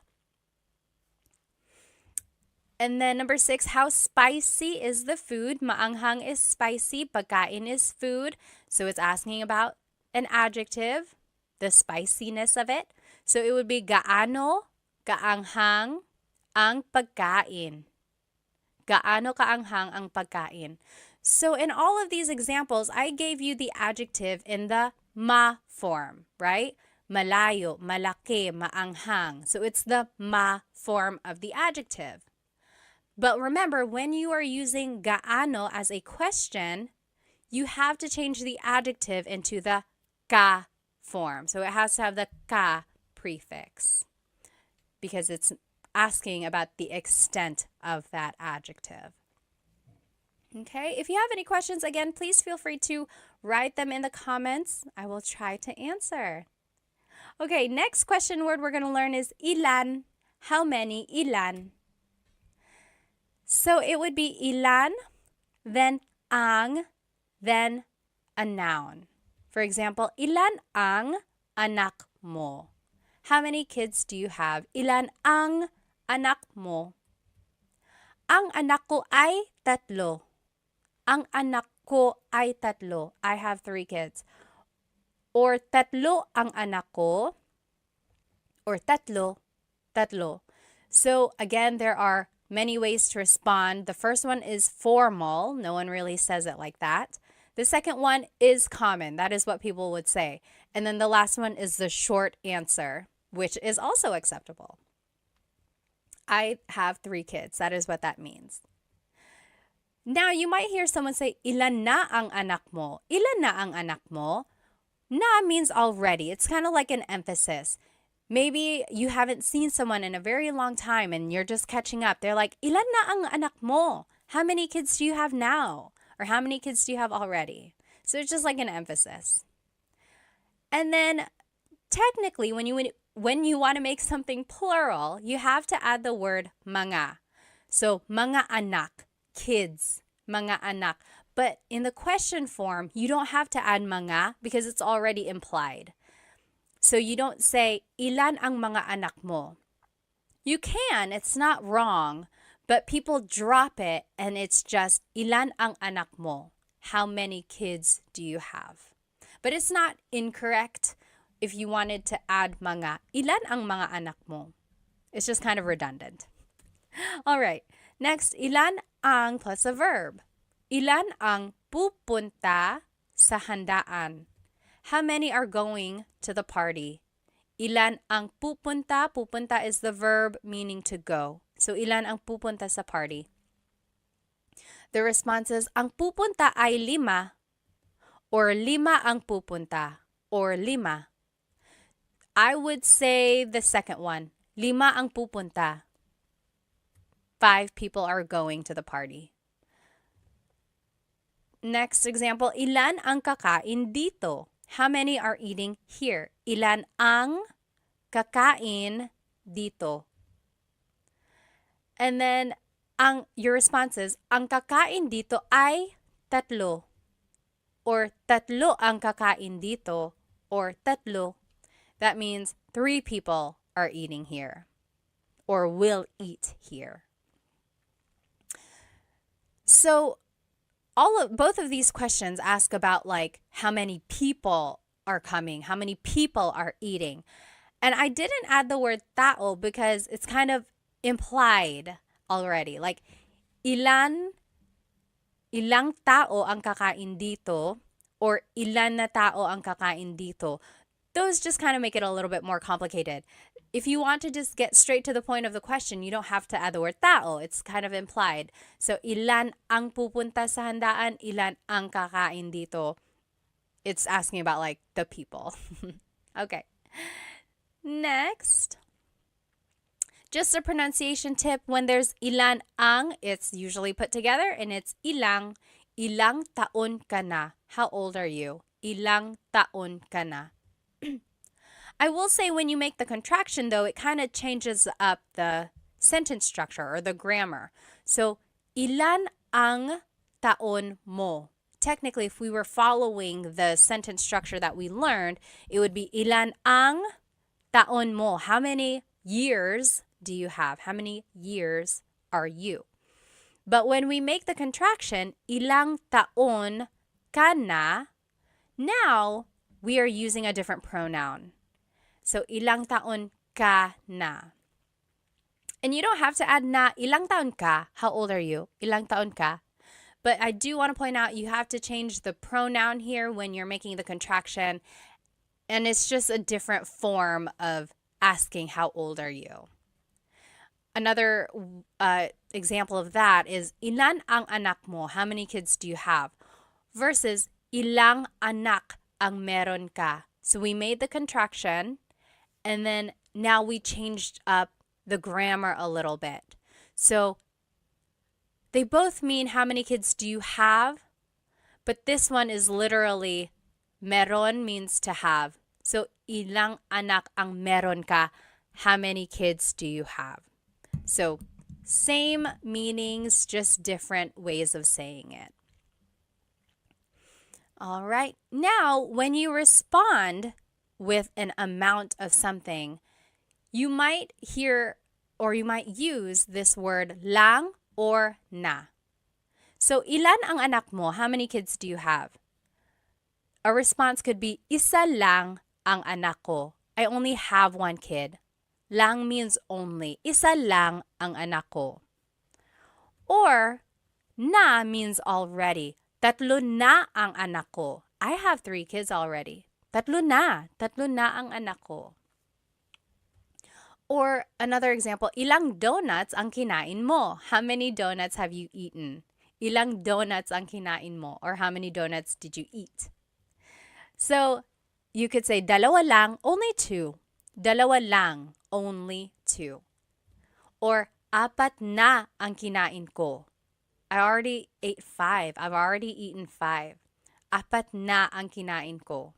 And then number 6, how spicy is the food? Maanghang is spicy, pagkain is food. So it's asking about an adjective, the spiciness of it. So it would be gaano, kaanghang, ang pagkain. Gaano kaanghang ang pagkain? So in all of these examples, I gave you the adjective in the ma form, right? Malayo, malaki, maanghang. So it's the ma form of the adjective. But remember, when you are using gaano as a question, you have to change the adjective into the ka form. So it has to have the ka prefix because it's asking about the extent of that adjective. Okay, if you have any questions, again, please feel free to write them in the comments. I will try to answer. Okay, next question word we're going to learn is ilan. How many? Ilan. So it would be ilan, then ang, then a noun. For example, ilan ang anak mo? How many kids do you have? Ilan ang anak mo? Ang anak ko ay 3. Ang anak ko ay 3. I have 3 kids. Or 3 ang anak ko. Or 3. So again, there are many ways to respond. The first one is formal. No one really says it like that. The second one is common. That is what people would say. And then the last one is the short answer, which is also acceptable. I have 3 kids. That is what that means. Now, you might hear someone say, ilan na ang anak mo? Ilan na ang anak mo? Na means already. It's kind of like an emphasis. Maybe you haven't seen someone in a very long time and you're just catching up. They're like, ilan na ang anak mo? How many kids do you have now? Or how many kids do you have already? So it's just like an emphasis. And then technically, when you want to make something plural, you have to add the word mga. So mga anak, kids, mga anak. But in the question form, you don't have to add mga because it's already implied. So you don't say, ilan ang mga anak mo? You can, it's not wrong, but people drop it and it's just, ilan ang anak mo? How many kids do you have? But it's not incorrect if you wanted to add mga. Ilan ang mga anak mo? It's just kind of redundant. All right, next, ilan ang plus a verb. Ilan ang pupunta sa handaan? How many are going to the party? Ilan ang pupunta? Pupunta is the verb meaning to go. So ilan ang pupunta sa party? The response is, ang pupunta ay 5. Or 5 ang pupunta. Or 5. I would say the second one. 5 ang pupunta. 5 people are going to the party. Next example, ilan ang kakain dito? How many are eating here? Ilan ang kakain dito? And then, your response is, ang kakain dito ay 3. Or 3 ang kakain dito. Or 3. That means 3 people are eating here. Or will eat here. So, both of these questions ask about like how many people are coming, how many people are eating. And I didn't add the word tao because it's kind of implied already. Like ilang tao ang kakain dito or ilan na tao ang kakain dito. Those just kind of make it a little bit more complicated. If you want to just get straight to the point of the question, you don't have to add the word tao. It's kind of implied. So, ilan ang pupunta sa handaan? Ilan ang kakain dito? It's asking about like the people. Okay. Next. Just a pronunciation tip. When there's ilan ang, it's usually put together and it's ilang. Ilang taon ka na? How old are you? Ilang taon ka na? I will say when you make the contraction, though, it kind of changes up the sentence structure or the grammar. So, ilan ang taon mo? Technically, if we were following the sentence structure that we learned, it would be ilan ang taon mo? How many years do you have? How many years are you? But when we make the contraction, ilang taon ka na, now we are using a different pronoun. So, ilang taon ka na. And you don't have to add na. Ilang taon ka? How old are you? Ilang taon ka? But I do want to point out you have to change the pronoun here when you're making the contraction. And it's just a different form of asking how old are you. Another example of that is ilan ang anak mo? How many kids do you have? Versus ilang anak ang meron ka? So we made the contraction and then now we changed up the grammar a little bit. So they both mean how many kids do you have? But this one is literally meron means to have. So ilang anak ang meron ka? How many kids do you have? So same meanings, just different ways of saying it. All right. Now, when you respond with an amount of something, you might hear or you might use this word lang or na. So, ilan ang anak mo? How many kids do you have? A response could be, isa lang ang anak ko. I only have one kid. Lang means only. Isa lang ang anak ko. Or, na means already. Tatlo na ang anak ko. I have 3 kids already. Tatlo na ang anak ko. Or another example, ilang donuts ang kinain mo? How many donuts have you eaten? Ilang donuts ang kinain mo? Or how many donuts did you eat? So, you could say, dalawa lang, only 2. Dalawa lang, only 2. Or, apat na ang kinain ko. I already ate 5. I've already eaten 5. Apat na ang kinain ko.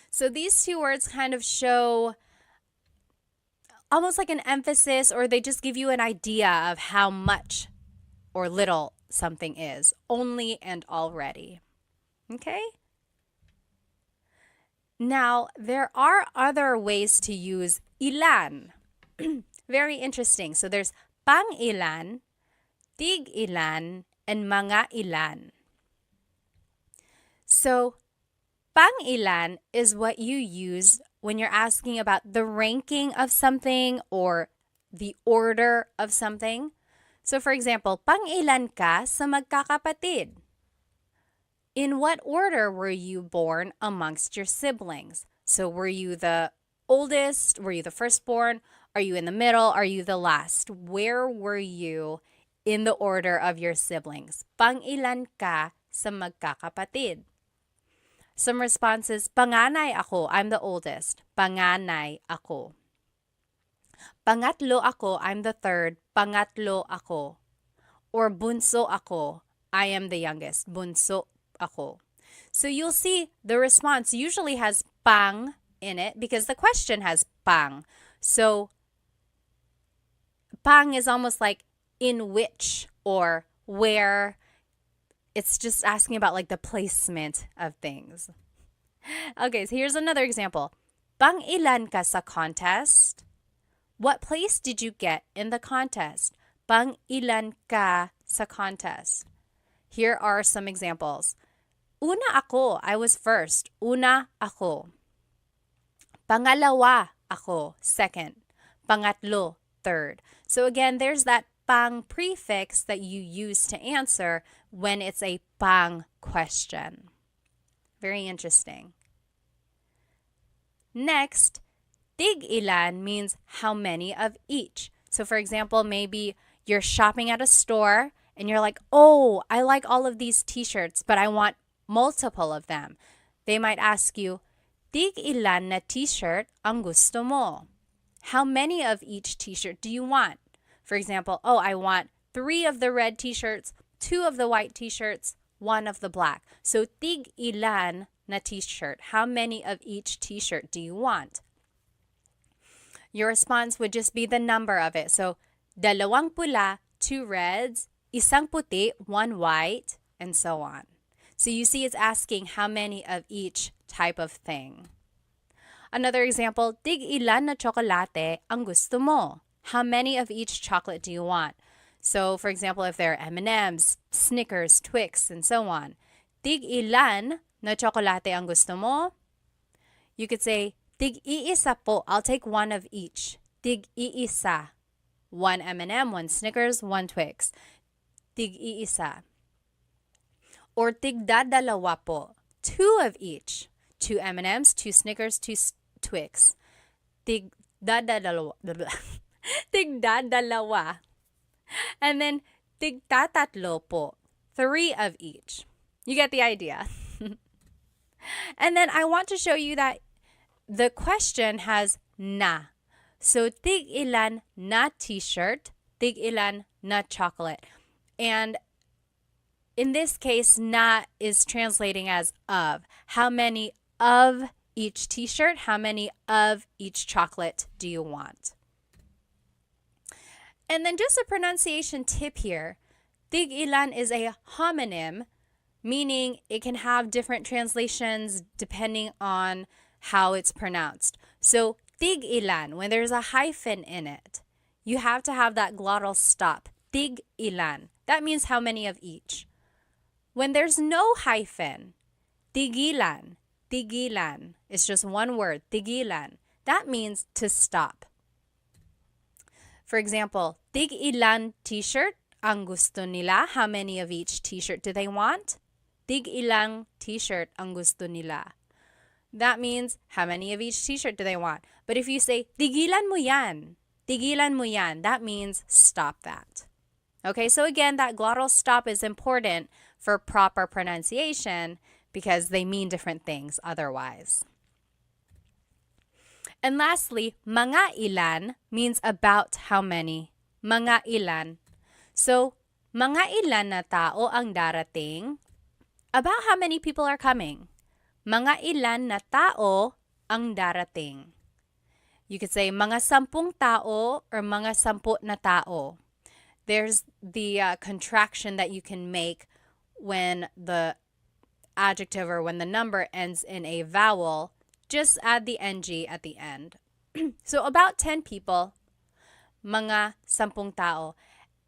So these 2 words kind of show almost like an emphasis, or they just give you an idea of how much or little something is. Only and already. Okay? Now, there are other ways to use ilan. Very interesting. So there's pang ilan, tig ilan, and mga ilan. So, pang ilan is what you use when you're asking about the ranking of something or the order of something. So, for example, pang ilan ka sa magkakapatid? In what order were you born amongst your siblings? So, were you the oldest? Were you the firstborn? Are you in the middle? Are you the last? Where were you in the order of your siblings? Pang ilan ka sa magkakapatid? Some responses, panganay ako, I'm the oldest. Panganay ako. Pangatlo ako, I'm the third. Pangatlo ako. Or bunso ako, I am the youngest. Bunso ako. So you'll see the response usually has pang in it because the question has pang. So pang is almost like in which or where. It's just asking about like the placement of things. Okay, so here's another example. Pang ilan ka sa contest? What place did you get in the contest? Pang ilan ka sa contest? Here are some examples. Una ako, I was first. Una ako. Pangalawa ako, second. Pangatlo, third. So again, there's that pang prefix that you use to answer when it's a pang question. Very interesting. Next, tig ilan means how many of each. So for example, maybe you're shopping at a store and you're like, oh, I like all of these t-shirts, but I want multiple of them. They might ask you, tig ilan na t-shirt ang gusto mo? How many of each t-shirt do you want? For example, oh, I want 3 of the red t-shirts, 2 of the white t-shirts, 1 of the black. So, tig ilan na t-shirt? How many of each t-shirt do you want? Your response would just be the number of it. So, dalawang pula, 2 reds, isang puti, 1 white, and so on. So, you see it's asking how many of each type of thing. Another example, tig ilan na tsokolate ang gusto mo? How many of each chocolate do you want? So, for example, if there are M&Ms, Snickers, Twix, and so on. Tig ilan na tsokolate ang gusto mo? You could say, tig iisa po. I'll take 1 of each. Tig iisa. 1 M&M, 1 Snickers, 1 Twix. Tig-iisa. Or tigdadalawa po. 2 of each. 2 M&Ms, 2 Snickers, 2 Twix. Tigdadalawa. Tigdadalawa. And then tigtatatlo po. 3 of each. You get the idea. And then I want to show you that the question has na. So tig-ilan na t-shirt, tig-ilan na chocolate. And in this case, na is translating as of. How many of each t-shirt, how many of each chocolate do you want? And then just a pronunciation tip here. Tig-ilan is a homonym, meaning it can have different translations depending on how it's pronounced. So tig-ilan, when there's a hyphen in it, you have to have that glottal stop. Tig-ilan. That means how many of each. When there's no hyphen, tigilan, tigilan. It's just one word, tigilan. That means to stop. For example, tig-ilan t-shirt ang gusto nila. How many of each t-shirt do they want? Tig-ilang t-shirt ang gusto nila. That means how many of each t-shirt do they want? But if you say, tigilan mo yan, that means stop that. Okay, so again, that glottal stop is important for proper pronunciation because they mean different things otherwise. And lastly, mga ilan means about how many. Mga ilan. So, mga ilan na tao ang darating? About how many people are coming. Mga ilan na tao ang darating. You could say mga 10 tao or mga 10 na tao. There's the contraction that you can make when the adjective or when the number ends in a vowel. Just add the ng at the end. So about 10 people, mga 10 tao.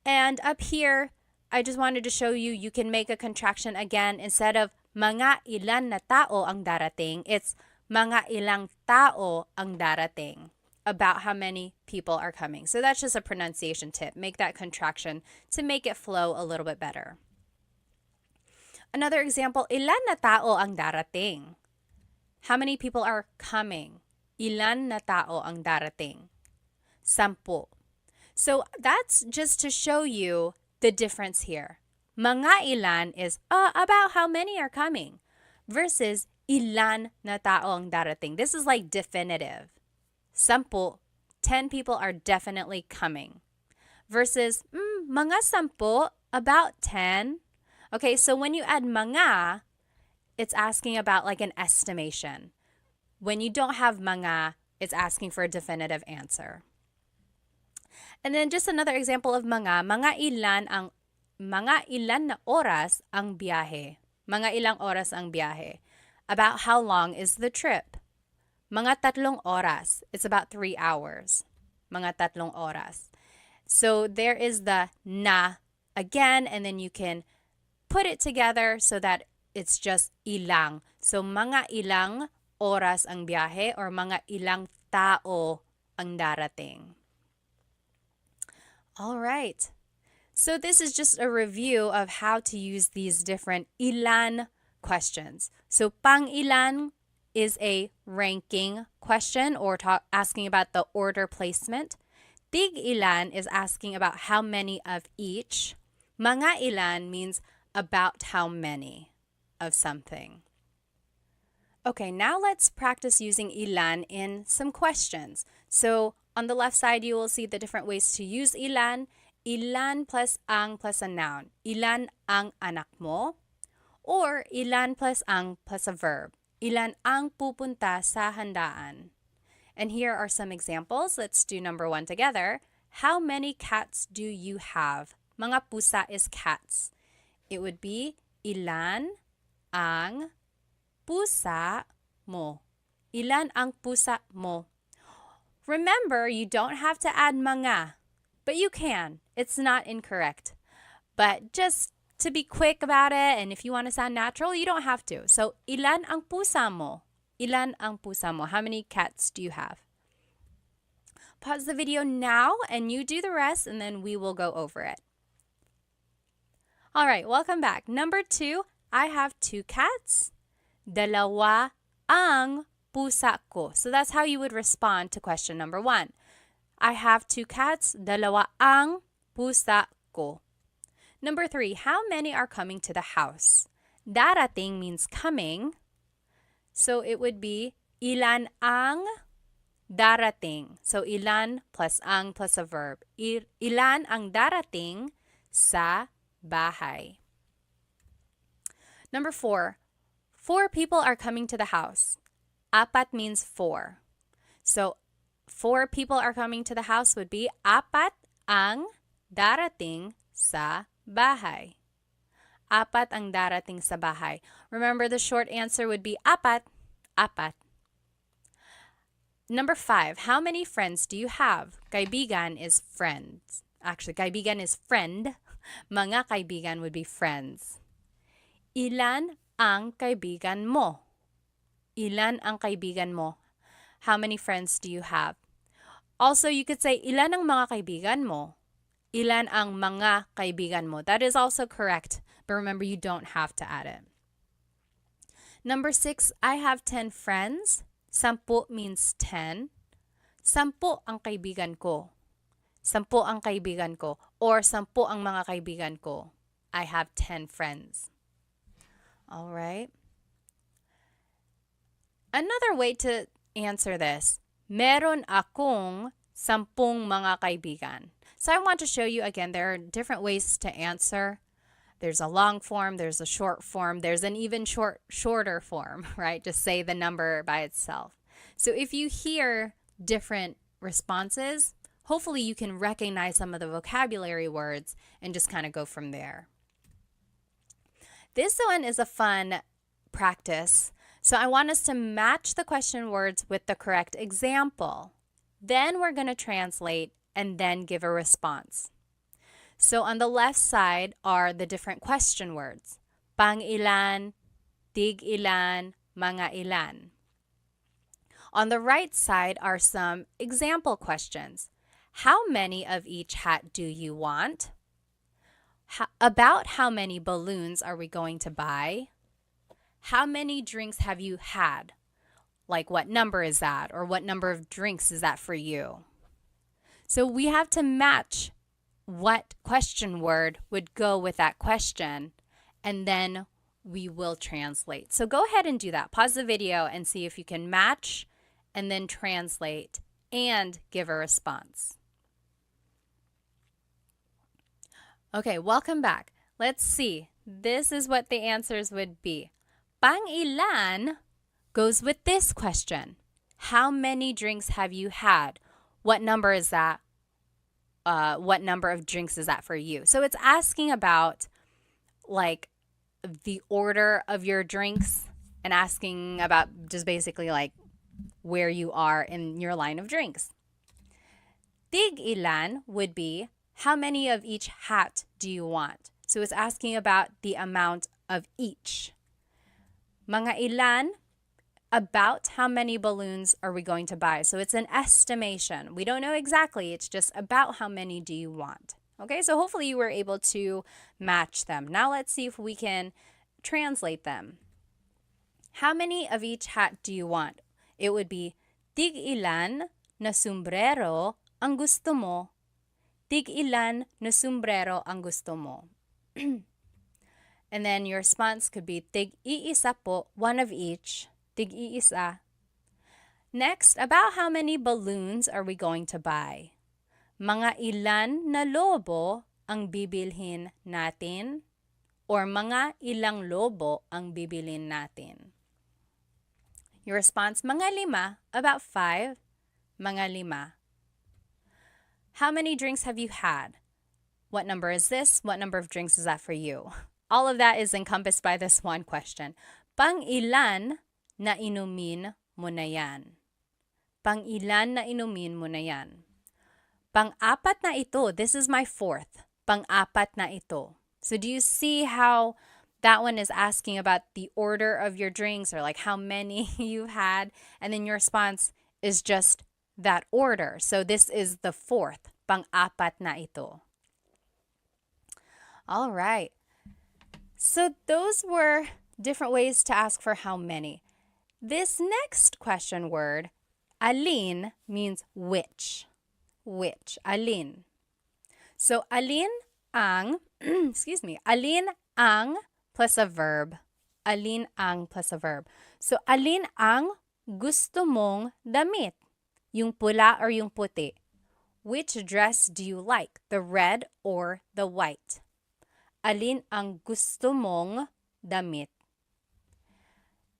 And up here, I just wanted to show you, you can make a contraction again. Instead of mga ilan na tao ang darating, it's mga ilang tao ang darating. About how many people are coming. So that's just a pronunciation tip. Make that contraction to make it flow a little bit better. Another example, ilan na tao ang darating? How many people are coming? Ilan na tao ang darating? 10. So that's just to show you the difference here. Mga ilan is about how many are coming versus ilan na tao ang darating. This is like definitive. 10 people are definitely coming. Versus mga 10, about 10. Okay, so when you add mga, it's asking about like an estimation. When you don't have mga, it's asking for a definitive answer. And then just another example of mga ilan na oras ang biyahe. Mga ilang oras ang biyahe. About how long is the trip? Mga 3 oras. It's about 3 hours. Mga 3 oras. So there is the na again, and then you can put it together so that it's just ilang. So mga ilang oras ang biyahe or mga ilang tao ang darating. All right. So this is just a review of how to use these different ilan questions. So pang ilan is a ranking question or asking about the order placement. Tig ilan is asking about how many of each. Mga ilan means about how many of something. Okay, now let's practice using ilan in some questions. So on the left side, you will see the different ways to use ilan. Ilan plus a noun. Ilan ang anak mo? Or ilan plus a verb. Ilan ang pupunta sa handaan? And here are some examples. Let's do number 1 together. How many cats do you have? Mga pusa is cats. It would be ilan ang pusa mo? Ilan ang pusa mo? Remember, you don't have to add mga, but you can. It's not incorrect. But just to be quick about it, and if you want to sound natural, you don't have to. So, ilan ang pusa mo? Ilan ang pusa mo? How many cats do you have? pause the video now and you do the rest and then we will go over it. All right, welcome back. Number 2, I have 2 cats. Dalawa ang pusa ko. So that's how you would respond to question number 1. I have 2 cats. Dalawa ang pusa ko. Number 3, how many are coming to the house? Darating means coming. So it would be ilan ang darating. So ilan plus ang plus a verb. Ilan ang darating sa bahay. Number 4, 4 people are coming to the house. Apat means 4. So 4 people are coming to the house would be apat ang darating sa bahay. Apat ang darating sa bahay. Remember, the short answer would be apat, apat. Number 5, how many friends do you have? Kaibigan is friends. Actually, kaibigan is friend. Mga kaibigan would be friends. Ilan ang kaibigan mo? Ilan ang kaibigan mo? How many friends do you have? Also, you could say, ilan ang mga kaibigan mo? Ilan ang mga kaibigan mo? That is also correct, but remember, you don't have to add it. Number 6, I have 10 friends. 10 means 10. 10 ang kaibigan ko. 10 ang kaibigan ko. Or 10 ang mga kaibigan ko. I have 10 friends. All right. Another way to answer this, meron akong 10 mga kaibigan. So I want to show you again, there are different ways to answer. There's a long form, there's a short form, there's an even shorter form, right? Just say the number by itself. So if you hear different responses, hopefully you can recognize some of the vocabulary words and just kind of go from there. This one is a fun practice. So I want us to match the question words with the correct example. Then we're going to translate and then give a response. So on the left side are the different question words. Pang ilan, tig ilan, mga ilan. On the right side are some example questions. How many of each hat do you want? About how many balloons are we going to buy? How many drinks have you had? Like, what number is that? Or what number of drinks is that for you? So we have to match what question word would go with that question, and then we will translate. So go ahead and do that. Pause the video and see if you can match and then translate and give a response. Okay, welcome back. Let's see. This is what the answers would be. Pang ilan goes with this question. How many drinks have you had? What number is that? What number of drinks is that for you? So it's asking about like the order of your drinks and asking about just basically like where you are in your line of drinks. Tig ilan would be how many of each hat do you want? So it's asking about the amount of each. Mga ilan, about how many balloons are we going to buy? So it's an estimation. We don't know exactly. It's just about how many do you want. Okay, so hopefully you were able to match them. Now let's see if we can translate them. How many of each hat do you want? It would be, tig ilan na sombrero ang gusto mo? Tig ilan na sombrero ang gusto mo? And then your response could be, tig iisa po, one of each. Tig iisa. Next, about how many balloons are we going to buy? Mga ilan na lobo ang bibilhin natin? Or mga ilang lobo ang bibilhin natin? Your response, mga lima, about 5. Mga lima. How many drinks have you had? What number is this? What number of drinks is that for you? All of that is encompassed by this one question. Pang ilan na inumin mo na yan? Pang ilan na inumin mo na yan? Pang-apat na ito. This is my 4th. Pang-apat na ito. So do you see how that one is asking about the order of your drinks or like how many you've had? And then your response is just that order. So this is the fourth, pang-apat na ito. All right. So those were different ways to ask for how many. This next question word, alin, means which. Which, alin. So alin ang, excuse me, alin ang plus a verb. Alin ang plus a verb. So alin ang gusto mong damit? Yung pula or yung puti? Which dress do you like, the red or the white? Alin ang gusto mong damit?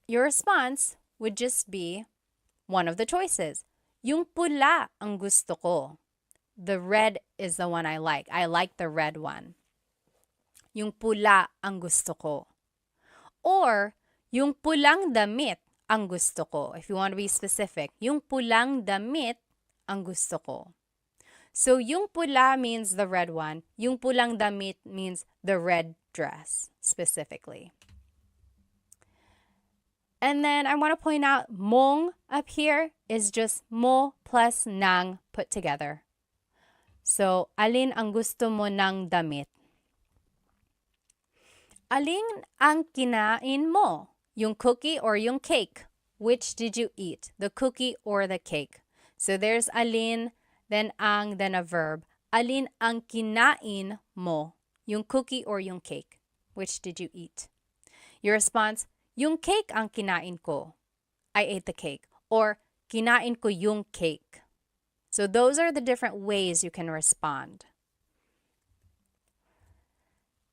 Your response would just be one of the choices. Yung pula ang gusto ko. The red is the one I like. I like the red one. Yung pula ang gusto ko. Or, yung pulang damit ang gusto ko. If you want to be specific, yung pulang damit ang gusto ko. So, yung pula means the red one. Yung pulang damit means the red dress, specifically. And then I want to point out, mong up here is just mo plus nang put together. So, alin ang gusto mo ng damit? Alin ang kinain mo? Yung cookie or yung cake? Which did you eat? The cookie or the cake? So there's alin, then ang, then a verb. Alin ang kinain mo? Yung cookie or yung cake? Which did you eat? Your response, yung cake ang kinain ko. I ate the cake. Or kinain ko yung cake. So those are the different ways you can respond.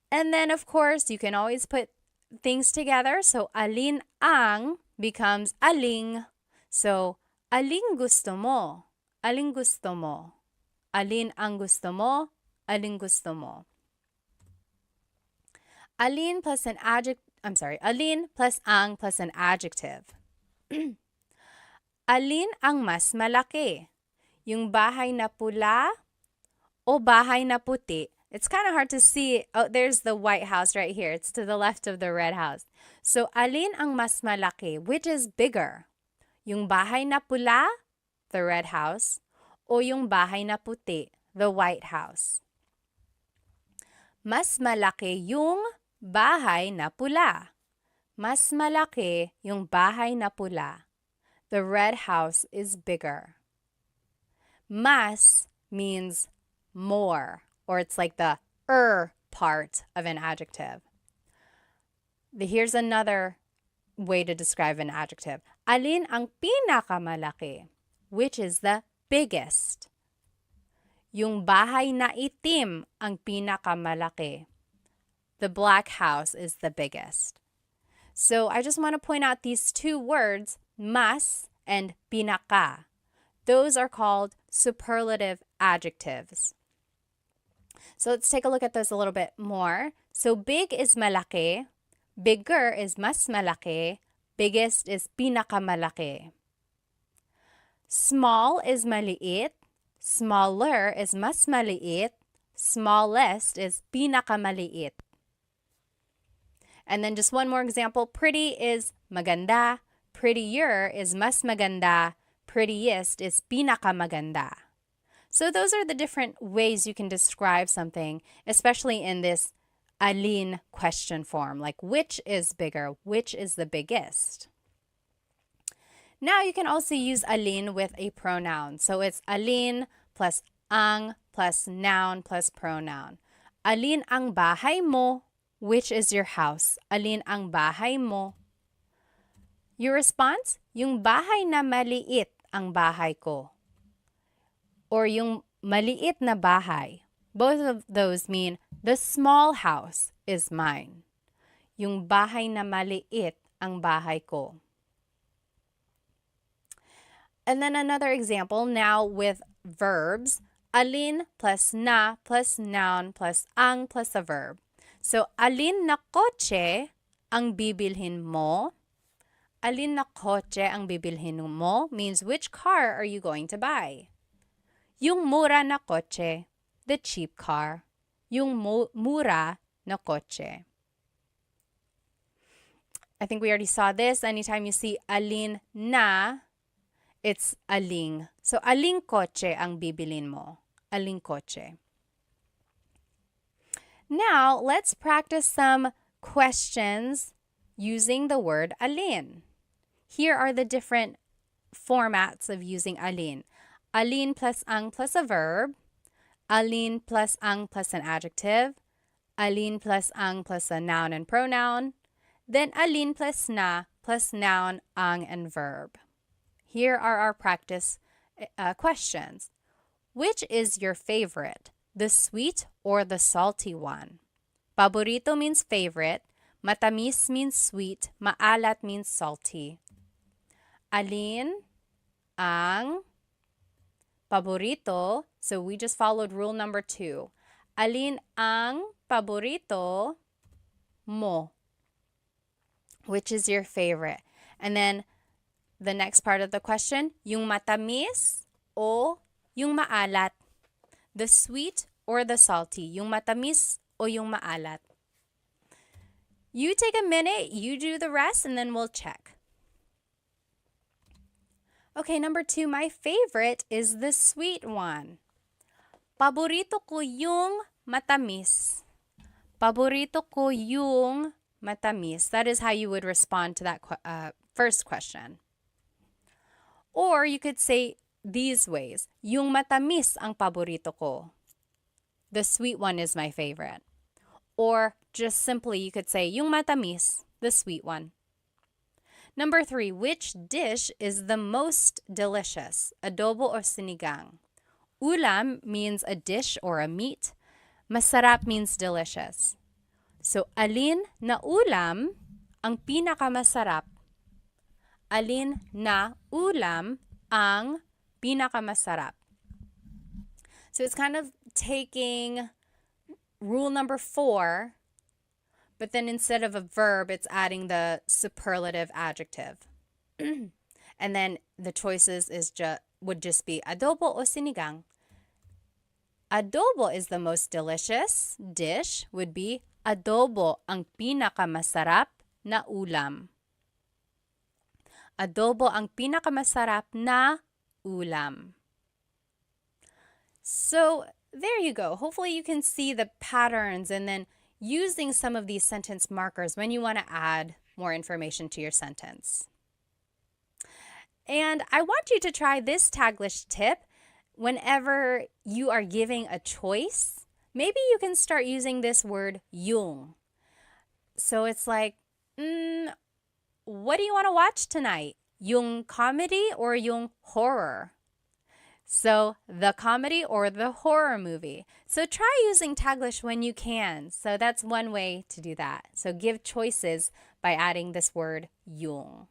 And then, of course, you can always put things together. So, alin ang becomes aling. So, aling gusto mo? Aling gusto mo? Alin ang gusto mo? Aling gusto mo? Alin plus an adjective, alin plus ang plus an adjective. Alin ang mas malaki? Yung bahay na pula o bahay na puti? It's kind of hard to see. Oh, there's the White House right here. It's to the left of the red house. So, alin ang mas malaki? Which is bigger? Yung bahay na pula, the red house, o yung bahay na puti, the White House? Mas malaki yung bahay na pula. Mas malaki yung bahay na pula. The red house is bigger. Mas means more. Or it's like the part of an adjective. Here's another way to describe an adjective. Alin ang pinakamalaki? Which is the biggest? Yung bahay na itim ang pinakamalaki. The black house is the biggest. So I just want to point out these two words, mas and pinaka. Those are called superlative adjectives. So let's take a look at those a little bit more. So big is malaki, bigger is mas malaki, biggest is pinakamalaki. Small is maliit, smaller is mas maliit, smallest is pinakamaliit. And then just one more example, pretty is maganda, prettier is mas maganda, prettiest is pinakamaganda. So those are the different ways you can describe something, especially in this alin question form, like which is bigger, which is the biggest. Now you can also use alin with a pronoun. So it's alin plus ang plus noun plus pronoun. Alin ang bahay mo? Which is your house? Alin ang bahay mo? Your response? Yung bahay na maliit ang bahay ko. Or yung maliit na bahay. Both of those mean the small house is mine. Yung bahay na maliit ang bahay ko. And then another example now with verbs. Alin plus na plus noun plus ang plus a verb. So, alin na kotse ang bibilhin mo? Alin na kotse ang bibilhin mo means which car are you going to buy? Yung mura na kotse, the cheap car. Yung mura na kotse. I think we already saw this. Anytime you see alin na, it's aling. So, aling kotse ang bibilin mo? Aling kotse. Now, let's practice some questions using the word alin. Here are the different formats of using alin. Alin plus ang plus a verb. Alin plus ang plus an adjective. Alin plus ang plus a noun and pronoun. Then alin plus na plus noun, ang, and verb. Here are our practice questions. Which is your favorite? The sweet or the salty one? Paborito means favorite. Matamis means sweet. Maalat means salty. Alin ang paborito? So we just followed rule number 2. Alin ang paborito mo? Which is your favorite? And then the next part of the question, yung matamis o yung maalat? The sweet or the salty? Yung matamis o yung maalat? You take a minute, you do the rest, and then we'll check. Okay, number 2, my favorite is the sweet one. Paborito ko yung matamis. Paborito ko yung matamis. That is how you would respond to that first question. Or you could say these ways. Yung matamis ang paborito ko. The sweet one is my favorite. Or just simply you could say yung matamis, the sweet one. Number 3, which dish is the most delicious? Adobo or sinigang? Ulam means a dish or a meat. Masarap means delicious. So, alin na ulam ang pinakamasarap? Alin na ulam ang pinakamasarap? So, it's kind of taking rule number 4, but then instead of a verb, it's adding the superlative adjective. And then the choices would just be adobo o sinigang. Adobo is the most delicious dish, would be adobo ang pinakamasarap na ulam. Adobo ang pinakamasarap na ulam. So there you go. Hopefully you can see the patterns and then using some of these sentence markers when you want to add more information to your sentence. And I want you to try this Taglish tip whenever you are giving a choice. Maybe you can start using this word yung. So it's like, what do you want to watch tonight? Yung comedy or yung horror? So the comedy or the horror movie. So try using Taglish when you can. So that's one way to do that. So give choices by adding this word yung.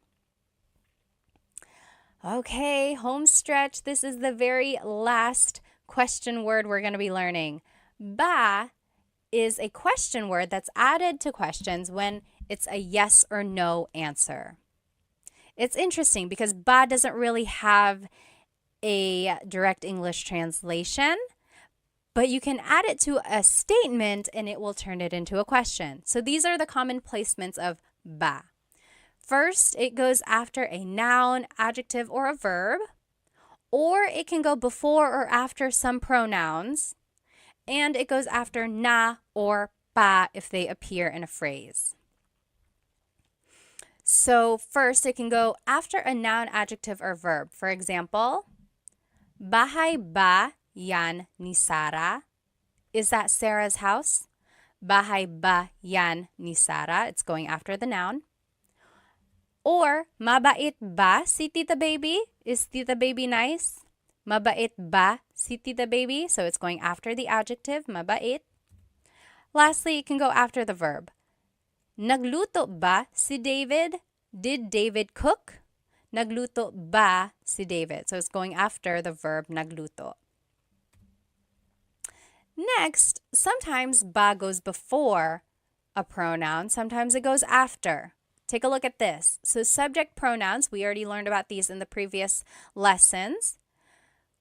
Okay, home stretch. This is the very last question word we're going to be learning. Ba is a question word that's added to questions when it's a yes or no answer. It's interesting because ba doesn't really have a direct English translation, but you can add it to a statement and it will turn it into a question. So these are the common placements of ba. First, it goes after a noun, adjective, or a verb, or it can go before or after some pronouns, and it goes after na or pa if they appear in a phrase. So first, it can go after a noun, adjective, or verb. For example, bahay ba yan ni Sarah? Is that Sarah's house? Bahay ba yan ni Sarah? It's going after the noun. Or, mabait ba si Tita Baby? Is Tita Baby nice? Mabait ba si Tita Baby? So it's going after the adjective, mabait. Lastly, it can go after the verb. Nagluto ba si David? Did David cook? Nagluto ba si David? So it's going after the verb nagluto. Next, sometimes ba goes before a pronoun. Sometimes it goes after. Take a look at this. So subject pronouns, we already learned about these in the previous lessons.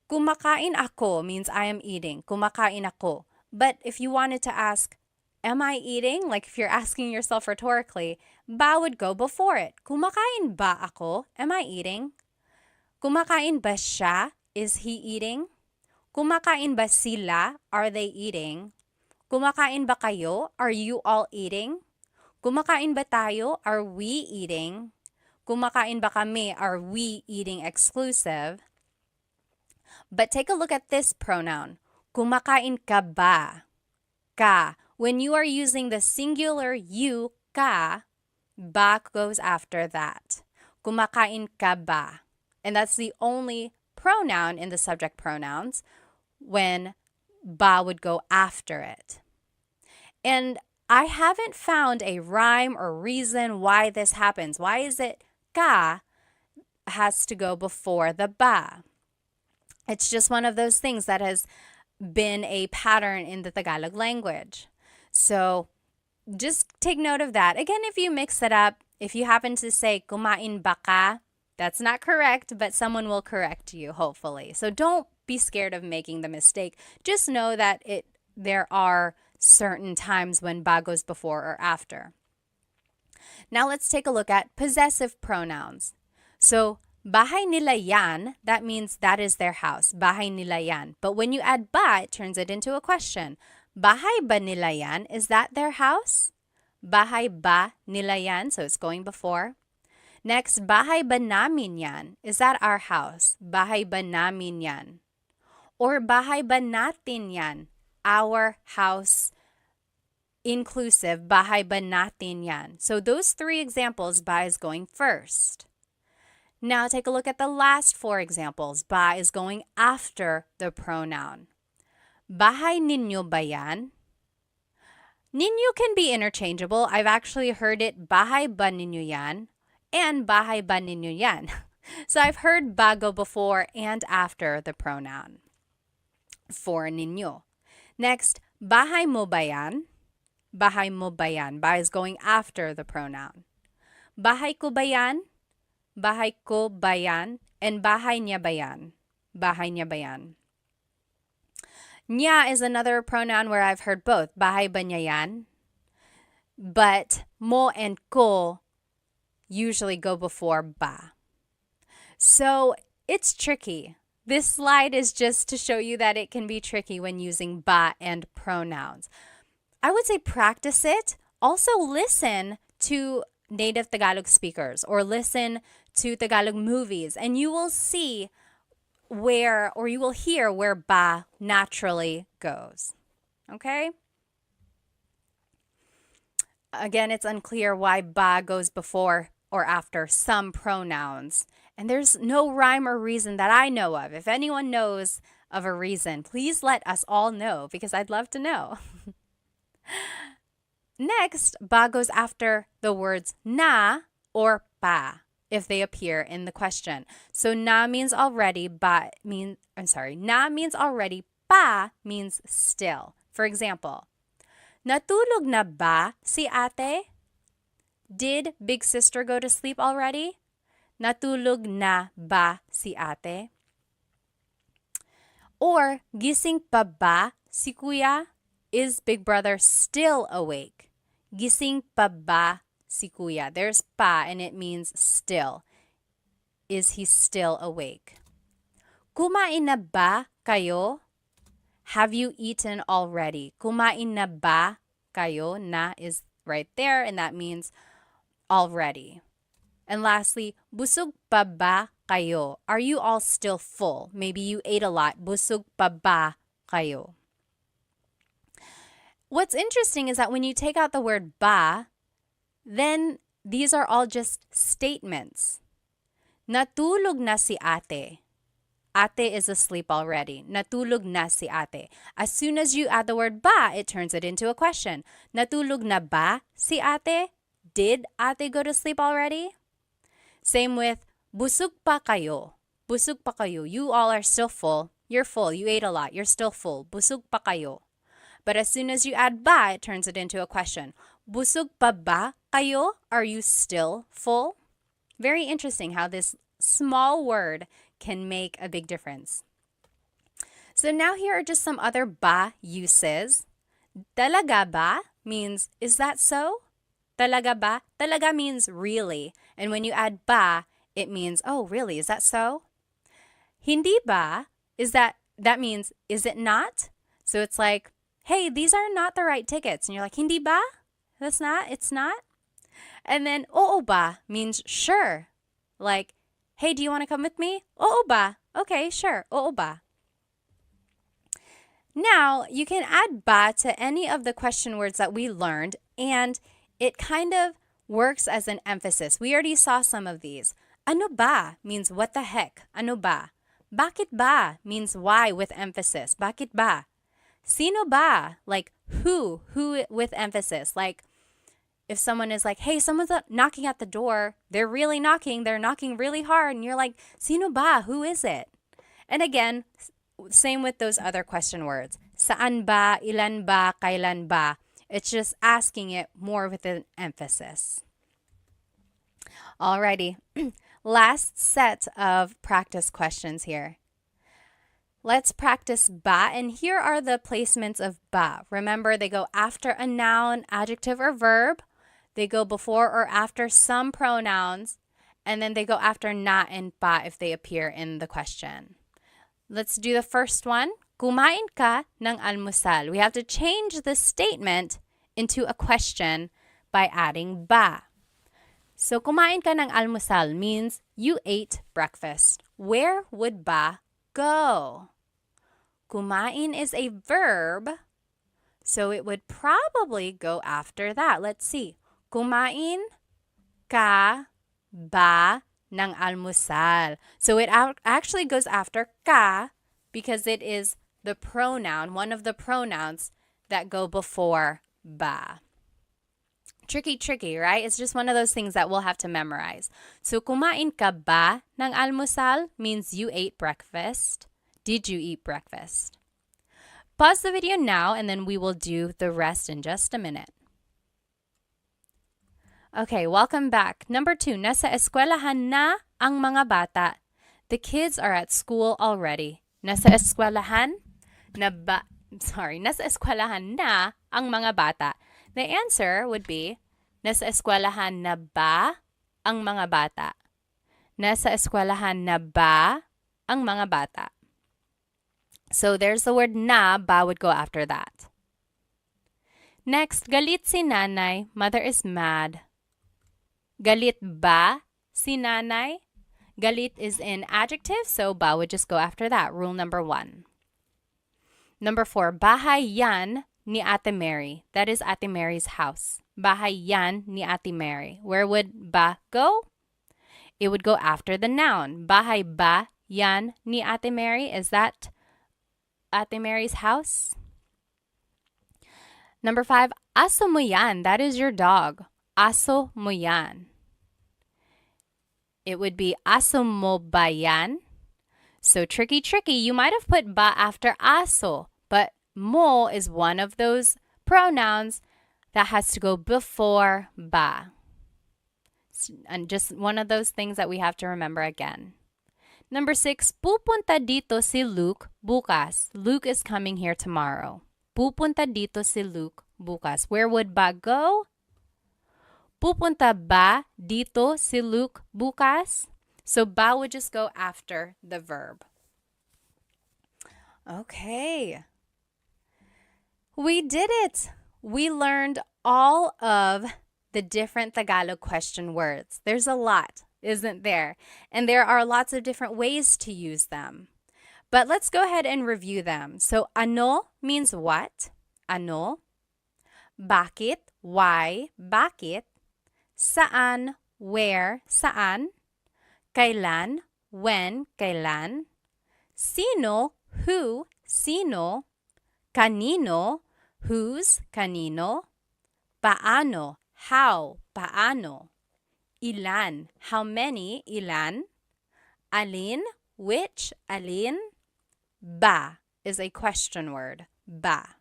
Kumakain ako means I am eating. Kumakain ako. But if you wanted to ask, am I eating? Like if you're asking yourself rhetorically, ba would go before it. Kumakain ba ako? Am I eating? Kumakain ba siya? Is he eating? Kumakain ba sila? Are they eating? Kumakain ba kayo? Are you all eating? Kumakain ba tayo? Are we eating? Kumakain ba kami? Are we eating exclusive? But take a look at this pronoun. Kumakain ka ba? Ka. When you are using the singular you, ka, ba goes after that. Kumakain ka ba? And that's the only pronoun in the subject pronouns when ba would go after it. And I haven't found a rhyme or reason why this happens. Why is it ka has to go before the ba? It's just one of those things that has been a pattern in the Tagalog language. So just take note of that. Again, if you mix it up, if you happen to say kumain ba ka, that's not correct, but someone will correct you, hopefully. So don't be scared of making the mistake. Just know that there are certain times when ba goes before or after. Now let's take a look at possessive pronouns. So bahay nila yan, that means that is their house. Bahay nila yan. But when you add ba, it turns it into a question. Bahay ba nila yan? Is that their house? Bahay ba nila yan? So it's going before. Next, bahay ba namin yan? Is that our house? Bahay ba namin yan? Or bahay ba natin yan? Our house inclusive, bahay ba natin yan? So those three examples, ba is going first. Now take a look at the last four examples. Ba is going after the pronoun. Bahay ninyo ba yan? Ninyo can be interchangeable. I've actually heard it bahay ba ninyo yan and bahay ba ninyo yan. So I've heard ba go before and after the pronoun for ninyo. Next, bahay mo ba yan? Bahay mo ba yan? Ba is going after the pronoun. Bahay ko ba yan? Bahay ko ba yan? And bahay niya ba yan? Bahay niya ba yan? Niya is another pronoun where I've heard both. Bahay ba niya yan? But mo and ko usually go before ba. So it's tricky. This slide is just to show you that it can be tricky when using ba and pronouns. I would say practice it. Also listen to native Tagalog speakers or listen to Tagalog movies and you will see where, or you will hear where ba naturally goes. Okay? Again, it's unclear why ba goes before or after some pronouns. And there's no rhyme or reason that I know of. If anyone knows of a reason, please let us all know because I'd love to know. Next, ba goes after the words na or pa if they appear in the question. So na means already, na means already, pa means still. For example, natulog na ba si ate? Did big sister go to sleep already? Natulog na ba si ate? Or gising pa ba si kuya? Is big brother still awake? Gising pa ba si kuya? There's pa and it means still. Is he still awake? Kumain na ba kayo? Have you eaten already? Kumain na ba kayo? Na is right there and that means already. And lastly, busog pa ba kayo? Are you all still full? Maybe you ate a lot. Busog pa ba kayo? What's interesting is that when you take out the word ba, then these are all just statements. Natulog na si ate. Ate is asleep already. Natulog na si ate. As soon as you add the word ba, it turns it into a question. Natulog na ba si ate? Did ate go to sleep already? Same with busog pa kayo. Busog pa kayo. You all are still full. You're full. You ate a lot. You're still full. Busog pa kayo. But as soon as you add ba, it turns it into a question. Busog pa ba kayo? Are you still full? Very interesting how this small word can make a big difference. So now here are just some other ba uses. Talaga ba means, is that so? Talaga ba? Talaga means really. And when you add ba, it means, oh, really? Is that so? Hindi ba that means is it not? So it's like, hey, these are not the right tickets. And you're like, hindi ba? It's not. And then oo ba means sure. Like, hey, do you want to come with me? Oo ba? Okay, sure. Oo ba? Now, you can add ba to any of the question words that we learned, and it kind of works as an emphasis. We already saw some of these. Ano ba means what the heck? Ano ba? Bakit ba means why with emphasis. Bakit ba? Sino ba? Like who with emphasis. Like if someone is like, hey, someone's knocking at the door, they're really knocking, they're knocking really hard, and you're like, sino ba? Who is it? And again, same with those other question words. Saan ba, ilan ba, kailan ba? It's just asking it more with an emphasis. Alrighty, last set of practice questions here. Let's practice ba, and here are the placements of ba. Remember, they go after a noun, adjective, or verb. They go before or after some pronouns, and then they go after na and pa if they appear in the question. Let's do the first one. Kumain ka ng almusal. We have to change the statement into a question by adding ba. So, kumain ka ng almusal means you ate breakfast. Where would ba go? Kumain is a verb, so it would probably go after that. Let's see. Kumain ka ba ng almusal. So it actually goes after ka because it is the pronoun, one of the pronouns that go before ba. Tricky, right? It's just one of those things that we'll have to memorize. So kumain ka ba ng almusal means you ate breakfast. Did you eat breakfast? Pause the video now and then we will do the rest in just a minute. Okay, welcome back. Number 2, nasa eskwelahan na ang mga bata. The kids are at school already. Nasa eskwelahan nasa eskwelahan na ang mga bata. The answer would be, nasa eskwelahan na ba ang mga bata? Nasa eskwelahan na ba ang mga bata? So there's the word na, ba would go after that. Next, galit si nanay, mother is mad. Galit ba si nanay? Galit is an adjective, so ba would just go after that. Rule number 1. Number 4, bahay yan ni Ate Mary. That is Ate Mary's house. Bahay yan ni Ate Mary. Where would ba go? It would go after the noun. Bahay ba yan ni Ate Mary? Is that Ate Mary's house? Number 5, aso mo yan. That is your dog. Aso mo yan. It would be aso mo ba yan? So tricky. You might have put ba after aso, but mo is one of those pronouns that has to go before ba. And just one of those things that we have to remember again. Number 6, pupunta dito si Luke bukas. Luke is coming here tomorrow. Pupunta dito si Luke bukas. Where would ba go? Pupunta ba dito si Luke bukas? So ba would just go after the verb. Okay. We did it. We learned all of the different Tagalog question words. There's a lot, isn't there? And there are lots of different ways to use them. But let's go ahead and review them. So ano means what? Ano. Bakit? Why? Bakit? Saan? Where? Saan? Kailan? When? Kailan? Sino? Who? Sino? Kanino? Whose? Kanino? Paano? How? Paano? Ilan? How many? Ilan? Alin? Which? Alin? Ba is a question word. Ba.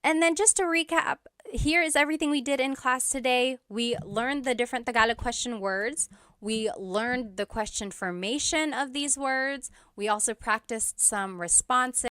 And then just to recap, here is everything we did in class today. We learned the different Tagalog question words. We learned the question formation of these words. We also practiced some responses.